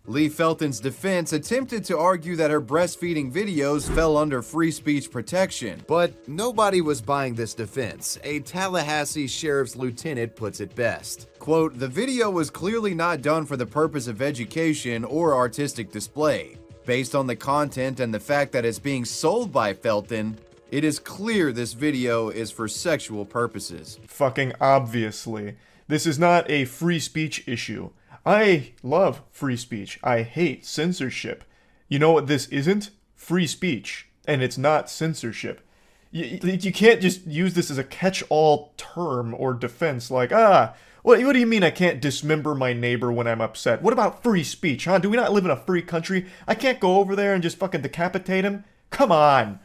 Lee Felton's defense attempted to argue that her breastfeeding videos fell under free speech protection, but nobody was buying this defense. A Tallahassee sheriff's lieutenant puts it best. Quote, "The video was clearly not done for the purpose of education or artistic display. Based on the content and the fact that it's being sold by Felton, it is clear this video is for sexual purposes." Fucking obviously. This is not a free speech issue. I love free speech. I hate censorship. You know what this isn't? Free speech. And it's not censorship. You can't just use this as a catch-all term or defense, like, what do you mean I can't dismember my neighbor when I'm upset? What about free speech, huh? Do we not live in a free country? I can't go over there and just fucking decapitate him? Come on.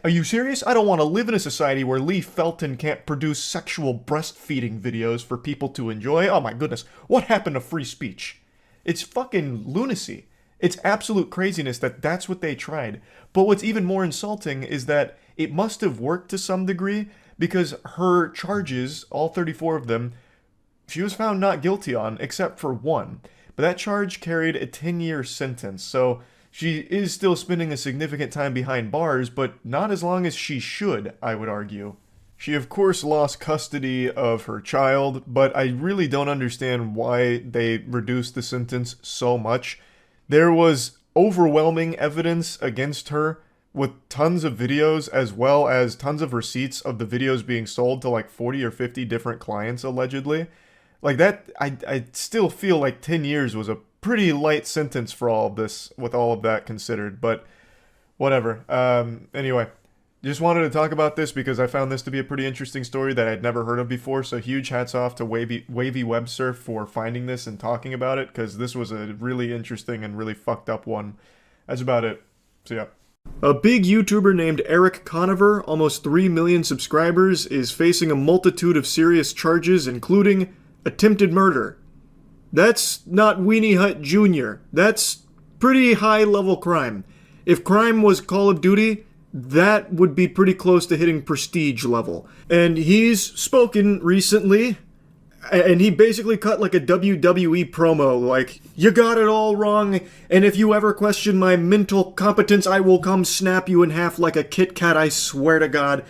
Are you serious? I don't want to live in a society where Lee Felton can't produce sexual breastfeeding videos for people to enjoy. Oh my goodness. What happened to free speech? It's fucking lunacy. It's absolute craziness that that's what they tried. But what's even more insulting is that it must have worked to some degree, because her charges, all 34 of them, she was found not guilty on, except for one. But that charge carried a 10-year sentence, so she is still spending a significant time behind bars, but not as long as she should, I would argue. She of course lost custody of her child, but I really don't understand why they reduced the sentence so much. There was overwhelming evidence against her, with tons of videos as well as tons of receipts of the videos being sold to like 40 or 50 different clients allegedly. Like that, I still feel like 10 years was a pretty light sentence for all of this, with all of that considered, but whatever. Anyway, just wanted to talk about this because I found this to be a pretty interesting story that I'd never heard of before, so huge hats off to Wavy Web Surf for finding this and talking about it, because this was a really interesting and really fucked up one. That's about it. So yeah. A big YouTuber named Eric Conover, almost 3 million subscribers, is facing a multitude of serious charges, including attempted murder. That's not Weenie Hut Jr. That's pretty high-level crime. If crime was Call of Duty, that would be pretty close to hitting prestige level. And he's spoken recently, and he basically cut like a WWE promo, like, you got it all wrong, and if you ever question my mental competence, I will come snap you in half like a Kit Kat, I swear to God.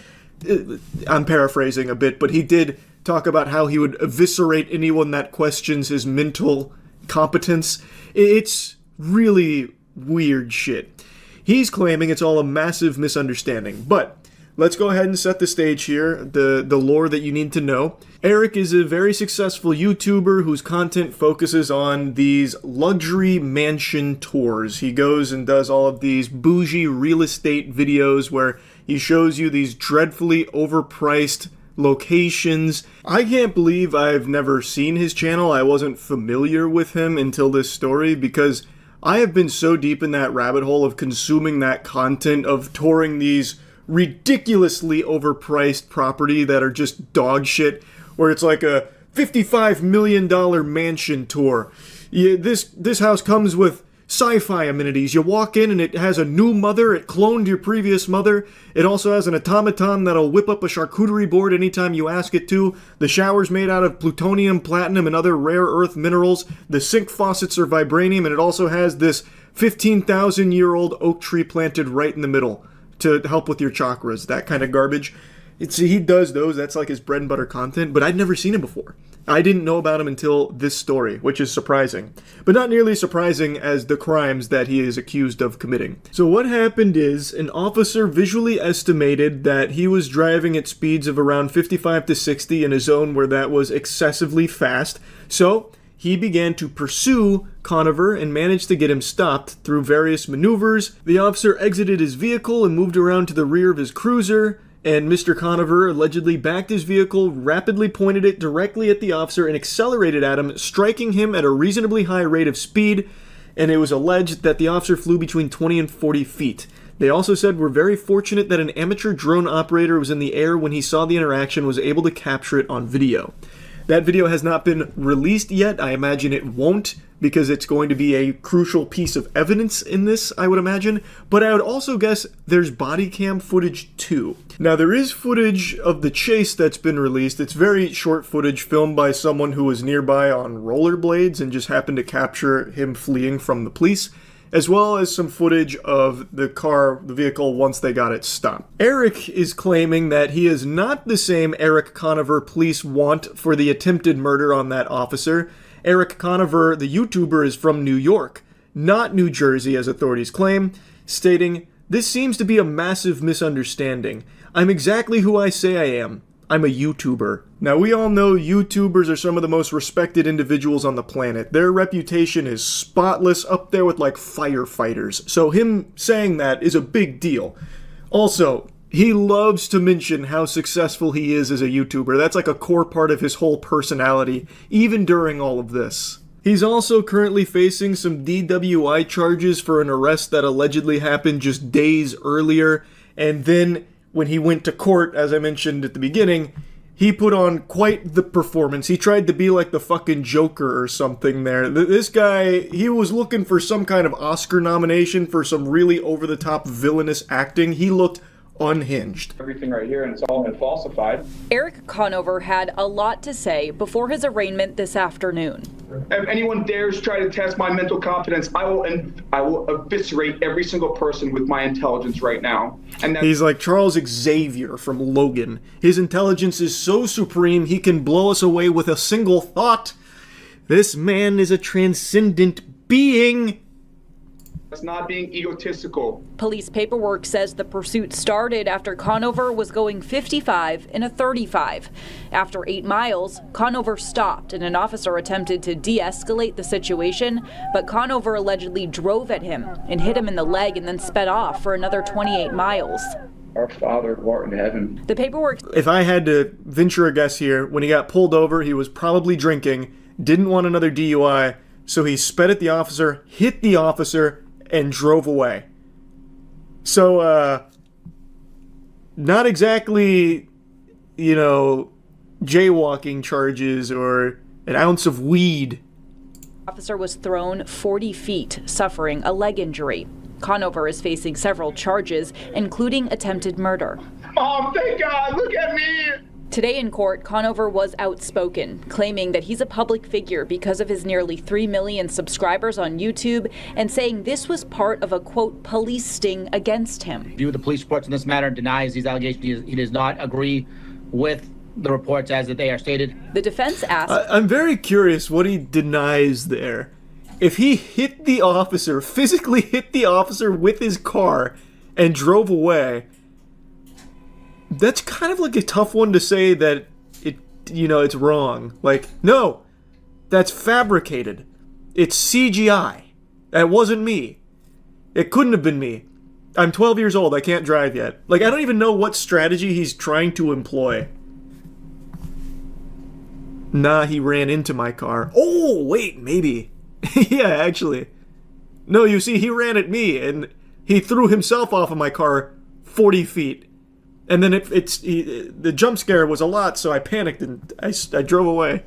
I'm paraphrasing a bit, but he did talk about how he would eviscerate anyone that questions his mental competence. It's really weird shit. He's claiming it's all a massive misunderstanding, but let's go ahead and set the stage here, the lore that you need to know. Eric is a very successful YouTuber whose content focuses on these luxury mansion tours. He goes and does all of these bougie real estate videos where he shows you these dreadfully overpriced locations. I can't believe I've never seen his channel. I wasn't familiar with him until this story, because I have been so deep in that rabbit hole of consuming that content, of touring these ridiculously overpriced property that are just dog shit, where it's like a $55 million mansion tour. This house comes with sci-fi amenities. You walk in and it has a new mother. It cloned your previous mother. It also has an automaton that'll whip up a charcuterie board anytime you ask it to. The shower's made out of plutonium, platinum, and other rare earth minerals. The sink faucets are vibranium, and it also has this 15,000-year-old oak tree planted right in the middle to help with your chakras, that kind of garbage. He does those, that's like his bread and butter content, but I'd never seen him before. I didn't know about him until this story, which is surprising. But not nearly surprising as the crimes that he is accused of committing. So what happened is, an officer visually estimated that he was driving at speeds of around 55 to 60 in a zone where that was excessively fast, so he began to pursue Conover and managed to get him stopped through various maneuvers. The officer exited his vehicle and moved around to the rear of his cruiser, and Mr. Conover allegedly backed his vehicle, rapidly pointed it directly at the officer, and accelerated at him, striking him at a reasonably high rate of speed, and it was alleged that the officer flew between 20 and 40 feet. They also said we're very fortunate that an amateur drone operator was in the air when he saw the interaction, was able to capture it on video. That video has not been released yet. I imagine it won't, because it's going to be a crucial piece of evidence in this, I would imagine. But I would also guess there's body cam footage too. Now, there is footage of the chase that's been released. It's very short footage filmed by someone who was nearby on rollerblades and just happened to capture him fleeing from the police, as well as some footage of the vehicle once they got it stopped. Eric is claiming that he is not the same Eric Conover police want for the attempted murder on that officer. Eric Conover, the YouTuber, is from New York, not New Jersey, as authorities claim, stating, "This seems to be a massive misunderstanding. I'm exactly who I say I am. I'm a YouTuber." Now, we all know YouTubers are some of the most respected individuals on the planet. Their reputation is spotless, up there with like firefighters. So him saying that is a big deal. Also, he loves to mention how successful he is as a YouTuber. That's like a core part of his whole personality, even during all of this. He's also currently facing some DWI charges for an arrest that allegedly happened just days earlier, and then when he went to court, as I mentioned at the beginning, he put on quite the performance. He tried to be like the fucking Joker or something there. This guy, he was looking for some kind of Oscar nomination for some really over-the-top villainous acting. He looked unhinged. Everything right here, and it's all been falsified. Eric Conover had a lot to say before his arraignment this afternoon. If anyone dares try to test my mental competence, I will eviscerate every single person with my intelligence right now. And he's like Charles Xavier from Logan. His intelligence is so supreme he can blow us away with a single thought. This man is a transcendent being. It's not being egotistical. Police paperwork says the pursuit started after Conover was going 55 in a 35. After 8 miles, Conover stopped and an officer attempted to de-escalate the situation, but Conover allegedly drove at him and hit him in the leg and then sped off for another 28 miles. Our Father who art in heaven. The paperwork... If I had to venture a guess here, when he got pulled over, he was probably drinking, didn't want another DUI, so he sped at the officer, hit the officer, and drove away. So, not exactly, you know, jaywalking charges or an ounce of weed. The officer was thrown 40 feet, suffering a leg injury. Conover is facing several charges, including attempted murder. Mom, thank God, look at me! Today in court, Conover was outspoken, claiming that he's a public figure because of his nearly 3 million subscribers on YouTube, and saying this was part of a, quote, police sting against him. View the police reports in this matter, denies these allegations. He does not agree with the reports as they are stated. The defense asked... I'm very curious what he denies there. If he hit the officer, physically hit the officer with his car and drove away... That's kind of like a tough one to say that it's wrong. Like, no, that's fabricated. It's CGI. That wasn't me. It couldn't have been me. I'm 12 years old. I can't drive yet. Like, I don't even know what strategy he's trying to employ. Nah, he ran into my car. Oh, wait, maybe. Yeah, actually. No, you see, he ran at me, and he threw himself off of my car 40 feet. And then the jump scare was a lot, so I panicked and I drove away.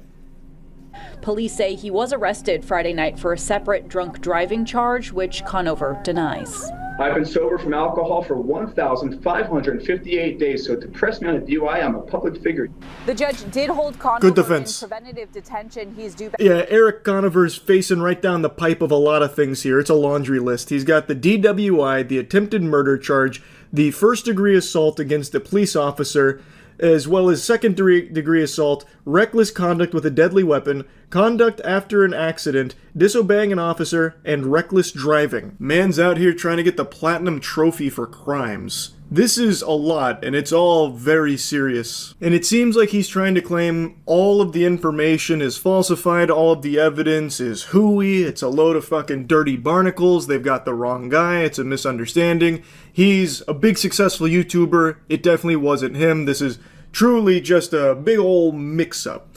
Police say he was arrested Friday night for a separate drunk driving charge, which Conover denies. I've been sober from alcohol for 1,558 days, so to press me on a DUI, I'm a public figure. The judge did hold Conover Good defense. in preventative detention. He's due back. Yeah, Eric Conover's facing right down the pipe of a lot of things here. It's a laundry list. He's got the DWI, the attempted murder charge, the first-degree assault against a police officer, as well as second-degree assault, reckless conduct with a deadly weapon, conduct after an accident, disobeying an officer, and reckless driving. Man's out here trying to get the platinum trophy for crimes. This is a lot, and it's all very serious. And it seems like he's trying to claim all of the information is falsified, all of the evidence is hooey, it's a load of fucking dirty barnacles, they've got the wrong guy, it's a misunderstanding. He's a big successful YouTuber, it definitely wasn't him, this is truly just a big old mix-up.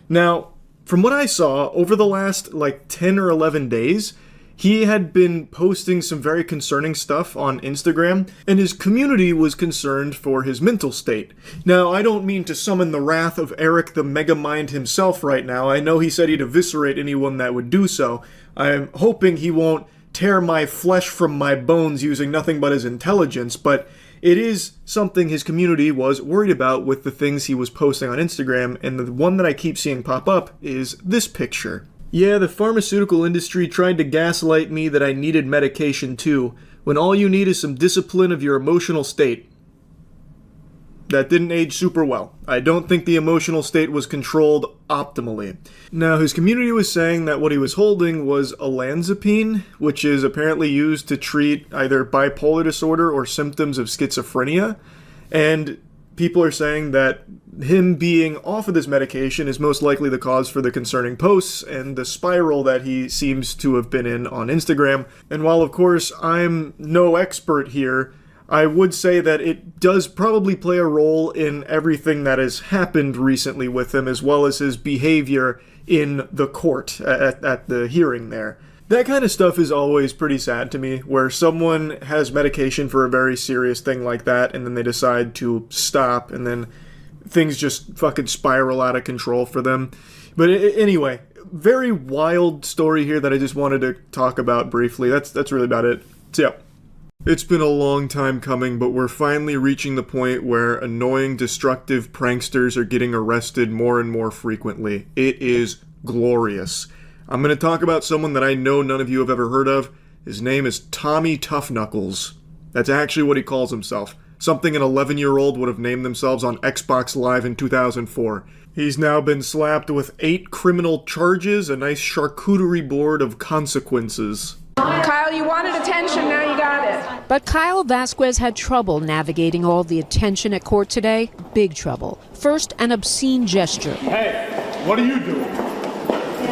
Now, from what I saw, over the last, 10 or 11 days, he had been posting some very concerning stuff on Instagram, and his community was concerned for his mental state. Now, I don't mean to summon the wrath of Eric the Megamind himself right now. I know he said he'd eviscerate anyone that would do so. I'm hoping he won't tear my flesh from my bones using nothing but his intelligence, but it is something his community was worried about with the things he was posting on Instagram, and the one that I keep seeing pop up is this picture. Yeah, the pharmaceutical industry tried to gaslight me that I needed medication too, when all you need is some discipline of your emotional state. That didn't age super well. I don't think the emotional state was controlled optimally. Now, his community was saying that what he was holding was olanzapine, which is apparently used to treat either bipolar disorder or symptoms of schizophrenia, and people are saying that him being off of this medication is most likely the cause for the concerning posts and the spiral that he seems to have been in on Instagram. And while, of course, I'm no expert here, I would say that it does probably play a role in everything that has happened recently with him, as well as his behavior in the court at the hearing there. That kind of stuff is always pretty sad to me, where someone has medication for a very serious thing like that, and then they decide to stop, and then things just fucking spiral out of control for them. But anyway, very wild story here that I just wanted to talk about briefly. That's really about it. So yeah. It's been a long time coming, but we're finally reaching the point where annoying, destructive pranksters are getting arrested more and more frequently. It is glorious. I'm going to talk about someone that I know none of you have ever heard of. His name is Tommy Tough Knuckles. That's actually what he calls himself. Something an 11-year-old would have named themselves on Xbox Live in 2004. He's now been slapped with 8 criminal charges, a nice charcuterie board of consequences. Kyle, you wanted attention, now you got it. But Kyle Vasquez had trouble navigating all the attention at court today. Big trouble. First, an obscene gesture. Hey, what are you doing?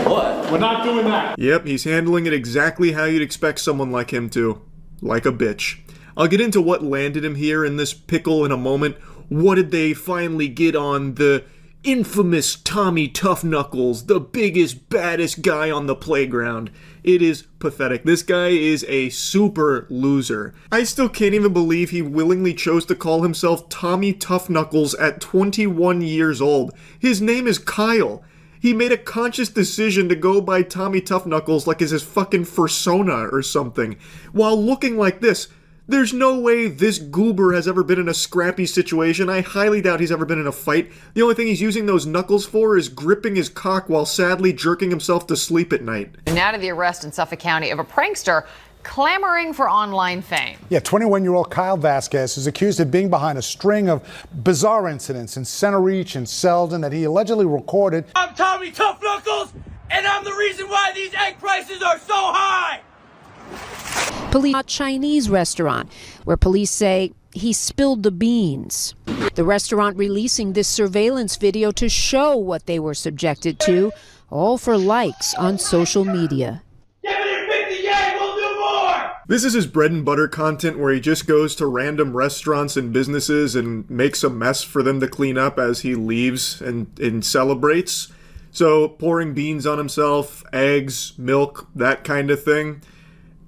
What? We're not doing that. Yep, he's handling it exactly how you'd expect someone like him to. Like a bitch. I'll get into what landed him here in this pickle in a moment. What did they finally get on the infamous Tommy Tough Knuckles, the biggest, baddest guy on the playground? It is pathetic. This guy is a super loser. I still can't even believe he willingly chose to call himself Tommy Tough Knuckles at 21 years old. His name is Kyle. He made a conscious decision to go by Tommy Tough Knuckles like it's his fucking fursona or something, while looking like this. There's no way this goober has ever been in a scrappy situation. I highly doubt he's ever been in a fight. The only thing he's using those knuckles for is gripping his cock while sadly jerking himself to sleep at night. Now to the arrest in Suffolk County of a prankster clamoring for online fame. Yeah, 21-year-old Kyle Vasquez is accused of being behind a string of bizarre incidents in Center Reach and Selden that he allegedly recorded. I'm Tommy Tough Knuckles, and I'm the reason why these egg prices are so high! Police at a Chinese restaurant where police say he spilled the beans. The restaurant releasing this surveillance video to show what they were subjected to, all for likes on social media. This is his bread and butter content where he just goes to random restaurants and businesses and makes a mess for them to clean up as he leaves and celebrates. So pouring beans on himself, eggs, milk, that kind of thing.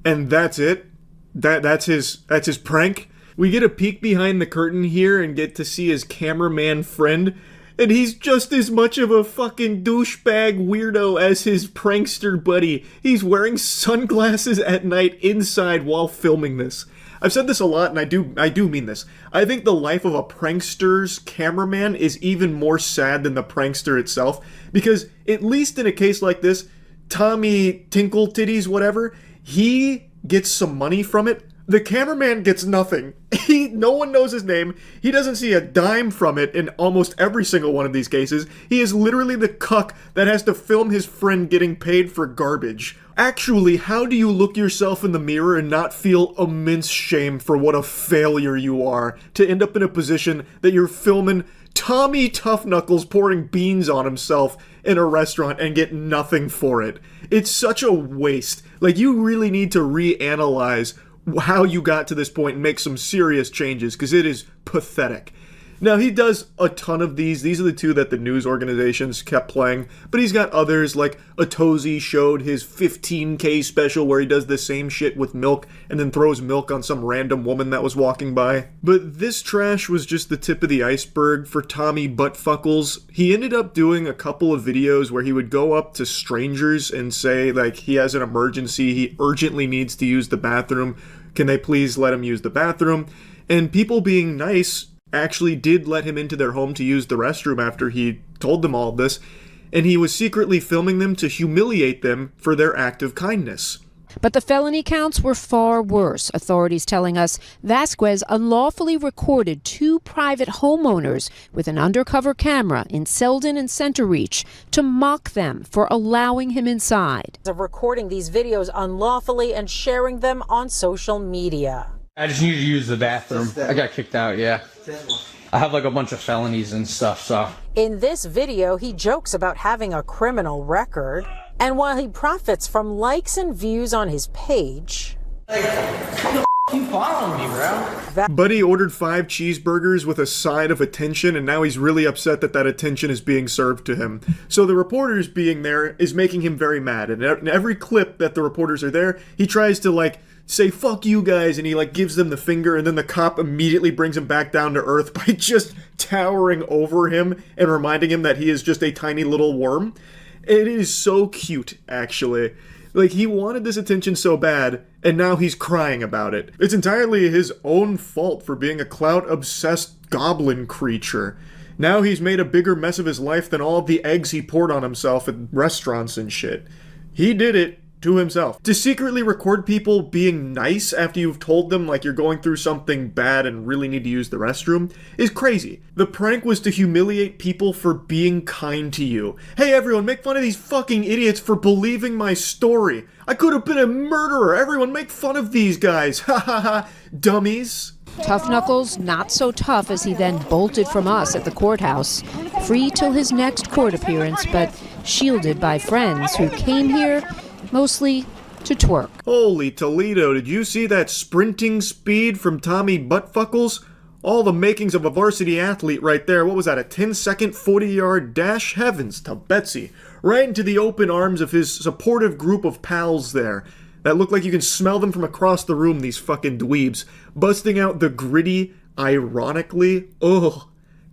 And that's it. That's his prank. We get a peek behind the curtain here and get to see his cameraman friend, and he's just as much of a fucking douchebag weirdo as his prankster buddy. He's wearing sunglasses at night inside while filming this. I've said this a lot, and I do mean this. I think the life of a prankster's cameraman is even more sad than the prankster itself, because at least in a case like this, Tommy Tinkle Titties whatever, he gets some money from it. The cameraman gets nothing. No one knows his name. He doesn't see a dime from it in almost every single one of these cases. He is literally the cuck that has to film his friend getting paid for garbage. Actually, how do you look yourself in the mirror and not feel immense shame for what a failure you are to end up in a position that you're filming Tommy Tough Knuckles pouring beans on himself in a restaurant and get nothing for it? It's such a waste. Like, you really need to reanalyze how you got to this point and make some serious changes, because it is pathetic. Now, he does a ton of these. These are the two that the news organizations kept playing, but he's got others, like Otozi showed his 15K special where he does the same shit with milk and then throws milk on some random woman that was walking by. But this trash was just the tip of the iceberg for Tommy Buttfuckles. He ended up doing a couple of videos where he would go up to strangers and say, like, he has an emergency, he urgently needs to use the bathroom, can they please let him use the bathroom? And people being nice actually did let him into their home to use the restroom after he told them all this, and he was secretly filming them to humiliate them for their act of kindness. But the felony counts were far worse, authorities telling us Vasquez unlawfully recorded 2 private homeowners with an undercover camera in Selden and Center Reach to mock them for allowing him inside. Of recording these videos unlawfully and sharing them on social media. I just needed to use the bathroom. I got kicked out, yeah. I have like a bunch of felonies and stuff, so. In this video, he jokes about having a criminal record. And while he profits from likes and views on his page, You following me, bro? Buddy ordered 5 cheeseburgers with a side of attention, and now he's really upset that that attention is being served to him. So the reporters being there is making him very mad, and in every clip that the reporters are there, he tries to, like, say, fuck you guys, and he, like, gives them the finger, and then the cop immediately brings him back down to earth by just towering over him and reminding him that he is just a tiny little worm. It is so cute, actually. Like, he wanted this attention so bad, and now he's crying about it. It's entirely his own fault for being a clout-obsessed goblin creature. Now he's made a bigger mess of his life than all of the eggs he poured on himself at restaurants and shit. He did it to himself. To secretly record people being nice after you've told them, like, you're going through something bad and really need to use the restroom is crazy. The prank was to humiliate people for being kind to you. Hey everyone, make fun of these fucking idiots for believing my story. I could have been a murderer. Everyone make fun of these guys. Ha ha ha. Dummies. Tough Knuckles not so tough as he then bolted from us at the courthouse, free till his next court appearance, but shielded by friends who came here mostly to twerk. Holy Toledo, did you see that sprinting speed from Tommy Buttfuckles? All the makings of a varsity athlete right there. What was that, a 10-second 40-yard dash? Heavens to Betsy. Right into the open arms of his supportive group of pals there. That look like you can smell them from across the room, these fucking dweebs. Busting out the gritty, ironically. Oh,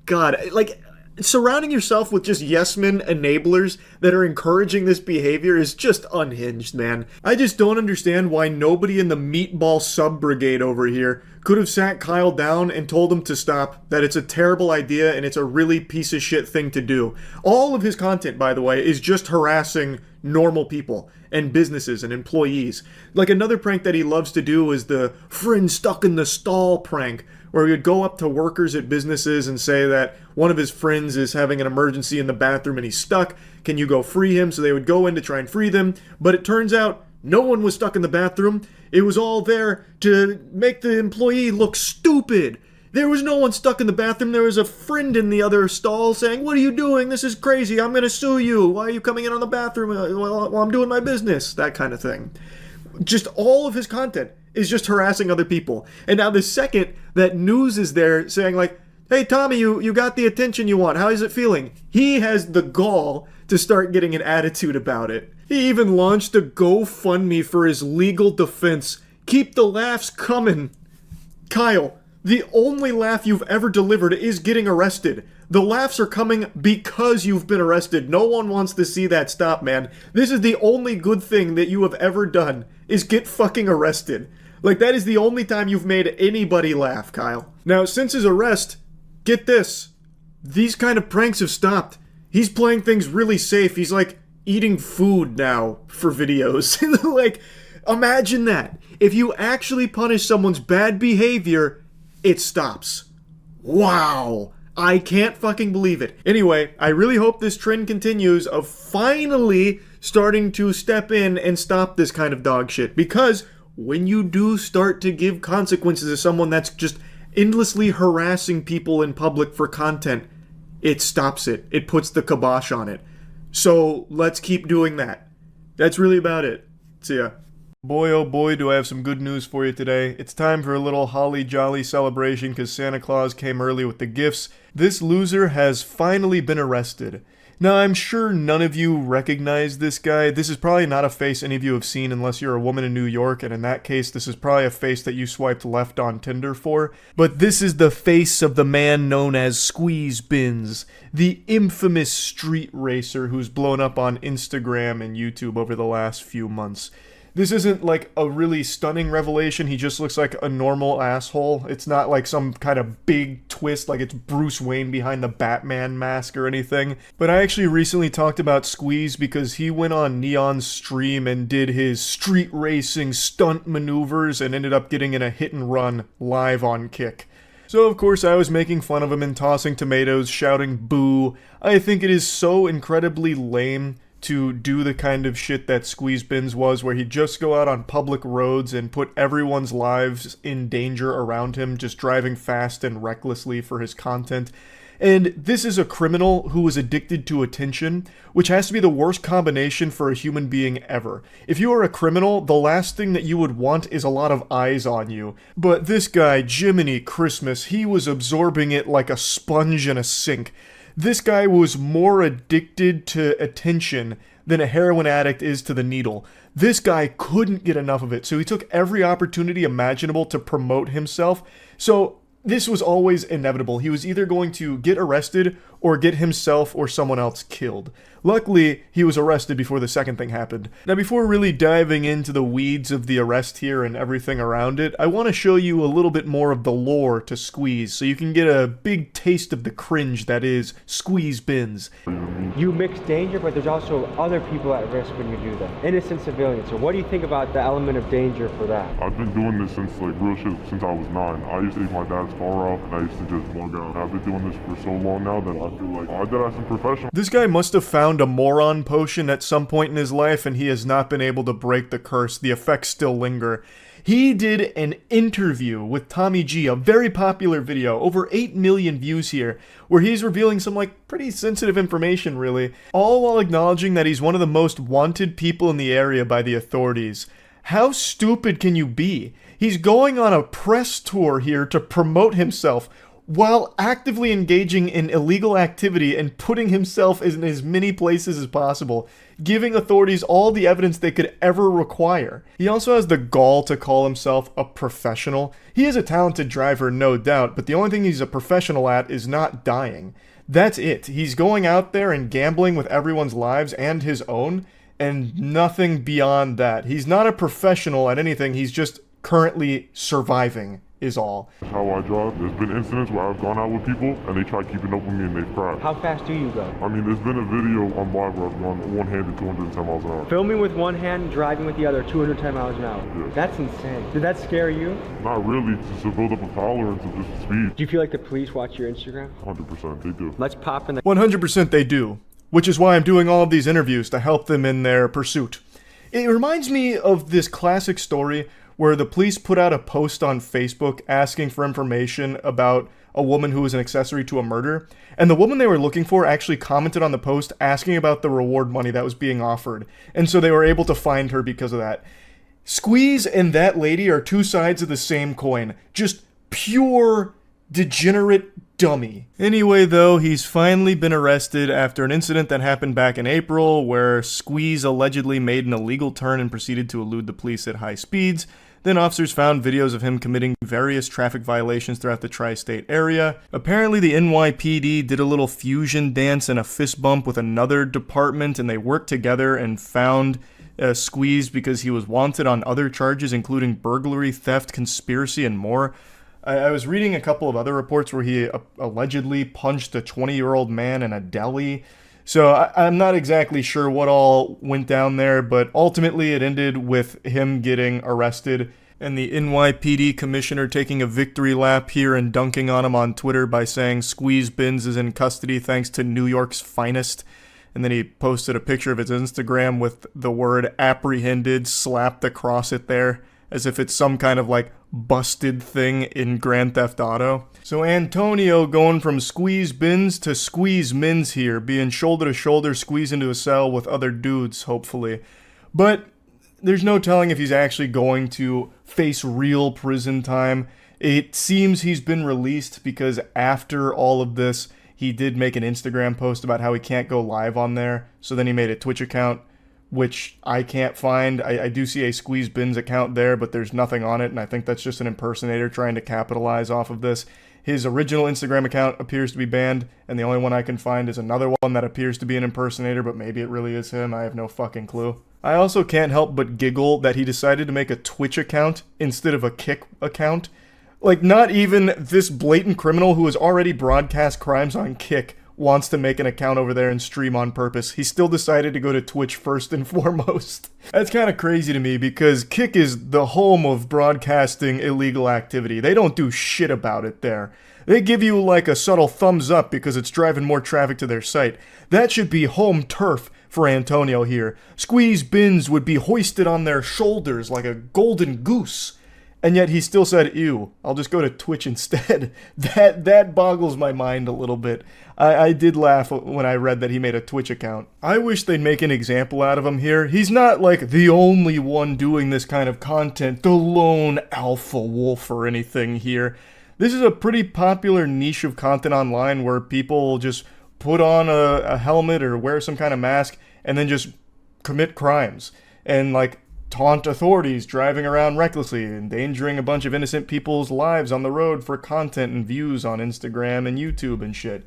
God. Like, surrounding yourself with just yes-men enablers that are encouraging this behavior is just unhinged, man. I just don't understand why nobody in the meatball sub-brigade over here could have sat Kyle down and told him to stop, that it's a terrible idea and it's a really piece of shit thing to do. All of his content, by the way, is just harassing normal people and businesses and employees. Like, another prank that he loves to do is the friend stuck in the stall prank, where he would go up to workers at businesses and say that one of his friends is having an emergency in the bathroom and he's stuck. Can you go free him? So they would go in to try and free them. But it turns out no one was stuck in the bathroom. It was all there to make the employee look stupid. There was no one stuck in the bathroom. There was a friend in the other stall saying, "What are you doing? This is crazy. I'm going to sue you. Why are you coming in on the bathroom while I'm doing my business?" That kind of thing. Just all of his content is just harassing other people. And now the second that news is there saying, like, "Hey Tommy, you got the attention you want. How is it feeling?" He has the gall to start getting an attitude about it. He even launched a GoFundMe for his legal defense. Keep the laughs coming. Kyle, the only laugh you've ever delivered is getting arrested. The laughs are coming because you've been arrested. No one wants to see that stop, man. This is the only good thing that you have ever done, is get fucking arrested. Like, that is the only time you've made anybody laugh, Kyle. Now, since his arrest, get this. These kind of pranks have stopped. He's playing things really safe. He's, like, eating food now for videos. Like, imagine that. If you actually punish someone's bad behavior, it stops. Wow. I can't fucking believe it. Anyway, I really hope this trend continues of finally starting to step in and stop this kind of dog shit. Because when you do start to give consequences to someone that's just endlessly harassing people in public for content, it stops it. It puts the kibosh on it. So let's keep doing that. That's really about it. See ya. Boy, oh boy, do I have some good news for you today. It's time for a little holly jolly celebration because Santa Claus came early with the gifts. This loser has finally been arrested. Now, I'm sure none of you recognize this guy. This is probably not a face any of you have seen unless you're a woman in New York, and in that case, this is probably a face that you swiped left on Tinder for. But this is the face of the man known as Squeezebinz, the infamous street racer who's blown up on Instagram and YouTube over the last few months. This isn't like a really stunning revelation, he just looks like a normal asshole. It's not like some kind of big twist like it's Bruce Wayne behind the Batman mask or anything. But I actually recently talked about Squeeze because he went on Neon's stream and did his street racing stunt maneuvers and ended up getting in a hit and run live on Kick. So of course I was making fun of him and tossing tomatoes, shouting boo. I think it is so incredibly lame to do the kind of shit that Squeezebinz was, where he'd just go out on public roads and put everyone's lives in danger around him, just driving fast and recklessly for his content. And this is a criminal who is addicted to attention, which has to be the worst combination for a human being ever. If you are a criminal, the last thing that you would want is a lot of eyes on you. But this guy, Jiminy Christmas, he was absorbing it like a sponge in a sink. This guy was more addicted to attention than a heroin addict is to the needle. This guy couldn't get enough of it, so he took every opportunity imaginable to promote himself. So this was always inevitable. He was either going to get arrested or get himself or someone else killed. Luckily, he was arrested before the second thing happened. Now, before really diving into the weeds of the arrest here and everything around it, I want to show you a little bit more of the lore to Squeeze, so you can get a big taste of the cringe that is Squeeze Bins. You mix danger, but there's also other people at risk when you do that. Innocent civilians. So what do you think about the element of danger for that? I've been doing this since real shit since I was 9. I used to take my dad's car out and I used to just bug out. I've been doing this for so long now that I feel like I did have some professional. This guy must have found a moron potion at some point in his life and he has not been able to break the curse. The effects still linger. He did an interview with Tommy G, a very popular video, over 8 million views here, where he's revealing some pretty sensitive information really, all while acknowledging that he's one of the most wanted people in the area by the authorities. How stupid can you be? He's going on a press tour here to promote himself while actively engaging in illegal activity and putting himself in as many places as possible, giving authorities all the evidence they could ever require. He also has the gall to call himself a professional. He is a talented driver, no doubt, but the only thing he's a professional at is not dying. That's it. He's going out there and gambling with everyone's lives and his own, and nothing beyond that. He's not a professional at anything, he's just currently surviving. Is all. How I drive. There's been incidents where I've gone out with people and they try keeping up with me and they've crashed. How fast do you go? I mean, there's been a video on live where I've gone one-handed 210 miles an hour. Filming with one hand, driving with the other, 210 miles an hour. Yes. That's insane. Did that scare you? Not really, just to build up a tolerance of just speed. Do you feel like the police watch your Instagram? 100%, they do. Let's pop in the... 100% they do, which is why I'm doing all of these interviews to help them in their pursuit. It reminds me of this classic story where the police put out a post on Facebook asking for information about a woman who was an accessory to a murder, and the woman they were looking for actually commented on the post asking about the reward money that was being offered, and so they were able to find her because of that. Squeeze and that lady are two sides of the same coin. Just pure degenerate dummy. Anyway, though, he's finally been arrested after an incident that happened back in April where Squeeze allegedly made an illegal turn and proceeded to elude the police at high speeds. Then officers found videos of him committing various traffic violations throughout the tri-state area. Apparently the NYPD did a little fusion dance and a fist bump with another department, and they worked together and found Squeeze because he was wanted on other charges, including burglary, theft, conspiracy, and more. I was reading a couple of other reports where he allegedly punched a 20-year-old man in a deli. So I'm not exactly sure what all went down there, but ultimately it ended with him getting arrested and the NYPD commissioner taking a victory lap here and dunking on him on Twitter by saying Squeeze Bins is in custody thanks to New York's finest. And then he posted a picture of his Instagram with the word apprehended slapped across it there, as if it's some kind of busted thing in Grand Theft Auto. So Antonio going from Squeeze Bins to Squeeze Mins here, being shoulder to shoulder squeezed into a cell with other dudes, hopefully. But there's no telling if he's actually going to face real prison time. It seems he's been released because after all of this, he did make an Instagram post about how he can't go live on there. So then he made a Twitch account, which I can't find. I do see a Squeeze Bins account there, but there's nothing on it, and I think that's just an impersonator trying to capitalize off of this. His original Instagram account appears to be banned, and the only one I can find is another one that appears to be an impersonator, but maybe it really is him. I have no fucking clue. I also can't help but giggle that he decided to make a Twitch account instead of a Kick account. Not even this blatant criminal who has already broadcast crimes on Kick wants to make an account over there and stream on purpose. He still decided to go to Twitch first and foremost. That's kind of crazy to me because Kick is the home of broadcasting illegal activity. They don't do shit about it there. They give you a subtle thumbs up because it's driving more traffic to their site. That should be home turf for Antonio here. Squeeze Bins would be hoisted on their shoulders like a golden goose. And yet he still said, ew, I'll just go to Twitch instead. That boggles my mind a little bit. I did laugh when I read that he made a Twitch account. I wish they'd make an example out of him here. He's not like the only one doing this kind of content, the lone alpha wolf or anything here. This is a pretty popular niche of content online where people just put on a helmet or wear some kind of mask and then just commit crimes. And like taunt authorities driving around recklessly, endangering a bunch of innocent people's lives on the road for content and views on Instagram and YouTube and shit.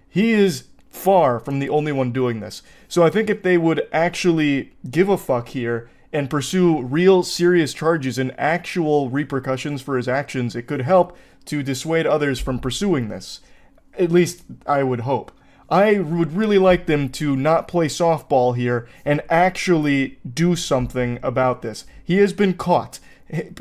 He is far from the only one doing this. So I think if they would actually give a fuck here and pursue real serious charges and actual repercussions for his actions, it could help to dissuade others from pursuing this. At least I would hope. I would really like them to not play softball here and actually do something about this. He has been caught.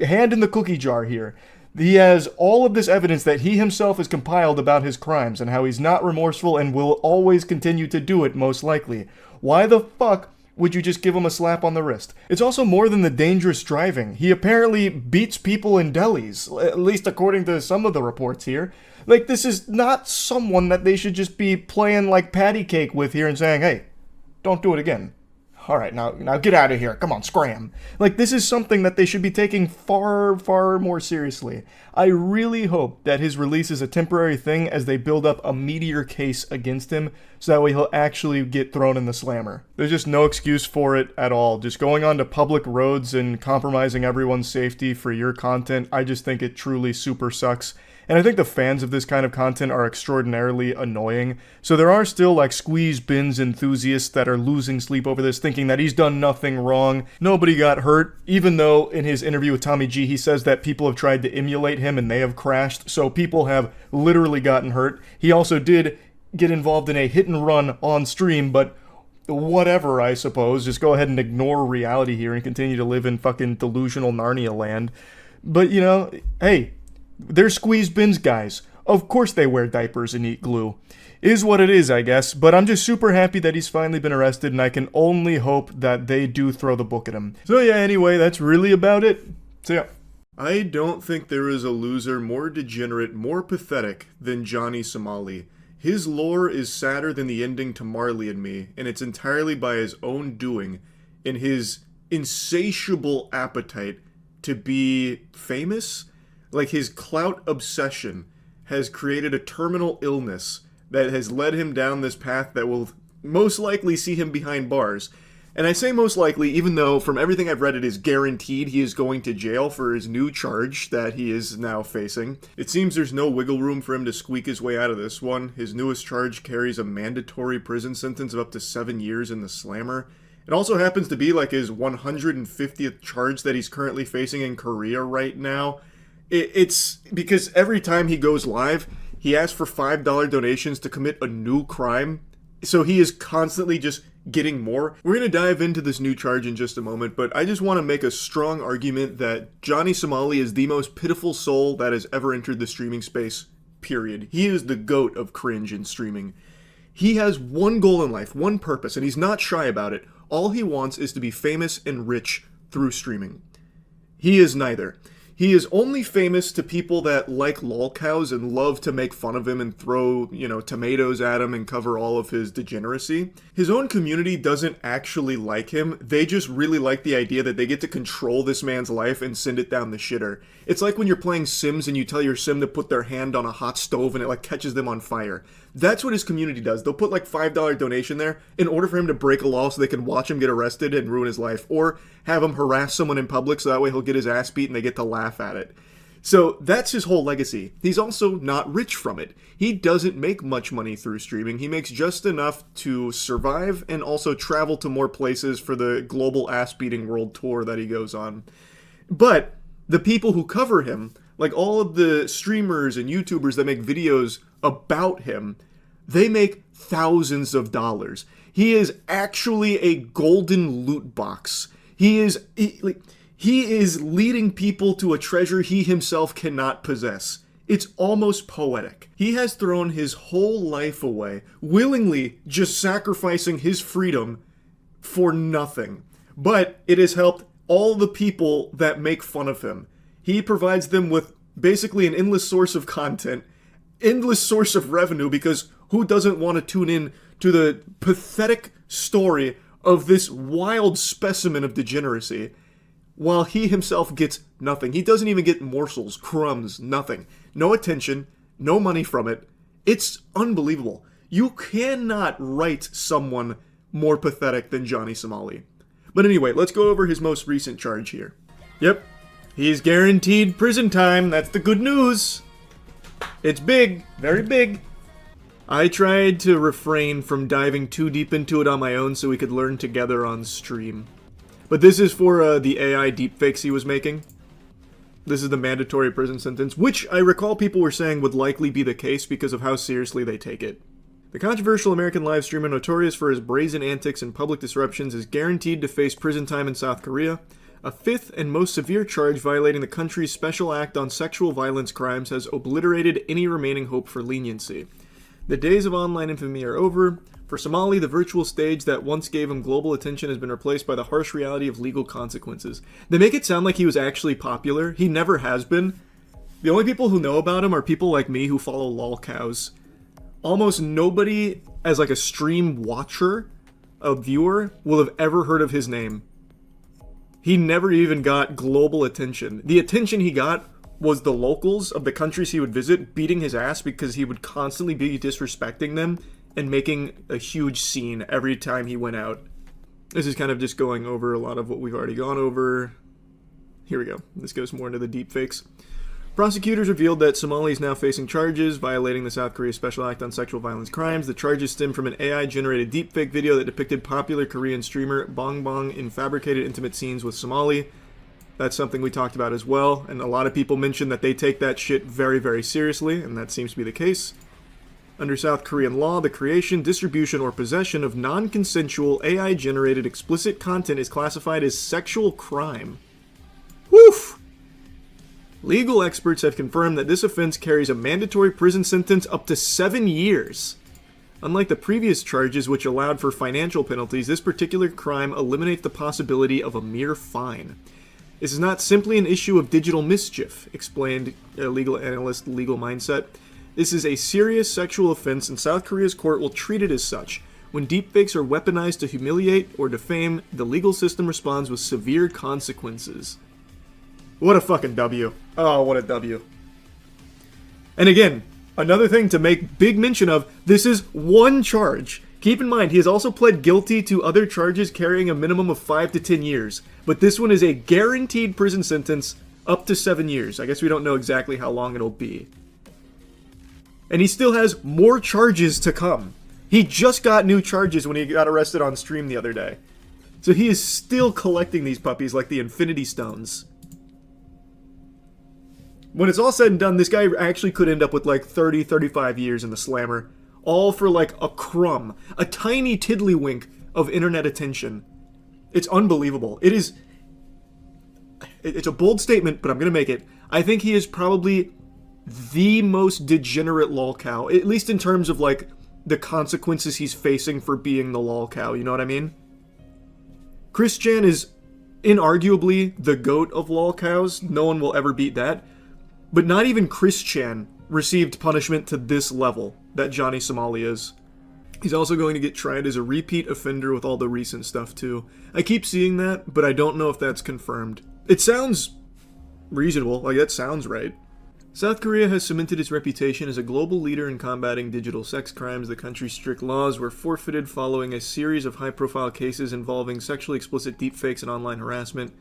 Hand in the cookie jar here. He has all of this evidence that he himself has compiled about his crimes and how he's not remorseful and will always continue to do it, most likely. Why the fuck would you just give him a slap on the wrist? It's also more than the dangerous driving. He apparently beats people in delis, at least according to some of the reports here. Like, this is not someone that they should just be playing like patty cake with here and saying, hey, don't do it again. All right, now get out of here. Come on, scram. Like, this is something that they should be taking far, far more seriously. I really hope that his release is a temporary thing as they build up a meteor case against him, so that way he'll actually get thrown in the slammer. There's just no excuse for it at all. Just going onto public roads and compromising everyone's safety for your content, I just think it truly super sucks. And I think the fans of this kind of content are extraordinarily annoying. So there are still like squeeze bins enthusiasts that are losing sleep over this, thinking that he's done nothing wrong. Nobody got hurt, even though in his interview with Tommy G, he says that people have tried to emulate him and they have crashed. So people have literally gotten hurt. He also did get involved in a hit and run on stream, but whatever, I suppose. Just go ahead and ignore reality here and continue to live in fucking delusional Narnia land. But, you know, hey, they're squeeze bins guys. Of course they wear diapers and eat glue. Is what it is, I guess, but I'm just super happy that he's finally been arrested, and I can only hope that they do throw the book at him. So yeah, anyway, that's really about it. So yeah. I don't think there is a loser more degenerate, more pathetic than Johnny Somali. His lore is sadder than the ending to Marley and Me, and it's entirely by his own doing, in his insatiable appetite to be famous. Like, his clout obsession has created a terminal illness that has led him down this path that will most likely see him behind bars. And I say most likely, even though from everything I've read it is guaranteed he is going to jail for his new charge that he is now facing. It seems there's no wiggle room for him to squeak his way out of this one. His newest charge carries a mandatory prison sentence of up to 7 years in the slammer. It also happens to be like his 150th charge that he's currently facing in Korea right now. It's because every time he goes live, he asks for $5 donations to commit a new crime. So he is constantly just getting more. We're going to dive into this new charge in just a moment, but I just want to make a strong argument that Johnny Somali is the most pitiful soul that has ever entered the streaming space, period. He is the GOAT of cringe in streaming. He has one goal in life, one purpose, and he's not shy about it. All he wants is to be famous and rich through streaming. He is neither. He is only famous to people that like lolcows and love to make fun of him and throw, tomatoes at him and cover all of his degeneracy. His own community doesn't actually like him. They just really like the idea that they get to control this man's life and send it down the shitter. It's like when you're playing Sims and you tell your Sim to put their hand on a hot stove and it catches them on fire. That's what his community does. They'll put $5 donation there in order for him to break a law so they can watch him get arrested and ruin his life, or have him harass someone in public so that way he'll get his ass beat and they get to laugh at it. So that's his whole legacy. He's also not rich from it. He doesn't make much money through streaming. He makes just enough to survive and also travel to more places for the global ass-beating world tour that he goes on. But the people who cover him, like all of the streamers and YouTubers that make videos about him, they make thousands of dollars. He is actually a golden loot box. He is leading people to a treasure he himself cannot possess. It's almost poetic. He has thrown his whole life away, willingly just sacrificing his freedom for nothing. But it has helped all the people that make fun of him. He provides them with basically an endless source of content, endless source of revenue, because who doesn't want to tune in to the pathetic story of this wild specimen of degeneracy, while he himself gets nothing. He doesn't even get morsels, crumbs, nothing. No attention, no money from it. It's unbelievable. You cannot write someone more pathetic than Johnny Somali. But anyway, let's go over his most recent charge here. Yep, he's guaranteed prison time. That's the good news. It's big, very big. I tried to refrain from diving too deep into it on my own so we could learn together on stream. But this is for the AI deepfakes he was making. This is the mandatory prison sentence, which I recall people were saying would likely be the case because of how seriously they take it. The controversial American live streamer notorious for his brazen antics and public disruptions is guaranteed to face prison time in South Korea. A fifth and most severe charge violating the country's special act on sexual violence crimes has obliterated any remaining hope for leniency. The days of online infamy are over. For Somali, the virtual stage that once gave him global attention has been replaced by the harsh reality of legal consequences. They make it sound like he was actually popular. He never has been. The only people who know about him are people like me who follow lolcows. Almost nobody, as like a stream watcher, a viewer, will have ever heard of his name. He never even got global attention. The attention he got was the locals of the countries he would visit beating his ass because he would constantly be disrespecting them and making a huge scene every time he went out. This is kind of just going over a lot of what we've already gone over. Here we go. This goes more into the deepfakes. Prosecutors revealed that Somali is now facing charges violating the South Korea Special Act on Sexual Violence Crimes. The charges stem from an AI-generated deepfake video that depicted popular Korean streamer Bong Bong in fabricated intimate scenes with Somali. That's something we talked about as well, and a lot of people mention that they take that shit very, very seriously, and that seems to be the case. Under South Korean law, the creation, distribution, or possession of non-consensual AI-generated explicit content is classified as sexual crime. Woof! Legal experts have confirmed that this offense carries a mandatory prison sentence up to 7 years. Unlike the previous charges, which allowed for financial penalties, this particular crime eliminates the possibility of a mere fine. This is not simply an issue of digital mischief, explained a legal analyst, Legal Mindset. This is a serious sexual offense, and South Korea's court will treat it as such. When deepfakes are weaponized to humiliate or defame, the legal system responds with severe consequences. What a fucking W. Oh, what a W. And again, another thing to make big mention of, this is one charge. Keep in mind, he has also pled guilty to other charges carrying a minimum of 5 to 10 years. But this one is a guaranteed prison sentence up to 7 years. I guess we don't know exactly how long it'll be. And he still has more charges to come. He just got new charges when he got arrested on stream the other day. So he is still collecting these puppies like the Infinity Stones. When it's all said and done, this guy actually could end up with like 30, 35 years in the slammer. All for like a crumb. A tiny tiddlywink of internet attention. It's unbelievable. It's a bold statement, but I'm going to make it. I think he is probably the most degenerate lolcow, at least in terms of like the consequences he's facing for being the lolcow, you know what I mean? Chris Chan is inarguably the GOAT of lolcows. No one will ever beat that. But not even Chris Chan received punishment to this level that Johnny Somali is. He's also going to get tried as a repeat offender with all the recent stuff too. I keep seeing that, but I don't know if that's confirmed. It sounds reasonable, like that sounds right. South Korea has cemented its reputation as a global leader in combating digital sex crimes. The country's strict laws were forfeited following a series of high-profile cases involving sexually explicit deepfakes and online harassment.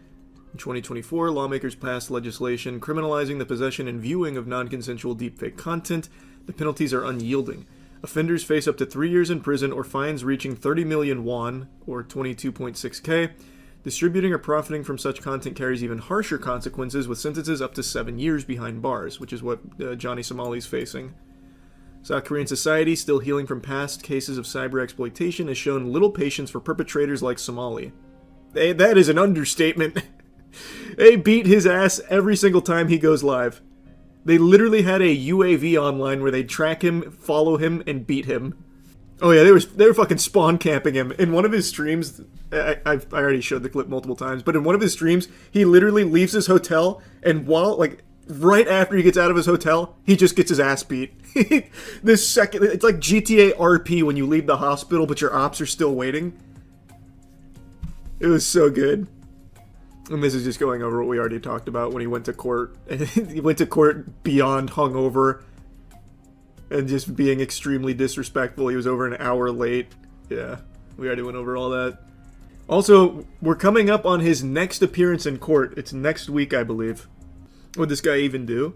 In 2024, lawmakers passed legislation criminalizing the possession and viewing of non-consensual deepfake content. The penalties are unyielding. Offenders face up to 3 years in prison or fines reaching 30 million won, or 22.6k. Distributing or profiting from such content carries even harsher consequences, with sentences up to 7 years behind bars, which is what Johnny Somali's facing. South Korean society, still healing from past cases of cyber exploitation, has shown little patience for perpetrators like Somali. That is an understatement. They beat his ass every single time he goes live. They literally had a UAV online where they'd track him, follow him, and beat him. Oh yeah, they were fucking spawn camping him. In one of his streams, I already showed the clip multiple times, but in one of his streams, he literally leaves his hotel, and while, like, right after he gets out of his hotel, he just gets his ass beat. This second, it's like GTA RP when you leave the hospital, but your ops are still waiting. It was so good. And this is just going over what we already talked about when he went to court. He went to court beyond hungover and just being extremely disrespectful. He was over an hour late. Yeah, we already went over all that. Also, we're coming up on his next appearance in court. It's next week, I believe. What would this guy even do?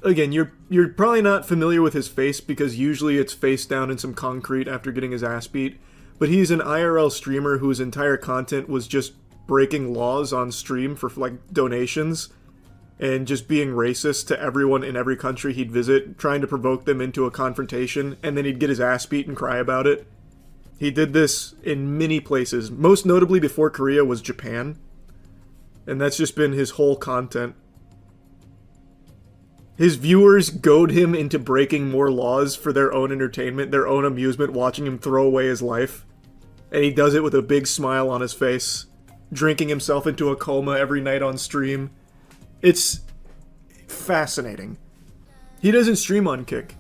Again, you're probably not familiar with his face because usually it's face down in some concrete after getting his ass beat. But he's an IRL streamer whose entire content was just breaking laws on stream for, like, donations and just being racist to everyone in every country he'd visit, trying to provoke them into a confrontation, and then he'd get his ass beat and cry about it. He did this in many places. Most notably before Korea was Japan. And that's just been his whole content. His viewers goad him into breaking more laws for their own entertainment, their own amusement, watching him throw away his life. And he does it with a big smile on his face, drinking himself into a coma every night on stream. It's fascinating. He doesn't stream on Kick.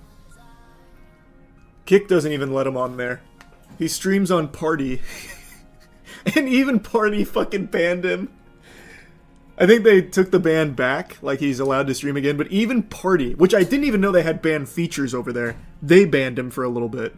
Kick doesn't even let him on there. He streams on Party. And even Party fucking banned him. I think they took the ban back, like he's allowed to stream again, but even Party, which I didn't even know they had ban features over there, they banned him for a little bit.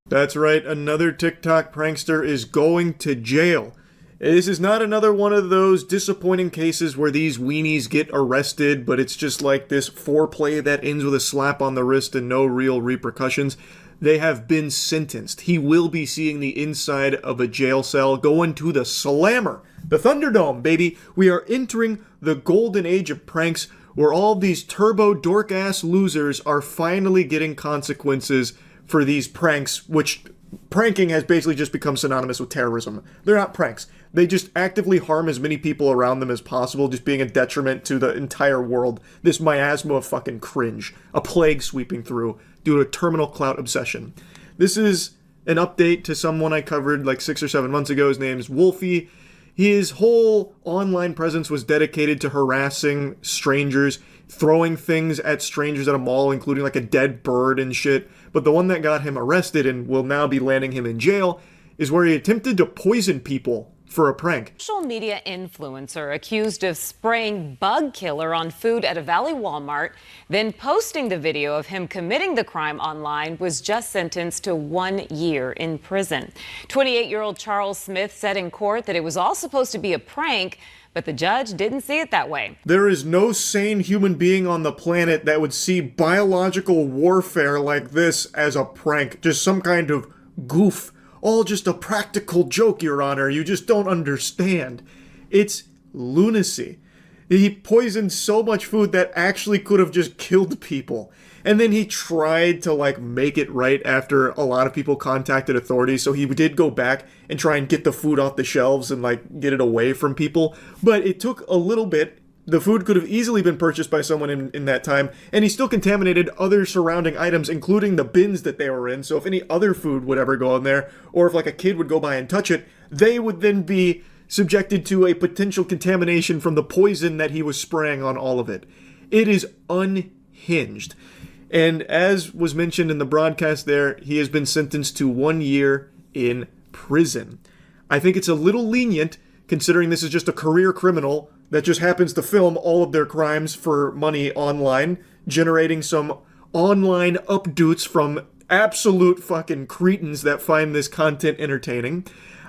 That's right, another TikTok prankster is going to jail. This is not another one of those disappointing cases where these weenies get arrested, but it's just like this foreplay that ends with a slap on the wrist and no real repercussions. They have been sentenced. He will be seeing the inside of a jail cell, going to the Slammer, the Thunderdome, baby. We are entering the golden age of pranks, where all these turbo dork-ass losers are finally getting consequences for these pranks, which pranking has basically just become synonymous with terrorism. They're not pranks. They just actively harm as many people around them as possible, just being a detriment to the entire world. This miasma of fucking cringe. A plague sweeping through due to terminal clout obsession. This is an update to someone I covered like 6 or 7 months ago. His name's Wolfie. His whole online presence was dedicated to harassing strangers, throwing things at strangers at a mall, including like a dead bird and shit. But the one that got him arrested and will now be landing him in jail is where he attempted to poison people for a prank. Social media influencer accused of spraying bug killer on food at a Valley Walmart, then posting the video of him committing the crime online, was just sentenced to 1 year in prison. 28-year-old Charles Smith said in court that it was all supposed to be a prank, but the judge didn't see it that way. There is no sane human being on the planet that would see biological warfare like this as a prank, just some kind of goof. All just a practical joke, Your Honor. You just don't understand. It's lunacy. He poisoned so much food that actually could have just killed people. And then he tried to, like, make it right after a lot of people contacted authorities. So he did go back and try and get the food off the shelves and, like, get it away from people. But it took a little bit. The food could have easily been purchased by someone in that time, and he still contaminated other surrounding items, including the bins that they were in. So if any other food would ever go in there, or if like a kid would go by and touch it, they would then be subjected to a potential contamination from the poison that he was spraying on all of it. It is unhinged. And as was mentioned in the broadcast there, he has been sentenced to 1 year in prison. I think it's a little lenient, considering this is just a career criminal that just happens to film all of their crimes for money online, generating some online updoots from absolute fucking cretins that find this content entertaining.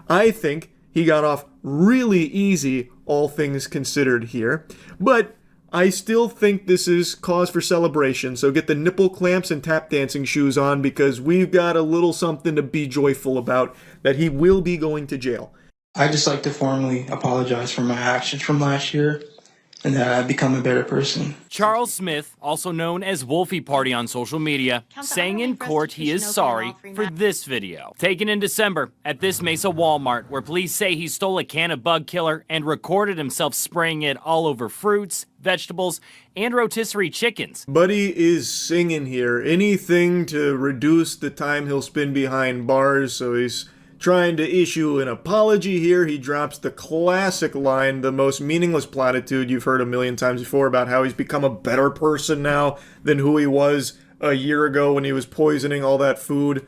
I think he got off really easy, all things considered here, but I still think this is cause for celebration, so get the nipple clamps and tap dancing shoes on, because we've got a little something to be joyful about, that he will be going to jail. I'd just like to formally apologize for my actions from last year. and that I've become a better person. Charles Smith, also known as Wolfie Party on social media, saying in court he is sorry for this video. Taken in December at this Mesa Walmart, where police say he stole a can of bug killer and recorded himself spraying it all over fruits, vegetables, and rotisserie chickens. Buddy is singing here. Anything to reduce the time he'll spend behind bars, so he's trying to issue an apology here. He drops the classic line, the most meaningless platitude you've heard a million times before, about how he's become a better person now than who he was a year ago when he was poisoning all that food,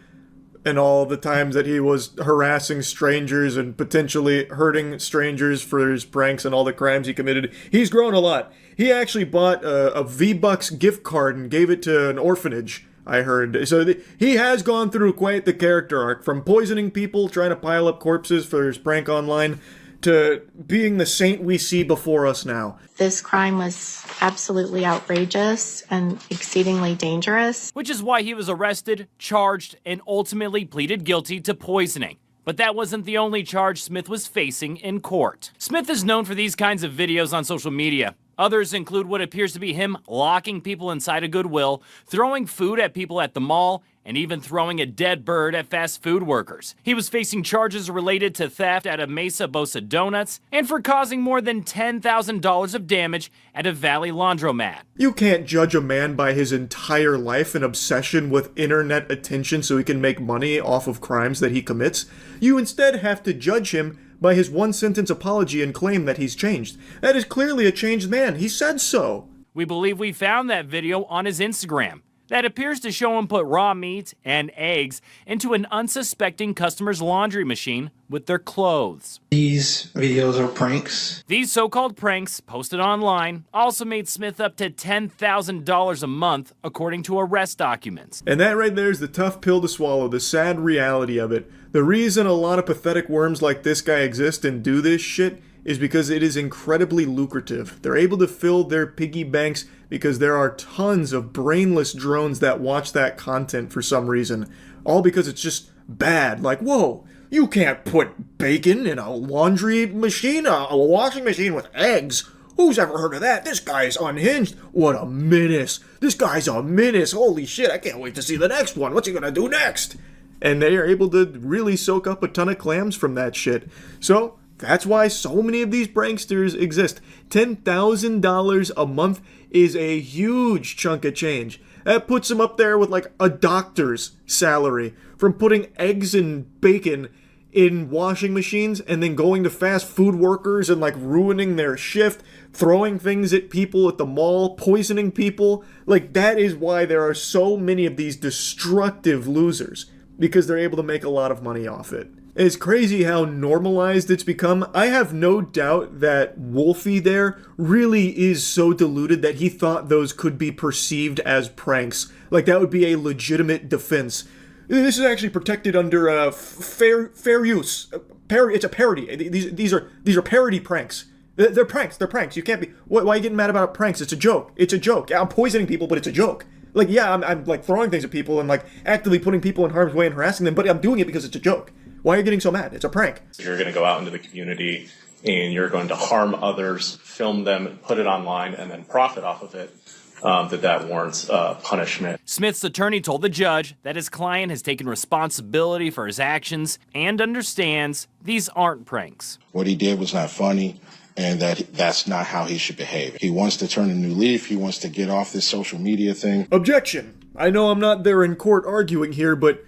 and all the times that he was harassing strangers and potentially hurting strangers for his pranks and all the crimes he committed. He's grown a lot. He actually bought a V-Bucks gift card and gave it to an orphanage, I heard. So he has gone through quite the character arc, from poisoning people, trying to pile up corpses for his prank online, to being the saint we see before us now. This crime was absolutely outrageous and exceedingly dangerous. Which is why he was arrested, charged, and ultimately pleaded guilty to poisoning. But that wasn't the only charge Smith was facing in court. Smith is known for these kinds of videos on social media. Others include what appears to be him locking people inside a Goodwill, throwing food at people at the mall, and even throwing a dead bird at fast food workers. He was facing charges related to theft at a Mesa Bosa Donuts and for causing more than $10,000 of damage at a Valley laundromat. You can't judge a man by his entire life and obsession with internet attention so he can make money off of crimes that he commits. You instead have to judge him by his one-sentence apology and claim that he's changed. That is clearly a changed man. He said so. We believe we found that video on his Instagram that appears to show him put raw meat and eggs into an unsuspecting customer's laundry machine with their clothes. These videos are pranks. These so-called pranks, posted online, also made Smith up to $10,000 a month, according to arrest documents. And that right there is the tough pill to swallow, the sad reality of it. The reason a lot of pathetic worms like this guy exist and do this shit is because it is incredibly lucrative. They're able to fill their piggy banks because there are tons of brainless drones that watch that content for some reason. All because it's just bad. Like, whoa, you can't put bacon in a laundry machine, a washing machine with eggs. Who's ever heard of that? This guy's unhinged. What a menace. This guy's a menace. Holy shit, I can't wait to see the next one. What's he gonna do next? And they are able to really soak up a ton of clams from that shit. So that's why so many of these pranksters exist. $10,000 a month is a huge chunk of change. That puts him up there with like a doctor's salary from putting eggs and bacon in washing machines and then going to fast food workers and like ruining their shift, throwing things at people at the mall, poisoning people. Like, that is why there are so many of these destructive losers, because they're able to make a lot of money off it. It's crazy how normalized it's become. I have no doubt that Wolfie there really is so deluded that he thought those could be perceived as pranks. Like, that would be a legitimate defense. This is actually protected under fair use. It's a parody. These are parody pranks. They're pranks. They're pranks. You can't be. Why are you getting mad about pranks? It's a joke. It's a joke. Yeah, I'm poisoning people, but it's a joke. Like, yeah, I'm like throwing things at people and like actively putting people in harm's way and harassing them, but I'm doing it because it's a joke. Why are you getting so mad? It's a prank. You're going to go out into the community and you're going to harm others, film them, put it online, and then profit off of it. That warrants punishment. Smith's attorney told the judge that his client has taken responsibility for his actions and understands these aren't pranks. What he did was not funny, and that's not how he should behave. He wants to turn a new leaf. He wants to get off this social media thing. Objection. I know I'm not there in court arguing here, but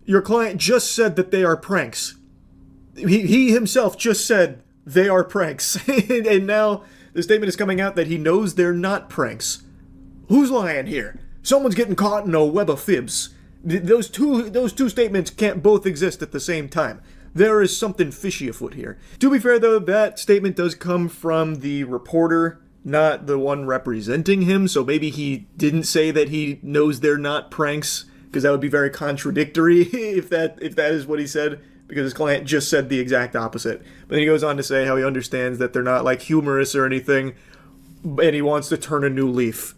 your client just said that they are pranks. He himself just said they are pranks. And now the statement is coming out that he knows they're not pranks. Who's lying here? Someone's getting caught in a web of fibs. Those two statements can't both exist at the same time. There is something fishy afoot here. To be fair, though, that statement does come from the reporter, not the one representing him, so maybe he didn't say that he knows they're not pranks, because that would be very contradictory if that is what he said, because his client just said the exact opposite. But then he goes on to say how he understands that they're not like humorous or anything, and he wants to turn a new leaf.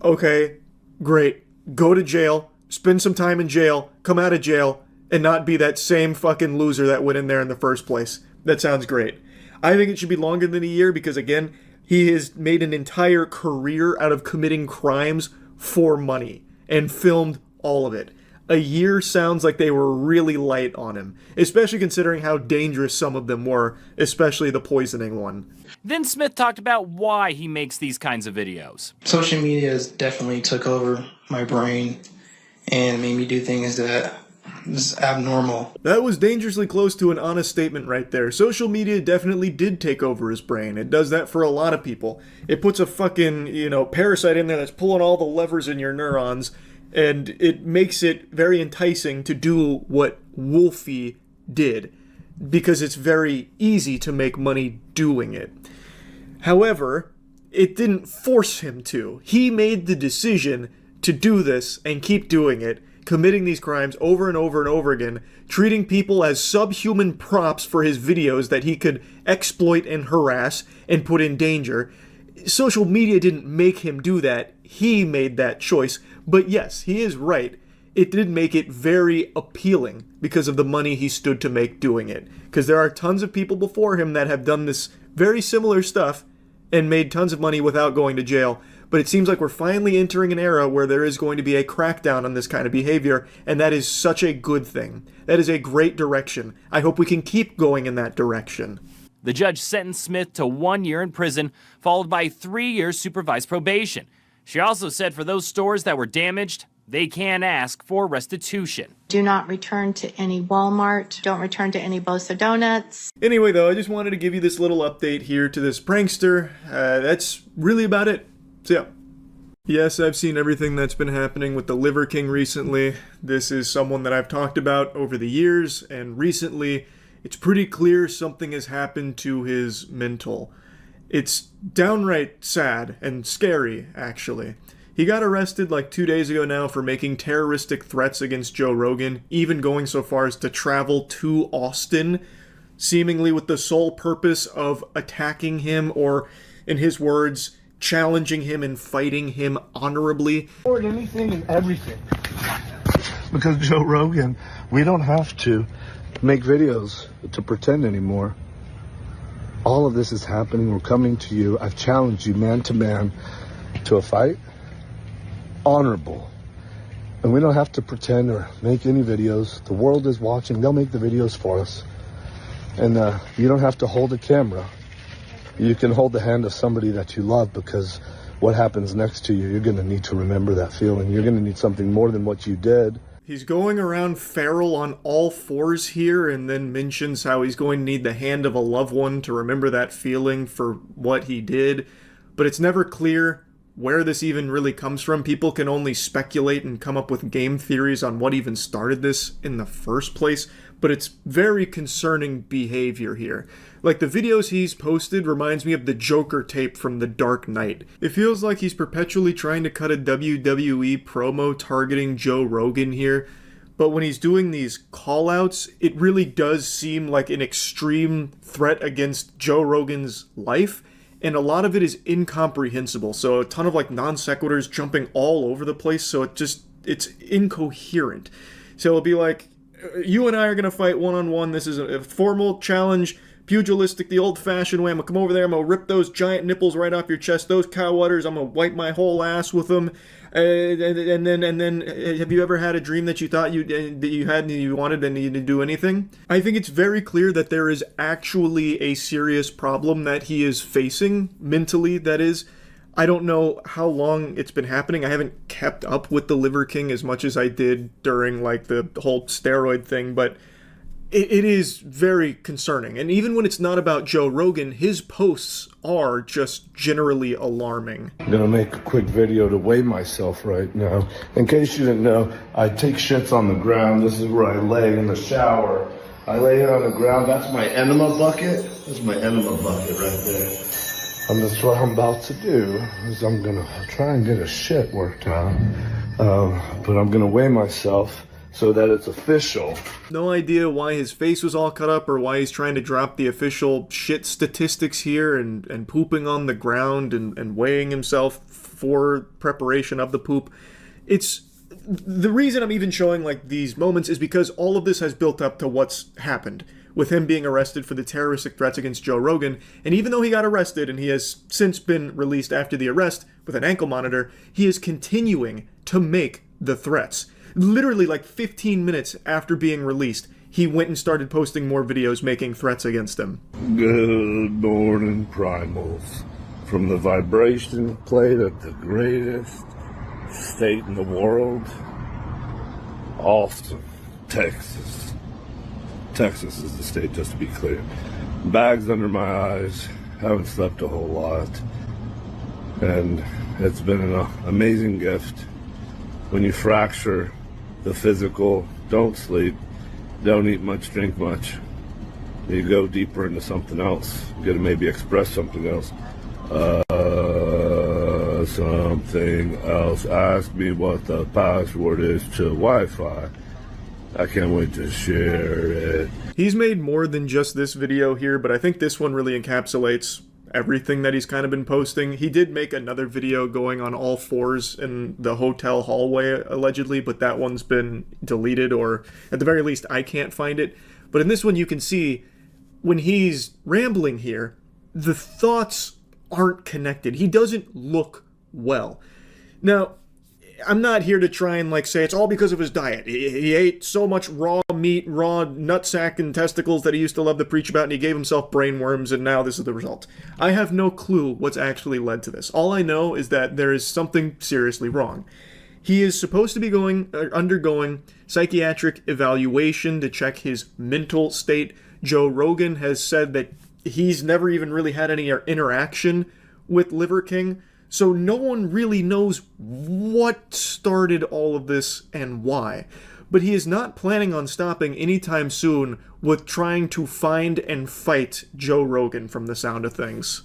Okay, great. Go to jail, spend some time in jail, come out of jail, and not be that same fucking loser that went in there in the first place. That sounds great. I think it should be longer than a year because, again, He has made an entire career out of committing crimes for money and filmed all of it. A year sounds like they were really light on him, especially considering how dangerous some of them were, especially the poisoning one. Then Smith talked about why he makes these kinds of videos. Social media has definitely took over my brain and made me do things that is abnormal. That was dangerously close to an honest statement right there. Social media definitely did take over his brain. It does that for a lot of people. It puts a fucking, parasite in there that's pulling all the levers in your neurons, and it makes it very enticing to do what Wolfie did, because it's very easy to make money doing it. However, it didn't force him to. He made the decision to do this and keep doing it, committing these crimes over and over and over again, treating people as subhuman props for his videos that he could exploit and harass and put in danger. Social media didn't make him do that. He made that choice. But yes, he is right. It did make it very appealing because of the money he stood to make doing it. Because there are tons of people before him that have done this very similar stuff and made tons of money without going to jail. But it seems like we're finally entering an era where there is going to be a crackdown on this kind of behavior, and that is such a good thing. That is a great direction. I hope we can keep going in that direction. The judge sentenced Smith to 1 year in prison, followed by 3 years supervised probation. She also said for those stores that were damaged, they can ask for restitution. Do not return to any Walmart. Don't return to any Bosa Donuts. Anyway, though, I just wanted to give you this little update here to this prankster. That's really about it. So, yeah. Yes, I've seen everything that's been happening with the Liver King recently. This is someone that I've talked about over the years, and recently it's pretty clear something has happened to his mental. It's downright sad and scary, actually. He got arrested like 2 days ago now for making terroristic threats against Joe Rogan, even going so far as to travel to Austin, seemingly with the sole purpose of attacking him, or, in his words, challenging him and fighting him honorably. Or anything and everything. Because Joe Rogan, we don't have to make videos to pretend anymore. All of this is happening. We're coming to you. I've challenged you man to man to a fight. Honorable. And we don't have to pretend or make any videos. The world is watching. They'll make the videos for us. And you don't have to hold a camera. You can hold the hand of somebody that you love, because what happens next to you, you're going to need to remember that feeling. You're going to need something more than what you did. He's going around feral on all fours here, and then mentions how he's going to need the hand of a loved one to remember that feeling for what he did. But it's never clear where this even really comes from. People can only speculate and come up with game theories on what even started this in the first place. But it's very concerning behavior here. Like, the videos he's posted reminds me of the Joker tape from The Dark Knight. It feels like he's perpetually trying to cut a WWE promo targeting Joe Rogan here, but when he's doing these call-outs, it really does seem like an extreme threat against Joe Rogan's life, and a lot of it is incomprehensible. So a ton of like non sequiturs jumping all over the place, so it's incoherent. So it'll be like, you and I are going to fight one-on-one. This is a formal challenge, pugilistic, the old-fashioned way. I'm going to come over there, I'm going to rip those giant nipples right off your chest, those cow udders, I'm going to wipe my whole ass with them. And then, have you ever had a dream that you thought you had and you wanted and you didn't do anything? I think it's very clear that there is actually a serious problem that he is facing, mentally, that is. I don't know how long it's been happening. I haven't kept up with the Liver King as much as I did during like the whole steroid thing, but it is very concerning. And even when it's not about Joe Rogan, his posts are just generally alarming. I'm gonna make a quick video to weigh myself right now. In case you didn't know, I take shits on the ground. This is where I lay in the shower. I lay here on the ground. That's my enema bucket. That's my enema bucket right there. And that's what I'm about to do, is I'm gonna try and get a shit worked out. But I'm gonna weigh myself so that it's official. No idea why his face was all cut up or why he's trying to drop the official shit statistics here and pooping on the ground and weighing himself for preparation of the poop. It's the reason I'm even showing like these moments is because all of this has built up to what's happened. with him being arrested for the terroristic threats against Joe Rogan. And even though he got arrested, and he has since been released after the arrest with an ankle monitor, he is continuing to make the threats. Literally like 15 minutes after being released, he went and started posting more videos making threats against him. Good morning, primals. From the vibration plate of the greatest state in the world, Austin, Texas. Texas is the state, just to be clear. Bags under my eyes, haven't slept a whole lot. And it's been an amazing gift. When you fracture the physical, don't sleep, don't eat much, drink much. You go deeper into something else. You gotta maybe express something else. Something else. Ask me what the password is to Wi-Fi. I can't wait to share it. He's made more than just this video here, but I think this one really encapsulates everything that he's kind of been posting. He did make another video going on all fours in the hotel hallway, allegedly, but that one's been deleted, or at the very least, I can't find it. But in this one, you can see when he's rambling here, the thoughts aren't connected. He doesn't look well. Now, I'm not here to try and say it's all because of his diet. He ate so much raw meat, raw nutsack and testicles that he used to love to preach about, and he gave himself brain worms, and now this is the result. I have no clue what's actually led to this. All I know is that there is something seriously wrong. He is supposed to be undergoing psychiatric evaluation to check his mental state. Joe Rogan has said that he's never even really had any interaction with Liver King, so no one really knows what started all of this and why. But he is not planning on stopping anytime soon with trying to find and fight Joe Rogan, from the sound of things.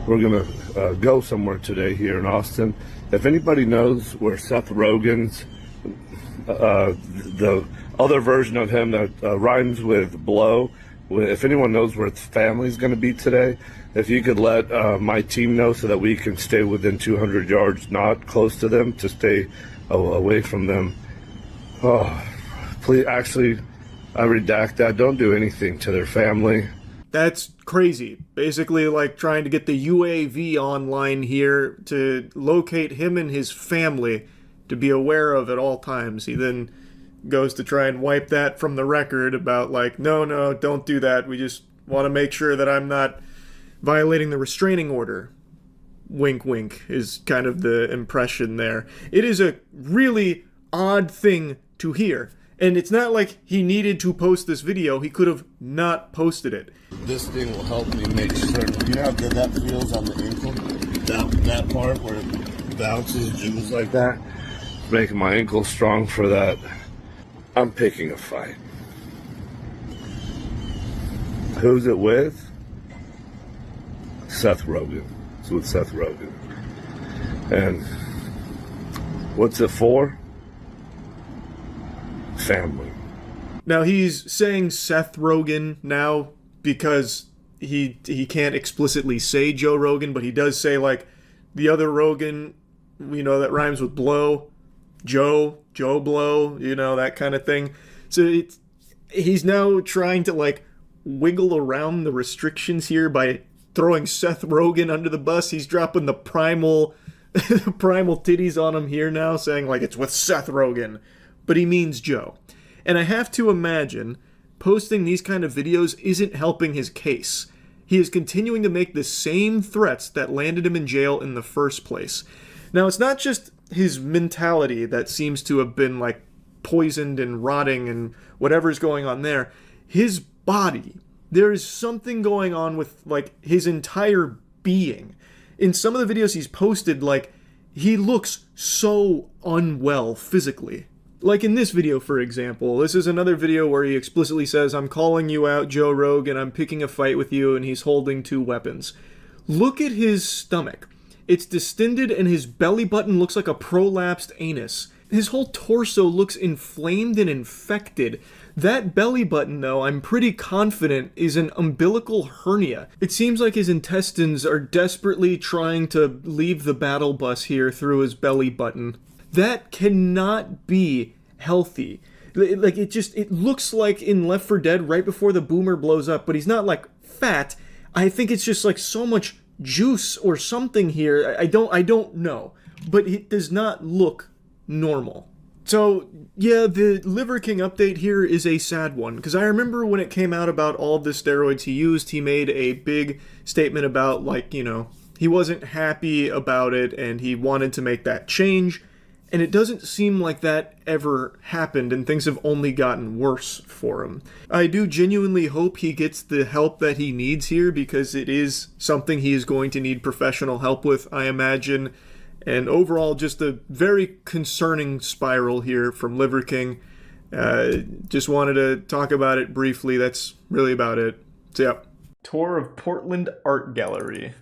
We're gonna go somewhere today here in Austin. If anybody knows where Seth Rogen's, the other version of him that rhymes with blow, if anyone knows where its family's going to be today, if you could let my team know so that we can stay within 200 yards, not close to them, to stay away from them. Oh, please, actually, I redact that. Don't do anything to their family. That's crazy. Basically like trying to get the UAV online here to locate him and his family to be aware of at all times. He then goes to try and wipe that from the record about no, don't do that. We just want to make sure that I'm not violating the restraining order. Wink, wink is kind of the impression there. It is a really odd thing to hear. And it's not like he needed to post this video. He could have not posted it. This thing will help me make certain. You know how good that feels on the ankle? That part where it bounces, jiggles like that? Making my ankle strong for that. I'm picking a fight. Who's it with? Seth Rogen. It's with Seth Rogen. And what's it for? Family. Now he's saying Seth Rogen now because he can't explicitly say Joe Rogan, but he does say the other Rogan, that rhymes with blow, Joe Blow, that kind of thing. So he's now trying to wiggle around the restrictions here by throwing Seth Rogen under the bus. He's dropping the primal titties on him here now, saying it's with Seth Rogen, but he means Joe. And I have to imagine posting these kind of videos isn't helping his case. He is continuing to make the same threats that landed him in jail in the first place. Now, it's not just his mentality that seems to have been poisoned and rotting and whatever's going on there. His body, there is something going on with his entire being. In some of the videos he's posted, he looks so unwell physically. Like in this video, for example, this is another video where he explicitly says, "I'm calling you out, Joe Rogan, I'm picking a fight with you," and he's holding 2 weapons. Look at his stomach. It's distended and his belly button looks like a prolapsed anus. His whole torso looks inflamed and infected. That belly button, though, I'm pretty confident is an umbilical hernia. It seems like his intestines are desperately trying to leave the battle bus here through his belly button. That cannot be healthy. Like, it looks like in Left 4 Dead right before the boomer blows up, but he's not, like, fat. I think it's just, like, so much juice or something here. I don't know. But it does not look normal. So, yeah, the Liver King update here is a sad one, because I remember when it came out about all the steroids he used, he made a big statement about, like, you know, he wasn't happy about it, and he wanted to make that change, and it doesn't seem like that ever happened, and things have only gotten worse for him. I do genuinely hope he gets the help that he needs here, because it is something he is going to need professional help with, I imagine. And overall, just a very concerning spiral here from Liver King. Just wanted to talk about it briefly. That's really about it. So, yeah. Tour of Portland Art Gallery.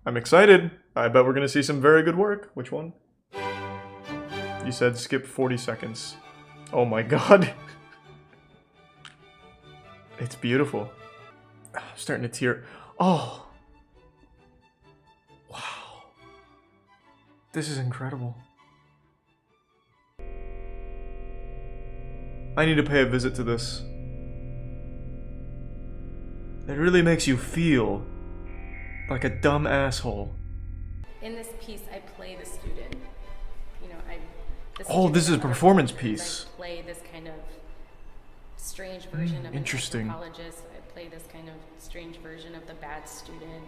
I'm excited. I bet we're going to see some very good work. Which one? You said skip 40 seconds. Oh my god. It's beautiful. I'm starting to tear. Oh. This is incredible. I need to pay a visit to this. It really makes you feel like a dumb asshole. In this piece, I play the student. You know, oh, this is a performance piece. I play this kind of strange version of interesting. An anthropologist. I play this kind of strange version of the bad student.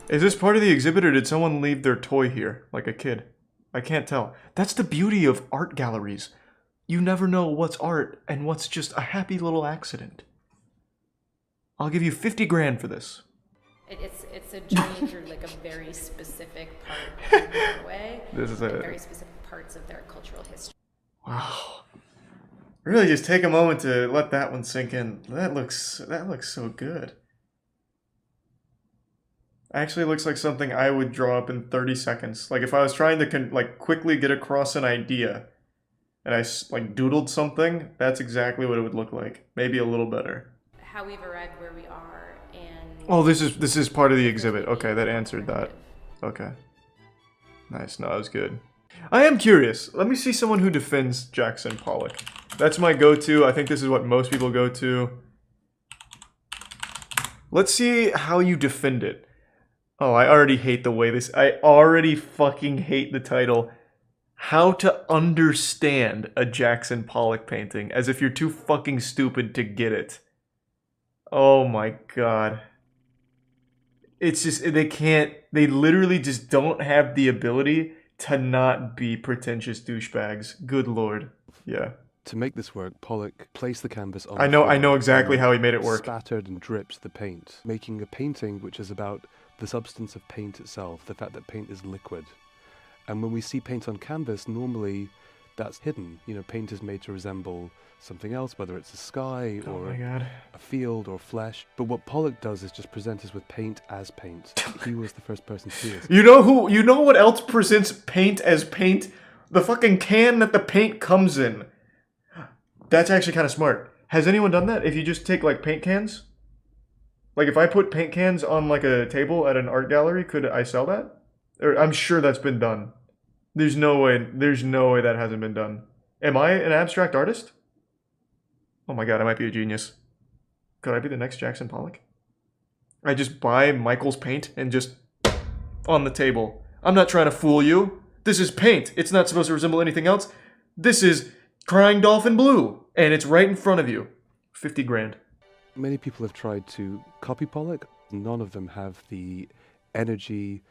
Is this part of the exhibit, or did someone leave their toy here, like a kid? I can't tell. That's the beauty of art galleries. You never know what's art and what's just a happy little accident. I'll give you 50 grand for this. It's a journey through like a very specific part of Norway. This is very specific parts of their cultural history. Wow. Really, just take a moment to let that one sink in. That looks so good. Actually looks like something I would draw up in 30 seconds. Like if I was trying to quickly get across an idea and I like doodled something, that's exactly what it would look like. Maybe a little better. How we've arrived where we are and oh, this is part of the exhibit. Okay, that answered that. Okay. Nice. No, that was good. I am curious. Let me see someone who defends Jackson Pollock. That's my go-to. I think this is what most people go to. Let's see how you defend it. Oh, I already hate the way this... I already fucking hate the title. How to understand a Jackson Pollock painting. As if you're too fucking stupid to get it. Oh my god. It's just... They can't... They literally just don't have the ability to not be pretentious douchebags. Good lord. Yeah. To make this work, Pollock placed the canvas on I know exactly how he made it work. Spattered and dripped the paint, making a painting which is about the substance of paint itself, the fact that paint is liquid. And when we see paint on canvas, normally that's hidden. You know, paint is made to resemble something else, whether it's a sky or a field or flesh. But what Pollock does is just present us with paint as paint. He was the first person to do this. You know what else presents paint as paint? The fucking can that the paint comes in. That's actually kind of smart. Has anyone done that? If you just take like paint cans? Like if I put paint cans on like a table at an art gallery, could I sell that? Or I'm sure that's been done. There's no way that hasn't been done. Am I an abstract artist? Oh my god, I might be a genius. Could I be the next Jackson Pollock? I just buy Michael's paint and just on the table. I'm not trying to fool you. This is paint. It's not supposed to resemble anything else. This is Crying Dolphin Blue. And it's right in front of you. 50 grand. Many people have tried to copy Pollock. None of them have the energy,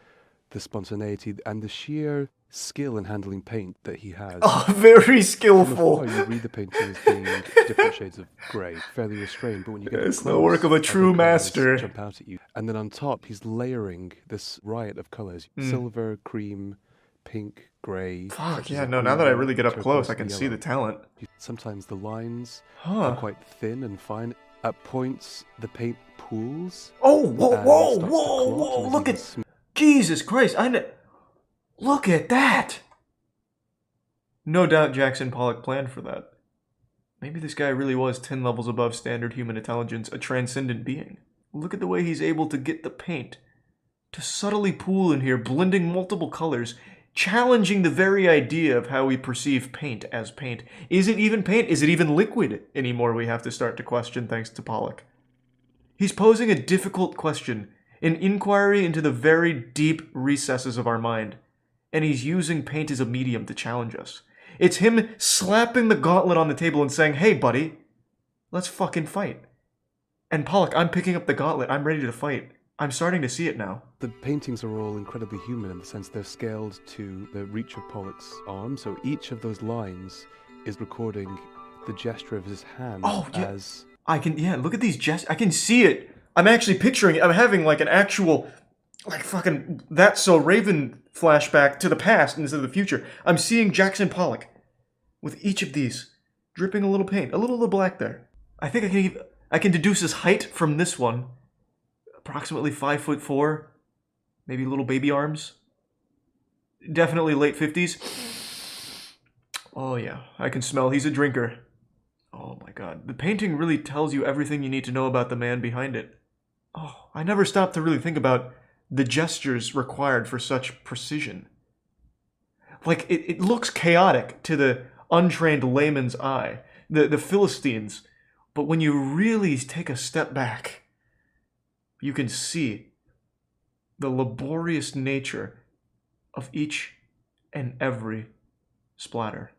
the spontaneity, and the sheer skill in handling paint that he has. Oh, very skillful. You read the painting as being different shades of grey, fairly restrained, but when you get it's close, the work of a true master. Jump out at you. And then on top, he's layering this riot of colours. Silver, cream, pink, grey. Fuck, yeah, no, now that I really get up close, I can see the talent. Sometimes the lines are quite thin and fine. At points, the paint pools. Oh, whoa, look at... Jesus Christ, look at that! No doubt Jackson Pollock planned for that. Maybe this guy really was 10 levels above standard human intelligence, a transcendent being. Look at the way he's able to get the paint to subtly pool in here, blending multiple colors. challenging the very idea of how we perceive paint as paint. Is it even paint? Is it even liquid anymore? We have to start to question thanks to Pollock. He's posing a difficult question, an inquiry into the very deep recesses of our mind, and he's using paint as a medium to challenge us. It's him slapping the gauntlet on the table and saying, hey buddy, let's fucking fight. And Pollock, I'm picking up the gauntlet, I'm ready to fight. I'm starting to see it now. The paintings are all incredibly human in the sense they're scaled to the reach of Pollock's arm, so each of those lines is recording the gesture of his hand as... look at these gestures. I can see it. I'm actually picturing it. I'm having like an actual, like fucking That's So Raven flashback to the past instead of the future. I'm seeing Jackson Pollock with each of these dripping a little paint, a little black there. I think I can deduce his height from this one. Approximately 5'4", maybe little baby arms. Definitely late 50s. Oh yeah, I can smell he's a drinker. Oh my god, the painting really tells you everything you need to know about the man behind it. Oh, I never stopped to really think about the gestures required for such precision. Like, it looks chaotic to the untrained layman's eye, the Philistines, but when you really take a step back, you can see the laborious nature of each and every splatter.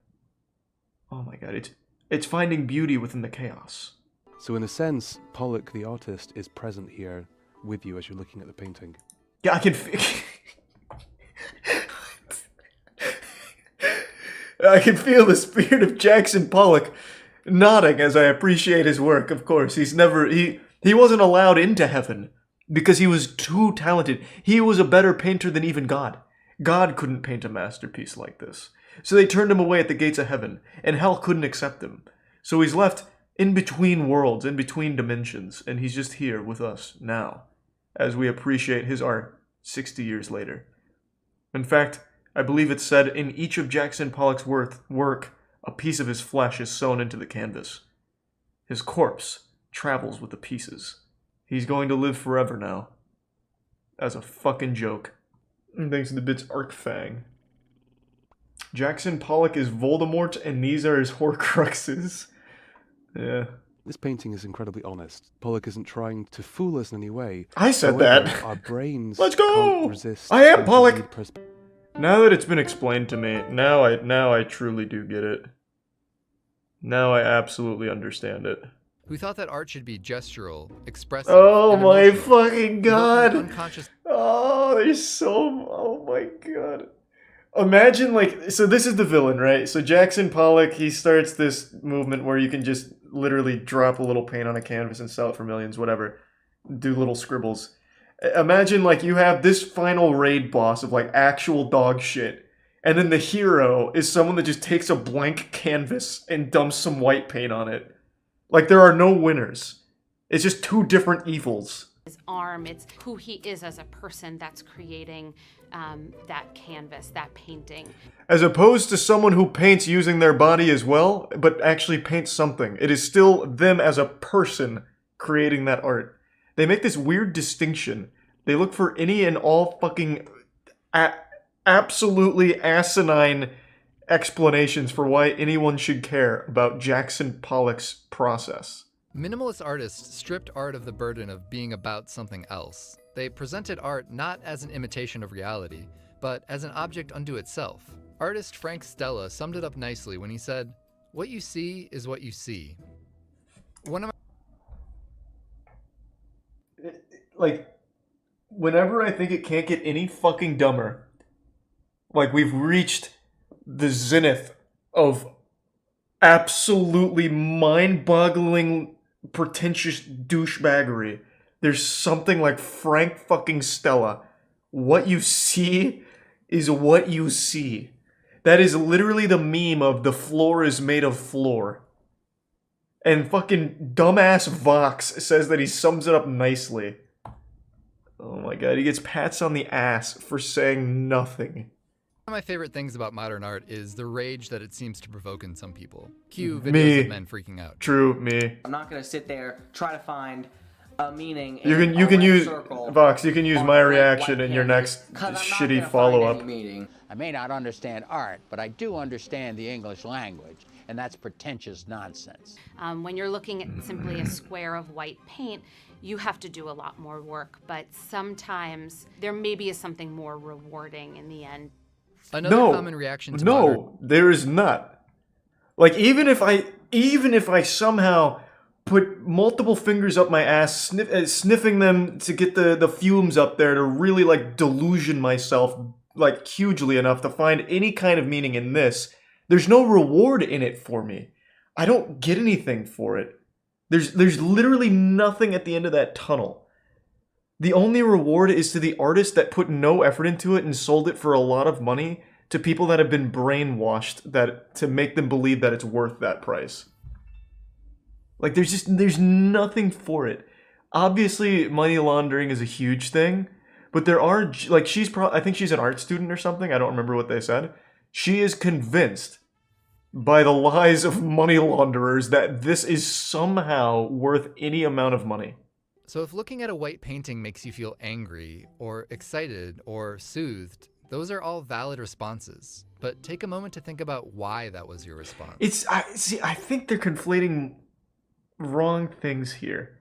Oh my god, it's finding beauty within the chaos. So in a sense, Pollock, the artist, is present here with you as you're looking at the painting. Yeah, I can I can feel the spirit of Jackson Pollock nodding as I appreciate his work, of course. He wasn't allowed into heaven because he was too talented. He was a better painter than even God. God couldn't paint a masterpiece like this. So they turned him away at the gates of heaven, and hell couldn't accept him. So he's left in between worlds, in between dimensions, and he's just here with us now, as we appreciate his art 60 years later. In fact, I believe it's said in each of Jackson Pollock's work, a piece of his flesh is sewn into the canvas. His corpse travels with the pieces. He's going to live forever now. As a fucking joke. And thanks to the bits Arcfang. Jackson Pollock is Voldemort, and these are his Horcruxes. Yeah. This painting is incredibly honest. Pollock isn't trying to fool us in any way. I said However, that. Our brains Let's go! can't resist. I am Pollock! Now that it's been explained to me, now I truly do get it. Now I absolutely understand it. Who thought that art should be gestural, expressive, Oh and my emotional. fucking god! Unconscious. Oh, there's so... Oh my god. Imagine, like... So this is the villain, right? So Jackson Pollock, he starts this movement where you can just literally drop a little paint on a canvas and sell it for millions, whatever. Do little scribbles. Imagine, like, you have this final raid boss of, like, actual dog shit. And then the hero is someone that just takes a blank canvas and dumps some white paint on it. Like, there are no winners. It's just two different evils. His arm, it's who he is as a person that's creating that canvas, that painting. As opposed to someone who paints using their body as well, but actually paints something. It is still them as a person creating that art. They make this weird distinction. They look for any and all fucking absolutely asinine explanations for why anyone should care about Jackson Pollock's process. Minimalist artists stripped art of the burden of being about something else. They presented art not as an imitation of reality, but as an object unto itself. Artist Frank Stella summed it up nicely when he said, "What you see is what you see." Like, whenever I think it can't get any fucking dumber, like we've reached the zenith of absolutely mind-boggling, pretentious douchebaggery, there's something like Frank fucking Stella. What you see is what you see. That is literally the meme of the floor is made of floor. And fucking dumbass Vox says that he sums it up nicely. Oh my god, he gets pats on the ass for saying nothing. One of my favorite things about modern art is the rage that it seems to provoke in some people. Cue videos of men freaking out. True, me. I'm not going to sit there, try to find a meaning. You in can a red use circle Vox. You can use on my red, reaction white in your pancakes, next 'cause I'm not shitty gonna find follow-up. any meaning. I may not understand art, but I do understand the English language, and that's pretentious nonsense. When you're looking at simply a square of white paint, you have to do a lot more work, but sometimes there maybe is something more rewarding in the end. Another common reaction to modern... No, there is not. Like, even if I somehow put multiple fingers up my ass, sniffing them to get the fumes up there to really, like, delusion myself, like, hugely enough to find any kind of meaning in this, there's no reward in it for me. I don't get anything for it. There's literally nothing at the end of that tunnel. The only reward is to the artist that put no effort into it and sold it for a lot of money to people that have been brainwashed to make them believe that it's worth that price. Like, there's nothing for it. Obviously, money laundering is a huge thing, but there are, like, I think she's an art student or something. I don't remember what they said. She is convinced by the lies of money launderers that this is somehow worth any amount of money. So if looking at a white painting makes you feel angry, or excited, or soothed, those are all valid responses. But take a moment to think about why that was your response. I think they're conflating wrong things here.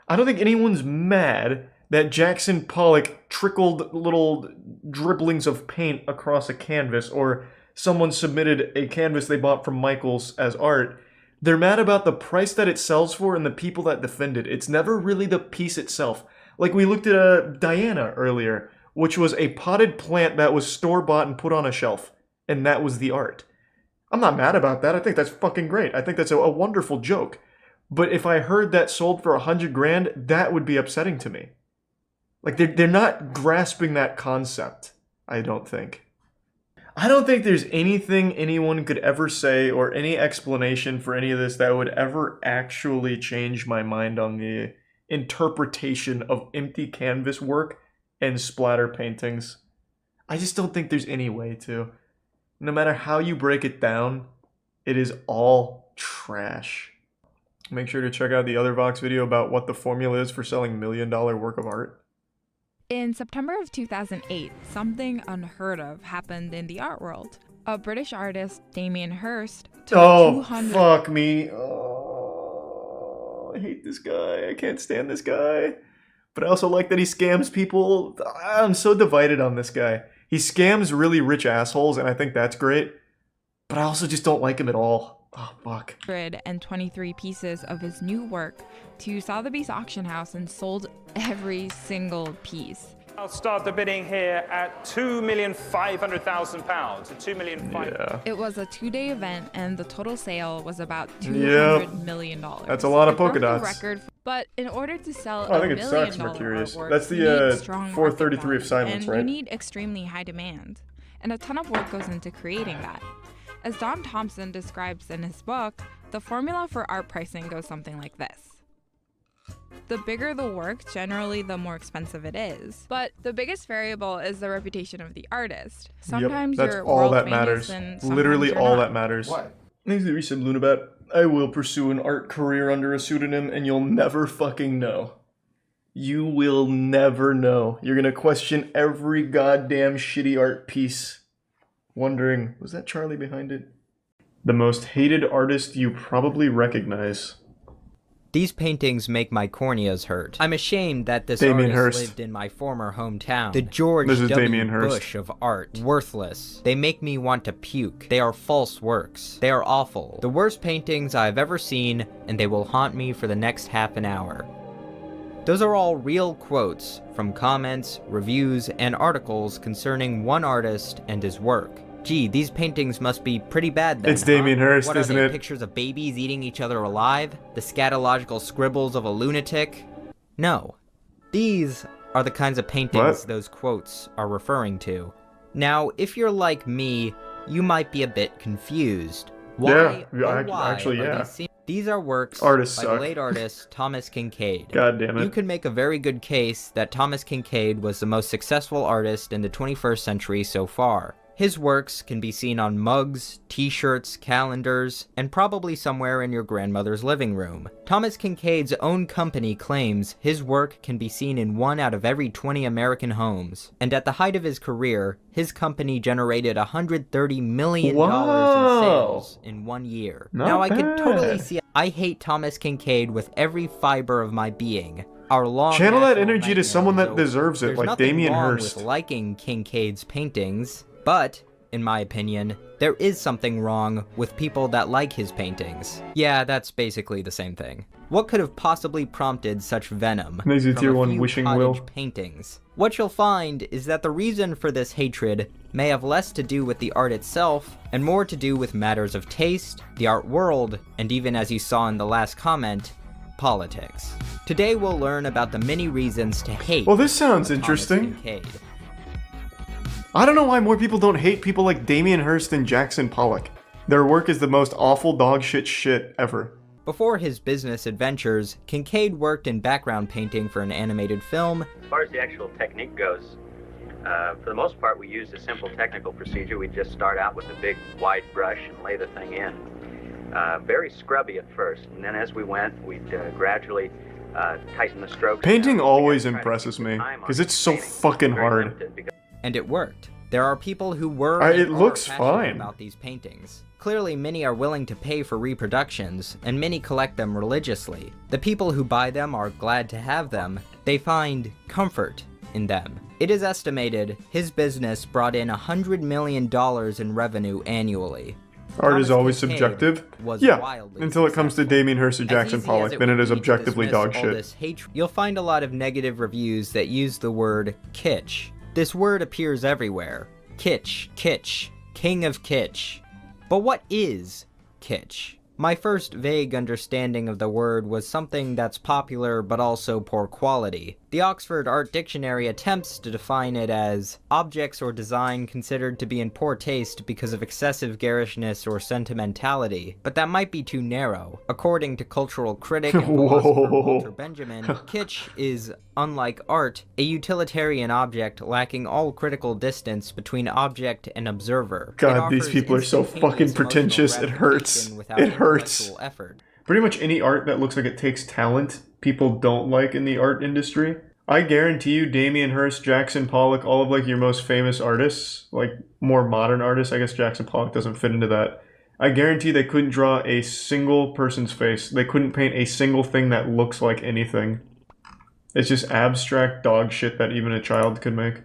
I don't think anyone's mad that Jackson Pollock trickled little dribblings of paint across a canvas, or someone submitted a canvas they bought from Michaels as art. They're mad about the price that it sells for and the people that defend it. It's never really the piece itself. Like, we looked at Diana earlier, which was a potted plant that was store-bought and put on a shelf. And that was the art. I'm not mad about that. I think that's fucking great. I think that's a wonderful joke. But if I heard that sold for $100,000, that would be upsetting to me. Like, they're not grasping that concept, I don't think. I don't think there's anything anyone could ever say or any explanation for any of this that would ever actually change my mind on the interpretation of empty canvas work and splatter paintings. I just don't think there's any way to. No matter how you break it down, it is all trash. Make sure to check out the other Vox video about what the formula is for selling $1 million work of art. In September of 2008, something unheard of happened in the art world. A British artist, Damien Hirst, took 200... fuck me. Oh, I hate this guy. I can't stand this guy. But I also like that he scams people. I'm so divided on this guy. He scams really rich assholes, and I think that's great. But I also just don't like him at all. Oh, fuck. 123 pieces of his new work to Sotheby's auction house and sold every single piece. I'll start the bidding here at £2,500,000. Yeah. It was a 2-day event, and the total sale was about $200 million. That's a lot of It polka broke the dots. record, but in order to sell I $1 think it million sucks, Mercurius. artwork, That's you the need strong 433 of market silence, value, right? And you need extremely high demand, and a ton of work goes into creating that. As Don Thompson describes in his book, the formula for art pricing goes something like this. The bigger the work, generally the more expensive it is. But the biggest variable is the reputation of the artist. Sometimes that's you're all world that famous matters. and Literally sometimes you're all not. that matters. What? Thanks to Resub Lunabat. I will pursue an art career under a pseudonym, and you'll never fucking know. You will never know. You're gonna question every goddamn shitty art piece, wondering, was that Charlie behind it? The most hated artist you probably recognize. These paintings make my corneas hurt. I'm ashamed that this Damien artist Hirst. lived in my former hometown. The George This is W. Damien Hirst. Bush of art. Worthless. They make me want to puke. They are false works. They are awful. The worst paintings I've ever seen, and they will haunt me for the next half an hour. Those are all real quotes from comments, reviews, and articles concerning one artist and his work. Gee, these paintings must be pretty bad then, It's Damien Hirst, what are isn't they, it? pictures of babies eating each other alive? The scatological scribbles of a lunatic? No. These are the kinds of paintings What? those quotes are referring to. Now, if you're like me, you might be a bit confused. Why, actually, yeah. These are works Artists by suck. the late artist Thomas Kinkade. God damn it. You could make a very good case that Thomas Kinkade was the most successful artist in the 21st century so far. His works can be seen on mugs, t-shirts, calendars, and probably somewhere in your grandmother's living room. Thomas Kincaid's own company claims his work can be seen in 1 out of every 20 American homes. And at the height of his career, his company generated $130 million in sales in 1 year. Now I could totally see I hate Thomas Kincaid with every fiber of my being. Our long Channel that energy to someone that deserves it, like Damien Hirst. With liking Kincaid's paintings, but, in my opinion, there is something wrong with people that like his paintings. Yeah, that's basically the same thing. What could have possibly prompted such venom from Amazing Tier a 1 few wishing cottage will. paintings? What you'll find is that the reason for this hatred may have less to do with the art itself, and more to do with matters of taste, the art world, and even as you saw in the last comment, politics. Today we'll learn about the many reasons to hate. Well, this sounds Thomas interesting. Kincaid. I don't know why more people don't hate people like Damien Hirst and Jackson Pollock. Their work is the most awful dog shit ever. Before his business adventures, Kincaid worked in background painting for an animated film. As far as the actual technique goes, for the most part we used a simple technical procedure. We'd just start out with a big wide brush and lay the thing in. Very scrubby at first, and then as we went, we'd gradually tighten the strokes. Painting always impresses me, because it's so fucking hard. And it worked. There are people who were It looks passionate fine. about these paintings. Clearly, many are willing to pay for reproductions, and many collect them religiously. The people who buy them are glad to have them. They find comfort in them. It is estimated his business brought in $100 million in revenue annually. Art is always subjective. Was Yeah, wildly until it comes to Damien Hirst or As Jackson easy Pollock, as then would it is be to objectively dismiss dog all shit. this hatred, you'll find a lot of negative reviews that use the word kitsch. This word appears everywhere. Kitsch, kitsch, king of kitsch. But what is kitsch? My first vague understanding of the word was something that's popular but also poor quality. The Oxford Art Dictionary attempts to define it as objects or design considered to be in poor taste because of excessive garishness or sentimentality, but that might be too narrow. According to cultural critic and philosopher Walter Benjamin, kitsch is, unlike art, a utilitarian object lacking all critical distance between object and observer. God, these people are so fucking pretentious, it hurts. It hurts. Effort. Pretty much any art that looks like it takes talent, people don't like in the art industry. I guarantee you Damien Hirst, Jackson Pollock, all of like your most famous artists, like more modern artists, I guess Jackson Pollock doesn't fit into that. I guarantee they couldn't draw a single person's face. They couldn't paint a single thing that looks like anything. It's just abstract dog shit that even a child could make.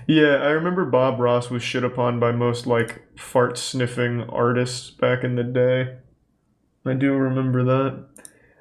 Yeah, I remember Bob Ross was shit upon by most like fart-sniffing artists back in the day. I do remember that.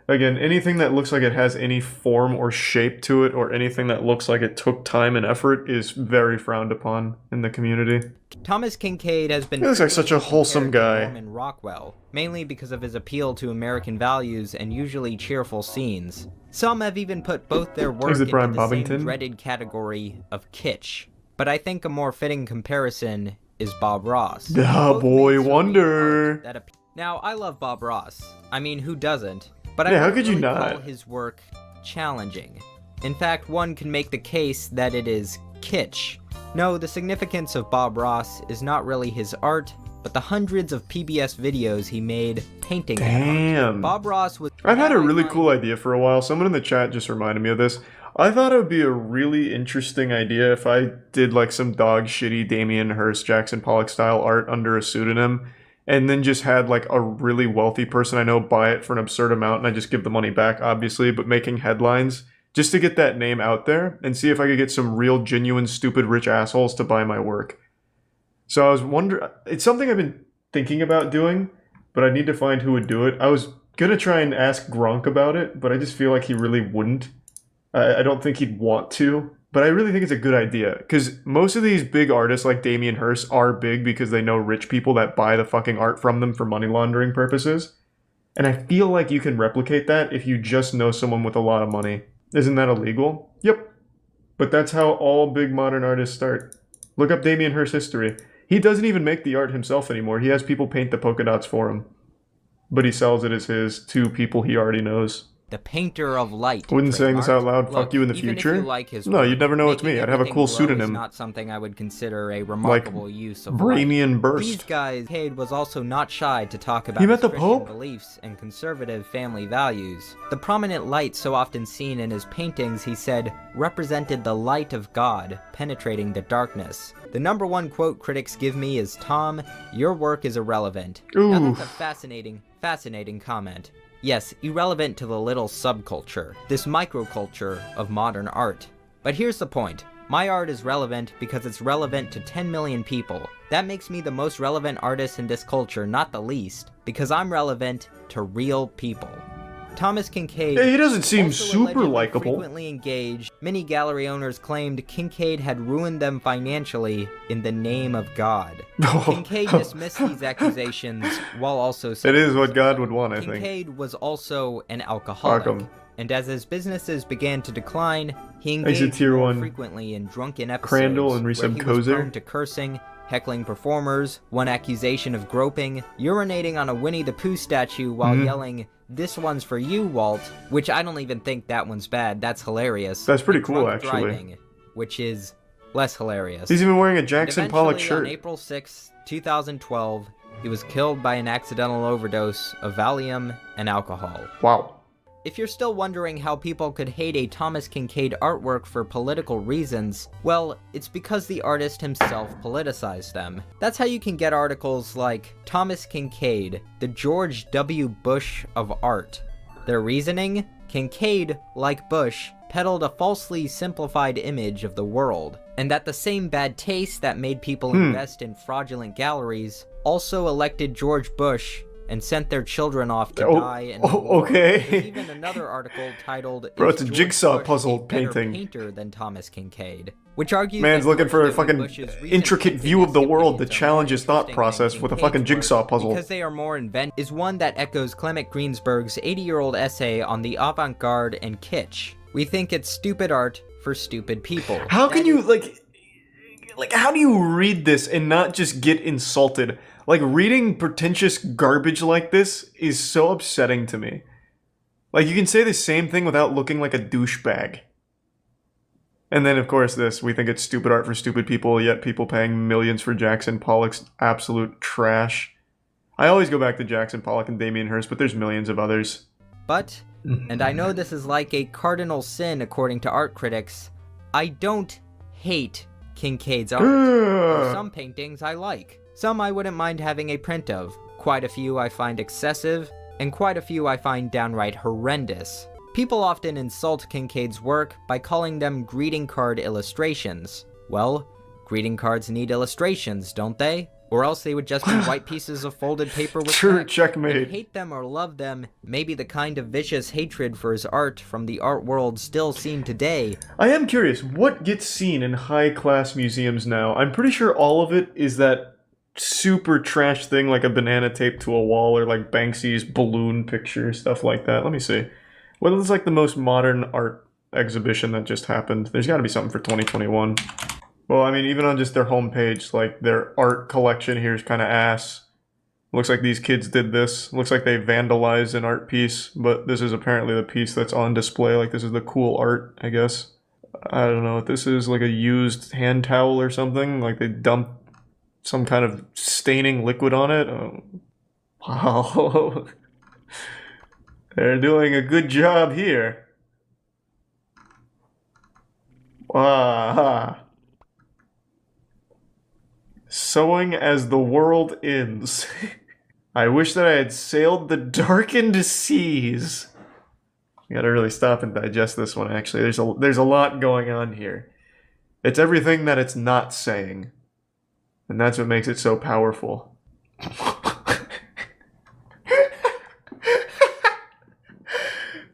Again, anything that looks like it has any form or shape to it, or anything that looks like it took time and effort, is very frowned upon in the community. Thomas Kincaid has been He looks like such a wholesome guy. Norman Rockwell, mainly because of his appeal to American values and usually cheerful scenes. Some have even put both their work into Brian the Bobbington? same dreaded category of kitsch. But I think a more fitting comparison is Bob Ross. The Both boy made wonder. that Now, I love Bob Ross. I mean, who doesn't? But I Yeah, how wouldn't could you really not? call his work challenging. In fact, one can make the case that it is kitsch. No, the significance of Bob Ross is not really his art, but the hundreds of PBS videos he made painting that art. Damn. Bob Ross was... I've had a really cool idea for a while. Someone in the chat just reminded me of this. I thought it would be a really interesting idea if I did like some dog shitty Damien Hirst, Jackson Pollock style art under a pseudonym, and then just had like a really wealthy person I know buy it for an absurd amount, and I just give the money back, obviously, but making headlines just to get that name out there and see if I could get some real, genuine, stupid, rich assholes to buy my work. So I was wondering, it's something I've been thinking about doing, but I need to find who would do it. I was gonna try and ask Gronk about it, but I just feel like he really wouldn't. I don't think he'd want to, but I really think it's a good idea, because most of these big artists like Damien Hirst are big because they know rich people that buy the fucking art from them for money laundering purposes. And I feel like you can replicate that if you just know someone with a lot of money. Isn't that illegal? Yep. But that's how all big modern artists start. Look up Damien Hirst's history. He doesn't even make the art himself anymore. He has people paint the polka dots for him. But he sells it as his to people he already knows. the painter of light. Wouldn't saying this out loud Look, fuck you in the even if future? you like his No, work, you'd never know it's making me. I'd have a everything cool glow pseudonym. Is not something I would consider a remarkable use of Brainian light. Burst. These guys, Cade was also not shy to talk about He met his the Christian Pope? beliefs and conservative family values. The prominent light so often seen in his paintings, he said, represented the light of God penetrating the darkness. The number one quote critics give me is, "Tom, your work is irrelevant." Now that's a fascinating comment. Yes, irrelevant to the little subculture, this microculture of modern art. But here's the point. My art is relevant because it's relevant to 10 million people. That makes me the most relevant artist in this culture, not the least, because I'm relevant to real people. Thomas Kinkade. Yeah, he doesn't seem also super allegedly likable. Frequently engaged, many gallery owners claimed Kinkade had ruined them financially in the name of God. Kinkade dismissed these accusations while also saying It is what God would want, I think. Kinkade was also an alcoholic. And as his businesses began to decline, he engaged Tier more 1. frequently in drunken episodes Crandall and where Resub he was Kozer. prone to cursing, heckling performers, one accusation of groping, urinating on a Winnie the Pooh statue while yelling, "This one's for you, Walt," which I don't even think that one's bad. That's hilarious. That's pretty and cool, drunk actually. driving, which is less hilarious. He's even wearing a And Jackson Pollock eventually, shirt. On April 6, 2012, he was killed by an accidental overdose of Valium and alcohol. Wow. If you're still wondering how people could hate a Thomas Kinkade artwork for political reasons, well, it's because the artist himself politicized them. That's how you can get articles like Thomas Kinkade, the George W. Bush of art. Their reasoning? Kinkade, like Bush, peddled a falsely simplified image of the world, and that the same bad taste that made people invest in fraudulent galleries also elected George Bush and sent their children off to die in the war. okay. There's even another article titled, Bro, "Is it's a George jigsaw Bush puzzle a better painting. painter than Thomas Kinkade?" Which argues Man's that looking for a George W. fucking Bush's recent intricate view of the paintings world to are more challenge his thought interesting process than with a Kinkade's fucking work jigsaw puzzle. because they are more inventive, is one that echoes Clement Greenberg's 80-year-old essay on the avant-garde and kitsch. We think it's stupid art for stupid people. How can you, like, how do you read this and not just get insulted? Like, reading pretentious garbage like this is so upsetting to me. Like, you can say the same thing without looking like a douchebag. And then, of course, this. We think it's stupid art for stupid people, yet people paying millions for Jackson Pollock's absolute trash. I always go back to Jackson Pollock and Damien Hirst, but there's millions of others. But, and I know this is like a cardinal sin according to art critics, I don't hate Kinkade's art. There are some paintings I like. Some I wouldn't mind having a print of. Quite a few I find excessive, and quite a few I find downright horrendous. People often insult Kinkade's work by calling them greeting card illustrations. Well, greeting cards need illustrations, don't they? Or else they would just be white pieces of folded paper with text. Checkmate. And hate them or love them may be the kind of vicious hatred for his art from the art world still seen today. I am curious, what gets seen in high-class museums now? I'm pretty sure all of it is that super trash thing like a banana taped to a wall or like Banksy's balloon picture, stuff like that. Let me see. What is like the most modern art exhibition that just happened? There's got to be something for 2021. Well, I mean, even on just their homepage, like their art collection here is kind of ass. Looks like these kids did this. Looks like they vandalized an art piece, but this is apparently the piece that's on display. Like this is the cool art, I guess. I don't know. This is like a used hand towel or something. Like they dumped some kind of staining liquid on it. Oh, wow. They're doing a good job here. Wow. Sewing as the world ends. I wish that I had sailed the darkened seas. You gotta really stop and digest this one, actually. There's a lot going on here. It's everything that it's not saying. And that's what makes it so powerful.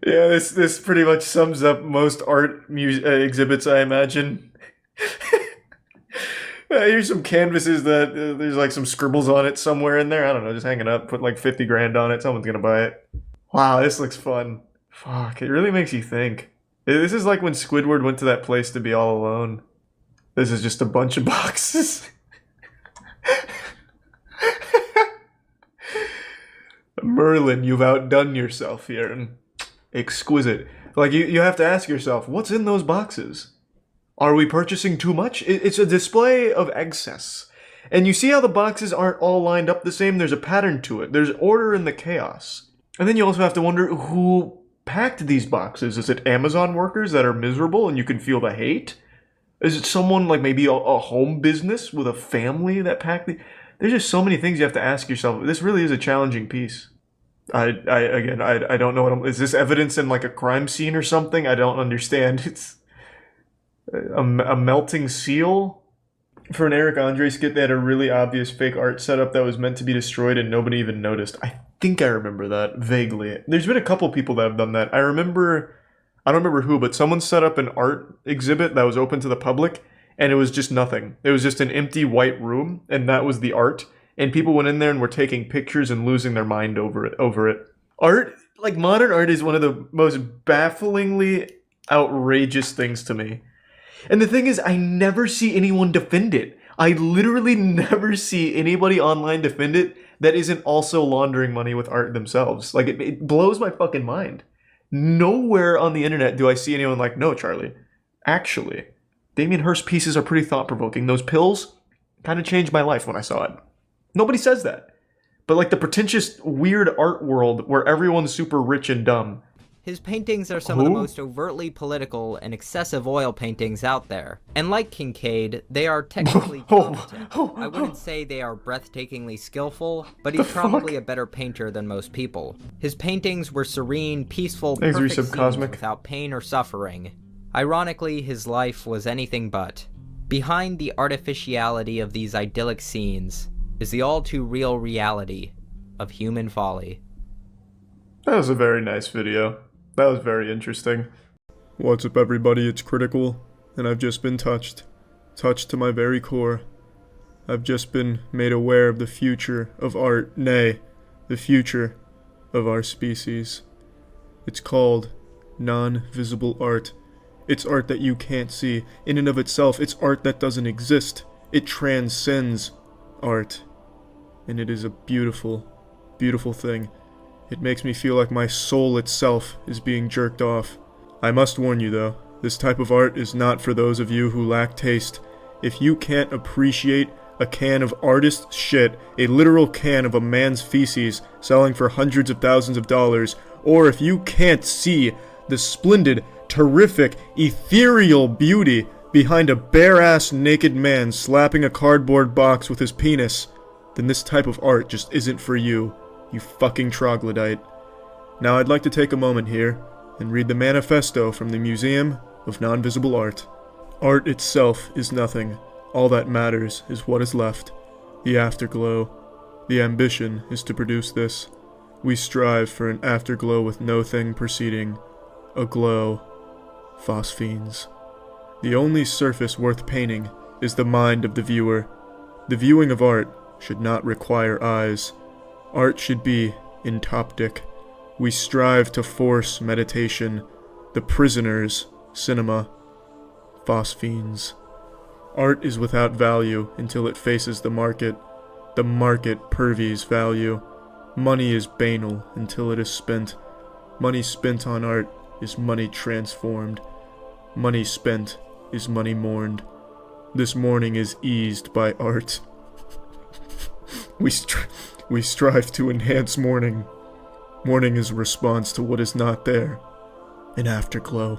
Yeah, this pretty much sums up most art exhibits, I imagine. Here's some canvases that there's like some scribbles on it somewhere in there. I don't know, just hang it up, put like 50 grand on it. Someone's gonna buy it. Wow, this looks fun. Fuck, it really makes you think. This is like when Squidward went to that place to be all alone. This is just a bunch of boxes. Merlin, you've outdone yourself here. And exquisite. Like, you have to ask yourself, what's in those boxes? Are we purchasing too much? It's a display of excess. And you see how the boxes aren't all lined up the same? There's a pattern to it. There's order in the chaos. And then you also have to wonder who packed these boxes. Is it Amazon workers that are miserable and you can feel the hate? Is it someone like maybe a home business with a family that packed the... There's just so many things you have to ask yourself. This really is a challenging piece. I don't know what is this evidence in like a crime scene or something? I don't understand. It's a melting seal. For an Eric Andre skit, they had a really obvious fake art setup that was meant to be destroyed and nobody even noticed. I think I remember that vaguely. There's been a couple people that have done that. I don't remember who, but someone set up an art exhibit that was open to the public and it was just nothing. It was just an empty white room and that was the art. And people went in there and were taking pictures and losing their mind over it. Art, like modern art, is one of the most bafflingly outrageous things to me. And the thing is, I never see anyone defend it. I literally never see anybody online defend it that isn't also laundering money with art themselves. Like, it blows my fucking mind. Nowhere on the internet do I see anyone like, no, Charlie, actually, Damien Hirst's pieces are pretty thought-provoking. Those pills kind of changed my life when I saw it. Nobody says that. But like the pretentious, weird art world where everyone's super rich and dumb. His paintings are some of the most overtly political and excessive oil paintings out there. And like Kincaid, they are technically competent. I wouldn't say they are breathtakingly skillful, but he's probably a better painter than most people. His paintings were serene, peaceful, perfect scenes without pain or suffering. Ironically, his life was anything but. Behind the artificiality of these idyllic scenes is the all-too-real reality of human folly. That was a very nice video. That was very interesting. What's up, everybody? It's Critical, and I've just been touched. Touched to my very core. I've just been made aware of the future of art, nay, the future of our species. It's called non-visible art. It's art that you can't see. In and of itself, it's art that doesn't exist. It transcends art. And it is a beautiful, beautiful thing. It makes me feel like my soul itself is being jerked off. I must warn you though, this type of art is not for those of you who lack taste. If you can't appreciate a can of artist shit, a literal can of a man's feces selling for hundreds of thousands of dollars, or if you can't see the splendid, terrific, ethereal beauty behind a bare-ass naked man slapping a cardboard box with his penis, then this type of art just isn't for you, you fucking troglodyte. Now I'd like to take a moment here and read the manifesto from the Museum of Non-Visible Art. Art itself is nothing. All that matters is what is left, the afterglow. The ambition is to produce this. We strive for an afterglow with no thing preceding. A glow. Phosphenes. The only surface worth painting is the mind of the viewer. The viewing of art should not require eyes. Art should be entoptic. We strive to force meditation. The prisoners, cinema. Phosphenes. Art is without value until it faces the market. The market purveys value. Money is banal until it is spent. Money spent on art is money transformed. Money spent is money mourned. This mourning is eased by art. We strive to enhance mourning. Mourning is a response to what is not there. An afterglow.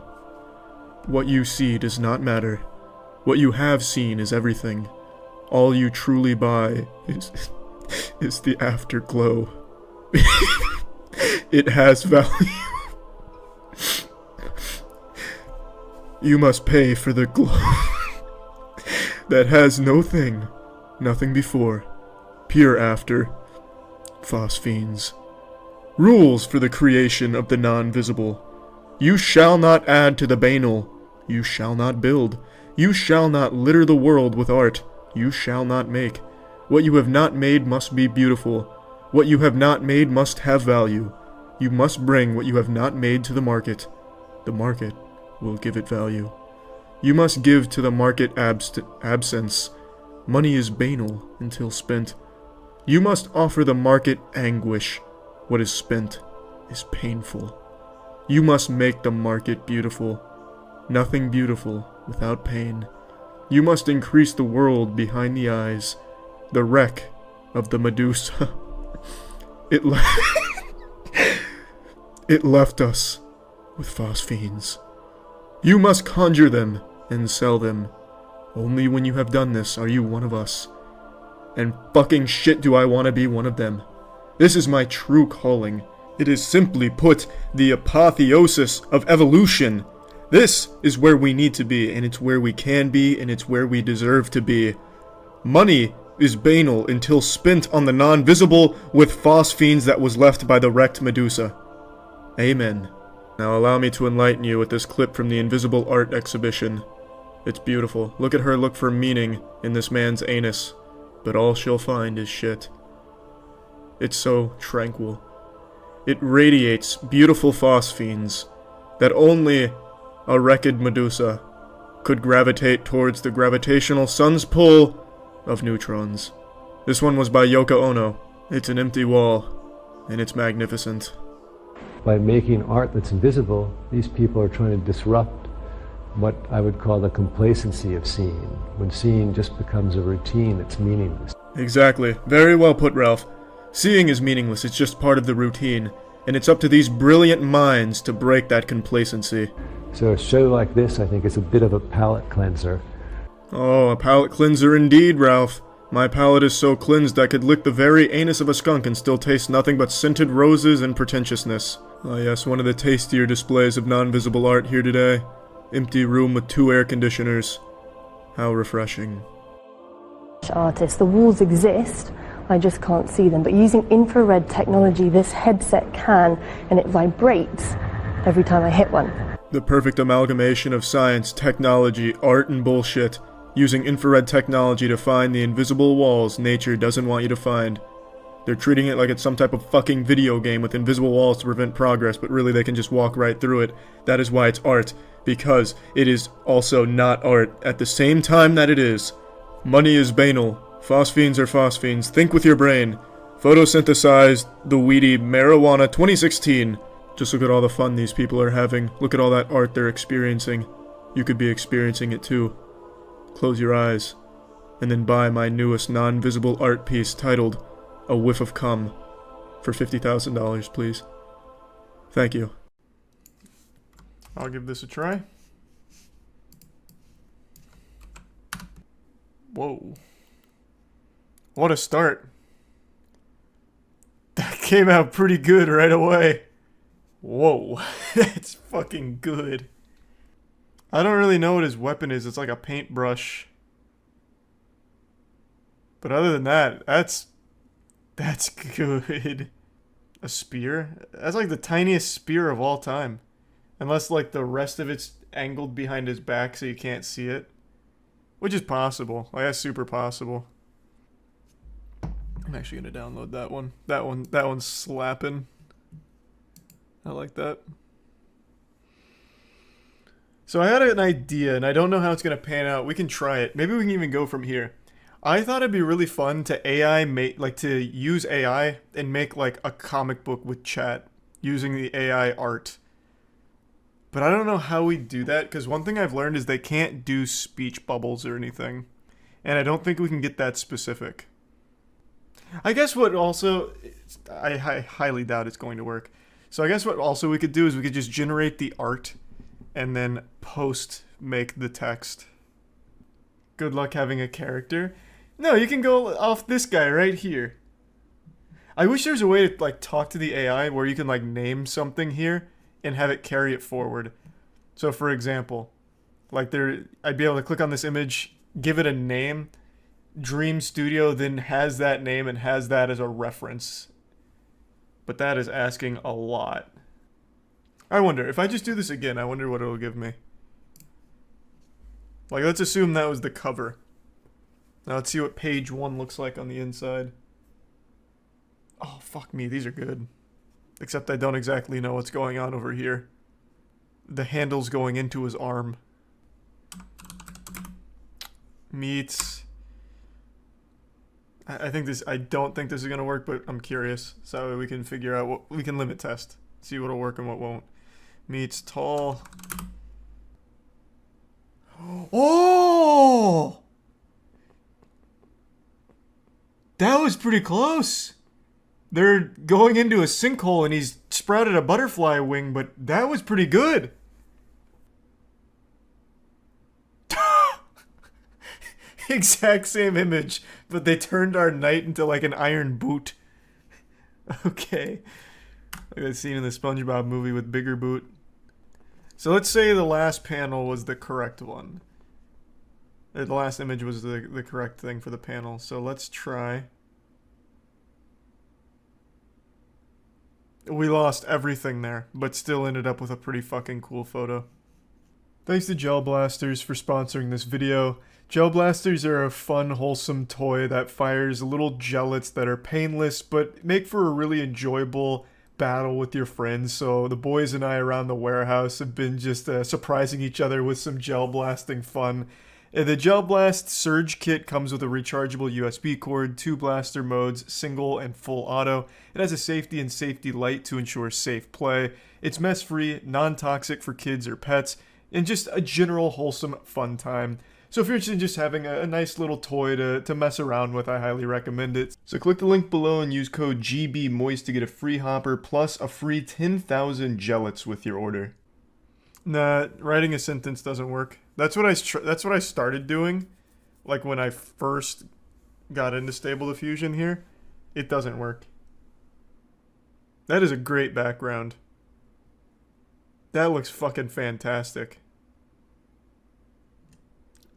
What you see does not matter. What you have seen is everything. All you truly buy is the afterglow. It has value. You must pay for the glow that has no thing, nothing before, pure after. Phosphenes. Rules for the creation of the non-visible. You shall not add to the banal. You shall not build. You shall not litter the world with art. You shall not make. What you have not made must be beautiful. What you have not made must have value. You must bring what you have not made to the market. The market will give it value. You must give to the market absence. Money is banal until spent. You must offer the market anguish. What is spent is painful. You must make the market beautiful. Nothing beautiful without pain. You must increase the world behind the eyes. The wreck of the Medusa. It left us with phosphines. You must conjure them and sell them. Only when you have done this are you one of us. And fucking shit do I want to be one of them. This is my true calling. It is simply put the apotheosis of evolution. This is where we need to be, and it's where we can be, and it's where we deserve to be. Money is banal until spent on the non-visible with phosphines that was left by the wrecked Medusa. Amen. Now allow me to enlighten you with this clip from the Invisible Art exhibition. It's beautiful. Look at her look for meaning in this man's anus, but all she'll find is shit. It's so tranquil. It radiates beautiful phosphines that only a wrecked Medusa could gravitate towards the gravitational sun's pull of neutrons. This one was by Yoko Ono. It's an empty wall, and it's magnificent. By making art that's invisible, these people are trying to disrupt what I would call the complacency of seeing, when seeing just becomes a routine that's meaningless. Exactly. Very well put, Ralph. Seeing is meaningless, it's just part of the routine, and it's up to these brilliant minds to break that complacency. So a show like this, I think, is a bit of a palate cleanser. Oh, a palate cleanser indeed, Ralph. My palate is so cleansed I could lick the very anus of a skunk and still taste nothing but scented roses and pretentiousness. Ah yes, one of the tastier displays of non-visible art here today. Empty room with 2 air conditioners. How refreshing. Artists, the walls exist, I just can't see them, but using infrared technology this headset can, and it vibrates every time I hit one. The perfect amalgamation of science, technology, art, and bullshit. Using infrared technology to find the invisible walls nature doesn't want you to find. They're treating it like it's some type of fucking video game with invisible walls to prevent progress, but really they can just walk right through it. That is why it's art, because it is also not art at the same time that it is. Money is banal. Phosphines are phosphines. Think with your brain. Photosynthesized the weedy marijuana 2016. Just look at all the fun these people are having. Look at all that art they're experiencing. You could be experiencing it too. Close your eyes, and then buy my newest non-visible art piece titled A Whiff of Cum for $50,000, please. Thank you. I'll give this a try. Whoa. What a start. That came out pretty good right away. Whoa. That's fucking good. I don't really know what his weapon is. It's like a paintbrush. But other than that, that's good. A spear? That's like the tiniest spear of all time. Unless like the rest of it's angled behind his back so you can't see it. Which is possible. Like that's super possible. I'm actually gonna download that one. That one's slapping. I like that. So I had an idea, and I don't know how it's going to pan out. We can try it. Maybe we can even go from here. I thought it'd be really fun to use AI and make like a comic book with chat using the AI art. But I don't know how we do that, because one thing I've learned is they can't do speech bubbles or anything. And I don't think we can get that specific. I guess what also... I highly doubt it's going to work. So I guess what also we could do is we could just generate the art and then make the text. Good luck having a character. No, you can go off this guy right here. I wish there was a way to like talk to the AI where you can like name something here and have it carry it forward. So for example, like I'd be able to click on this image, give it a name, Dream Studio then has that name and has that as a reference. But that is asking a lot. I wonder, if I just do this again, I wonder what it'll give me. Like, let's assume that was the cover. Now let's see what page 1 looks like on the inside. Oh, fuck me, these are good. Except I don't exactly know what's going on over here. The handle's going into his arm. Meets... I don't think this is gonna work, but I'm curious. So we can figure out we can limit test. See what'll work and what won't. meets tall. Oh! That was pretty close. They're going into a sinkhole and he's sprouted a butterfly wing, but that was pretty good. Exact same image, but they turned our knight into like an iron boot. Okay. Like that scene in the SpongeBob movie with bigger boot. So let's say the last panel was the correct one. The last image was the correct thing for the panel. So let's try. We lost everything there, but still ended up with a pretty fucking cool photo. Thanks to Gel Blasters for sponsoring this video. Gel Blasters are a fun, wholesome toy that fires little gellets that are painless, but make for a really enjoyable battle with your friends. So the boys and I around the warehouse have been just surprising each other with some gel blasting fun. The Gel Blast Surge Kit comes with a rechargeable USB cord, 2 blaster modes, single and full auto. It has a safety and safety light to ensure safe play. It's mess-free, non-toxic for kids or pets, and just a general wholesome fun time. So if you're interested in just having a nice little toy to mess around with, I highly recommend it. So click the link below and use code GBMOIST to get a free hopper plus a free 10,000 gellets with your order. Nah, writing a sentence doesn't work. That's what I started doing, like when I first got into Stable Diffusion here. It doesn't work. That is a great background. That looks fucking fantastic.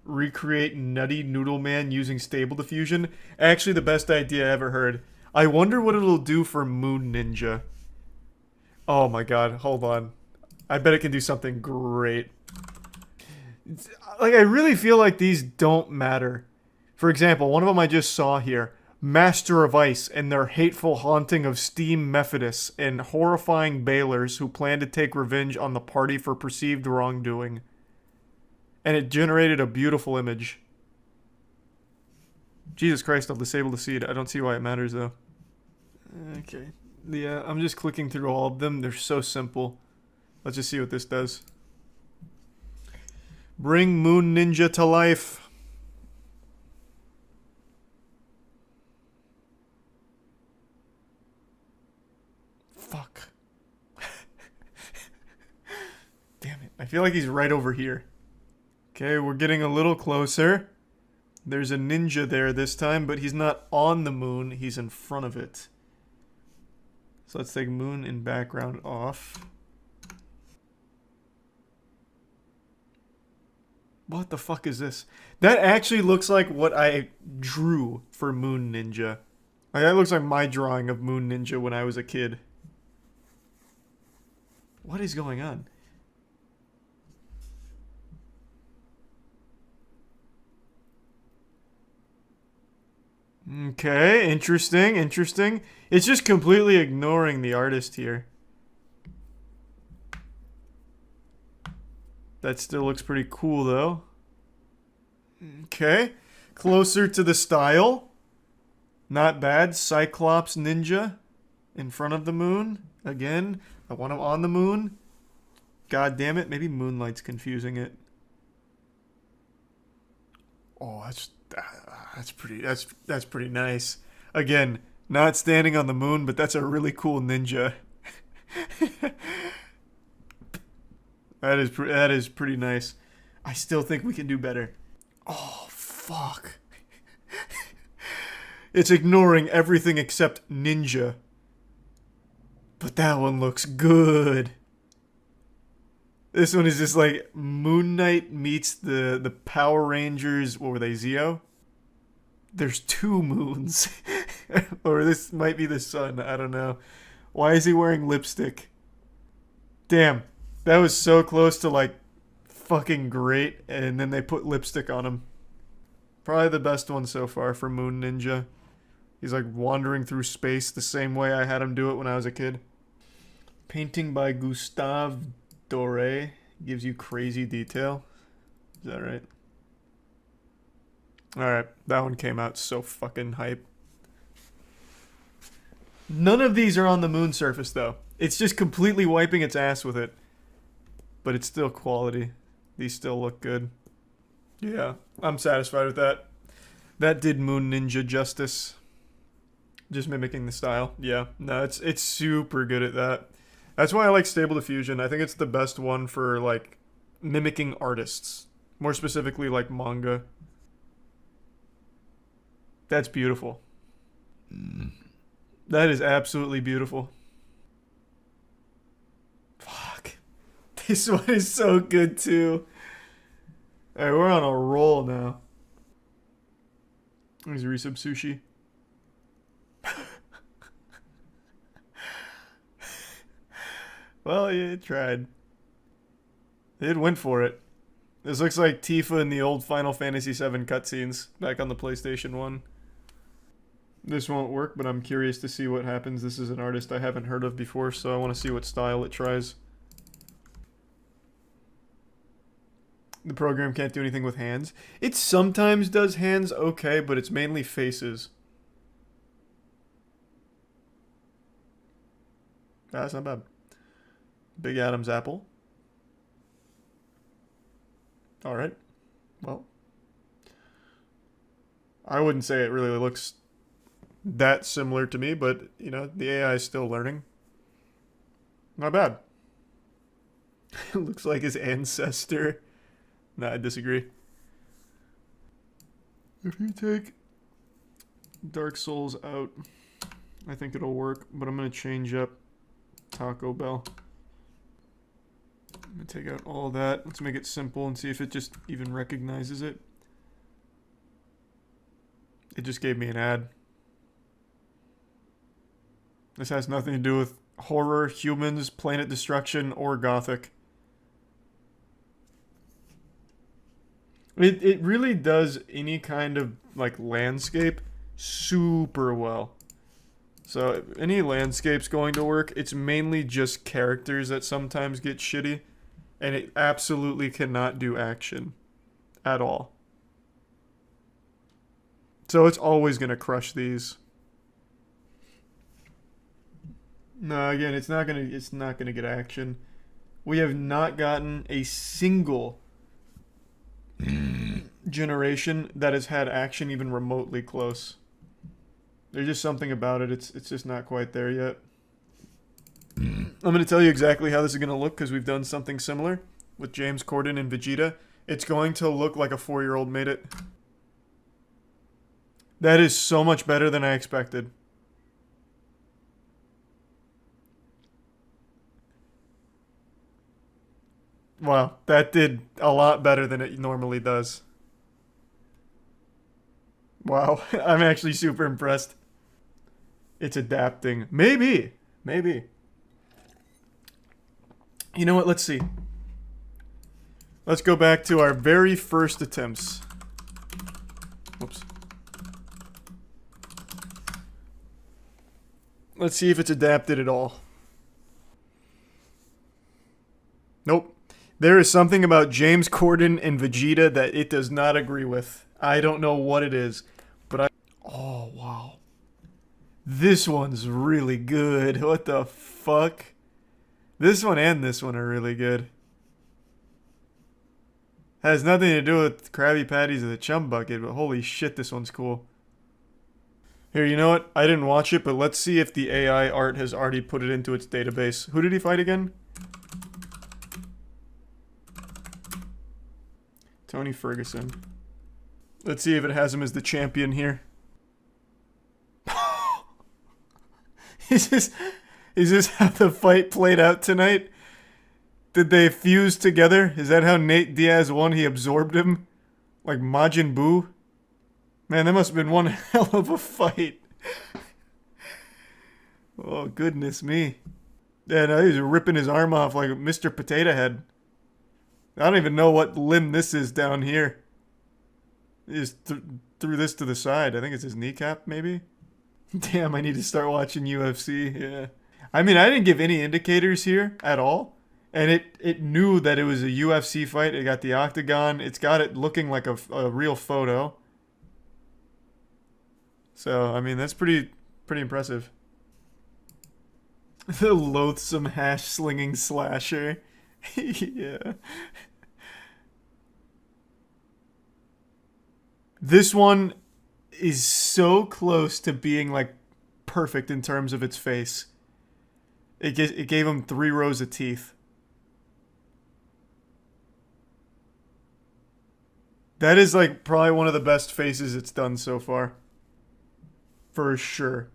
Recreate Nutty Noodle Man using Stable Diffusion. Actually, the best idea I ever heard. I wonder what it'll do for Moon Ninja. Oh my god, hold on. I bet it can do something great. Like, I really feel like these don't matter. For example, one of them I just saw here. Master of Ice and their hateful haunting of Steam Methodists and horrifying bailers who plan to take revenge on the party for perceived wrongdoing. And it generated a beautiful image. Jesus Christ, I'll disable the seed. I don't see why it matters, though. Okay. Yeah, I'm just clicking through all of them. They're so simple. Let's just see what this does. Bring Moon Ninja to life. Fuck. Damn it. I feel like he's right over here. Okay, we're getting a little closer. There's a ninja there this time, but he's not on the moon. He's in front of it. So let's take moon in background off. What the fuck is this? That actually looks like what I drew for Moon Ninja. Like, that looks like my drawing of Moon Ninja when I was a kid. What is going on? Okay, interesting, interesting. It's just completely ignoring the artist here. That still looks pretty cool, though. Okay. Closer to the style. Not bad. Cyclops Ninja in front of the moon. Again, I want him on the moon. God damn it. Maybe Moonlight's confusing it. Oh, that's pretty nice. Again, not standing on the moon, but that's a really cool ninja. That is pretty nice. I still think we can do better. Oh, fuck. It's ignoring everything except ninja. But that one looks good. This one is just like Moon Knight meets the Power Rangers. What were they, Zeo? There's 2 moons. Or this might be the sun. I don't know. Why is he wearing lipstick? Damn. That was so close to, like, fucking great, and then they put lipstick on him. Probably the best one so far for Moon Ninja. He's, like, wandering through space the same way I had him do it when I was a kid. Painting by Gustave Doré gives you crazy detail. Is that right? Alright, that one came out so fucking hype. None of these are on the moon surface, though. It's just completely wiping its ass with it. but it's still quality. These still look good. Yeah, I'm satisfied with that. That did Moon Ninja justice. Just mimicking the style. Yeah, no, it's super good at that. That's why I like Stable Diffusion. I think it's the best one for like mimicking artists. More specifically like manga. That's beautiful. That is absolutely beautiful. Fuck. This one is so good too. Alright, we're on a roll now. There's resub sushi. Well, yeah, it tried. It went for it. This looks like Tifa in the old Final Fantasy VII cutscenes back on the PlayStation 1. This won't work, but I'm curious to see what happens. This is an artist I haven't heard of before, so I want to see what style it tries. The program can't do anything with hands. It sometimes does hands okay, but it's mainly faces. That's not bad. Big Adam's apple. Alright. Well. I wouldn't say it really looks that similar to me, but, you know, the AI is still learning. Not bad. It looks like his ancestor. Nah, I disagree. If you take Dark Souls out, I think it'll work, but I'm going to change up Taco Bell. I'm going to take out all that. Let's make it simple and see if it just even recognizes it. It just gave me an ad. This has nothing to do with horror, humans, planet destruction, or gothic. It really does any kind of like landscape super well. So if any landscape's going to work. It's mainly just characters that sometimes get shitty, and it absolutely cannot do action at all. So it's always gonna crush these. No, again, it's not gonna get action. We have not gotten a single generation that has had action even remotely close. There's just something about it. It's just not quite there yet. I'm going to tell you exactly how this is going to look because we've done something similar with James Corden and Vegeta. It's going to look like a 4-year-old made it. That is so much better than I expected. Wow, that did a lot better than it normally does. Wow, I'm actually super impressed. It's adapting. Maybe. Maybe. You know what? Let's see. Let's go back to our very first attempts. Whoops. Let's see if it's adapted at all. Nope. There is something about James Corden and Vegeta that it does not agree with. I don't know what it is, but I... Oh, wow. This one's really good. What the fuck? This one and this one are really good. Has nothing to do with Krabby Patties or the Chum Bucket, but holy shit, this one's cool. Here, you know what? I didn't watch it, but let's see if the AI art has already put it into its database. Who did he fight again? Tony Ferguson. Let's see if it has him as the champion here. Is this how the fight played out tonight? Did they fuse together? Is that how Nate Diaz won? He absorbed him? Like Majin Buu? Man, that must have been one hell of a fight. Oh, goodness me. Yeah, no, he's ripping his arm off like Mr. Potato Head. I don't even know what limb this is down here. He just threw this to the side. I think it's his kneecap, maybe? Damn, I need to start watching UFC. Yeah. I mean, I didn't give any indicators here at all. And it knew that it was a UFC fight. It got the octagon. It's got it looking like a real photo. So, I mean, that's pretty impressive. The loathsome hash-slinging slasher. Yeah. This one is so close to being like perfect in terms of its face. It gave him 3 rows of teeth. That is like probably one of the best faces it's done so far. For sure.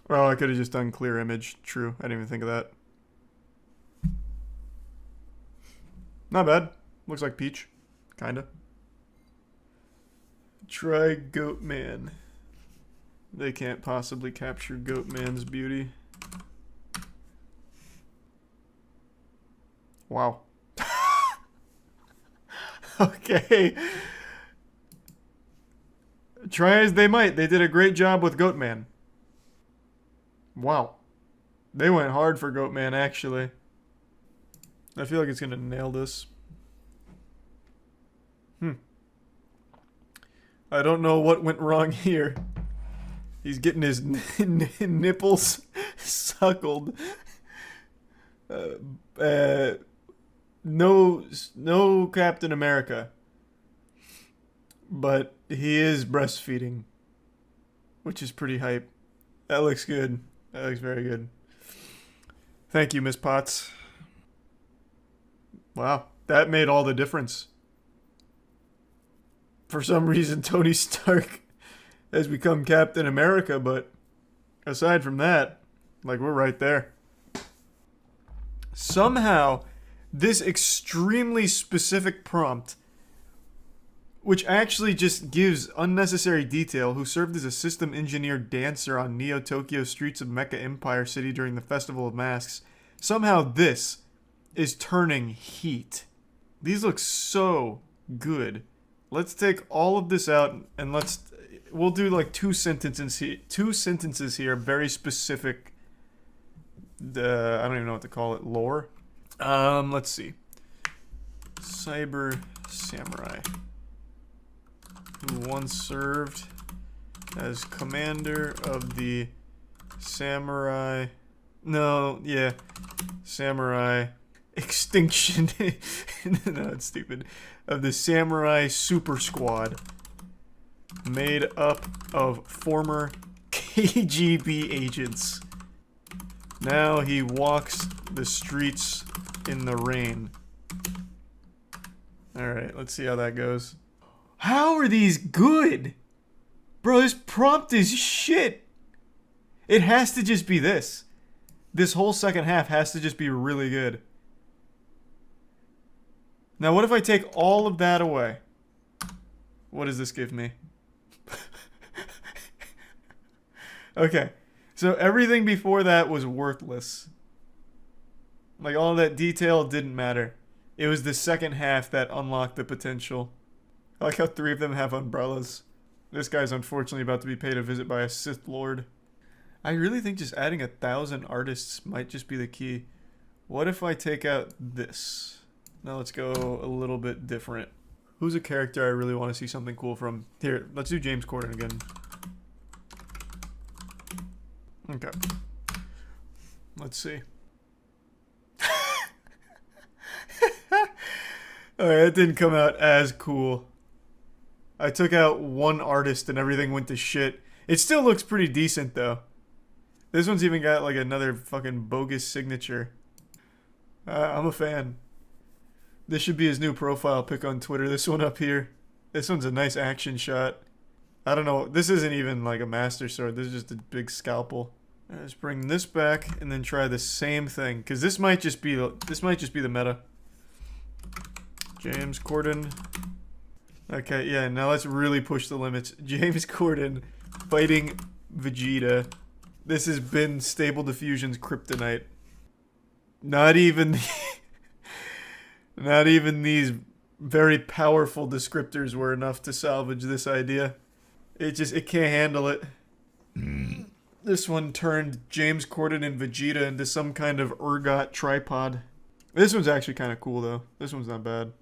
Oh, I could have just done clear image. True. I didn't even think of that. Not bad. Looks like Peach. Kinda. Try Goatman. They can't possibly capture Goatman's beauty. Wow. Okay. Try as they might, they did a great job with Goatman. Wow. They went hard for Goatman, actually. I feel like it's gonna nail this. I don't know what went wrong here. He's getting his nipples suckled. No Captain America. But he is breastfeeding. Which is pretty hype. That looks good. That looks very good. Thank you, Miss Potts. Wow, that made all the difference. For some reason, Tony Stark has become Captain America, but aside from that, like, we're right there. Somehow, this extremely specific prompt, which actually just gives unnecessary detail, who served as a system engineer dancer on Neo-Tokyo streets of Mecha Empire City during the Festival of Masks, somehow this is turning heat. These look so good. Let's take all of this out and we'll do like 2 sentences here, very specific, I don't even know what to call it, lore. Let's see. Cyber Samurai, who once served as commander of the Samurai Extinction. No, it's stupid. Of the Samurai Super Squad, made up of former KGB agents. Now he walks the streets in the rain. Alright, let's see how that goes. How are these good? Bro, this prompt is shit. It has to just be this. This whole second half has to just be really good. Now, what if I take all of that away? What does this give me? Okay. So everything before that was worthless. Like, all that detail didn't matter. It was the second half that unlocked the potential. I like how 3 of them have umbrellas. This guy's unfortunately about to be paid a visit by a Sith Lord. I really think just adding 1,000 artists might just be the key. What if I take out this? Now let's go a little bit different. Who's a character I really want to see something cool from? Here, let's do James Corden again. Okay. Let's see. Alright, that didn't come out as cool. I took out 1 artist and everything went to shit. It still looks pretty decent though. This one's even got like another fucking bogus signature. I'm a fan. This should be his new profile pic on Twitter. This one up here. This one's a nice action shot. I don't know. This isn't even like a master sword. This is just a big scalpel. Let's bring this back and then try the same thing, because this might just be the meta. James Corden. Okay, yeah. Now let's really push the limits. James Corden fighting Vegeta. This has been Stable Diffusion's kryptonite. Not even these very powerful descriptors were enough to salvage this idea. It can't handle it. This one turned James Corden and Vegeta into some kind of ergot tripod. This one's actually kind of cool though. This one's not bad.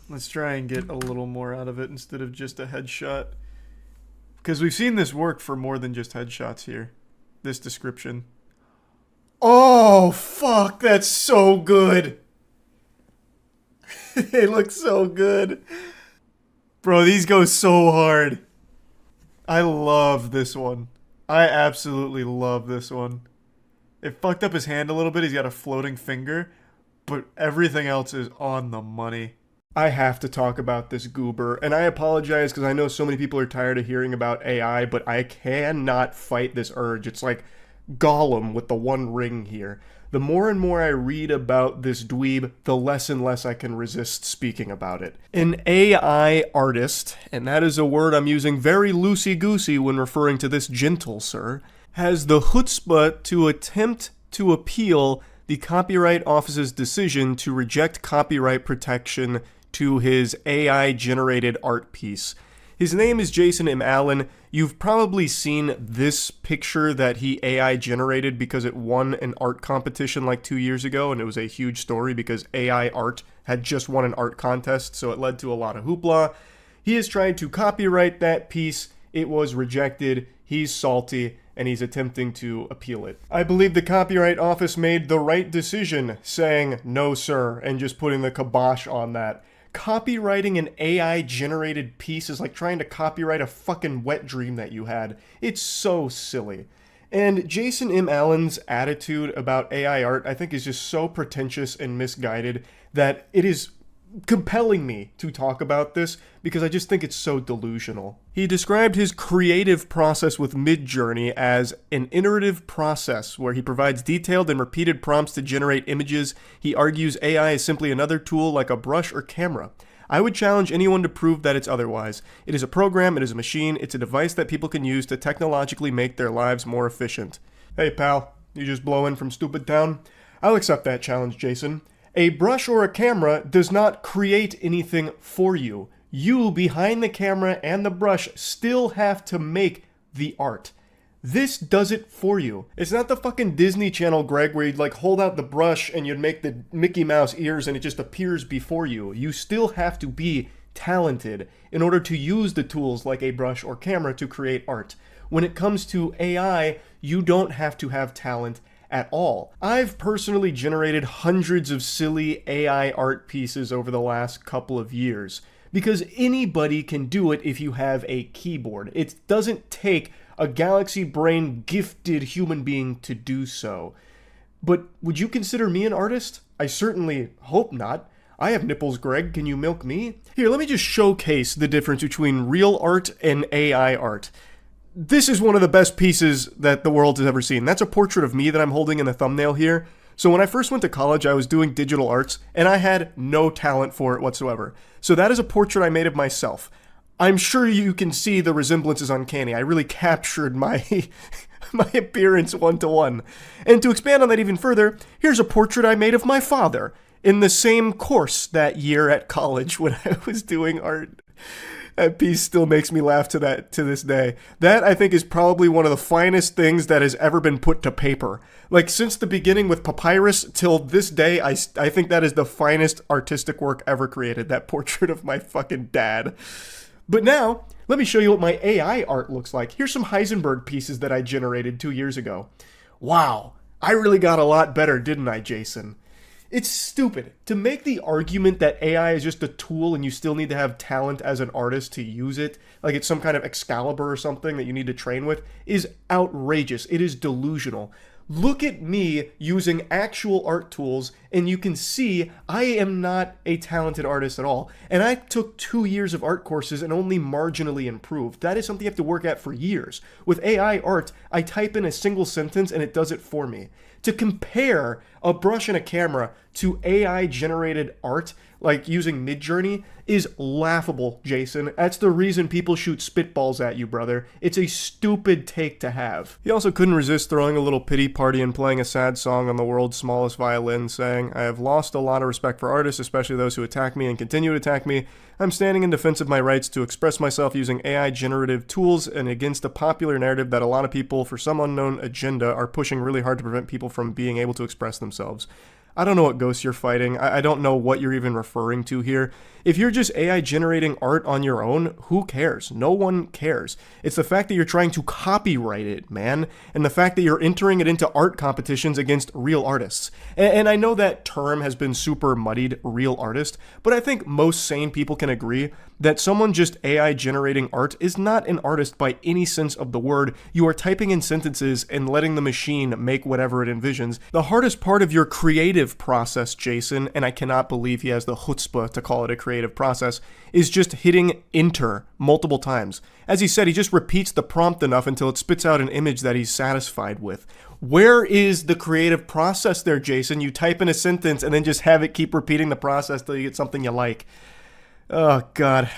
Let's try and get a little more out of it instead of just a headshot. Because we've seen this work for more than just headshots here. This description. Oh, fuck, that's so good. They look so good. Bro, these go so hard. I love this one. I absolutely love this one. It fucked up his hand a little bit. He's got a floating finger, but everything else is on the money. I have to talk about this goober, and I apologize because I know so many people are tired of hearing about AI, but I cannot fight this urge. It's like Gollum with the one ring here. The more and more I read about this dweeb, the less and less I can resist speaking about it. An AI artist, and that is a word I'm using very loosey-goosey when referring to this gentle sir, has the chutzpah to attempt to appeal the Copyright Office's decision to reject copyright protection to his AI-generated art piece. His name is Jason M. Allen. You've probably seen this picture that he AI generated because it won an art competition like 2 years ago, and it was a huge story because AI art had just won an art contest, so it led to a lot of hoopla. He has tried to copyright that piece. It was rejected. He's salty, and he's attempting to appeal it. I believe the Copyright Office made the right decision saying, no sir, and just putting the kibosh on that. Copywriting an AI-generated piece is like trying to copyright a fucking wet dream that you had. It's so silly. And Jason M. Allen's attitude about AI art, I think, is just so pretentious and misguided that it is compelling me to talk about this because I just think it's so delusional. He described his creative process with Midjourney as an iterative process where he provides detailed and repeated prompts to generate images. He argues AI is simply another tool like a brush or camera. I would challenge anyone to prove that it's otherwise. It is a program, it is a machine, it's a device that people can use to technologically make their lives more efficient. Hey pal, you just blow in from Stupid Town? I'll accept that challenge, Jason. A brush or a camera does not create anything for you. You, behind the camera and the brush, still have to make the art. This does it for you. It's not the fucking Disney Channel, Greg, where you'd like hold out the brush and you'd make the Mickey Mouse ears and it just appears before you. You still have to be talented in order to use the tools like a brush or camera to create art. When it comes to AI, you don't have to have talent at all. I've personally generated hundreds of silly AI art pieces over the last couple of years because anybody can do it if you have a keyboard. It doesn't take a galaxy brain gifted human being to do so. But would you consider me an artist? I certainly hope not. I have nipples, Greg. Can you milk me? Here, let me just showcase the difference between real art and AI art. This is one of the best pieces that the world has ever seen. That's a portrait of me that I'm holding in the thumbnail here. So when I first went to college, I was doing digital arts, and I had no talent for it whatsoever. So that is a portrait I made of myself. I'm sure you can see the resemblance is uncanny. I really captured my my appearance one-to-one. And to expand on that even further, here's a portrait I made of my father in the same course that year at college when I was doing art. That piece still makes me laugh to this day. That, I think, is probably one of the finest things that has ever been put to paper. Like, since the beginning with papyrus till this day, I think that is the finest artistic work ever created, that portrait of my fucking dad. But now, let me show you what my AI art looks like. Here's some Heisenberg pieces that I generated 2 years ago. Wow, I really got a lot better, didn't I, Jason? It's stupid. To make the argument that AI is just a tool and you still need to have talent as an artist to use it, like it's some kind of Excalibur or something that you need to train with, is outrageous. It is delusional. Look at me using actual art tools and you can see I am not a talented artist at all. And I took 2 years of art courses and only marginally improved. That is something you have to work at for years. With AI art, I type in a single sentence and it does it for me. To compare a brush and a camera to AI-generated art, like using Midjourney, is laughable, Jason. That's the reason people shoot spitballs at you, brother. It's a stupid take to have. He also couldn't resist throwing a little pity party and playing a sad song on the world's smallest violin, saying, "I have lost a lot of respect for artists, especially those who attack me and continue to attack me. I'm standing in defense of my rights to express myself using AI-generative tools and against a popular narrative that a lot of people, for some unknown agenda, are pushing really hard to prevent people from being able to express themselves. I don't know what ghosts you're fighting. I don't know what you're even referring to here. If you're just AI generating art on your own, who cares? No one cares. It's the fact that you're trying to copyright it, man, and the fact that you're entering it into art competitions against real artists. And I know that term has been super muddied, real artist, but I think most sane people can agree that someone just AI generating art is not an artist by any sense of the word. You are typing in sentences and letting the machine make whatever it envisions. The hardest part of your creative process, Jason, and I cannot believe he has the chutzpah to call it a creative process, is just hitting enter multiple times. As he said, he just repeats the prompt enough until it spits out an image that he's satisfied with. Where is the creative process there, Jason? You type in a sentence and then just have it keep repeating the process till you get something you like. Oh, God.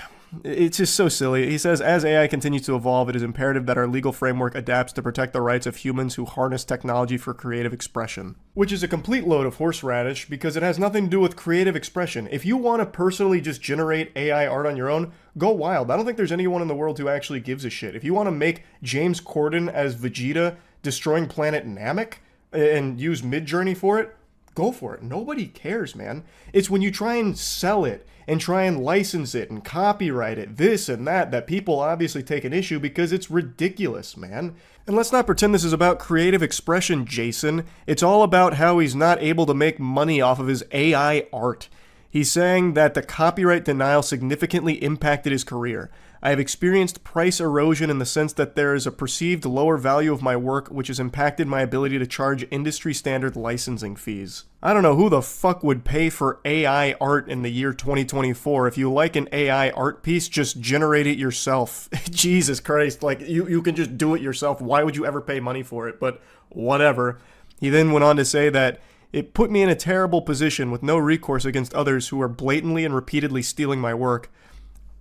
It's just so silly. He says, as AI continues to evolve, it is imperative that our legal framework adapts to protect the rights of humans who harness technology for creative expression. Which is a complete load of horseradish, because it has nothing to do with creative expression. If you want to personally just generate AI art on your own, go wild. I don't think there's anyone in the world who actually gives a shit. If you want to make James Corden as Vegeta destroying planet Namek and use Midjourney for it, go for it. Nobody cares, man. It's when you try and sell it and try and license it and copyright it, this and that people obviously take an issue, because it's ridiculous, man. And let's not pretend this is about creative expression, Jason. It's all about how he's not able to make money off of his AI art. He's saying that the copyright denial significantly impacted his career. I have experienced price erosion in the sense that there is a perceived lower value of my work, which has impacted my ability to charge industry standard licensing fees. I don't know who the fuck would pay for AI art in the year 2024. If you like an AI art piece, just generate it yourself. Jesus Christ, like, you can just do it yourself. Why would you ever pay money for it? But whatever. He then went on to say that it put me in a terrible position with no recourse against others who are blatantly and repeatedly stealing my work.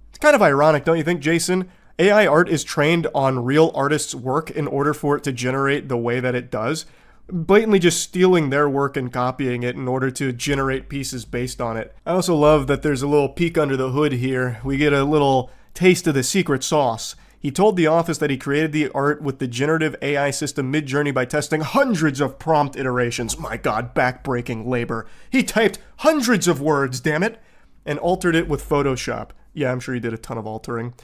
It's kind of ironic, don't you think, Jason? AI art is trained on real artists' work in order for it to generate the way that it does. Blatantly just stealing their work and copying it in order to generate pieces based on it. I also love that there's a little peek under the hood here. We get a little taste of the secret sauce. He told the office that he created the art with the generative AI system Midjourney by testing hundreds of prompt iterations. My God, backbreaking labor. He typed hundreds of words, damn it, and altered it with Photoshop. Yeah, I'm sure he did a ton of altering.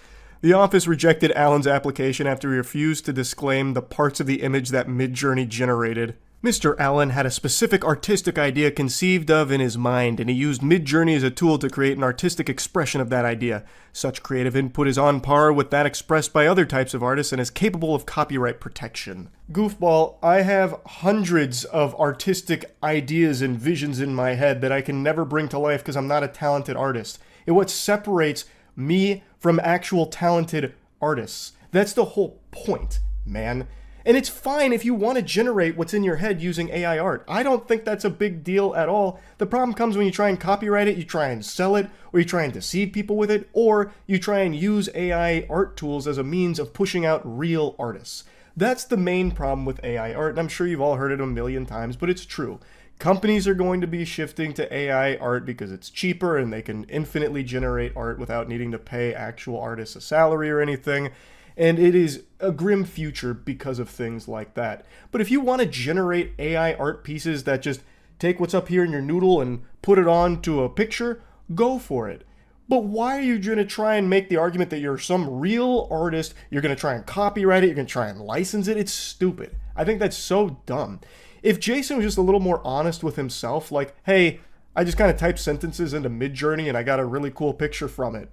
The office rejected Allen's application after he refused to disclaim the parts of the image that Midjourney generated. Mr. Allen had a specific artistic idea conceived of in his mind, and he used Midjourney as a tool to create an artistic expression of that idea. Such creative input is on par with that expressed by other types of artists and is capable of copyright protection. Goofball, I have hundreds of artistic ideas and visions in my head that I can never bring to life because I'm not a talented artist. And what separates me from actual talented artists. That's the whole point, man. And it's fine if you want to generate what's in your head using AI art. I don't think that's a big deal at all. The problem comes when you try and copyright it, you try and sell it, or you try and deceive people with it, or you try and use AI art tools as a means of pushing out real artists. That's the main problem with AI art, and I'm sure you've all heard it a million times, but it's true. Companies are going to be shifting to AI art because it's cheaper and they can infinitely generate art without needing to pay actual artists a salary or anything. And it is a grim future because of things like that. But if you want to generate AI art pieces that just take what's up here in your noodle and put it onto a picture, go for it. But why are you going to try and make the argument that you're some real artist, you're going to try and copyright it, you're going to try and license it? It's stupid. I think that's so dumb. If Jason was just a little more honest with himself, like, hey, I just kind of typed sentences into Midjourney and I got a really cool picture from it,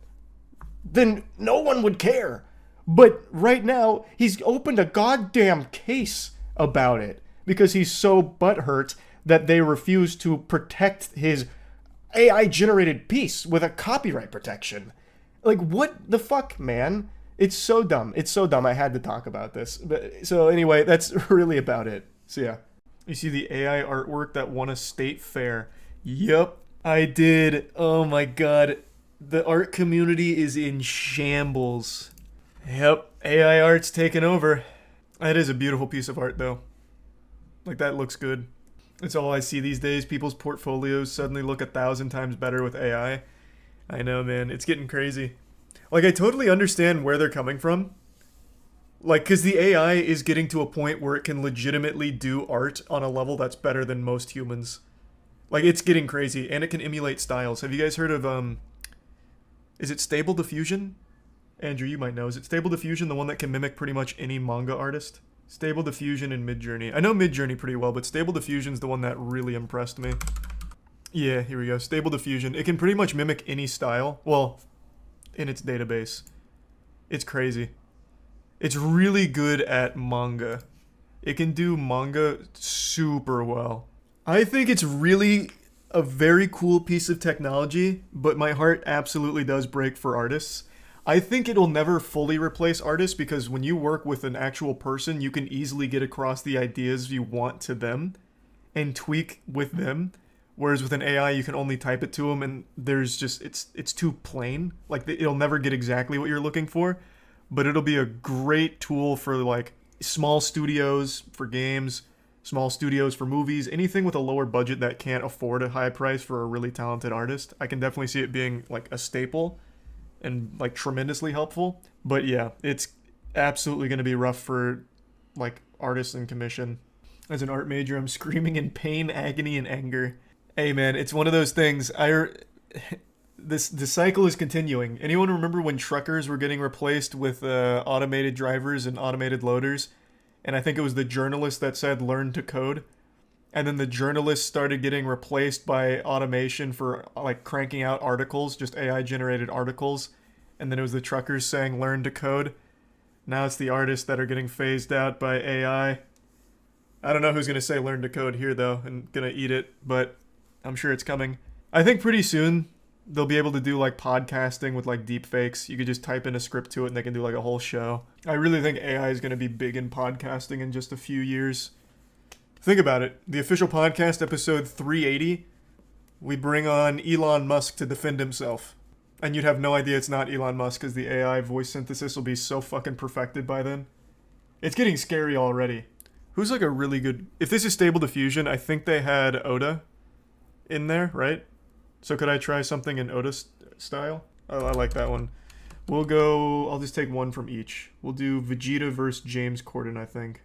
then no one would care. But right now, he's opened a goddamn case about it because he's so butthurt that they refuse to protect his AI-generated piece with a copyright protection. Like, what the fuck, man? It's so dumb. It's so dumb. I had to talk about this. So anyway, that's really about it. So yeah. You see the AI artwork that won a state fair. Yep, I did. Oh my God. The art community is in shambles. Yep, AI art's taken over. That is a beautiful piece of art though. Like, that looks good. It's all I see these days. People's portfolios suddenly look 1,000 times better with AI. I know, man. It's getting crazy. Like, I totally understand where they're coming from. Like, because the AI is getting to a point where it can legitimately do art on a level that's better than most humans. Like, it's getting crazy, and it can emulate styles. Have you guys heard of, is it Stable Diffusion? Andrew, you might know. Is it Stable Diffusion, the one that can mimic pretty much any manga artist? Stable Diffusion and Midjourney. I know Midjourney pretty well, but Stable Diffusion's the one that really impressed me. Yeah, here we go. Stable Diffusion. It can pretty much mimic any style. Well, in its database. It's crazy. It's really good at manga. It can do manga super well. I think it's really a very cool piece of technology, but my heart absolutely does break for artists. I think it'll never fully replace artists because when you work with an actual person, you can easily get across the ideas you want to them and tweak with them. Whereas with an AI, you can only type it to them and there's just, it's too plain. Like, it'll never get exactly what you're looking for, but it'll be a great tool for like small studios for games, small studios for movies, anything with a lower budget that can't afford a high price for a really talented artist. I can definitely see it being like a staple and like tremendously helpful. But yeah, it's absolutely going to be rough for like artists and commission. As an art major, I'm screaming in pain, agony, and anger. Hey man, it's one of those things. The cycle is continuing. Anyone remember when truckers were getting replaced with automated drivers and automated loaders? And I think it was the journalist that said learn to code. And then the journalists started getting replaced by automation for like cranking out articles, just AI generated articles. And then it was the truckers saying learn to code. Now it's the artists that are getting phased out by AI. I don't know who's going to say learn to code here though and going to eat it, but I'm sure it's coming. I think pretty soon they'll be able to do like podcasting with like deep fakes. You could just type in a script to it and they can do like a whole show. I really think AI is going to be big in podcasting in just a few years. Think about it. The official podcast, episode 380, we bring on Elon Musk to defend himself. And you'd have no idea it's not Elon Musk because the AI voice synthesis will be so fucking perfected by then. It's getting scary already. Who's like a really good... If this is Stable Diffusion, I think they had Oda in there, right? So could I try something in Oda style? Oh, I like that one. We'll go... I'll just take one from each. We'll do Vegeta versus James Corden, I think.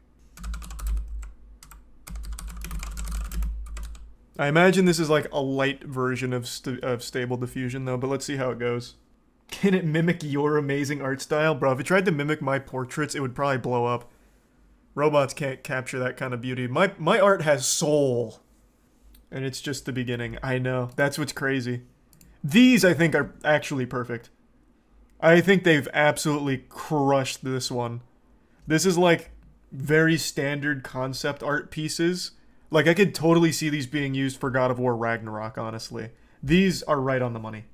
I imagine this is like a light version of Stable Diffusion though, but let's see how it goes. Can it mimic your amazing art style? Bro, if it tried to mimic my portraits, it would probably blow up. Robots can't capture that kind of beauty. My art has soul. And it's just the beginning. I know. That's what's crazy. These, I think, are actually perfect. I think they've absolutely crushed this one. This is like very standard concept art pieces. Like, I could totally see these being used for God of War Ragnarok, honestly. These are right on the money.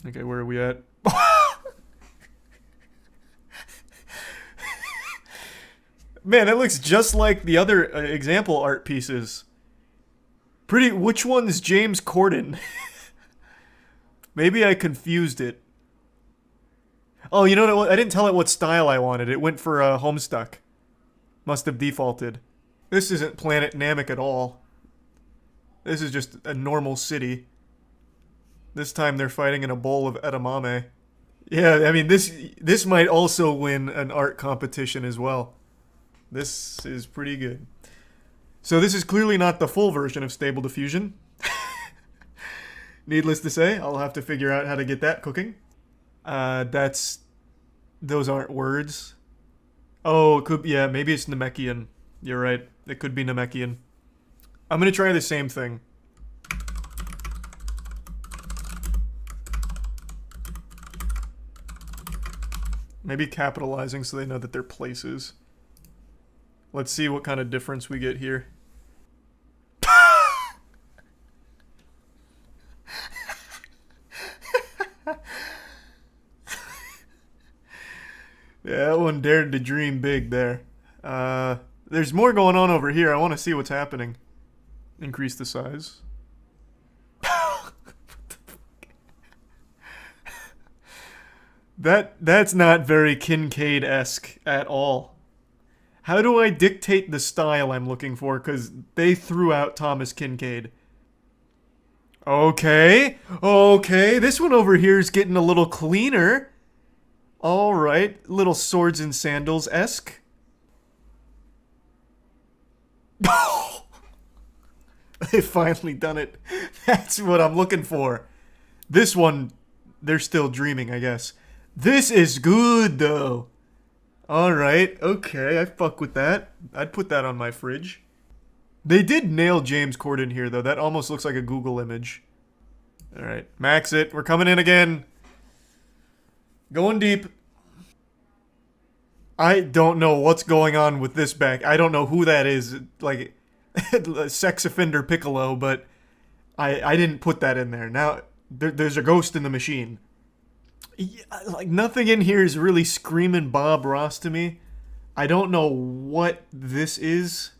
Okay, where are we at? Man, that looks just like the other example art pieces. Which one's James Corden? Maybe I confused it. Oh, you know what? I didn't tell it what style I wanted. It went for Homestuck. Must have defaulted. This isn't Planet Namek at all. This is just a normal city. This time they're fighting in a bowl of edamame. Yeah, I mean, this might also win an art competition as well. This is pretty good. So this is clearly not the full version of Stable Diffusion. Needless to say, I'll have to figure out how to get that cooking. Those aren't words. Oh, it could, yeah, maybe it's Namekian. You're right. It could be Namekian. I'm gonna try the same thing. Maybe capitalizing so they know that they're places. Let's see what kind of difference we get here. Yeah, that one dared to dream big there. There's more going on over here. I want to see what's happening. Increase the size. That's not very Kincaid-esque at all. How do I dictate the style I'm looking for? Because they threw out Thomas Kincaid. Okay. Okay, this one over here is getting a little cleaner. Alright, little swords and sandals-esque. They've finally done it. That's what I'm looking for. This one, they're still dreaming, I guess. This is good, though. Alright, okay, I fuck with that. I'd put that on my fridge. They did nail James Corden here, though. That almost looks like a Google image. Alright, max it. We're coming in again. Going deep. I don't know what's going on with this back. I don't know who that is. Like, sex offender Piccolo, but I didn't put that in there. Now, there's a ghost in the machine. Yeah, like, nothing in here is really screaming Bob Ross to me. I don't know what this is.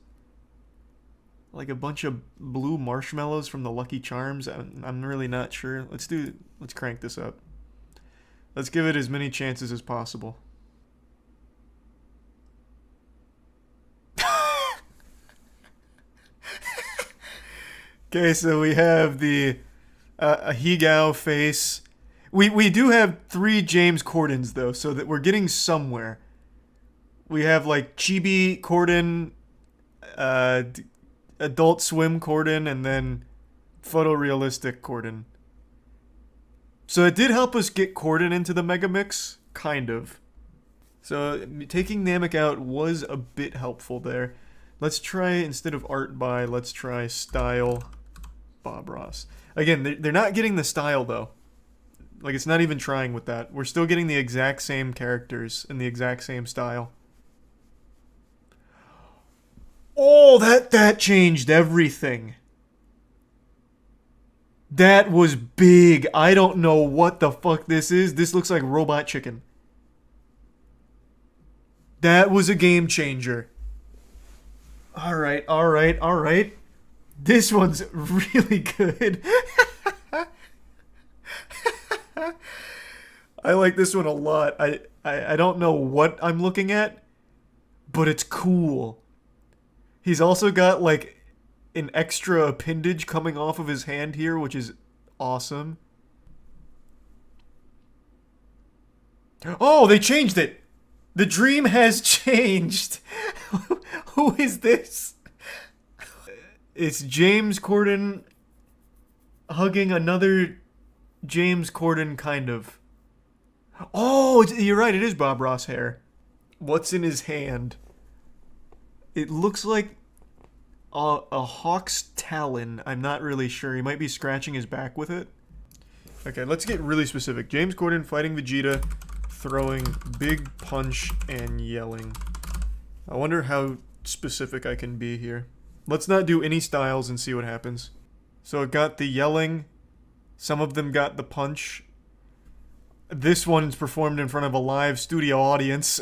Like a bunch of blue marshmallows from the Lucky Charms. I'm really not sure. Let's crank this up. Let's give it as many chances as possible. Okay, so we have the a Higao face. We do have 3 James Cordens, though, so that we're getting somewhere. We have, like, Chibi Corden, Adult Swim Corden, and then Photorealistic Corden. So it did help us get Corden into the Megamix, kind of. So taking Namek out was a bit helpful there. Let's try, instead of art by, let's try style Bob Ross. Again, they're not getting the style, though. Like, it's not even trying with that. We're still getting the exact same characters and the exact same style. Oh, that changed everything. That was big. I don't know what the fuck this is. This looks like Robot Chicken. That was a game changer. Alright, alright, alright. This one's really good. I like this one a lot. I don't know what I'm looking at, but it's cool. He's also got, like, an extra appendage coming off of his hand here, which is awesome. Oh, they changed it! The dream has changed! Who is this? It's James Corden hugging another James Corden, kind of. Oh, you're right, it is Bob Ross hair. What's in his hand? It looks like a hawk's talon. I'm not really sure. He might be scratching his back with it. Okay, let's get really specific. James Corden fighting Vegeta, throwing big punch and yelling. I wonder how specific I can be here. Let's not do any styles and see what happens. So it got the yelling. Some of them got the punch. This one's performed in front of a live studio audience.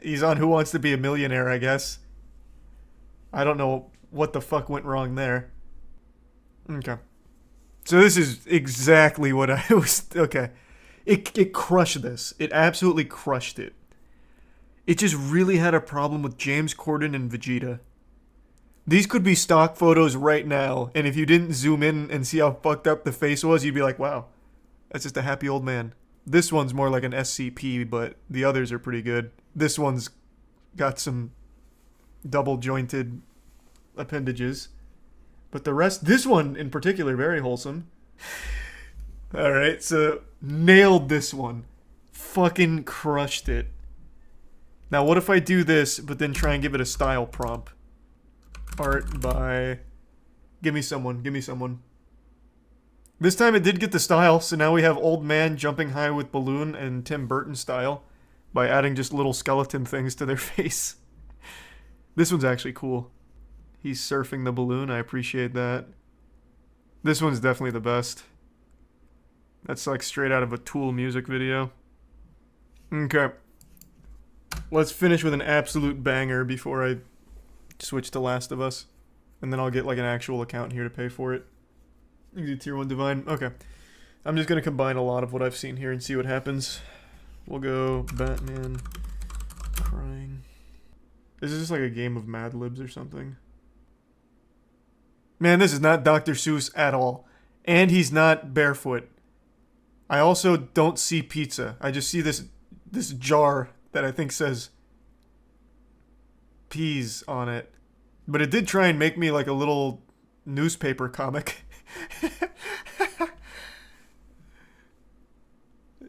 He's on Who Wants to Be a Millionaire, I guess. I don't know what the fuck went wrong there. Okay. So this is exactly what I was... Okay. It crushed this. It absolutely crushed it. It just really had a problem with James Corden and Vegeta. These could be stock photos right now, and if you didn't zoom in and see how fucked up the face was, you'd be like, wow, that's just a happy old man. This one's more like an SCP, but the others are pretty good. This one's got some double jointed appendages. But the rest, this one in particular, very wholesome. Alright, so nailed this one. Fucking crushed it. Now what if I do this, but then try and give it a style prompt? Art by... Give me someone, give me someone. This time it did get the style, so now we have Old Man Jumping High with Balloon and Tim Burton style by adding just little skeleton things to their face. This one's actually cool. He's surfing the balloon, I appreciate that. This one's definitely the best. That's like straight out of a Tool music video. Okay. Let's finish with an absolute banger before I switch to Last of Us. And then I'll get like an actual account here to pay for it. You can do Tier 1 Divine. Okay. I'm just going to combine a lot of what I've seen here and see what happens. We'll go Batman crying. This is just like a game of Mad Libs or something. Man, this is not Dr. Seuss at all. And he's not barefoot. I also don't see pizza. I just see this jar that I think says peas on it. But it did try and make me like a little newspaper comic.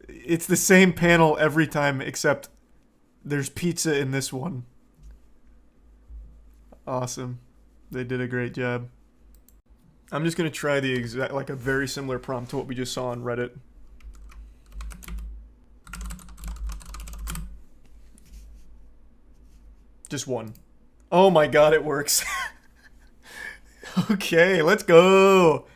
It's the same panel every time, except there's pizza in this one. Awesome. They did a great job. I'm just going to try the exact, like a very similar prompt to what we just saw on Reddit. Just one. Oh my god, it works. Okay, let's go.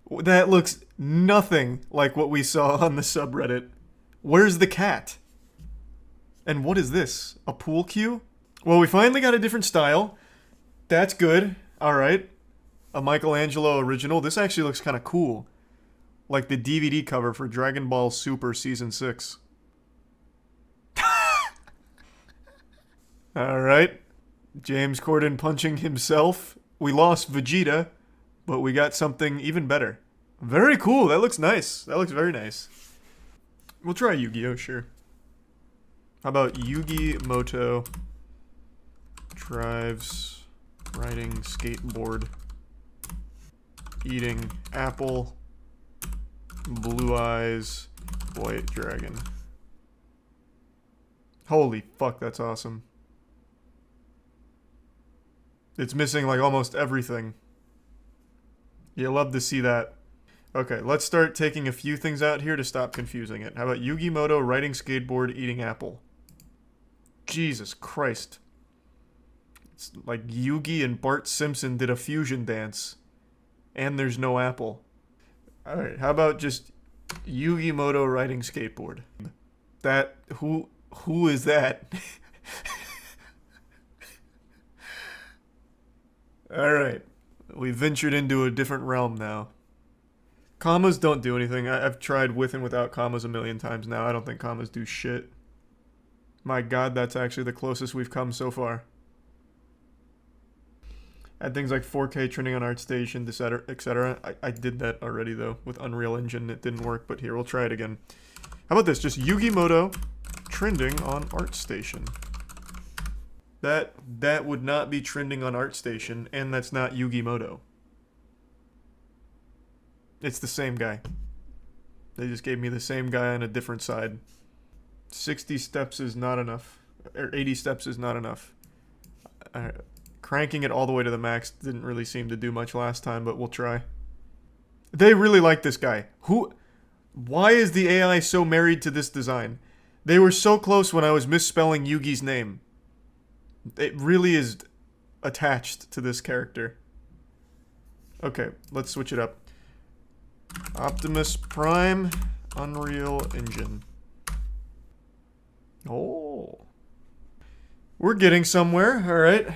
That looks nothing like what we saw on the subreddit. Where's the cat? And what is this? A pool cue? Well, we finally got a different style. That's good. Alright. A Michelangelo original. This actually looks kind of cool. Like the DVD cover for Dragon Ball Super Season 6. Alright. James Corden punching himself. We lost Vegeta, but we got something even better. Very cool. That looks nice. That looks very nice. We'll try Yu-Gi-Oh, sure. How about Yugi Moto drives riding skateboard, eating apple, blue eyes, white dragon. Holy fuck, that's awesome. It's missing like almost everything. You love to see that. Okay, let's start taking a few things out here to stop confusing it. How about Yugi Moto riding skateboard, eating apple? Jesus Christ. It's like Yugi and Bart Simpson did a fusion dance. And there's no apple. Alright, how about just Yugi Moto riding skateboard? That, who is that? Alright. We ventured into a different realm now. Commas don't do anything. I've tried with and without commas a million times now. I don't think commas do shit. My god, that's actually the closest we've come so far. Had things like 4K trending on ArtStation, etc. I did that already, though, with Unreal Engine. It didn't work, but here, we'll try it again. How about this? Just Yugi Moto trending on ArtStation. That would not be trending on ArtStation, and that's not Yugi Moto. It's the same guy. They just gave me the same guy on a different side. 60 steps is not enough. Or 80 steps is not enough. Cranking it all the way to the max didn't really seem to do much last time, but we'll try. They really like this guy. Why is the AI so married to this design? They were so close when I was misspelling Yugi's name. It really is attached to this character. Okay, let's switch it up. Optimus Prime, Unreal Engine. Oh. We're getting somewhere, alright.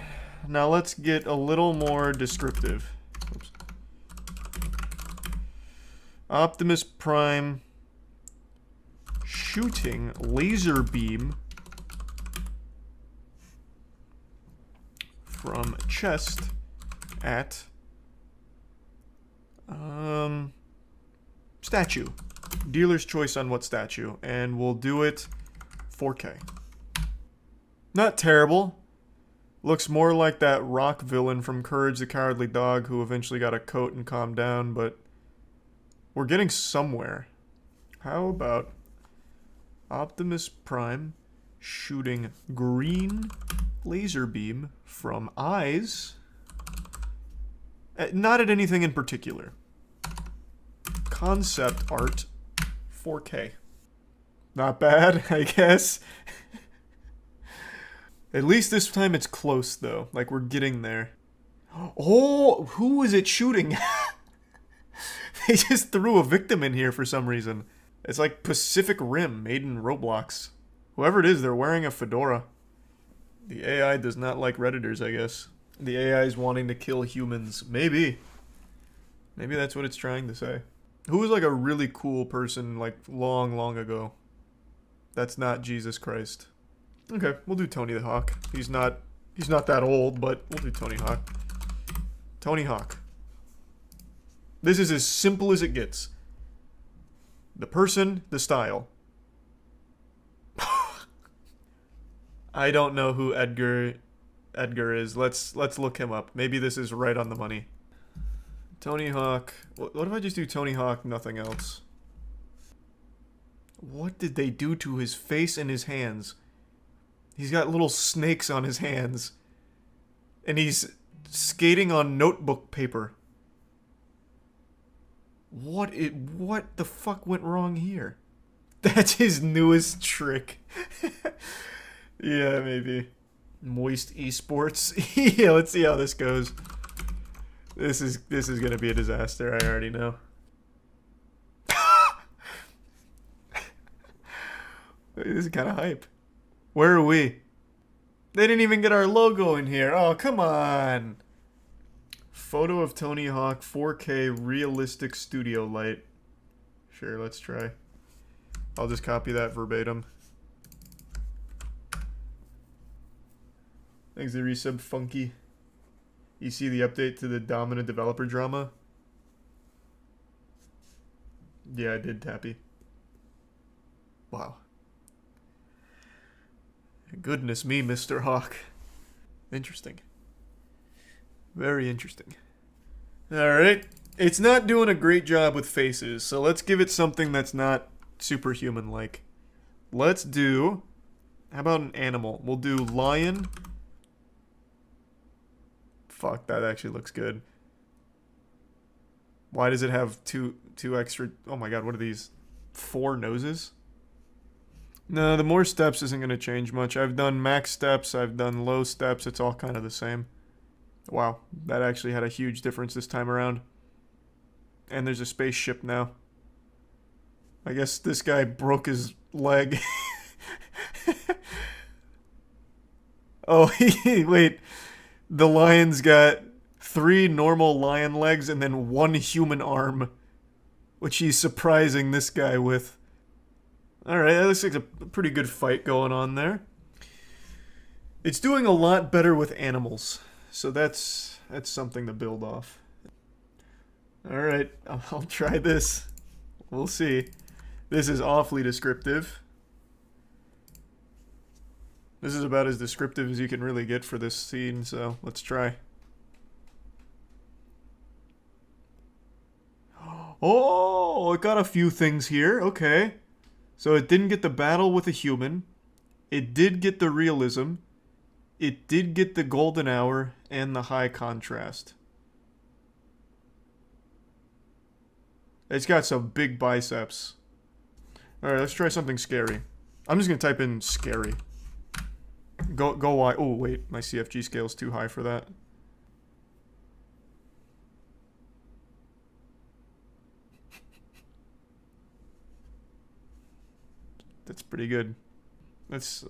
Now let's get a little more descriptive. Oops. Optimus Prime shooting laser beam from chest at statue. Dealer's choice on what statue, and we'll do it 4K. Not terrible. Looks more like that rock villain from Courage the Cowardly Dog who eventually got a coat and calmed down, but we're getting somewhere. How about Optimus Prime shooting green laser beam from eyes? Not at anything in particular. Concept art 4K. Not bad, I guess. At least this time it's close, though. Like, we're getting there. Oh, who is it shooting? They just threw a victim in here for some reason. It's like Pacific Rim made in Roblox. Whoever it is, they're wearing a fedora. The AI does not like Redditors, I guess. The AI is wanting to kill humans. Maybe. Maybe that's what it's trying to say. Who was like a really cool person like long, long ago? That's not Jesus Christ. Okay, we'll do Tony the Hawk. He's not that old, but we'll do Tony Hawk. Tony Hawk. This is as simple as it gets. The person, the style. I don't know who Edgar Edgar is. Let's look him up. Maybe this is right on the money. Tony Hawk. What if I just do Tony Hawk, nothing else? What did they do to his face and his hands? He's got little snakes on his hands. And he's skating on notebook paper. What the fuck went wrong here? That's his newest trick. Yeah, maybe. Moist esports. Yeah, let's see how this goes. This is gonna be a disaster, I already know. This is kinda hype. Where are we? They didn't even get our logo in here. Oh, come on. Photo of Tony Hawk 4K realistic studio light. Sure, let's try. I'll just copy that verbatim. Thanks to resub Funky. You see the update to the dominant developer drama? Yeah, I did, Tappy. Wow. Goodness me, Mr. Hawk. Interesting. Very interesting. Alright. It's not doing a great job with faces, so let's give it something that's not superhuman-like. Let's do... How about an animal? We'll do lion. Fuck, that actually looks good. Why does it have two extra... Oh my god, what are these? 4 noses? No, the more steps isn't going to change much. I've done max steps, I've done low steps, it's all kind of the same. Wow, that actually had a huge difference this time around. And there's a spaceship now. I guess this guy broke his leg. Oh, wait. The lion's got 3 normal lion legs and then 1 human arm. Which he's surprising this guy with. Alright, that looks like a pretty good fight going on there. It's doing a lot better with animals. So that's something to build off. Alright, I'll try this. We'll see. This is awfully descriptive. This is about as descriptive as you can really get for this scene, so let's try. Oh, it got a few things here. Okay. So it didn't get the battle with a human. It did get the realism. It did get the golden hour and the high contrast. It's got some big biceps. Alright, let's try something scary. I'm just gonna type in scary. Go wide. Oh, wait. My CFG scale's too high for that. That's pretty good. Let's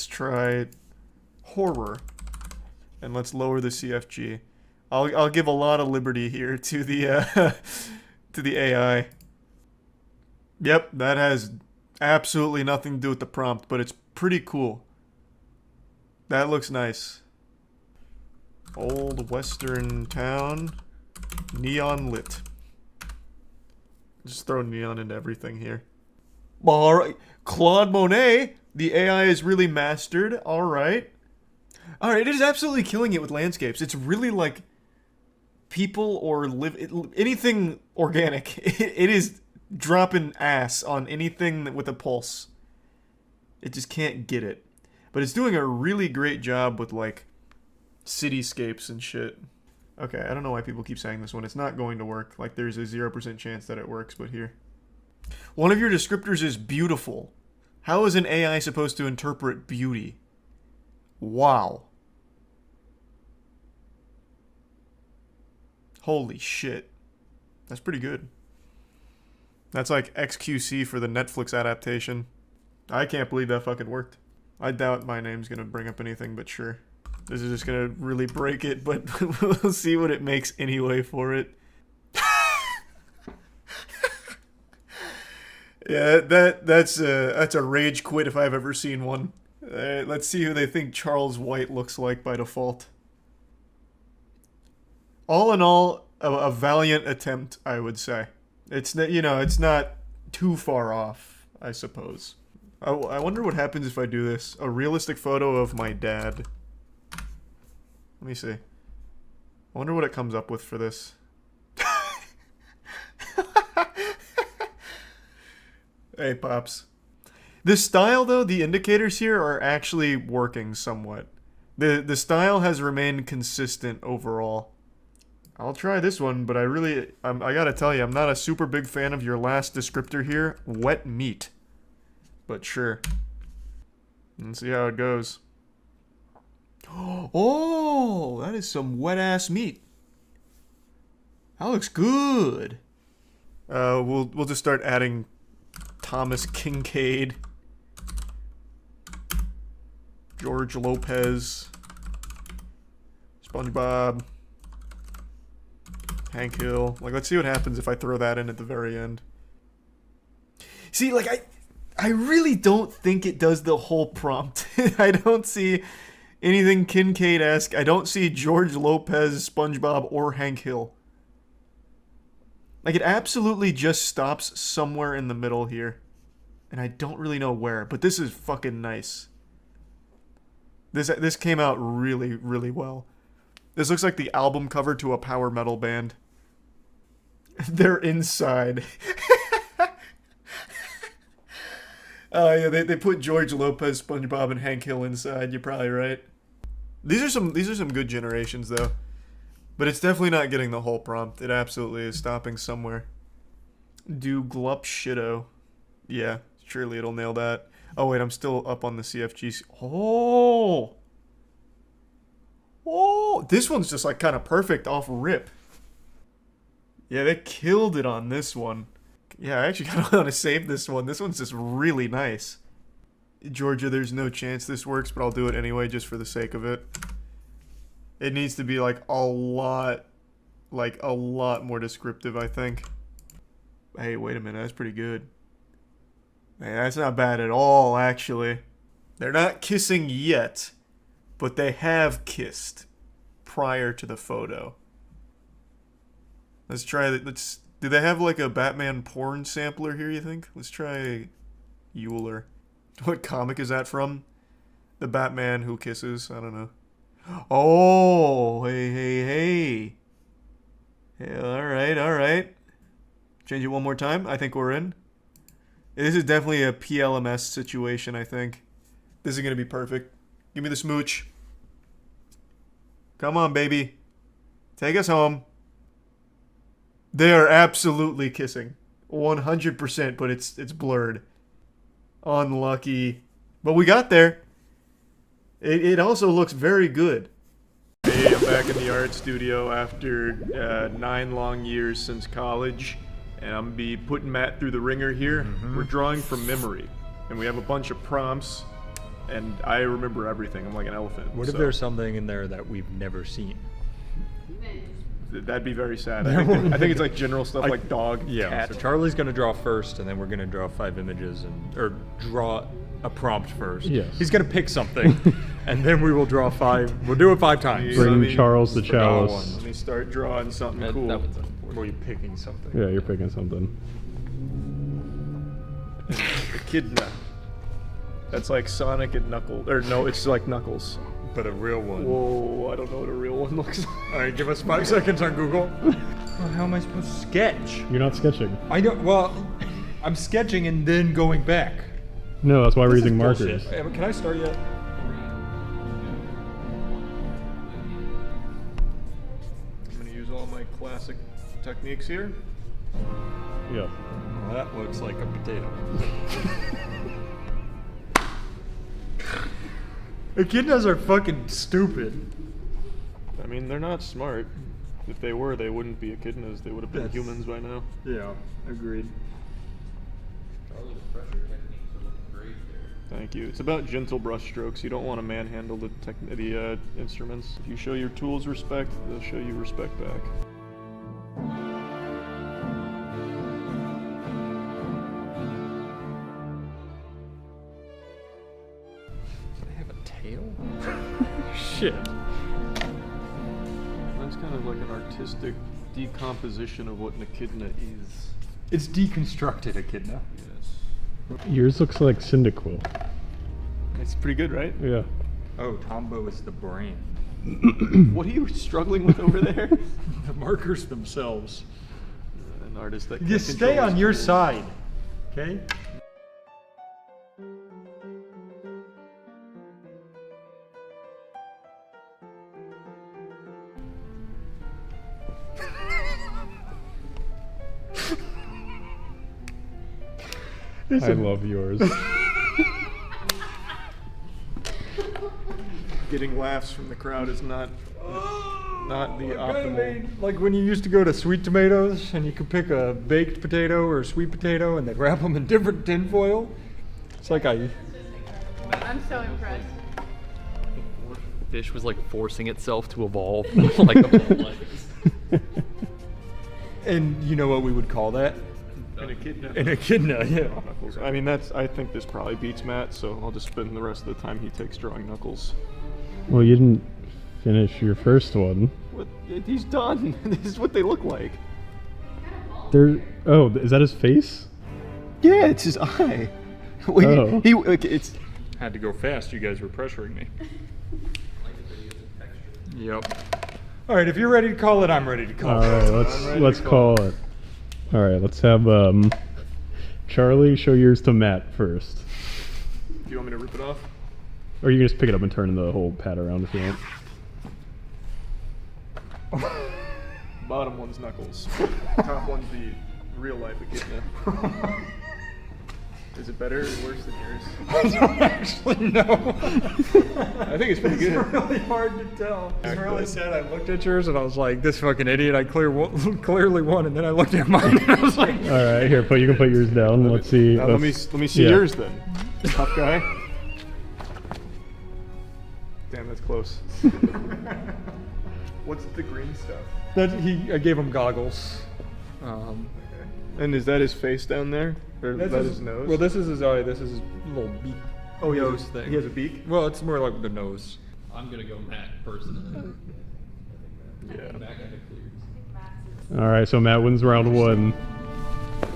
try horror. And let's lower the CFG. I'll give a lot of liberty here to the to the AI. Yep, that has absolutely nothing to do with the prompt, but it's pretty cool. That looks nice. Old Western town. Neon lit. Just throw neon into everything here. Alright. Claude Monet. The AI is really mastered. Alright. Alright, it is absolutely killing it with landscapes. It's really like people or anything organic. It is dropping ass on anything with a pulse. It just can't get it. But it's doing a really great job with, like, cityscapes and shit. Okay, I don't know why people keep saying this one. It's not going to work. Like, there's a 0% chance that it works, but here. One of your descriptors is beautiful. How is an AI supposed to interpret beauty? Wow. Holy shit. That's pretty good. That's like XQC for the Netflix adaptation. I can't believe that fucking worked. I doubt my name's gonna bring up anything, but sure. This is just gonna really break it, but we'll see what it makes anyway for it. Yeah, that's a rage quit if I've ever seen one. Let's see who they think Charles White looks like by default. All in all, a valiant attempt, I would say. It's it's not too far off, I suppose. I wonder what happens if I do this. A realistic photo of my dad. Let me see. I wonder what it comes up with for this. Hey, Pops. This style, though, the indicators here are actually working somewhat. The style has remained consistent overall. I'll try this one, but I gotta tell you, I'm not a super big fan of your last descriptor here, wet meat. But sure. Let's see how it goes. Oh, that is some wet-ass meat. That looks good. We'll just start adding Thomas Kincaid, George Lopez, SpongeBob, Hank Hill. Like, let's see what happens if I throw that in at the very end. See, like, I really don't think it does the whole prompt. I don't see anything Kincaid-esque. I don't see George Lopez, SpongeBob, or Hank Hill. Like, it absolutely just stops somewhere in the middle here. And I don't really know where, but this is fucking nice. This came out really, really well. This looks like the album cover to a power metal band. They're inside. Oh yeah, they put George Lopez, SpongeBob, and Hank Hill inside. You're probably right. These are some good generations though. But it's definitely not getting the whole prompt. It absolutely is stopping somewhere. Do glup shitto. Yeah, surely it'll nail that. Oh wait, I'm still up on the CFGs. Oh! Oh! This one's just like kind of perfect off rip. Yeah, they killed it on this one. Yeah, I actually kind of want to save this one. This one's just really nice. Georgia, there's no chance this works, but I'll do it anyway just for the sake of it. It needs to be like a lot more descriptive, I think. Hey, wait a minute, that's pretty good. Hey, that's not bad at all, actually. They're not kissing yet, but they have kissed prior to the photo. Let's try that. Do they have like a Batman porn sampler here, you think? Let's try Euler. What comic is that from? The Batman Who Kisses? I don't know. Oh, hey. Alright. Change it one more time. I think we're in. This is definitely a PLMS situation, I think. This is going to be perfect. Give me the smooch. Come on, baby. Take us home. They are absolutely kissing. 100%, but it's blurred. Unlucky. But we got there. It also looks very good. Hey, I'm back in the art studio after 9 long years since college. And I'm going to be putting Matt through the ringer here. We're drawing from memory. And we have a bunch of prompts. And I remember everything. I'm like an elephant. What if there's something in there that we've never seen? That'd be very sad. I think it's like general stuff like dog, cat. So Charlie's going to draw first, and then we're going to draw 5 images, or draw a prompt first. Yes. He's going to pick something, and then we will draw 5. We'll do it 5 times. Bring Charles the chalice. Let me start drawing something cool. Or you picking something? Yeah, you're picking something. Echidna. That's like Sonic and Knuckles. Or no, it's like Knuckles. But a real one. Whoa, I don't know what a real one looks like. Alright, give us 5 seconds on Google. Well, how am I supposed to sketch? You're not sketching. I don't, well, I'm sketching and then going back. No, that's why we're using markers. Hey, can I start yet? I'm going to use all my classic techniques here. Yeah. Well, that looks like a potato. Echidnas are fucking stupid. I mean, they're not smart. If they were, they wouldn't be echidnas. They would have been humans by now. Yeah, agreed. Charlie, the pressure techniques are looking great there. Thank you. It's about gentle brush strokes. You don't want to manhandle the instruments. If you show your tools respect, they'll show you respect back. Shit. That's kind of like an artistic decomposition of what an echidna is. It's deconstructed echidna. Yes. Yours looks like Cyndaquil. It's pretty good, right? Yeah. Oh, Tombow is the brand. What are you struggling with over there? The markers themselves. An artist that You stay on your side, okay? I love yours. Getting laughs from the crowd is not the optimal. Like when you used to go to Sweet Tomatoes and you could pick a baked potato or a sweet potato and they'd wrap them in different tin foil. It's like I'm so impressed. Fish was like forcing itself to evolve like a ball. And you know what we would call that? An echidna. An echidna, yeah. Knuckles. I mean, I think this probably beats Matt, so I'll just spend the rest of the time he takes drawing Knuckles. Well, you didn't finish your first one. What? He's done. This is what they look like. Oh, is that his face? Yeah, it's his eye. Wait, it's. Had to go fast. You guys were pressuring me. Yep. All right, if you're ready to call it, I'm ready to call it. All right, let's call it. All right, let's have Charlie show yours to Matt first. Do you want me to rip it off? Or you can just pick it up and turn the whole pad around if you want. Bottom one's Knuckles. Top one's the real life echidna. Is it better or worse than yours? I don't actually know. I think it's pretty good. It's really hard to tell. It's really sad. I looked at yours and I was like, this fucking idiot, I clearly won. And then I looked at mine and I was like... All right, here, you can put yours down. Let's see. Let me see yours then. Tough guy. Damn, that's close. What's the green stuff? I gave him goggles. And is that his face down there? Or is that his nose? Well, this is his eye. This is his little beak. Oh, nose thing. He has a beak? Well, it's more like the nose. I'm gonna go Matt personally. Yeah. All right, so Matt wins round one.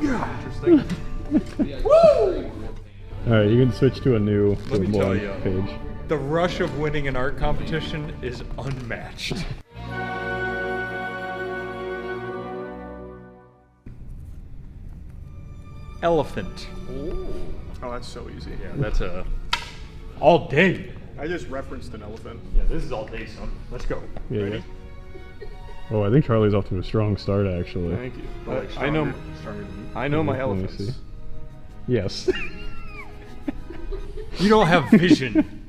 Interesting. Woo! All right, you can switch to a new Let me tell you, page. The rush of winning an art competition is unmatched. Elephant. Oh, that's so easy. Yeah, that's all day. I just referenced an elephant. Yeah, this is all day, son. Let's go. Yeah, Ready? Oh, I think Charlie's off to a strong start, actually. Thank you. Like I know my Let me elephants. see. Yes. You don't have vision.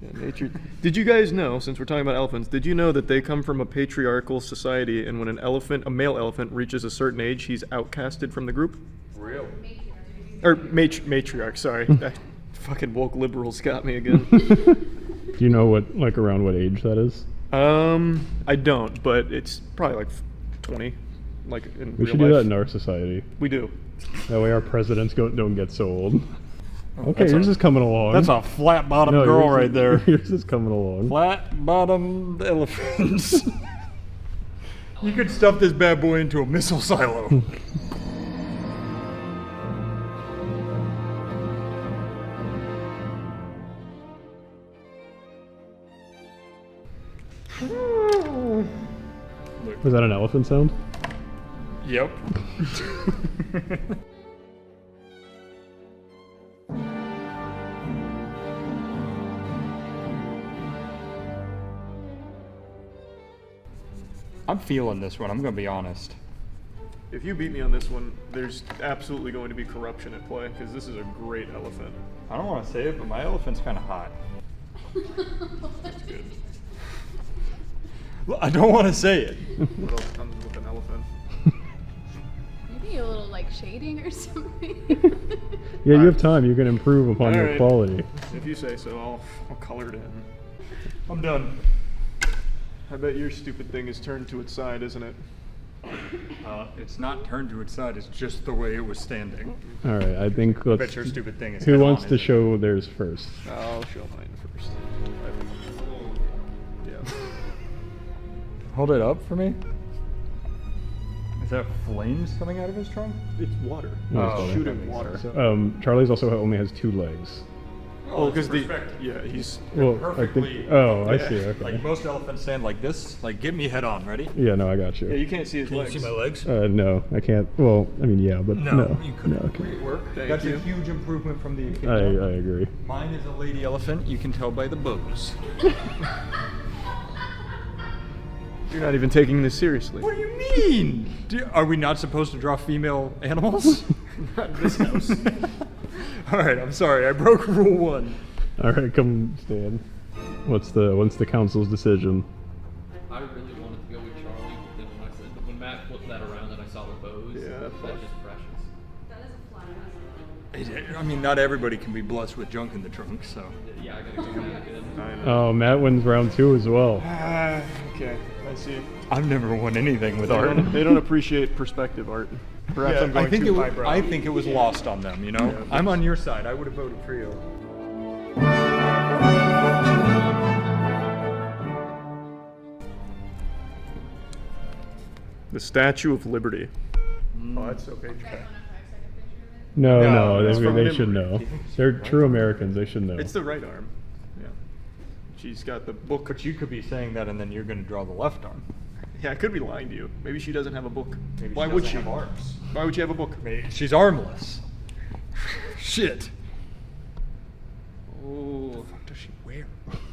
Yeah, nature. Did you guys know, since we're talking about elephants, did you know that they come from a patriarchal society, and when a male elephant reaches a certain age, he's outcasted from the group? Real. Or matriarch, sorry. That fucking woke liberals got me again. Do you know around what age that is? I don't, but it's probably like 20. Like in We real should life. do that in our society. We do. That way our presidents don't get so old. Oh, Okay, yours is coming along. That's a flat bottom girl yours right is- there. Yours is coming along. Flat bottomed elephants. You could stuff this bad boy into a missile silo. Was that an elephant sound? Yep. I'm feeling this one, I'm gonna be honest. If you beat me on this one, there's absolutely going to be corruption at play, because this is a great elephant. I don't want to say it, but my elephant's kind of hot. That's good. Well, I don't want to say it. What else comes with an elephant? Maybe a little like shading or something. Yeah, you have time. You can improve upon your Alright. quality. If you say so, I'll color it in. I'm done. I bet your stupid thing is turned to its side, isn't it? It's not turned to its side, it's just the way it was standing. All right, I think I let's. bet your stupid thing is Who head wants on, to isn't it? show theirs first? I'll show mine first. Yeah. Hold it up for me. Is that flames coming out of his trunk? It's water. No, it's Oh, water. Shooting water. Charlie's also only has 2 legs. Oh, because the perspective. yeah, he's Well, I Perfectly. think. Oh, I Yeah. see. Okay. Like most elephants stand like this. Like, get me head on. Ready? Yeah, no, I got you. yeah, you can't see his Can legs. you see my legs? No, I can't. Well, I mean, yeah, but no. you couldn't. No, okay. Great work. Thank That's you. a huge improvement from the I echidna. agree. Mine is a lady elephant. You can tell by the bows. You're not even taking this seriously. What do you mean? Are we not supposed to draw female animals? Not in this house. All right, I'm sorry. I broke rule 1. All right, come stand. What's the council's decision? I really wanted to go with Charlie, but then when Matt flipped that around and I saw the bows, Yeah, that's just precious. That is a flat ass. I mean, not everybody can be blessed with junk in the trunk, so. Yeah, I gotta go back in. I know. Oh, Matt wins round 2 as well. Okay, I see. I've never won anything with art. They don't appreciate perspective art. Perhaps Yeah, I'm going too highbrow. I think it was lost on them, you know? Yeah, I'm on your side. I would have voted for you. The Statue of Liberty. Oh, that's okay. No, No, no, it's from they should memory. know. They're true Americans. They should know. It's the right arm. Yeah. She's got the book. But you could be saying that and then you're going to draw the left arm. Yeah, I could be lying to you. Maybe she doesn't have a book. Maybe Why she would doesn't she? have arms. Why would she have a book? Maybe she's armless. Shit. Oh. What the fuck does she wear?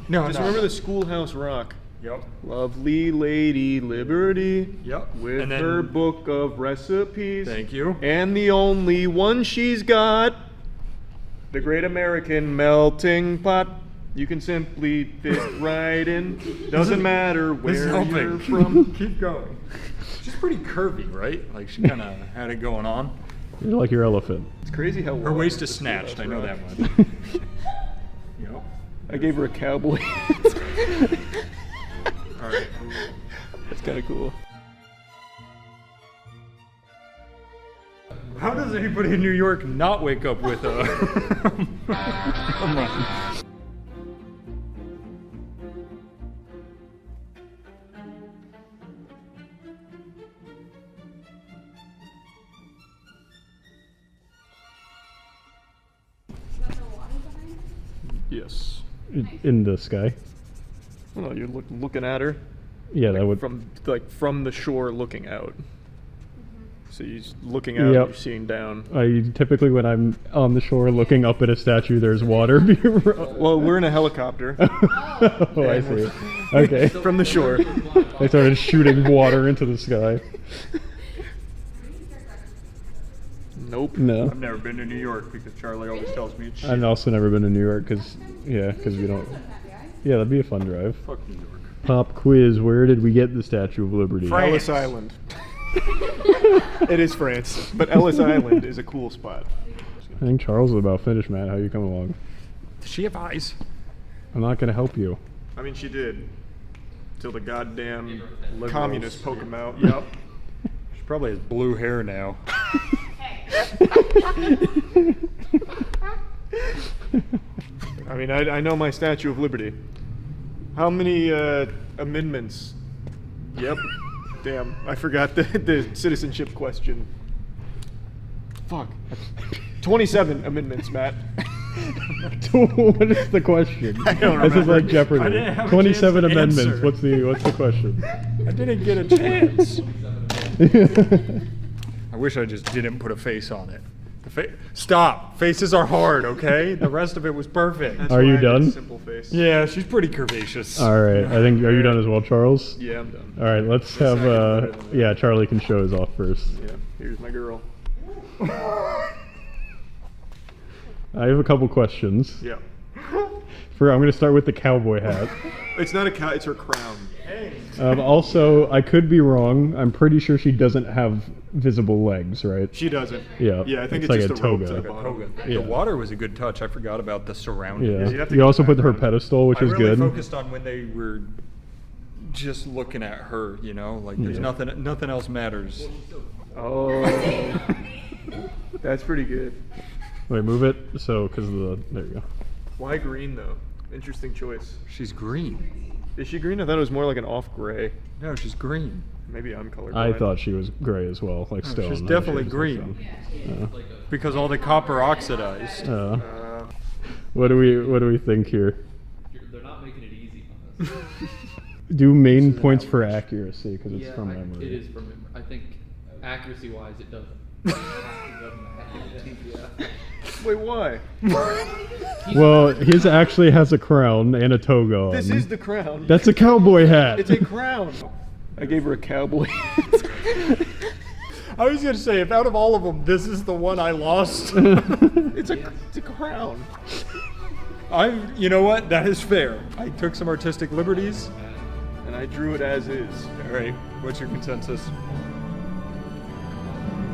Just remember the Schoolhouse Rock. Yep. Lovely Lady Liberty. Yep. With And then- her book of recipes. Thank you. And the only one she's got, the Great American Melting Pot. You can simply fit right in. Doesn't matter This is where helping. you're from. Keep going. She's pretty curvy, right? Like she kind of had it going on. You're like your elephant. It's crazy how Her well waist the is snatched. I know Schoolhouse that Rock. one. Yep. I gave her a cowboy. All right. That's kind of cool. How does anybody in New York not wake up with a? Come on. Yes. In the sky. Well, no, you're looking at her. Yeah, like that would. from the shore looking out. So you're just looking out, and Yep. you're seeing down. Typically when I'm on the shore looking up at a statue, there's water. Well, we're in a helicopter. Oh, I see. Okay. From the shore. They started shooting water into the sky. Nope. No. I've never been to New York because Charlie always tells me it's shit. I've also never been to New York because we don't. Yeah, that'd be a fun drive. Fuck New York. Pop quiz: where did we get the Statue of Liberty? Ellis Island. It is France, but Ellis Island is a cool spot. I think Charles is about finished, Matt. How you coming along? Does she have eyes? I'm not gonna help you. I mean, she did. Till the goddamn Liberals. communists poke him out. Yep. She probably has blue hair now. I mean, I know my Statue of Liberty. How many amendments? Yep. Damn, I forgot the citizenship question. Fuck. 27 amendments, Matt. What is the question? I don't This is remember. like Jeopardy. I didn't have a 27 chance to amendments. answer. What's the question? I didn't get a chance. I wish I just didn't put a face on it. Stop. Faces are hard, okay? The rest of it was perfect. That's Are you why I did a done? simple face. Yeah, she's pretty curvaceous. All right. I think. Are you done as well, Charles? Yeah, I'm done. All right. Let's have. Yeah, Charlie can show his off first. Yeah, here's my girl. I have a couple questions. Yeah. I'm going to start with the cowboy hat. It's not a cow, it's her crown. Also, I could be wrong. I'm pretty sure she doesn't have visible legs, right? She doesn't. Yeah. Yeah, I think it's it's like just a the ropes toga. at the bottom. Yeah. The water was a good touch. I forgot about the surrounding. Yeah. you have to You get also the put her background. pedestal, which I is really good. focused on when they were just looking at her, you know? Like, there's Yeah. nothing else matters. Oh. That's pretty good. Wait, move it. So, because the there you go. Why green, though? Interesting choice. She's green. Is she green? I thought it was more like an off gray. No, she's green. Maybe I'm colorblind. I thought she was gray as well, like No, stone. she's I'm definitely sure it's like green. stone. Because all the copper oxidized. What do we think here? They're not making it easy on us. Do main points for accuracy because it's from memory. It is from memory. I think accuracy-wise, it doesn't. Yeah. Wait, why? Well, his actually has a crown and a toga on. This is the crown. That's a cowboy hat. It's a crown. I gave her a cowboy hat. I was gonna say, if out of all of them, this is the one I lost. It's a crown. You know what? That is fair. I took some artistic liberties. And I drew it as is. All right, what's your consensus?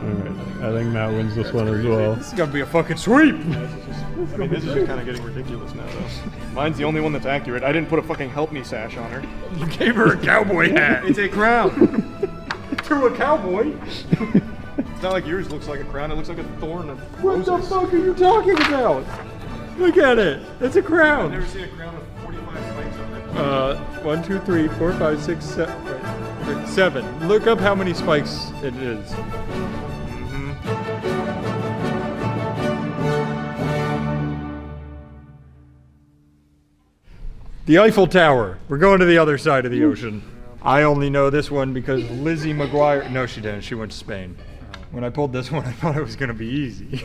Alright, I think Matt wins this one as well. This is gonna be a fucking sweep! I mean, this is just kind of getting ridiculous now, though. Mine's the only one that's accurate. I didn't put a fucking help me sash on her. You gave her a cowboy hat! It's a crown! To a cowboy? It's not like yours looks like a crown, it looks like a thorn of roses. What the fuck are you talking about? Look at it! It's a crown! I've never seen a crown with 45 spikes on it. 1, 2, 3, 4, 5, 6, 7. Look up how many spikes it is. The Eiffel Tower. We're going to the other side of the ocean. I only know this one because Lizzie McGuire... No, she didn't. She went to Spain. When I pulled this one, I thought it was going to be easy.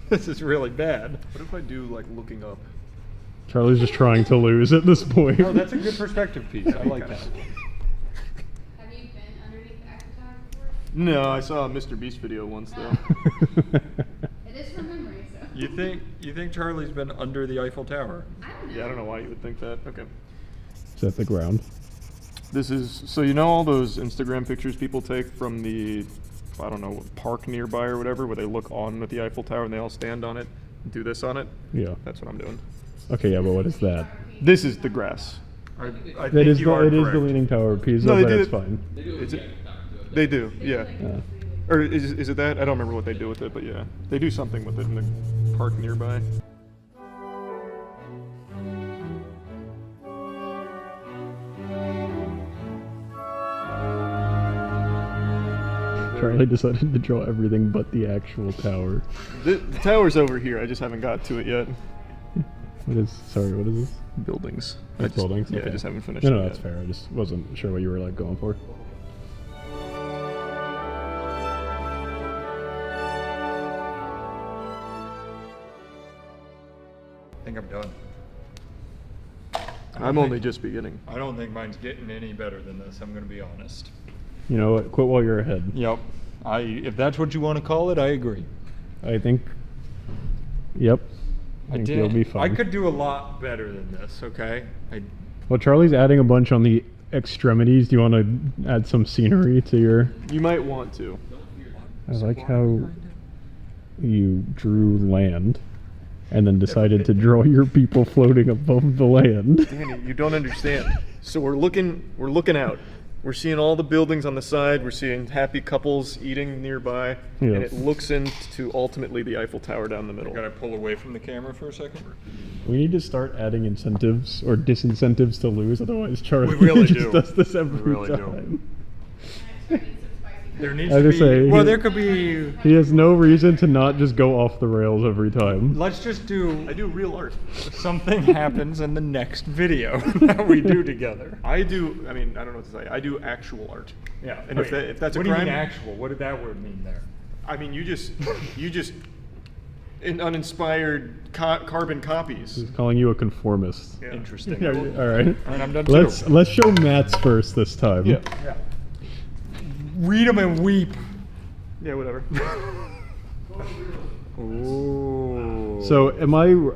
This is really bad. What if I do, like, looking up? Charlie's just trying to lose at this point. Oh, that's a good perspective piece. I like that. Have you been underneath the Eiffel Tower before? No, I saw a Mr. Beast video once, though. It is from memory, so. You think Charlie's been under the Eiffel Tower? I don't know. Yeah, I don't know why you would think that. Okay. Is that the ground? This is, so you know all those Instagram pictures people take from the, I don't know, park nearby or whatever, where they look on at the Eiffel Tower and they all stand on it and do this on it? Yeah. That's what I'm doing. Okay, yeah, but what is that? This is the grass. I It think is you are the correct. Leaning Tower of Pisa, No, they but did it's it- fine. They do, yeah. Yeah. Or is it that? I don't remember what they do with it, but yeah. They do something with it in the park nearby. Charlie decided to draw everything but the actual tower. The tower's over here, I just haven't got to it yet. What is this? Buildings. It's buildings? Yeah, I Okay. just haven't finished No, it that's yet. fair. I just wasn't sure what you were like going for. I think I'm done. I'm only just beginning. I don't think mine's getting any better than this, I'm going to be honest. You know what? Quit while you're ahead. Yep. If that's what you want to call it, I agree. I think. Yep. I think you'll be fine. I could do a lot better than this, okay? Well, Charlie's adding a bunch on the extremities. Do you want to add some scenery to your... You might want to. I like how you drew land and then decided to draw your people floating above the land. Danny, you don't understand. So we're looking out. We're seeing all the buildings on the side. We're seeing happy couples eating nearby. Yeah. And it looks into ultimately the Eiffel Tower down the middle. Gotta pull away from the camera for a second. We need to start adding incentives or disincentives to lose, otherwise Charlie We really just do. does this every We really do. time. There needs I to just be... say, well, there could be... He has no reason to not just go off the rails every time. Let's just do... I do real art. Something happens in the next video that we do together. I do, I mean, I don't know what to say. I do actual art. Yeah. And if that's a what crime... do you mean actual? What did that word mean there? I mean, you just in uninspired carbon copies. He's calling you a conformist. Yeah. Interesting. Yeah, all right. And I'm done Let's show Matt's first this time. Yeah. Read them and weep. Yeah, whatever. Ooh. So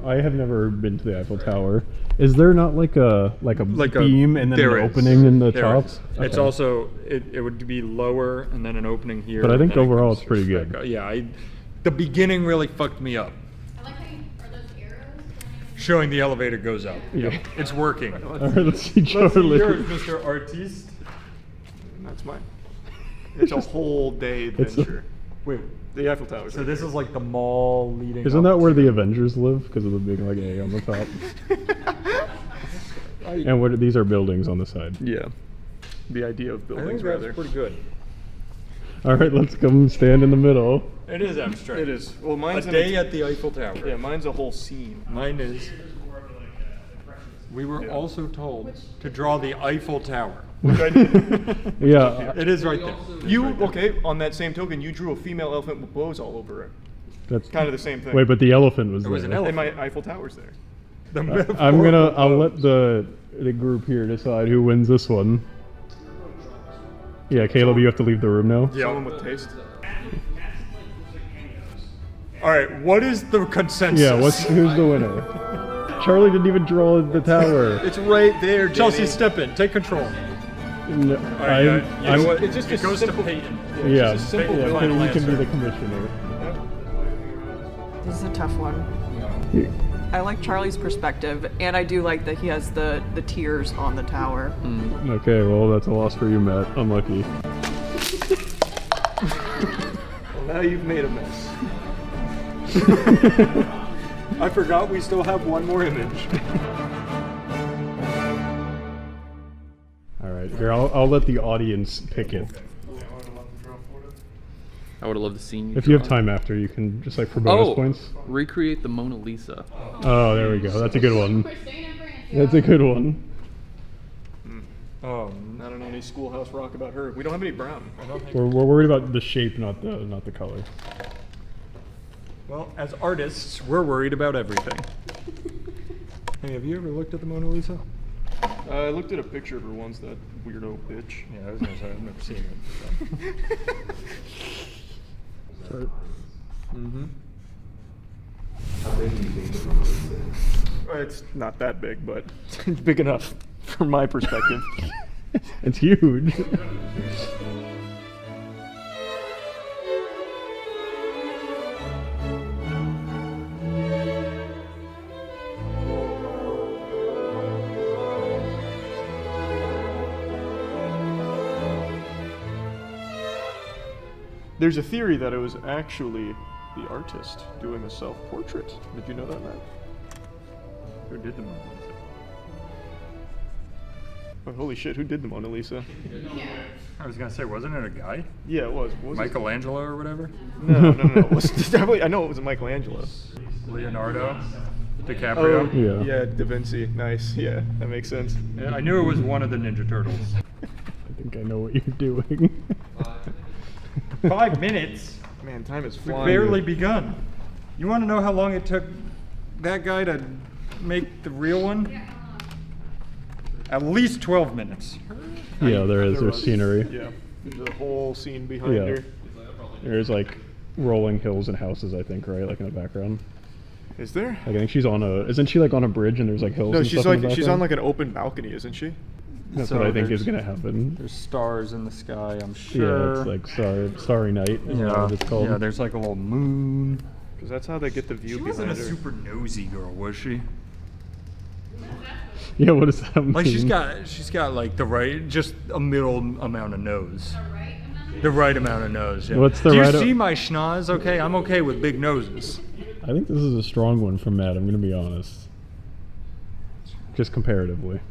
I have never been to the Eiffel Tower. Is there not like a beam and then an opening in the top? Is. Okay. It's also it would be lower and then an opening here. But I think and then it overall comes it's pretty back good. up. Yeah, the beginning really fucked me up. I like how are those arrows? Showing the elevator goes up. Yeah. It's working. All right, let's see Let's see Charlie. yours, Mr. Artiste. That's mine. It's a whole day adventure. Wait, The Eiffel Tower. so this is like the mall leading Isn't up that where to- the Avengers live? Because of the big like A on the top. And these are buildings on the side. Yeah. The idea of I buildings, think that's rather. pretty good. All right, let's come stand in the middle. It is abstract. It is. Well, mine's a day at the Eiffel Tower. Yeah, mine's a whole scene. Mine is. We were also told to draw the Eiffel Tower. Which I did. Yeah. It is right there. Okay, on that same token, you drew a female elephant with bows all over it. That's kind of the same thing. Wait, but the elephant was There was there. an elephant. And my Eiffel Tower's there. I'll let the group here decide who wins this one. Yeah, Caleb, you have to leave the room now. Yeah. Someone with taste. All right, what is the consensus? Yeah, who's the winner? Charlie didn't even draw the tower. It's right there, Danny. Chelsea, step in. Take control. No, Right, you know what? It's just it goes to Peyton. Yeah, It's just a simple Peyton, you can be answer. the commissioner. This is a tough one. I like Charlie's perspective, and I do like that he has the tears on the tower. Okay, well, that's a loss for you, Matt. Unlucky. Well, now you've made a mess. I forgot we still have one more image. All right, here, I'll let the audience pick it. I would have loved to see you. If you have time after, you can just like for bonus points. Recreate the Mona Lisa. Oh, there we go. That's a good one. That's a good one. Oh, I don't know any Schoolhouse Rock about her. We don't have any brown. We're worried about the shape, not the color. Well, as artists, we're worried about everything. Hey, have you ever looked at the Mona Lisa? I looked at a picture of her once, that weirdo bitch. Yeah, I was gonna say, I've never seen it. Mm-hmm. It's not that big, but it's big enough from my perspective. It's huge. There's a theory that it was actually the artist doing a self-portrait. Did you know that, Matt? Who did the Mona Lisa? Oh, holy shit, who did the Mona Lisa? I was gonna say, wasn't it a guy? Yeah, it was. What was Michelangelo or whatever? No. It was definitely, I know it was Michelangelo. Leonardo DiCaprio? Oh, yeah, Da Vinci. Nice. Yeah, that makes sense. Yeah, I knew it was one of the Ninja Turtles. I think I know what you're doing. 5 minutes? Man, time is We've flying. barely begun. You want to know how long it took that guy to make the real one? At least 12 minutes. Yeah, there's scenery. Yeah, there's a whole scene behind Yeah. her. There's like rolling hills and houses, I think, right? Like in the background. Is there? Like I think she's on isn't she like on a bridge and there's like hills No, and she's stuff in the like she's on background? like an open balcony, isn't she? That's So what I think is there's- gonna happen. There's stars in the sky, I'm sure. Yeah, it's like Starry Night is what it's called. Yeah, there's like a little moon. Because that's how they get the view She behind wasn't her. a super nosy girl, was she? Yeah, what does that mean? Like she's got like the right, just a middle amount of nose. The right amount of nose. Yeah. What's the Do right you o- see my schnoz? Okay, I'm okay with big noses. I think this is a strong one from Matt, I'm gonna be honest. Just comparatively.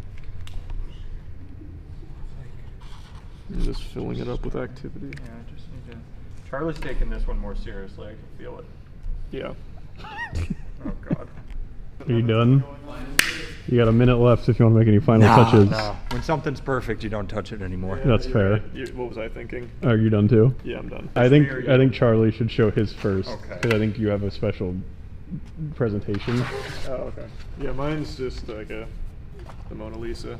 You're just filling it up with activity. Yeah, I just need to. Charlie's taking this one more seriously. I can feel it. Yeah. Oh God. Are you done? You got a minute left if you want to make any final touches. No. When something's perfect, you don't touch it anymore. That's You're fair. right. What was I thinking? Are you done too? Yeah, I'm done. I think Charlie should show his first Okay. because I think you have a special presentation. Oh, okay. Yeah, mine's just like the Mona Lisa,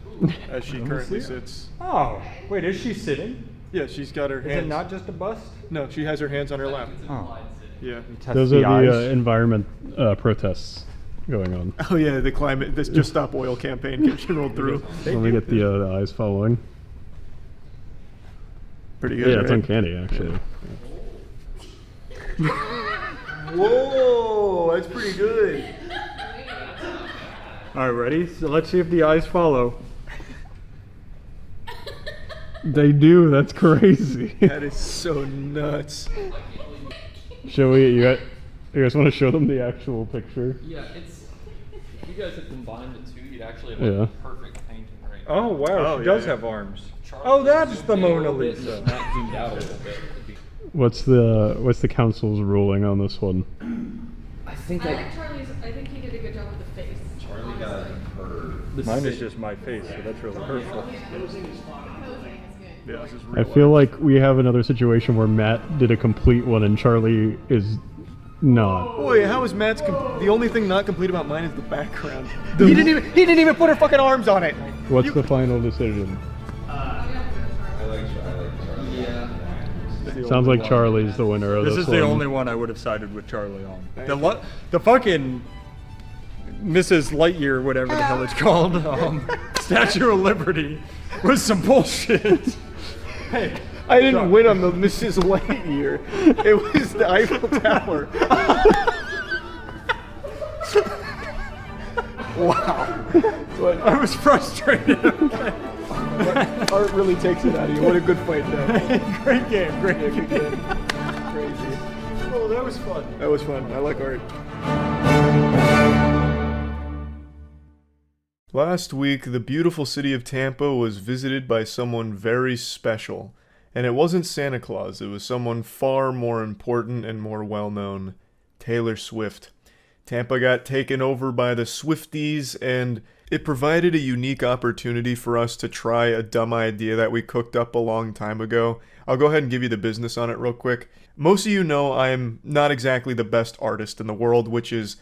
as she currently sits. Oh, wait, is she sitting? Yeah, she's got her Is hands. it not just a bust? No, she has her hands on her lap. Oh. Yeah. Those are the environment protests going on. Oh yeah, the climate, this Just Stop Oil campaign getting rolled through. Let me get the eyes following. Pretty good. Yeah, it's right? uncanny actually. Whoa, that's pretty good. All right, ready? So let's see if the eyes follow. They do. That's crazy. That is so nuts. Shall we? You guys want to show them the actual picture? Yeah, it's. If you guys had combined the two, you'd actually have Yeah. a perfect painting right Oh wow, Oh, she yeah, does yeah. have arms. Charlie Oh, that's the zoomed in a Mona little bit, Lisa. Matt zoomed out a little bit. It'd be What's the council's ruling on this one? I think Charlie's. I think he did a good job with the face. Charlie got hurt. Mine is just my face, so that's really hurtful. Yeah, this is I feel like we have another situation where Matt did a complete one and Charlie is not. Boy, how is Matt's the only thing not complete about mine is the background. He didn't even put her fucking arms on it. What's the final decision? I like Charlie. Yeah. Sounds like Charlie's the winner of this This is one. the only one I would have sided with Charlie on. The fucking Mrs. Lightyear, whatever the hell it's called, Statue of Liberty, was some bullshit. Hey, I didn't win on the Mrs. Lightyear. It was the Eiffel Tower. Wow. I was frustrated. Art really takes it out of you. What a good fight, though. Great game, great game. Crazy. Oh, that was fun. That was fun. I like art. Last week, the beautiful city of Tampa was visited by someone very special. And it wasn't Santa Claus, it was someone far more important and more well-known. Taylor Swift. Tampa got taken over by the Swifties, and it provided a unique opportunity for us to try a dumb idea that we cooked up a long time ago. I'll go ahead and give you the business on it real quick. Most of you know I'm not exactly the best artist in the world, which is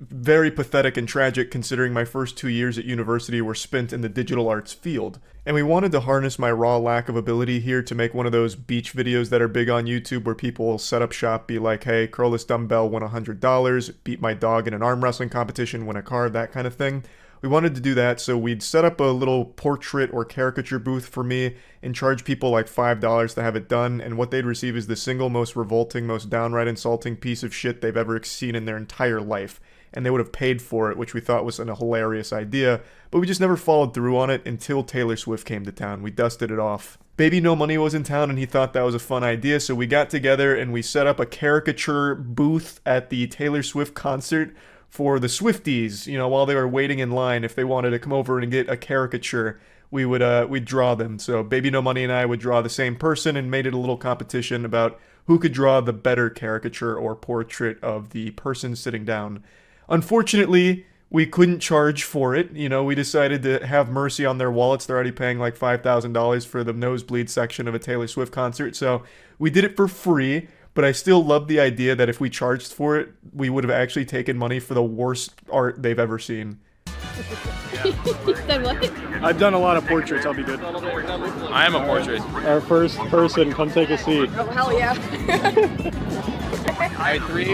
very pathetic and tragic considering my first 2 years at university were spent in the digital arts field. And we wanted to harness my raw lack of ability here to make one of those beach videos that are big on YouTube where people will set up shop, be like, hey, curl this dumbbell, win $100, beat my dog in an arm wrestling competition, win a car, that kind of thing. We wanted to do that, so we'd set up a little portrait or caricature booth for me and charge people like $5 to have it done, and what they'd receive is the single most revolting, most downright insulting piece of shit they've ever seen in their entire life. And they would have paid for it, which we thought was a hilarious idea, but we just never followed through on it until Taylor Swift came to town. We dusted it off. Baby No Money was in town and he thought that was a fun idea, so we got together and we set up a caricature booth at the Taylor Swift concert for the Swifties, you know, while they were waiting in line. If they wanted to come over and get a caricature, we'd draw them. So Baby No Money and I would draw the same person and made it a little competition about who could draw the better caricature or portrait of the person sitting down. Unfortunately, we couldn't charge for it. You know, we decided to have mercy on their wallets. They're already paying like $5,000 for the nosebleed section of a Taylor Swift concert. So we did it for free, but I still love the idea that if we charged for it, we would have actually taken money for the worst art they've ever seen. Said what? I've done a lot of portraits. I'll be good. I am a portrait. Our first person, come take a seat. Oh, hell yeah. All right, 3,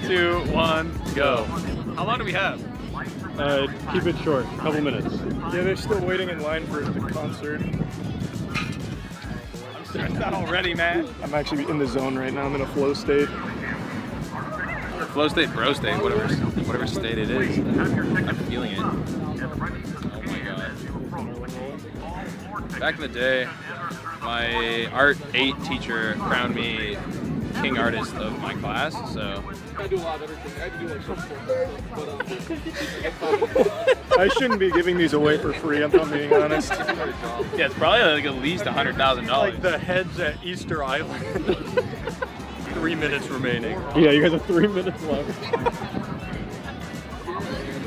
2, 1, go. How long do we have? Keep it short, a couple minutes. Yeah, they're still waiting in line for the concert. I'm stressed out already, man. I'm actually in the zone right now. I'm in a flow state. Flow state, bro state, whatever state it is. I'm feeling it. Oh my god. Back in the day, my Art 8 teacher crowned me king artist of my class, so. I do a lot of everything. I do like some stuff, I shouldn't be giving these away for free, if I'm being honest. Yeah, it's probably like at least $100,000. Like the heads at Easter Island. 3 minutes remaining. Yeah, you guys have 3 minutes left.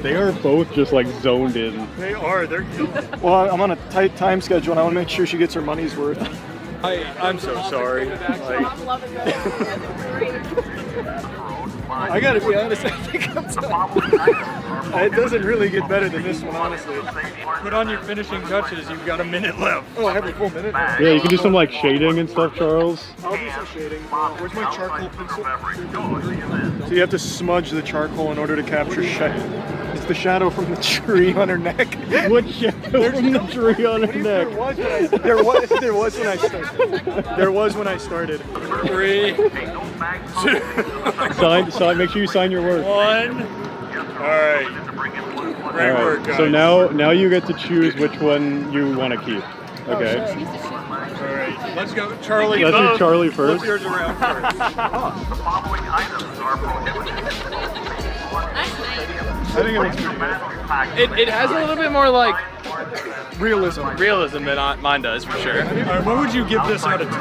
They are both just like zoned in. They are, they're killing it. Well, I'm on a tight time schedule and I want to make sure she gets her money's worth. I'm so sorry. I'm loving this. I gotta be honest, I think I'm done. It doesn't really get better than this one, honestly. Put on your finishing touches, you've got a minute left. Oh, I have a full minute? Yeah, you can do some like shading and stuff, Charles. I'll do some shading. Where's my charcoal pencil? So you have to smudge the charcoal in order to capture shadow. It's the shadow from the tree on her neck. What shadow from the tree on her neck? There was when I started. There was when I started. 3, 2, Sign. Make sure you sign your work. 1. All right. Great work, guys. So now you get to choose which one you want to keep. Okay. All right. Let's go, Charlie. Let's do Charlie first. Flip yours around first. I think it looks pretty good. It has a little bit more like Realism. Realism than mine does, for sure. All right, what would you give this out of 10?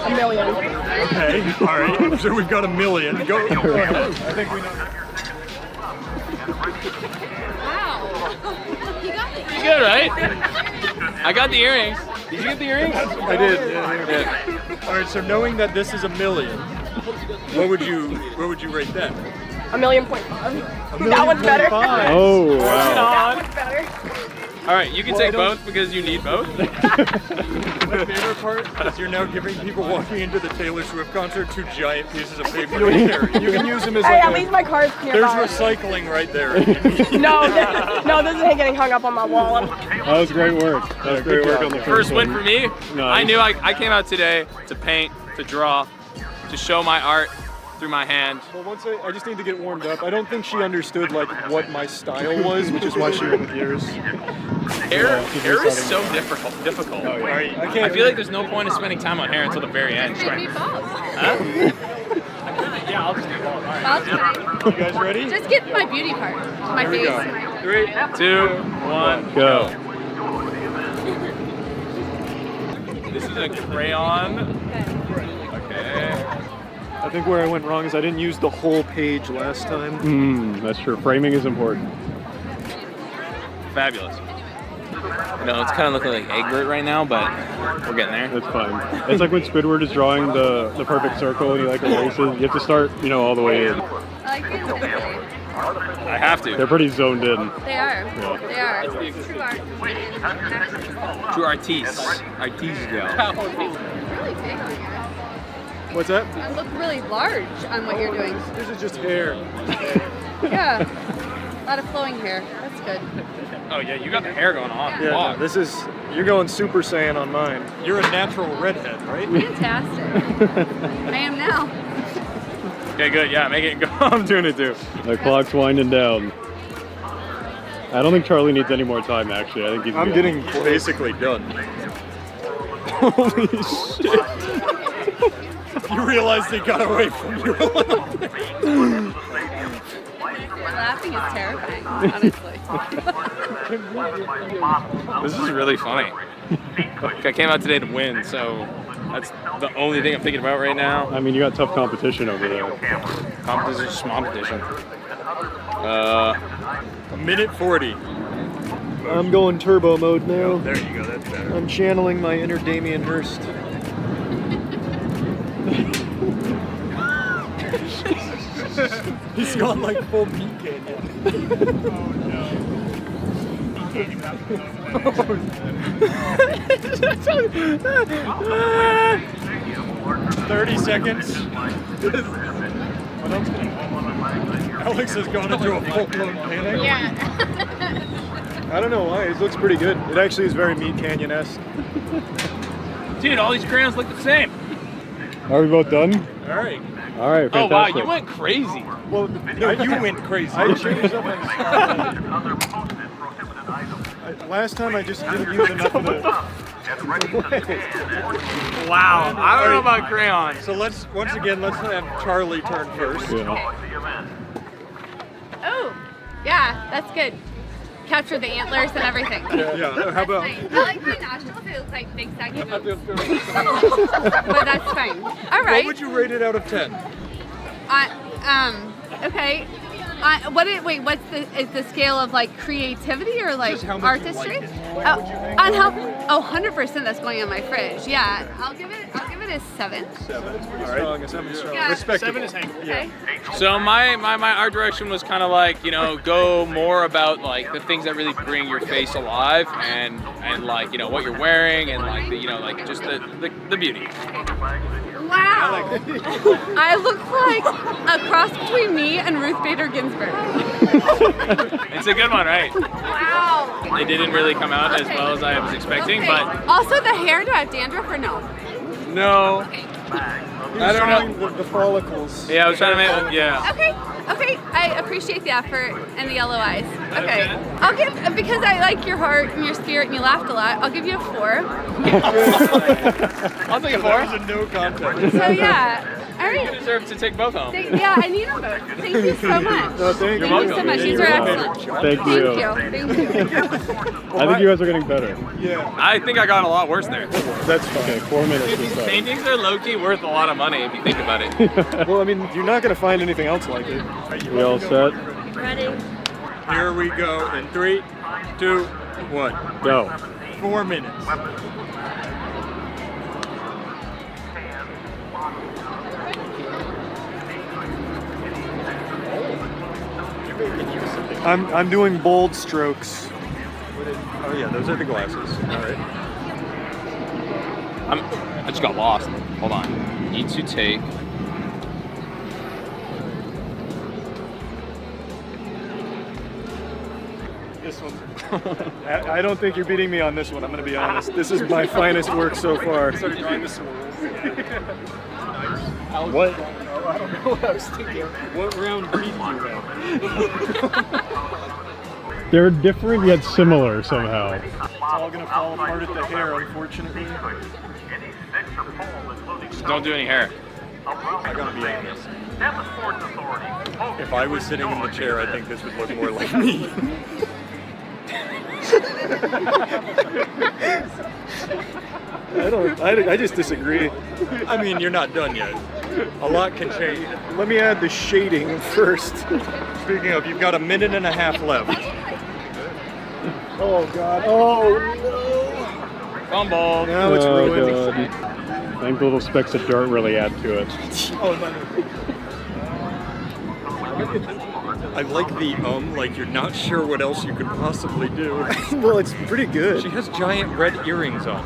A million. Okay, all right. So we've got a million. Go. Wow. You good, right? I got the earrings. Did you get the earrings? I did. Yeah. All right. So knowing that this is a million, what would you rate that? $1.5 million. That one's better. Oh, wow. That one's better. All right, you can take both because you need both. My favorite part is you're now giving people walking into the Taylor Swift concert 2 giant pieces of paper to carry. You can use them as Hey, like at least my car's There's nearby. recycling right there. No, this isn't getting hung up on my wall. That was great work. That was great work on the First win one. for me. Nice. I knew I came out today to paint, to draw, to show my art through my hand. Well, once I just need to get warmed up. I don't think she understood like what my style was, which is why she went with yours. Hair is so difficult. Oh, yeah. I feel like there's no point in spending time on hair until the very end. Give me balls. Huh? Yeah, I'll just do balls. All right. Balls tonight. You guys ready? Just get my beauty part. My Here we face. go. 3, 2, 1, Go. This is a crayon. Okay. I think where I went wrong is I didn't use the whole page last time. That's true. Framing is important. Fabulous. No, it's kind of looking like Egbert right now, but we're getting there. That's fine. It's like when Squidward is drawing the perfect circle and he like erases. You have to start, all the way in. I like these little things. I have to. They're pretty zoned in. They are. Yeah. They are. True art. True artiste. Artiste, yeah. Really big on yours. What's that? You look really large on what you're doing. This is just hair. Yeah. A lot of flowing hair. That's good. Oh yeah, you got the hair going on. Yeah, Wow. no, this is, you're going Super Saiyan on mine. You're a natural redhead, right? Fantastic. I am now. Okay, good. Yeah, make it go. I'm doing it too. The clock's winding down. I don't think Charlie needs any more time, actually. I think he's I'm good. getting basically done. Holy shit. You realize they got away from you. Laughing is terrifying, honestly. This is really funny. I came out today to win, so that's the only thing I'm thinking about right now. I mean, you got tough competition over there. Competition, just competition. A minute 40. I'm going turbo mode now. Oh, there you go, that's better. I'm channeling my inner Damien Hirst. He's gone like full meat canyon. Oh, 30 seconds. Alex has gone into a full-blown panic. Yeah. I don't know why, it looks pretty good. It actually is very Meat Canyon-esque. Dude, all these crayons look the same. Are we both done? All right. All right, Oh wow, fantastic. you went crazy. Well, No, you went crazy. I changed up my last time I just didn't use enough of the... Wow, I don't know about crayons. So let's have Charlie turn first. Yeah. Oh, yeah, that's good. Capture the antlers and everything. Yeah, how about... I like my nostrils. It looks like big saggy boobs. But that's fine. All What right. would you rate it out of 10? Okay. What's the scale of like creativity or like Just how much you artistry? like it. On how? 100% that's going on my fridge. Yeah, I'll give it a 7. 7. All Strong, right. 7 strong. Yeah. Respectable. 7 is hanging. Okay. So my art direction was kind of like, go more about like the things that really bring your face alive and like, what you're wearing and like the, like just the beauty. Wow. I look like a cross between me and Ruth Bader Ginsburg. It's a good one, right? Wow. It didn't really come out as well as I was expecting, Okay. but Also, the hair, do I have dandruff or no? no. Okay. I don't know. The follicles. Yeah, I was trying to make, yeah. Okay, I appreciate the effort and the yellow eyes. Okay, I'll give, because I like your heart and your spirit and you laughed a lot, I'll give you a 4. I'll take a 4. That was a no contest. So yeah, All right. You deserve to take both home. Yeah, I need them both. Thank you so much. No, thank You're Thank you so welcome. much. These are excellent. Thank you. Thank you. I think you guys are getting better. Yeah. I think I got a lot worse there. That's fine. Okay, 4 minutes or so. Paintings are low-key worth a lot of money if you think about it. Well, I mean, you're not going to find anything else like it. We all set? Ready? Here we go in 3, 2, 1. Go. 4 minutes. I'm doing bold strokes. Oh yeah, those are the glasses. All right. I just got lost. Hold on. Need to take. This one. I don't think you're beating me on this one, I'm going to be honest. This is my finest work so far. Started drawing the swirls. What? I don't know what I was thinking. What round breed do you have? They're different yet similar somehow. It's all going to fall apart at the hair, unfortunately. Just don't do any hair. I gotta be honest. If I was sitting in the chair, I think this would look more like me. I just disagree. I mean, you're not done yet. A lot can change. Let me add the shading first. Speaking of, you've got a minute and a half left. Oh God! Oh no! Fumble. Now it's ruined. God. I think the little specks of dirt really add to it. Oh no! I like the like you're not sure what else you could possibly do. Well, it's pretty good. She has giant red earrings on.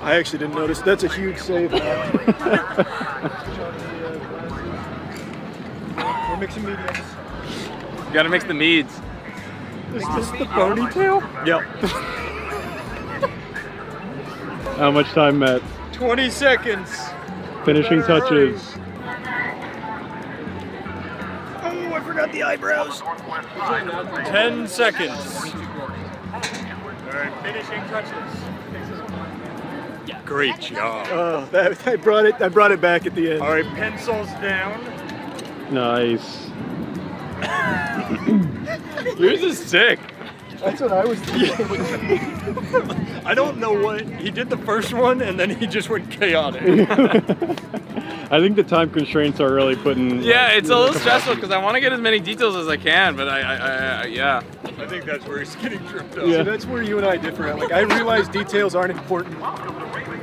I actually didn't notice. That's a huge save. We're mixing mediums. You gotta mix the meads. Is this the ponytail? Yep. How much time, Matt? 20 seconds. Finishing touches. Oh, I forgot the eyebrows. 10 seconds. Alright, finishing touches. Great job. Oh, I brought it back at the end. Alright, pencils down. Nice. Yours is sick. That's what I was thinking. I don't know what he did the first one and then he just went chaotic. I think the time constraints are really putting. Yeah, it's a little stressful because I want to get as many details as I can, but yeah. I think that's where he's getting tripped up. Yeah, that's where you and I differ. Like, I realize details aren't important. All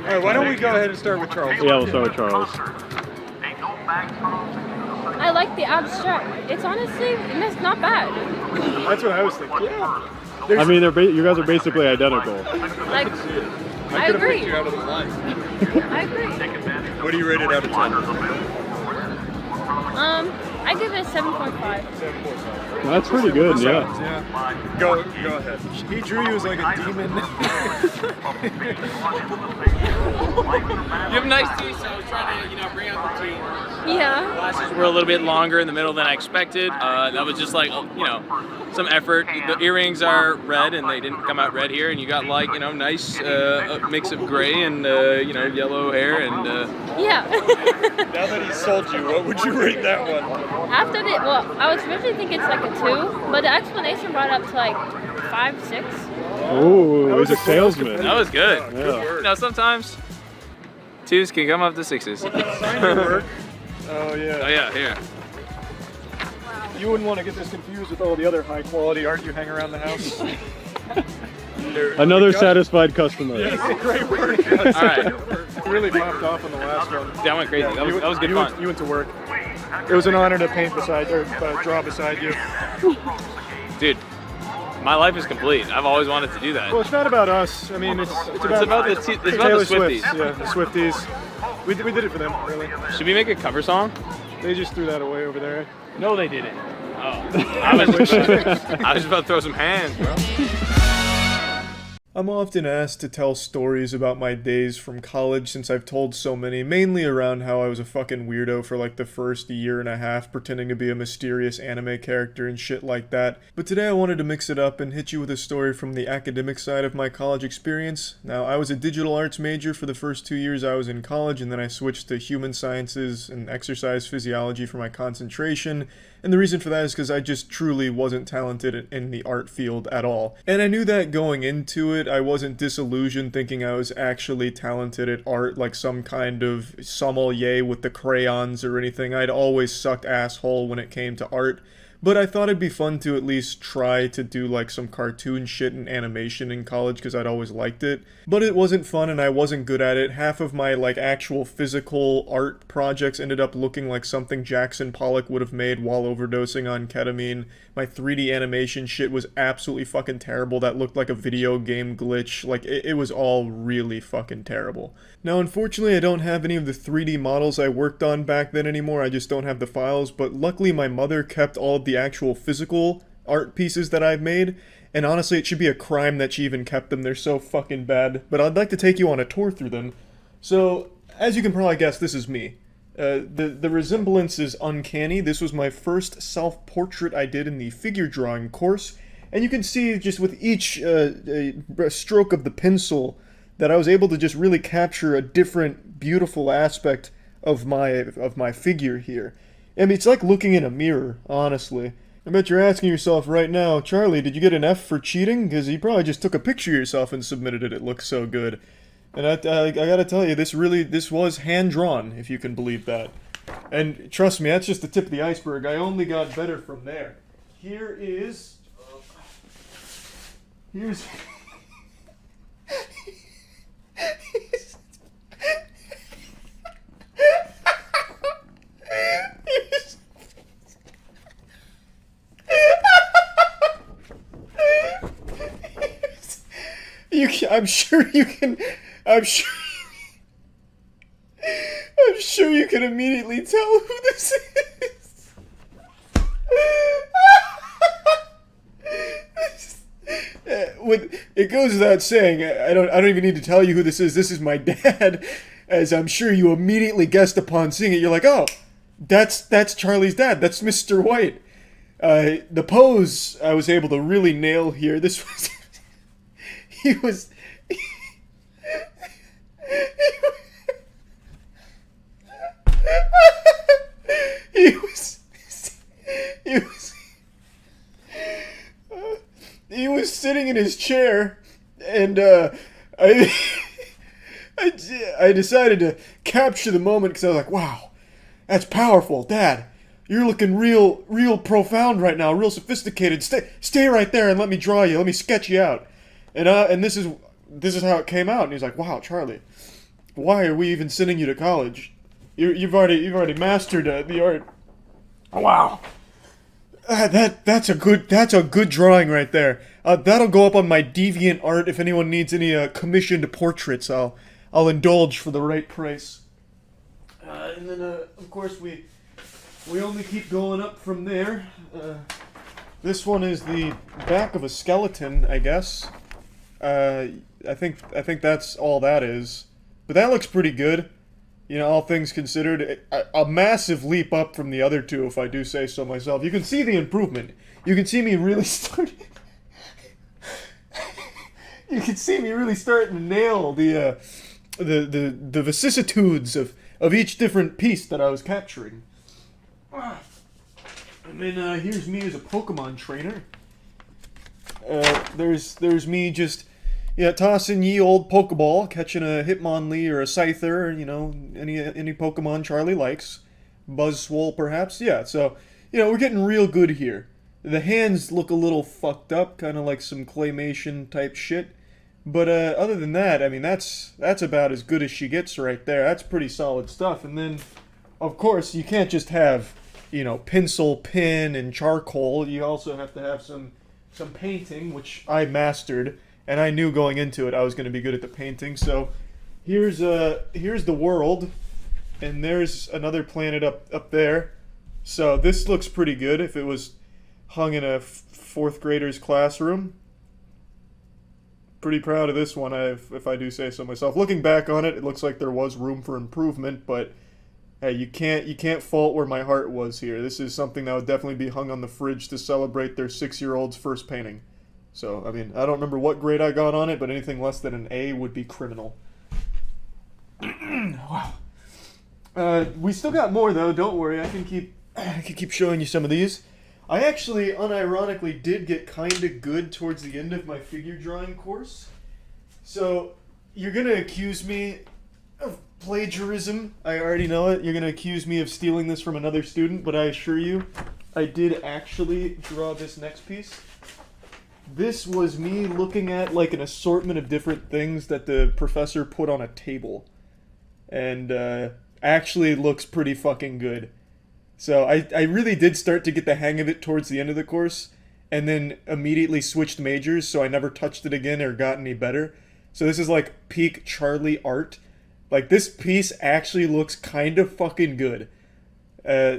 right, why don't we go ahead and start with Charles? Yeah, we'll start with Charles. I like the abstract. It's honestly, it's not bad. That's what I was thinking. Yeah. I mean, you guys are basically identical. Like, I agree. You out of the line. I agree. What do you rate it out of 10? I give it a 7.5. That's pretty good, yeah. Go ahead. He drew you as like a demon. You have nice teeth, so I was trying to, bring out the teeth. Yeah. Glasses were a little bit longer in the middle than I expected. That was just like, some effort. The earrings are red, and they didn't come out red here. And you got nice mix of gray and yellow hair and. Yeah. Now that he sold you, what would you rate that one? After the, I was originally thinking it's like a 2, but the explanation brought up to like 5, 6. Oh, it was a salesman. That was good. Yeah. Sometimes 2s can come up to 6s. Oh yeah. Oh yeah, here. You wouldn't want to get this confused with all the other high quality art you hang around the house. Another satisfied customer. Yes, great work. All right. Really popped off on the last one. That went crazy. That was good fun. You went to work. It was an honor to paint beside or draw beside you. Dude, my life is complete. I've always wanted to do that. Well, it's not about us. I mean, it's about the Taylor Swifties. Swifts. Yeah, the Swifties. We did it for them, really. Should we make a cover song? They just threw that away over there. No, they didn't. Oh, I was about to throw some hands, bro. I'm often asked to tell stories about my days from college since I've told so many, mainly around how I was a fucking weirdo for like the first year and a half pretending to be a mysterious anime character and shit like that. But today I wanted to mix it up and hit you with a story from the academic side of my college experience. Now, I was a digital arts major for the first 2 years I was in college, and then I switched to human sciences and exercise physiology for my concentration. And the reason for that is because I just truly wasn't talented in the art field at all. And I knew that going into it. I wasn't disillusioned thinking I was actually talented at art like some kind of sommelier with the crayons or anything. I'd always sucked asshole when it came to art. But I thought it'd be fun to at least try to do like some cartoon shit and animation in college because I'd always liked it. But it wasn't fun and I wasn't good at it. Half of my like actual physical art projects ended up looking like something Jackson Pollock would have made while overdosing on ketamine. My 3D animation shit was absolutely fucking terrible. That looked like a video game glitch. Like, it was all really fucking terrible. Now, unfortunately, I don't have any of the 3D models I worked on back then anymore. I just don't have the files. But luckily, my mother kept all of the actual physical art pieces that I've made. And honestly, it should be a crime that she even kept them. They're so fucking bad. But I'd like to take you on a tour through them. So, as you can probably guess, this is me. The resemblance is uncanny. This was my first self-portrait I did in the figure drawing course, and you can see just with each stroke of the pencil that I was able to just really capture a different, beautiful aspect of my figure here. I mean, it's like looking in a mirror, honestly. I bet you're asking yourself right now, Charlie, did you get an F for cheating? Because you probably just took a picture of yourself and submitted it. It looks so good. And I gotta tell you, this was hand-drawn, if you can believe that. And trust me, that's just the tip of the iceberg. I only got better from there. Here's... I'm sure you can immediately tell who this is. It goes without saying, I don't even need to tell you who this is. This is my dad, as I'm sure you immediately guessed upon seeing it. You're like, oh, that's Charlie's dad. That's Mr. White. The pose I was able to really nail here. This was he was he was sitting in his chair, and I decided to capture the moment because I was like, wow, that's powerful, Dad. You're looking real profound right now, real sophisticated. Stay right there and let me draw you. Let me sketch you out. And this is how it came out. And he's like, wow, Charlie, why are we even sending you to college? You've already mastered the art. Wow. That's a good drawing right there. That'll go up on my DeviantArt if anyone needs any commissioned portraits. I'll indulge for the right price. And then of course we only keep going up from there. This one is the back of a skeleton, I guess. I think that's all that is. But that looks pretty good. You know, all things considered, a massive leap up from the other two, if I do say so myself. You can see the improvement. You can see me really starting. You can see me really starting to nail the vicissitudes of each different piece that I was capturing. And then here's me as a Pokemon trainer. There's me just. Yeah, tossing ye old Pokeball, catching a Hitmonlee or a Scyther, you know, any Pokemon Charlie likes. Buzzwole, perhaps? Yeah, so, you know, we're getting real good here. The hands look a little fucked up, kind of like some claymation type shit. But other than that, I mean, that's about as good as she gets right there. That's pretty solid stuff. And then, of course, you can't just have, you know, pencil, pen, and charcoal. You also have to have some painting, which I mastered. And I knew going into it I was going to be good at the painting. So here's the world, and there's another planet up there. So this looks pretty good if it was hung in a fourth grader's classroom. pretty proud of this one, if I do say so myself. Looking back on it, it looks like there was room for improvement, but hey, you can't fault where my heart was here. This is something that would definitely be hung on the fridge to celebrate their 6-year-old's first painting. So, I mean, I don't remember what grade I got on it, but anything less than an A would be criminal. Wow. We still got more though. Don't worry. I can keep showing you some of these. I actually, unironically, did get kind of good towards the end of my figure drawing course. So, you're gonna accuse me of plagiarism. I already know it. You're gonna accuse me of stealing this from another student, but I assure you, I did actually draw this next piece. This was me looking at like an assortment of different things that the professor put on a table. And actually looks pretty fucking good. So I really did start to get the hang of it towards the end of the course, and then immediately switched majors, so I never touched it again or got any better. So this is like peak Charlie art. Like, this piece actually looks kind of fucking good.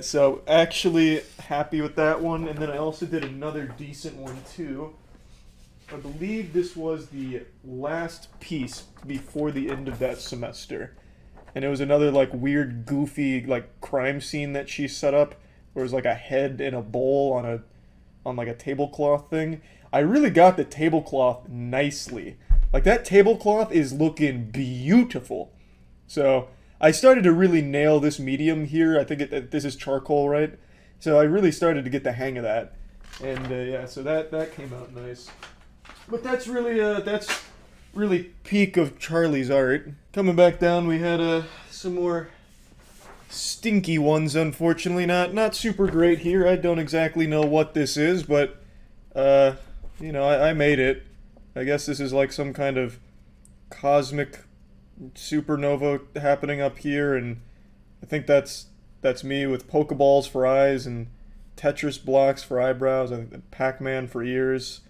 So actually happy with that one. And then I also did another decent one too. I believe this was the last piece before the end of that semester. And it was another like weird, goofy like crime scene that she set up, where it was like a head in a bowl on like a tablecloth thing. I really got the tablecloth nicely. Like, that tablecloth is looking beautiful. So I started to really nail this medium here. I think this is charcoal, right? So I really started to get the hang of that. And yeah, so that came out nice. But that's really peak of Charlie's art. Coming back down, we had some more stinky ones, unfortunately. Not super great here. I don't exactly know what this is, but you know, I made it. I guess this is like some kind of cosmic supernova happening up here, and I think that's me with Pokeballs for eyes and Tetris blocks for eyebrows and Pac-Man for ears.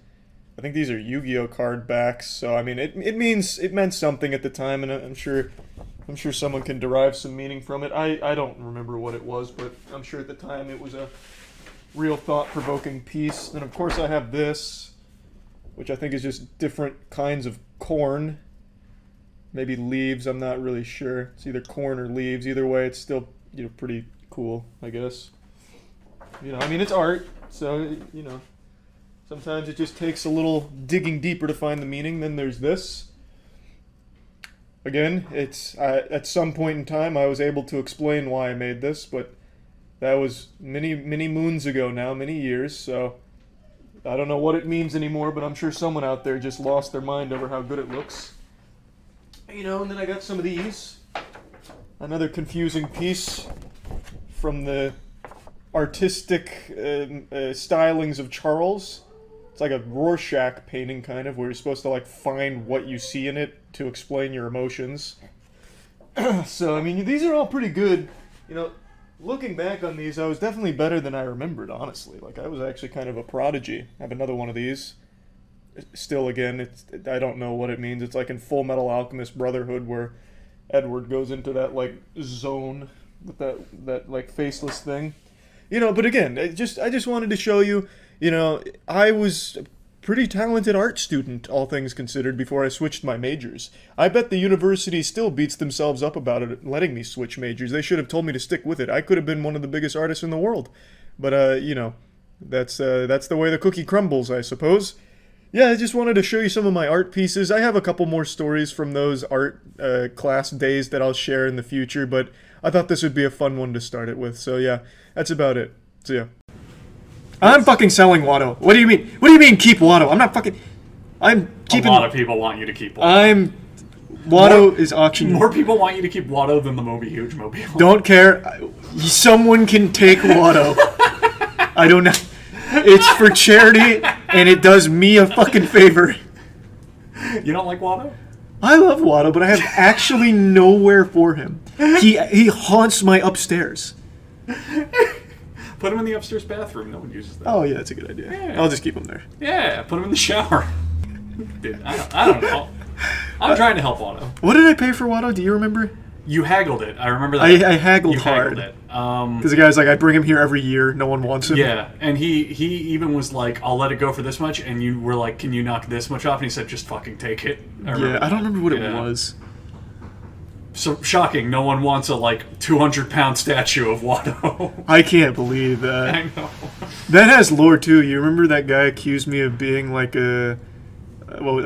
I think these are Yu-Gi-Oh card backs, so I mean it meant something at the time, and I'm sure someone can derive some meaning from it. I don't remember what it was, but I'm sure at the time it was a real thought-provoking piece. And of course I have this, which I think is just different kinds of corn. Maybe leaves, I'm not really sure. It's either corn or leaves. Either way, it's still, you know, pretty cool, I guess. You know, I mean, it's art, so, you know, sometimes it just takes a little digging deeper to find the meaning. Then there's this. Again, it's at some point in time I was able to explain why I made this, but that was many moons ago now, many years, so I don't know what it means anymore, but I'm sure someone out there just lost their mind over how good it looks. You know, and then I got some of these. Another confusing piece from the artistic stylings of Charles. It's like a Rorschach painting, kind of, where you're supposed to like find what you see in it to explain your emotions. So, I mean, these are all pretty good. You know, looking back on these, I was definitely better than I remembered, honestly. Like, I was actually kind of a prodigy. I have another one of these. Still, again, I don't know what it means. It's like in Full Metal Alchemist Brotherhood, where Edward goes into that like zone with that like faceless thing. You know, but again, I just wanted to show you, you know, I was a pretty talented art student, all things considered, before I switched my majors. I bet the university still beats themselves up about it, letting me switch majors. They should have told me to stick with it. I could have been one of the biggest artists in the world. But, you know, that's the way the cookie crumbles, I suppose. Yeah, I just wanted to show you some of my art pieces. I have a couple more stories from those art class days that I'll share in the future, but I thought this would be a fun one to start it with. So yeah, that's about it. See ya. I'm fucking selling Watto. What do you mean? What do you mean keep Watto? I'm not fucking... I'm keeping... A lot of people want you to keep Watto. Watto is auctioned. More people want you to keep Watto than the Moby Huge Mobile. Don't care. Someone can take Watto. I don't know. It's for charity, and it does me a fucking favor. You don't like Watto? I love Watto, but I have actually nowhere for him. He haunts my upstairs. Put him in the upstairs bathroom. No one uses that. Oh, yeah, that's a good idea. Yeah. I'll just keep him there. Yeah, put him in the shower. Dude, I don't know. I'm trying to help Watto. What did I pay for Watto? Do you remember? You haggled it. I remember that. I haggled You hard. Haggled it. Because the guy's like, I bring him here every year. No one wants him. Yeah, and he even was like, I'll let it go for this much, and you were like, can you knock this much off? And he said, just fucking take it. I don't remember what it was. So shocking, no one wants a like 200-pound statue of Watto. I can't believe that. I know. That has lore too. You remember that guy accused me of being like a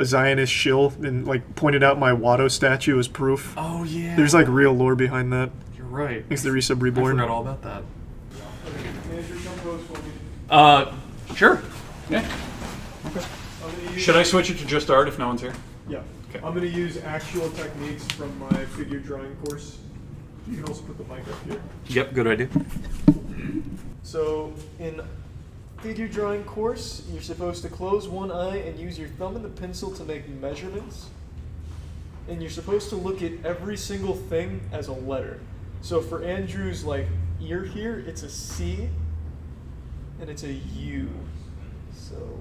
Zionist shill and like pointed out my Watto statue as proof. Oh yeah. There's like real lore behind that. You're right. Thanks to Resub Reborn. I forgot all about that. Sure. Yeah. Okay. Should I switch it to just art if no one's here? Yeah. Okay. I'm going to use actual techniques from my figure drawing course. You can also put the mic up here. Yep, good idea. So, in figure drawing course, you're supposed to close one eye and use your thumb and the pencil to make measurements. And you're supposed to look at every single thing as a letter. So for Andrew's like ear here, it's a C and it's a U. So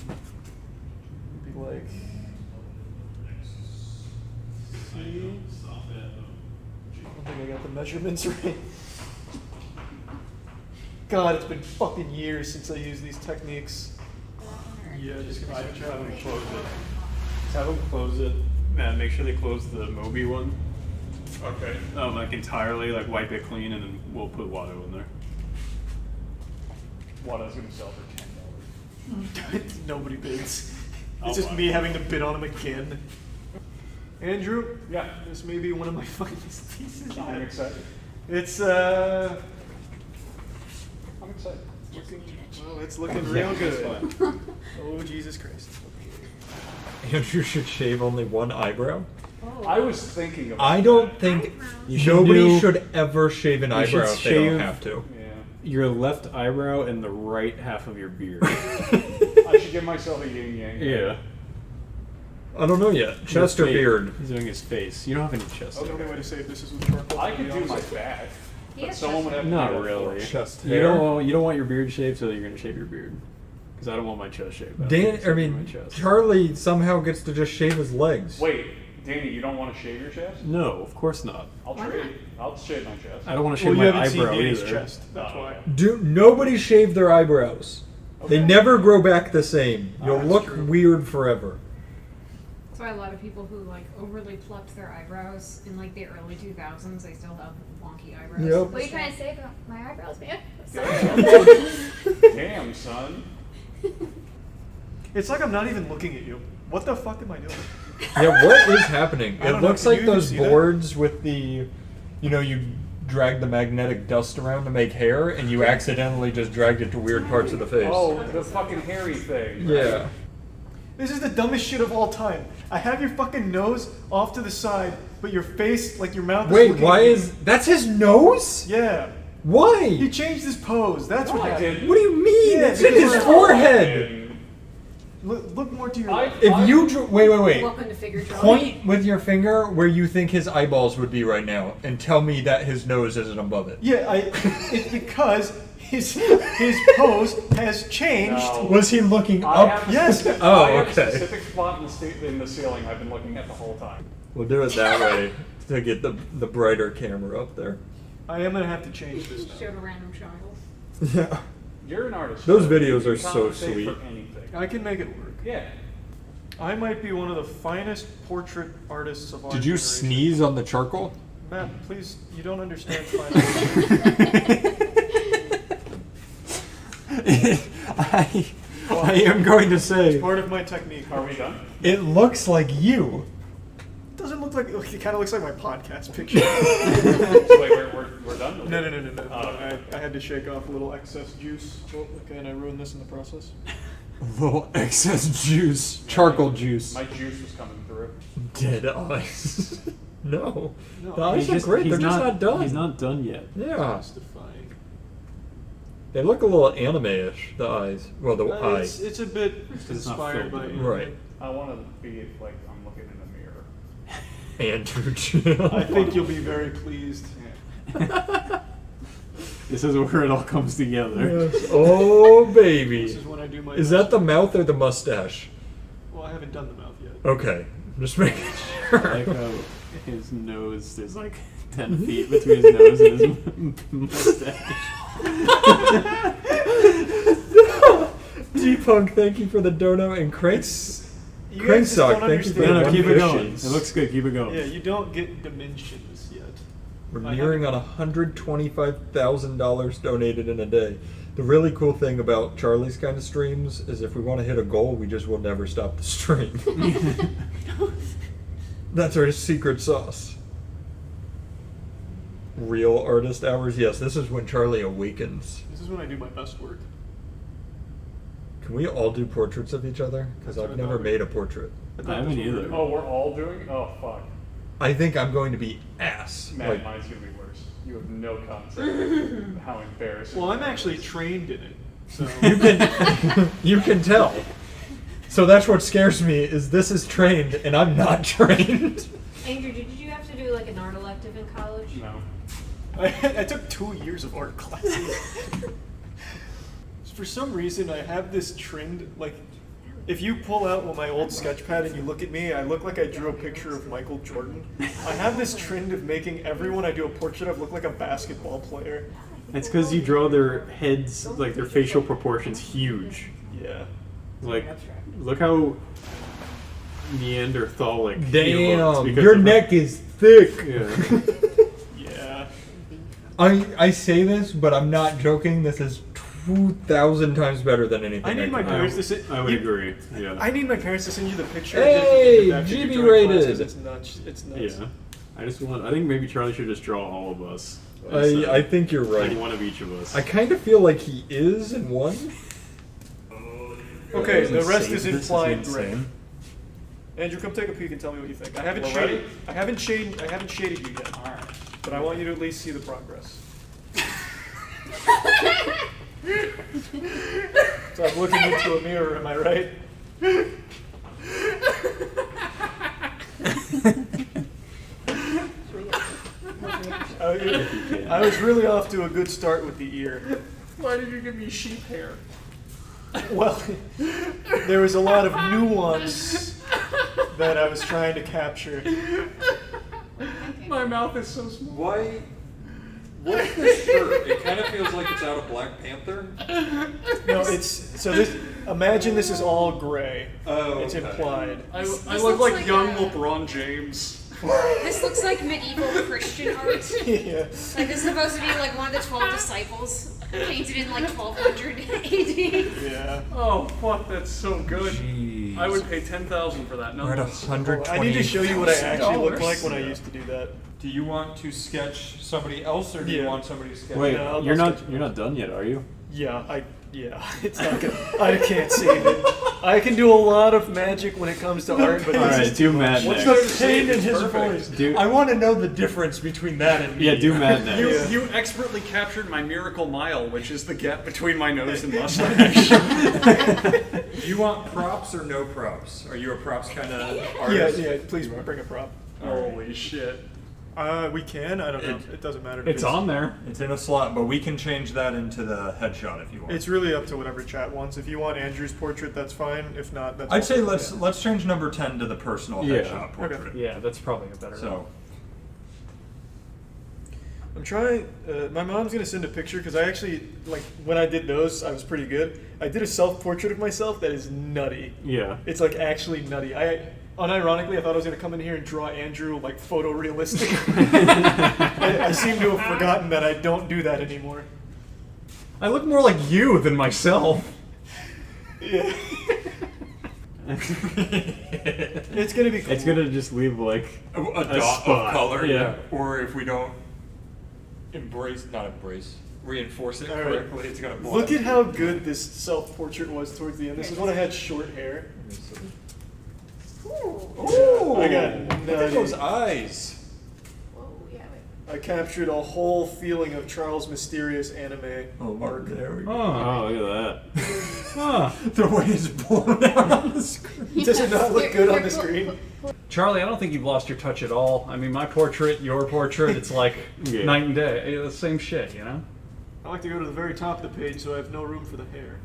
it'd be like C. I don't think I got the measurements right. God, it's been fucking years since I used these techniques. Yeah, just have them close it. Just have them close it. Man, make sure they close the Moby one. Okay. Like entirely, like wipe it clean, and then we'll put Watto in there. Watto's gonna sell for $10. Nobody bids. I'll It's just buy me one. having to bid on them again. Andrew? Yeah. This may be one of my finest pieces. I'm excited. It's I'm excited. It's looking Yeah, real it's good. fine. Oh Jesus Christ. Andrew should shave only one eyebrow. I was thinking about I don't think nobody should ever shave an eyebrow if they don't have to. your left eyebrow and the right half of your beard. I should give myself a yin yang. Yeah. I don't know yet. Chest or beard? He's doing his face. You don't have any chest. Oh, the only way to save this is with charcoal. I could do my back. But someone would have to Not do that really. for Chest You hair. don't want your beard shaved, so you're gonna shave your beard. Because I don't want my chest shaved. Charlie somehow gets to just shave his legs. Wait, Danny, you don't want to shave your chest? No, of course not. I'll trade. I'll shave my chest. I don't want to shave my eyebrow either. chest. That's why. Nobody shave their eyebrows. They never grow back the same. You'll look weird forever. That's why a lot of people who like overly plucked their eyebrows in like the early 2000s, they still have wonky eyebrows. Yep. What are you trying to say about my eyebrows, man? Damn, son. It's like I'm not even looking at you. What the fuck am I doing? Yeah, what is happening? I It don't know. looks Can like you even those see that? boards with the, you drag the magnetic dust around to make hair, and you accidentally just dragged it to weird parts of the face. Oh, the fucking hairy thing. Yeah. This is the dumbest shit of all time. I have your fucking nose off to the side, but your face, like your mouth. Wait, looking why at me. is that's his nose? Yeah. Why? He changed his pose. That's what happened. What do you mean? Yeah, It's in his because- forehead. Look more to your left. If you wait, Welcome to figure drawing. point with your finger where you think his eyeballs would be right now, and tell me that his nose isn't above it. Yeah, it's because his pose has changed. No. Was he looking I up? have a Yes. specific- Oh, I have okay. a specific spot in the ceiling I've been looking at the whole time. We'll do it that way to get the brighter camera up there. I am gonna have to change this. Showed a random child. Yeah. You're an artist. Those so videos you are can so compensate sweet. For anything. I can make it work. Yeah. I might be one of the finest portrait artists of our Did you generation. sneeze on the charcoal? Matt, please, you don't understand fine I am going to say It's part of my technique. Are we done? it looks like you. It doesn't look like it kind of looks like my podcast picture. So wait, we're done? No. Oh, okay. I had to shake off a little excess juice. Oh, okay, and I ruined this in the process. A little excess juice, charcoal juice. My juice was coming through. Dead eyes. No. No, The eyes are great. They're just not done. He's not done yet. Yeah. Justifying. They look a little anime-ish, the eyes. Well, the eye. It's a bit it's not inspired by filmed. Right. I want to be like I'm looking in a mirror. Andrew Chill. I think you'll be very pleased. This is where it all comes together. Yes. Oh, baby. This is when I do my. Is that the mouth or the mustache? Well, I haven't done the mouth yet. Okay. I'm just making sure. Like his nose, there's like 10 feet between his nose and his mustache. G-Punk, thank you for the dono, and Cranksock, thank you for the No, keep it going. donations. It looks good, keep it going. Yeah, you don't get dimensions yet. We're nearing on $125,000 donated in a day. The really cool thing about Charlie's kind of streams is if we want to hit a goal, we just will never stop the stream. That's our secret sauce. Real artist hours? Yes, this is when Charlie awakens. This is when I do my best work. Can we all do portraits of each other? Because I've never made a portrait. I haven't either. Oh, we're all doing? Oh, fuck. I think I'm going to be ass. Man, Like, mine's gonna be worse. You have no concept of how embarrassing. Well, I'm actually trained in it, so you can you can tell. So that's what scares me is this is trained and I'm not trained. Andrew, did you have to do like an art elective in college? No. I took 2 years of art classes. For some reason, I have this trend, like, if you pull out my old sketch pad and you look at me, I look like I drew a picture of Michael Jordan. I have this trend of making everyone I do a portrait of look like a basketball player. It's because you draw their heads, like their facial proportions, huge. Yeah. Like, look how Neanderthalic he looks Damn, because your of neck is thick. Yeah. Yeah. I say this, but I'm not joking. This is 2,000 times better than anything. I need my parents to sit. I would agree. Yeah. I need my parents to send you the picture. Hey, of the GB drawing rated. classes. It's nuts. It's nuts. Yeah. I think maybe Charlie should just draw all of us. I think you're right. Like one of each of us. I kind of feel like he is in one. Okay, the rest is This is implied insane. gray. Andrew, come take a peek and tell me what you think. I haven't We're shaded. ready? I haven't shaded you yet. All right. But I want you to at least see the progress. Stop looking into a mirror, am I right? I was really off to a good start with the ear. Why did you give me sheep hair? Well, there was a lot of nuance that I was trying to capture. My mouth is so small. Why? What's this shirt? It kind of feels like it's out of Black Panther. No, it's so this. Imagine this is all gray. Oh, it's okay. implied. I This look looks like like young a- LeBron James. This looks like medieval Christian art. Yeah. Like this is supposed to be like one of the 12 disciples, painted in like 1200 AD. Yeah. Oh fuck, that's so good. Jeez. I would pay 10,000 for that. We're at No, 120. I need to show you what I actually look like when I used to do that. Do you want to sketch somebody else, or do you Yeah. want somebody to sketch? Wait, No, I'll you're sketch not done yet, are you? Yeah, it's not gonna. I can't save it. I can do a lot of magic when it comes to art, but All this right, is do too Mad much. next. What's the pain in his Perfect. voice? I want to know the difference between that and me. Yeah, do Mad next. You expertly captured my miracle mile, which is the gap between my nose and mustache. Do you want props or no props? Are you a props kind of artist? Yeah, please bring a prop. Holy shit. We can. I don't know. It doesn't matter. It's on there. It's in a slot, but we can change that into the headshot if you want. It's really up to whatever chat wants. If you want Andrew's portrait, that's fine. If not, that's. I'd say also fine. let's change number 10 to the personal headshot Okay. portrait. Yeah, that's probably a better So I'm trying. My mom's gonna send a picture because I actually like when I did those. I was pretty good. I did a self-portrait of myself that is nutty. Yeah. It's like actually nutty. Unironically, I thought I was gonna come in here and draw Andrew like photorealistic. I seem to have forgotten that I don't do that anymore. I look more like you than myself. Yeah. It's gonna be cool. It's gonna just leave like a dot spot. of color, Yeah. Or if we don't reinforce it correctly, it's gonna blend. Look at how good this self-portrait was towards the end. This is when I had short hair. Ooh, I got look at nutty. those eyes. I captured a whole feeling of Charles' mysterious anime arc. There we go. Oh, look at that. The way it's blown out on the screen. Does it not look good on the screen? Charlie, I don't think you've lost your touch at all. I mean, my portrait, your portrait, it's like Yeah. night and day. The same shit, you know? I like to go to the very top of the page so I have no room for the hair.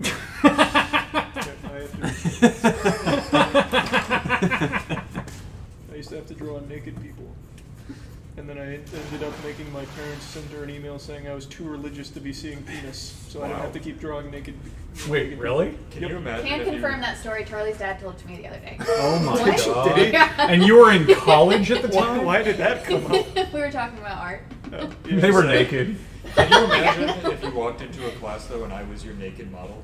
I used to have to draw on naked people. and then I ended up making my parents send her an email saying I was too religious to be seeing penis, so I didn't have to keep drawing naked. Wait, really? Can you imagine? Can't confirm that story. Charlie's dad told it to me the other day. Oh my What? god. Did he? And you were in college at the time? Why did that come up? We were talking about art. They were naked. Can you imagine if you walked into a class though and I was your naked model?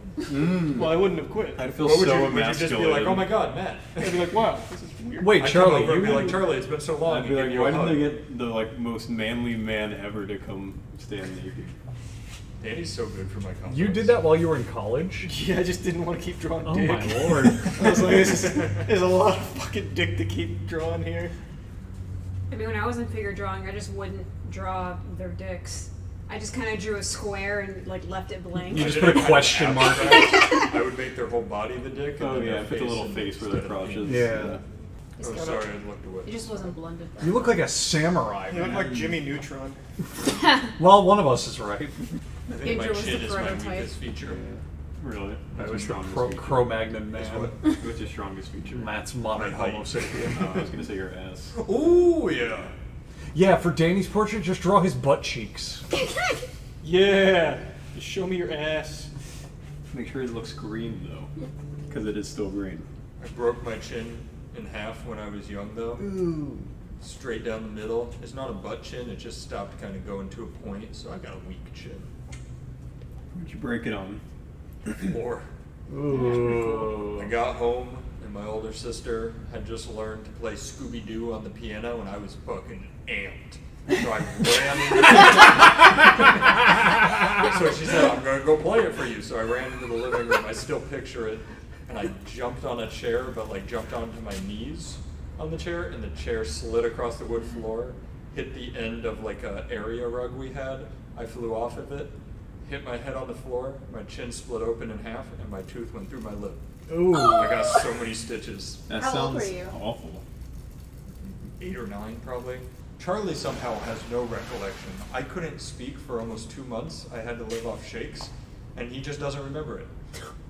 Well, I wouldn't have quit. I'd feel so emasculated. Would you just be like, oh my god, Matt? I'd be like, wow, this is weird. Wait, I'd Charlie, come over and you be like, Charlie, it's been so long. I'd be like, why didn't they get the like most manly man ever to come stand naked? Danny's so good for my confidence. You did that while you were in college? Yeah, I just didn't want to keep drawing Oh dick. my lord. I was like, there's a lot of fucking dick to keep drawing here. I mean, when I was in figure drawing, I just wouldn't draw their dicks. I just kind of drew a square and like left it blank. You just put a question mark. I would make their whole body the dick. And Oh then yeah, their put the little face where their crotch is. Yeah. Oh, sorry, I looked away. It just wasn't blended. You look like a samurai, You look man. like Jimmy Neutron. Well, one of us is right. I think Indra my was chin the is my prototype. weakest feature. Really? I What's was the your strongest feature? Cro-Magnon man. What's your strongest feature? Matt's modern My height. Homo sapien. Oh, I was gonna say your ass. Ooh, yeah. Yeah, for Danny's portrait, just draw his butt cheeks. Yeah, just show me your ass. Make sure it looks green though, because it is still green. I broke my chin in half when I was young though. Ooh. Straight down the middle. It's not a butt chin, it just stopped kind of going to a point, so I got a weak chin. Where'd you break it on? Floor. Ooh. I got home and my older sister had just learned to play Scooby-Doo on the piano and I was fucking amped. So I ran into So she said, I'm gonna go play it for you. So I ran into the living room, I still picture it, and I jumped on a chair, but like jumped onto my knees on the chair, and the chair slid across the wood floor, hit the end of like a area rug we had. I flew off of it, hit my head on the floor, my chin split open in half, and my tooth went through my lip. Ooh. I got so many stitches. That How old sounds were you? awful. 8 or 9 probably. Charlie somehow has no recollection. I couldn't speak for almost 2 months. I had to live off shakes, and he just doesn't remember it.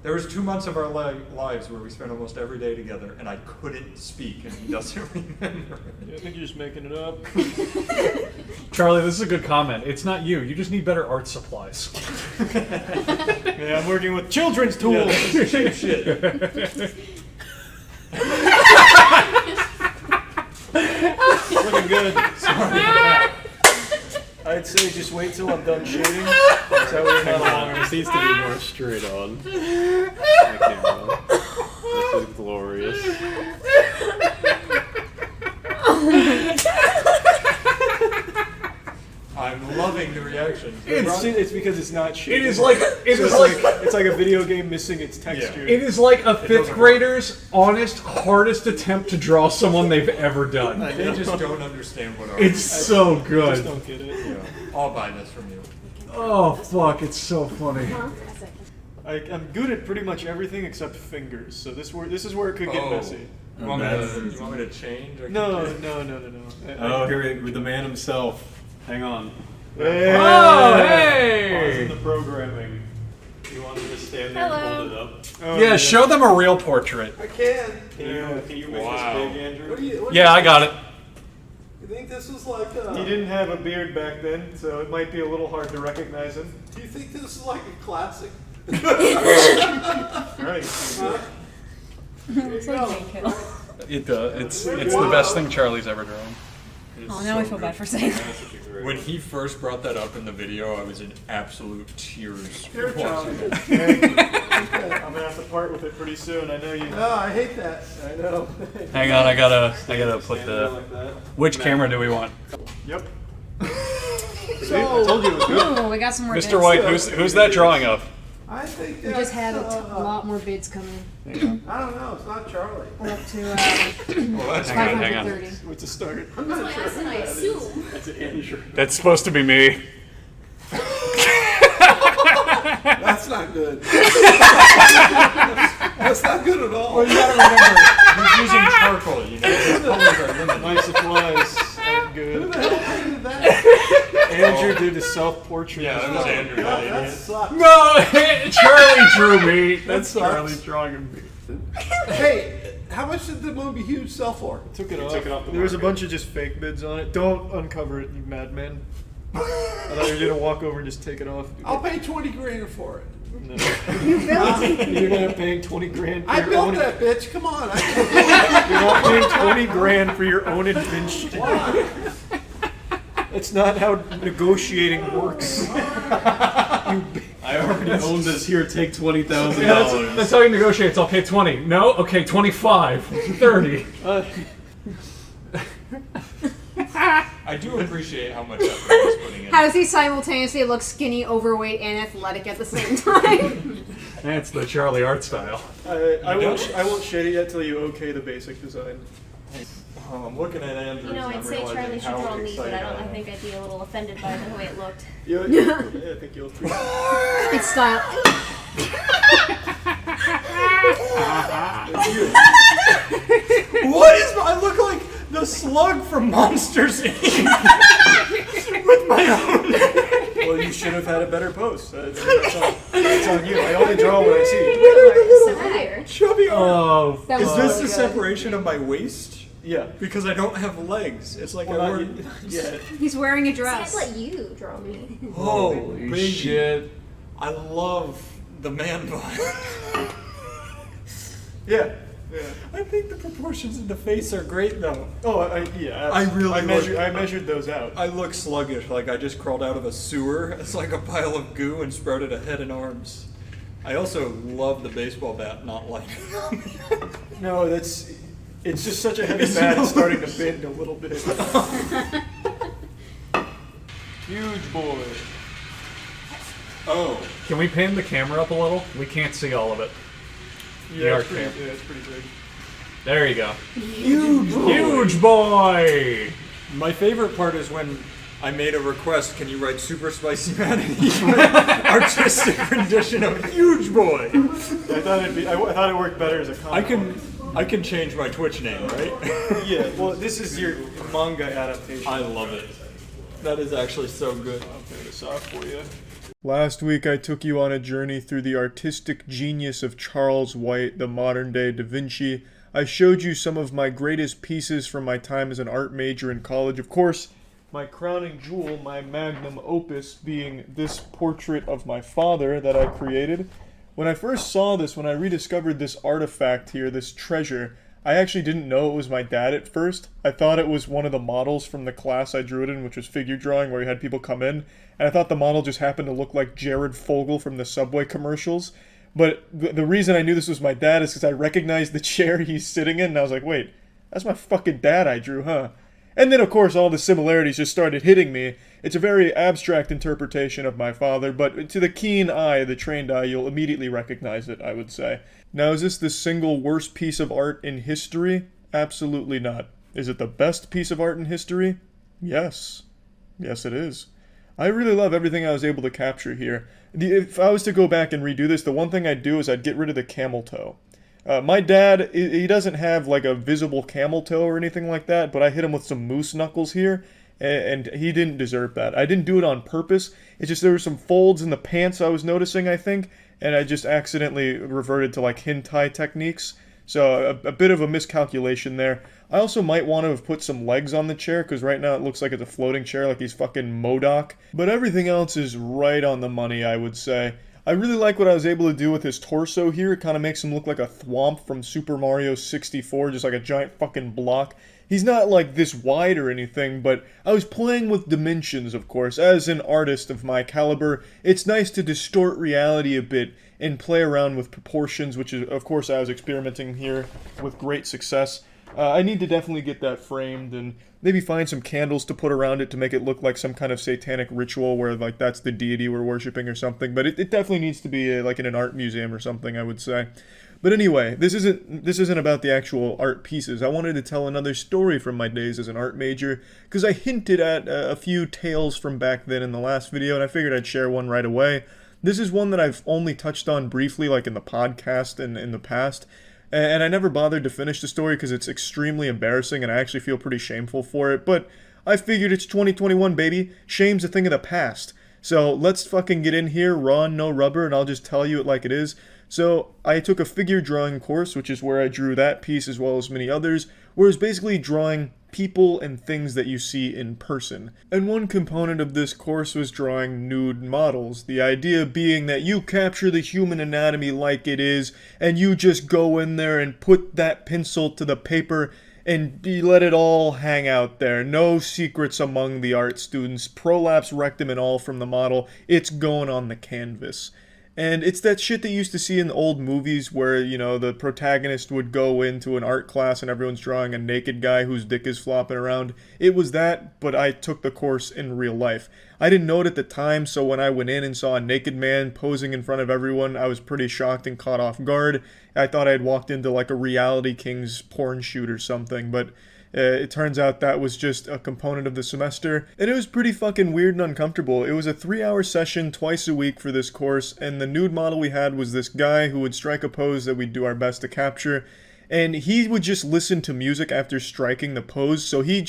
There was 2 months of our lives where we spent almost every day together, and I couldn't speak, and he doesn't remember it. Yeah, I think you're just making it up. Charlie, this is a good comment. It's not you. You just need better art supplies. Yeah, I'm working with children's tools. Yeah, this is cheap shit. Looking good. Sorry. I'd say just wait till I'm done shooting. That's how we have longer. This needs to be more straight on. The camera. This is glorious. I'm loving the reaction. It's because it's not shooting. It is like it's like a video game missing its texture. It is like a fifth grader's honest, hardest attempt to draw someone they've ever done. They just don't understand what art It's is. so I just good. don't get it. Yeah. I'll buy this from you. Oh fuck! It's so funny. I'm good at pretty much everything except fingers. So this is where it could get messy. You want me to change? Or No. Oh, here with the man himself. Hang on. Hey. Oh, hey! Pausing the programming. You want me to stand there and hold it up? Oh, Yeah, show them a real portrait. I can. Can you make this big, Andrew? What do you Yeah, I got it. You think this was like He didn't have a beard back then, so it might be a little hard to recognize him. Do you think this is like a classic? Alright. Looks like naked. It's the best thing Charlie's ever drawn. Oh, now I feel bad for saying that. When he first brought that up in the video, I was in absolute tears. Here, Charlie. I'm gonna have to part with it pretty soon. I know you. No, I hate that. I know. Hang on, I gotta put the. Which camera do we want? Yep. So, I told you it was good. Ooh, we got some more Mr. bids. White, who's that drawing of? I think We just had a lot more bids come in. I don't know. It's not Charlie. We're up to Hang on. 530. What's the start? I'm not sure who I that is. assume. That's Andrew. That's supposed to be me. That's not good. That's not good at all. Well, you gotta remember, he's using charcoal, you know, his colors are limited. My supplies aren't good. Who the hell painted that? Andrew did a self-portrait. Yeah, that was Andrew. That sucks. No, Charlie Drew me. That's sucks. Charlie drawing me. Hey, how much did the movie Huge sell for? Took it He off. took it off the There was a market. bunch of just fake bids on it. Don't uncover it, you madman. I thought you were gonna walk over and just take it off. I'll pay 20 grand for it. No. You built it. You're not paying 20 grand for I your built own. that bitch. Come on. You're not paying 20 grand for your own invention. That's not how negotiating works. I already own this. Here, take $20,000. Yeah, that's how you negotiate. It's okay, 20. No? Okay, 25. 30. I do appreciate how much effort he's putting in. How does he simultaneously look skinny, overweight, and athletic at the same time? That's the Charlie art style. I won't shade it yet till you okay the basic design. Oh, I'm looking at Andrews. You know, and I'd I'm say Charlie realizing should how draw me, but excited I am. think I'd be a little offended by the way it looked. Yeah, I think you'll appreciate it. It's style. What is I look like the slug from Monsters Inc. with my own. Well, you should have had a better post. That's on you. I only draw what I see. Chubby Oh, arm. Is this the fuck. separation of my waist? Yeah. Because I don't have legs. It's like Well, I not wore. yet. He's wearing a dress. I'd let you draw me. Holy Holy shit. I love the man bun. Yeah. I think the proportions in the face are great though. Oh, yeah. I really I look- measured those out. I look sluggish, like I just crawled out of a sewer. It's like a pile of goo and sprouted a head and arms. I also love the baseball bat not lighting up. No, it's just such a heavy It's bat. no- It's starting to bend a little bit. Huge boy. Oh. Can we pan the camera up a little? We can't see all of it. The art cam. it's pretty big. There you go. Huge boy. Huge boy! My favorite part is when I made a request, can you write Super Spicy Man? And he wrote artistic rendition of Huge Boy. I thought it worked better as a comic. I can change my Twitch name, right? Yeah, well, this is your manga adaptation. I love it. That is actually so good. I'll turn this off for you. Last week I took you on a journey through the artistic genius of Charles White, the modern-day Da Vinci. I showed you some of my greatest pieces from my time as an art major in college. Of course, my crowning jewel, my magnum opus, being this portrait of my father that I created. When I first saw this, when I rediscovered this artifact here, this treasure, I actually didn't know it was my dad at first. I thought it was one of the models from the class I drew it in, which was figure drawing, where you had people come in, and I thought the model just happened to look like Jared Fogle from the Subway commercials. But the reason I knew this was my dad is because I recognized the chair he's sitting in, and I was like, wait, that's my fucking dad I drew, huh? And then, of course, all the similarities just started hitting me. It's a very abstract interpretation of my father, but to the keen eye, the trained eye, you'll immediately recognize it, I would say. Now, is this the single worst piece of art in history? Absolutely not. Is it the best piece of art in history? Yes. Yes, it is. I really love everything I was able to capture here. If I was to go back and redo this, the one thing I'd do is I'd get rid of the camel toe. My dad, he doesn't have like a visible camel toe or anything like that, but I hit him with some moose knuckles here, and he didn't deserve that. I didn't do it on purpose. It's just there were some folds in the pants I was noticing, I think, and I just accidentally reverted to like hentai techniques. So a bit of a miscalculation there. I also might want to have put some legs on the chair, because right now it looks like it's a floating chair, like he's fucking MODOK. But everything else is right on the money, I would say. I really like what I was able to do with his torso here. It kind of makes him look like a thwomp from Super Mario 64, just like a giant fucking block. He's not like this wide or anything, but I was playing with dimensions, of course. As an artist of my caliber, it's nice to distort reality a bit and play around with proportions, which is, of course, I was experimenting here with great success. I need to definitely get that framed and maybe find some candles to put around it to make it look like some kind of satanic ritual where like that's the deity we're worshiping or something. But it definitely needs to be like in an art museum or something, I would say. But anyway, this isn't about the actual art pieces. I wanted to tell another story from my days as an art major, because I hinted at a few tales from back then in the last video, and I figured I'd share one right away. This is one that I've only touched on briefly, like in the podcast and in the past. And I never bothered to finish the story because it's extremely embarrassing and I actually feel pretty shameful for it. But I figured it's 2021, baby. Shame's a thing of the past. So let's fucking get in here, raw and no rubber, and I'll just tell you it like it is. So I took a figure drawing course, which is where I drew that piece as well as many others, where it's basically drawing people and things that you see in person. And one component of this course was drawing nude models, the idea being that you capture the human anatomy like it is, and you just go in there and put that pencil to the paper and you let it all hang out there. No secrets among the art students. Prolapse, rectum, and all from the model. It's going on the canvas. And it's that shit that you used to see in old movies where, you know, the protagonist would go into an art class and everyone's drawing a naked guy whose dick is flopping around. It was that, but I took the course in real life. I didn't know it at the time, so when I went in and saw a naked man posing in front of everyone, I was pretty shocked and caught off guard. I thought I had walked into like a Reality Kings porn shoot or something, but it turns out that was just a component of the semester, and it was pretty fucking weird and uncomfortable. It was a 3-hour session twice a week for this course, and the nude model we had was this guy who would strike a pose that we'd do our best to capture, and he would just listen to music after striking the pose, so he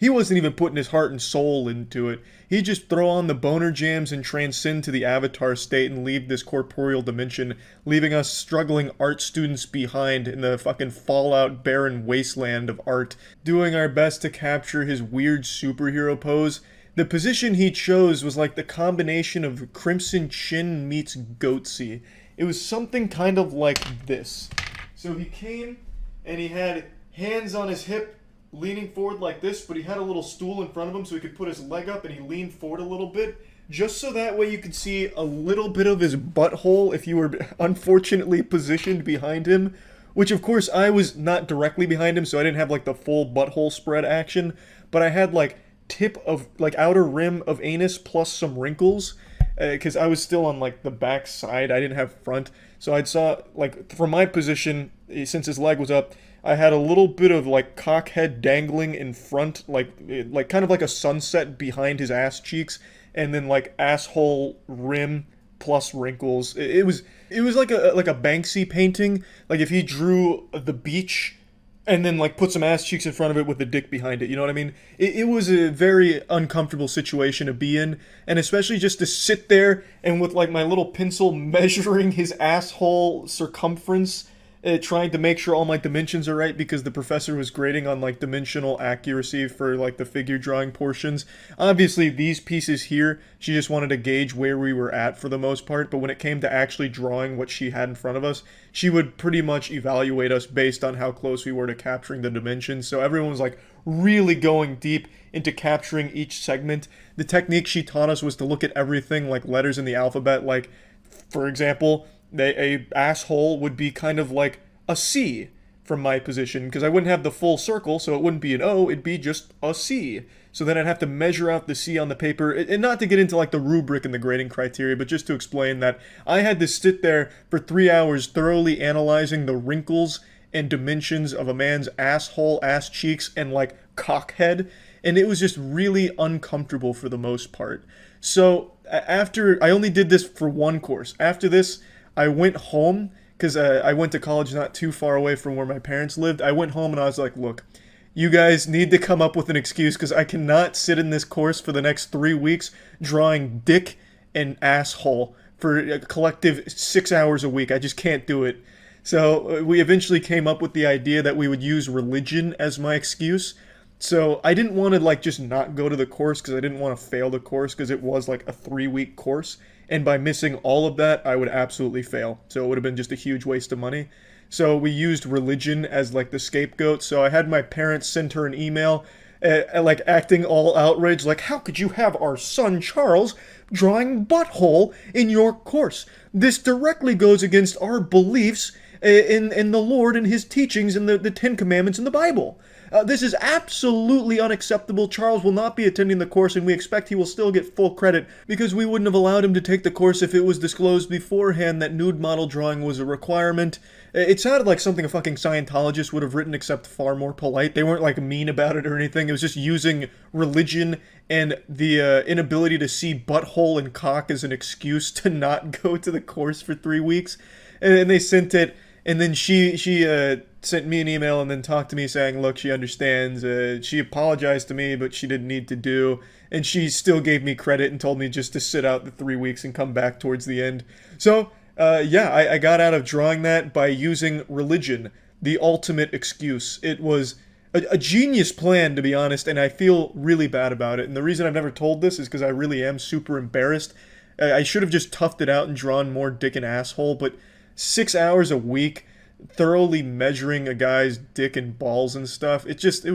wasn't even putting his heart and soul into it. He'd just throw on the boner jams and transcend to the avatar state and leave this corporeal dimension, leaving us struggling art students behind in the fucking fallout barren wasteland of art, doing our best to capture his weird superhero pose. The position he chose was like the combination of Crimson Chin meets Goatsy. It was something kind of like this. So he came and he had hands on his hip, leaning forward like this, but he had a little stool in front of him so he could put his leg up, and he leaned forward a little bit, just so that way you could see a little bit of his butthole if you were unfortunately positioned behind him, which of course I was not directly behind him, so I didn't have like the full butthole spread action, but I had like tip of like outer rim of anus plus some wrinkles, because I was still on like the back side, I didn't have front, so I saw like from my position, since his leg was up, I had a little bit of like cock head dangling in front, like kind of like a sunset behind his ass cheeks, and then like asshole rim plus wrinkles. It was like a Banksy painting, like if he drew the beach and then like put some ass cheeks in front of it with the dick behind it, you know what I mean? It was a very uncomfortable situation to be in, and especially just to sit there and with like my little pencil measuring his asshole circumference, trying to make sure all my dimensions are right, because the professor was grading on like dimensional accuracy for like the figure drawing portions. Obviously these pieces here, she just wanted to gauge where we were at for the most part, but when it came to actually drawing what she had in front of us, she would pretty much evaluate us based on how close we were to capturing the dimensions. So everyone was like really going deep into capturing each segment. The technique she taught us was to look at everything like letters in the alphabet, like for example, a asshole would be kind of like a C from my position, because I wouldn't have the full circle, so it wouldn't be an O, it'd be just a C. So then I'd have to measure out the C on the paper, and not to get into like the rubric and the grading criteria, but just to explain that I had to sit there for 3 hours thoroughly analyzing the wrinkles and dimensions of a man's asshole, ass cheeks, and like cockhead, and it was just really uncomfortable for the most part. So after, I only did this for one course. After this, I went home, because I went to college not too far away from where my parents lived. I went home and I was like, look, you guys need to come up with an excuse, because I cannot sit in this course for the next 3 weeks drawing dick and asshole for a collective 6 hours a week. I just can't do it. So we eventually came up with the idea that we would use religion as my excuse. So I didn't want to like just not go to the course, because I didn't want to fail the course, because it was like a 3-week course. And by missing all of that, I would absolutely fail. So it would have been just a huge waste of money. So we used religion as like the scapegoat. So I had my parents send her an email, like acting all outraged, like, how could you have our son Charles drawing butthole in your course? This directly goes against our beliefs in the Lord and his teachings in the Ten Commandments in the Bible. This is absolutely unacceptable. Charles will not be attending the course, and we expect he will still get full credit, because we wouldn't have allowed him to take the course if it was disclosed beforehand that nude model drawing was a requirement. It sounded like something a fucking Scientologist would have written, except far more polite. They weren't like mean about it or anything. It was just using religion and the inability to see butthole and cock as an excuse to not go to the course for 3 weeks. And they sent it, And then she sent me an email and then talked to me saying, look, she understands. She apologized to me, but she didn't need to do. And she still gave me credit and told me just to sit out the 3 weeks and come back towards the end. So, yeah, I got out of drawing that by using religion, the ultimate excuse. It was a genius plan, to be honest, and I feel really bad about it. And the reason I've never told this is because I really am super embarrassed. I should have just toughed it out and drawn more dick and asshole, but 6 hours a week thoroughly measuring a guy's dick and balls and stuff, it just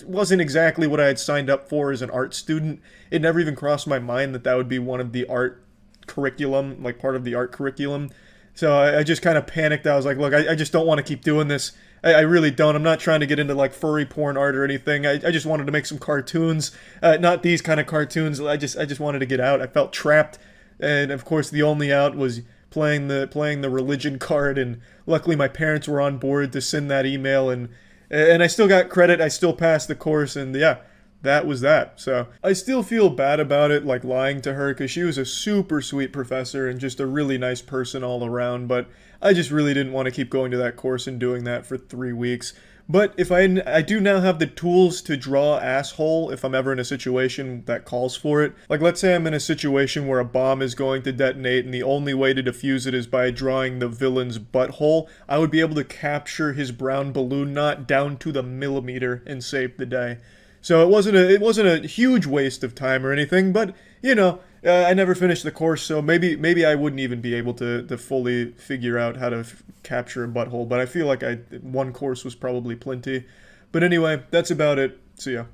wasn't exactly what I had signed up for as an art student. It never even crossed my mind that would be one of the art curriculum, like part of the art curriculum. So I just kind of panicked. I was like, look, I just don't want to keep doing this. I really don't. I'm not trying to get into like furry porn art or anything. I just wanted to make some cartoons, not these kind of cartoons. I just wanted to get out. I felt trapped, and of course the only out was playing the religion card, and luckily my parents were on board to send that email, and I still got credit. I still passed the course, and yeah, that was that. So I still feel bad about it, like lying to her, because she was a super sweet professor and just a really nice person all around, but I just really didn't want to keep going to that course and doing that for 3 weeks. But if I do now have the tools to draw asshole if I'm ever in a situation that calls for it. Like, let's say I'm in a situation where a bomb is going to detonate and the only way to defuse it is by drawing the villain's butthole. I would be able to capture his brown balloon knot down to the millimeter and save the day. So it wasn't a huge waste of time or anything, but you know, I never finished the course, so maybe I wouldn't even be able to fully figure out how to capture a butthole, but I feel like one course was probably plenty. But anyway, that's about it. See ya.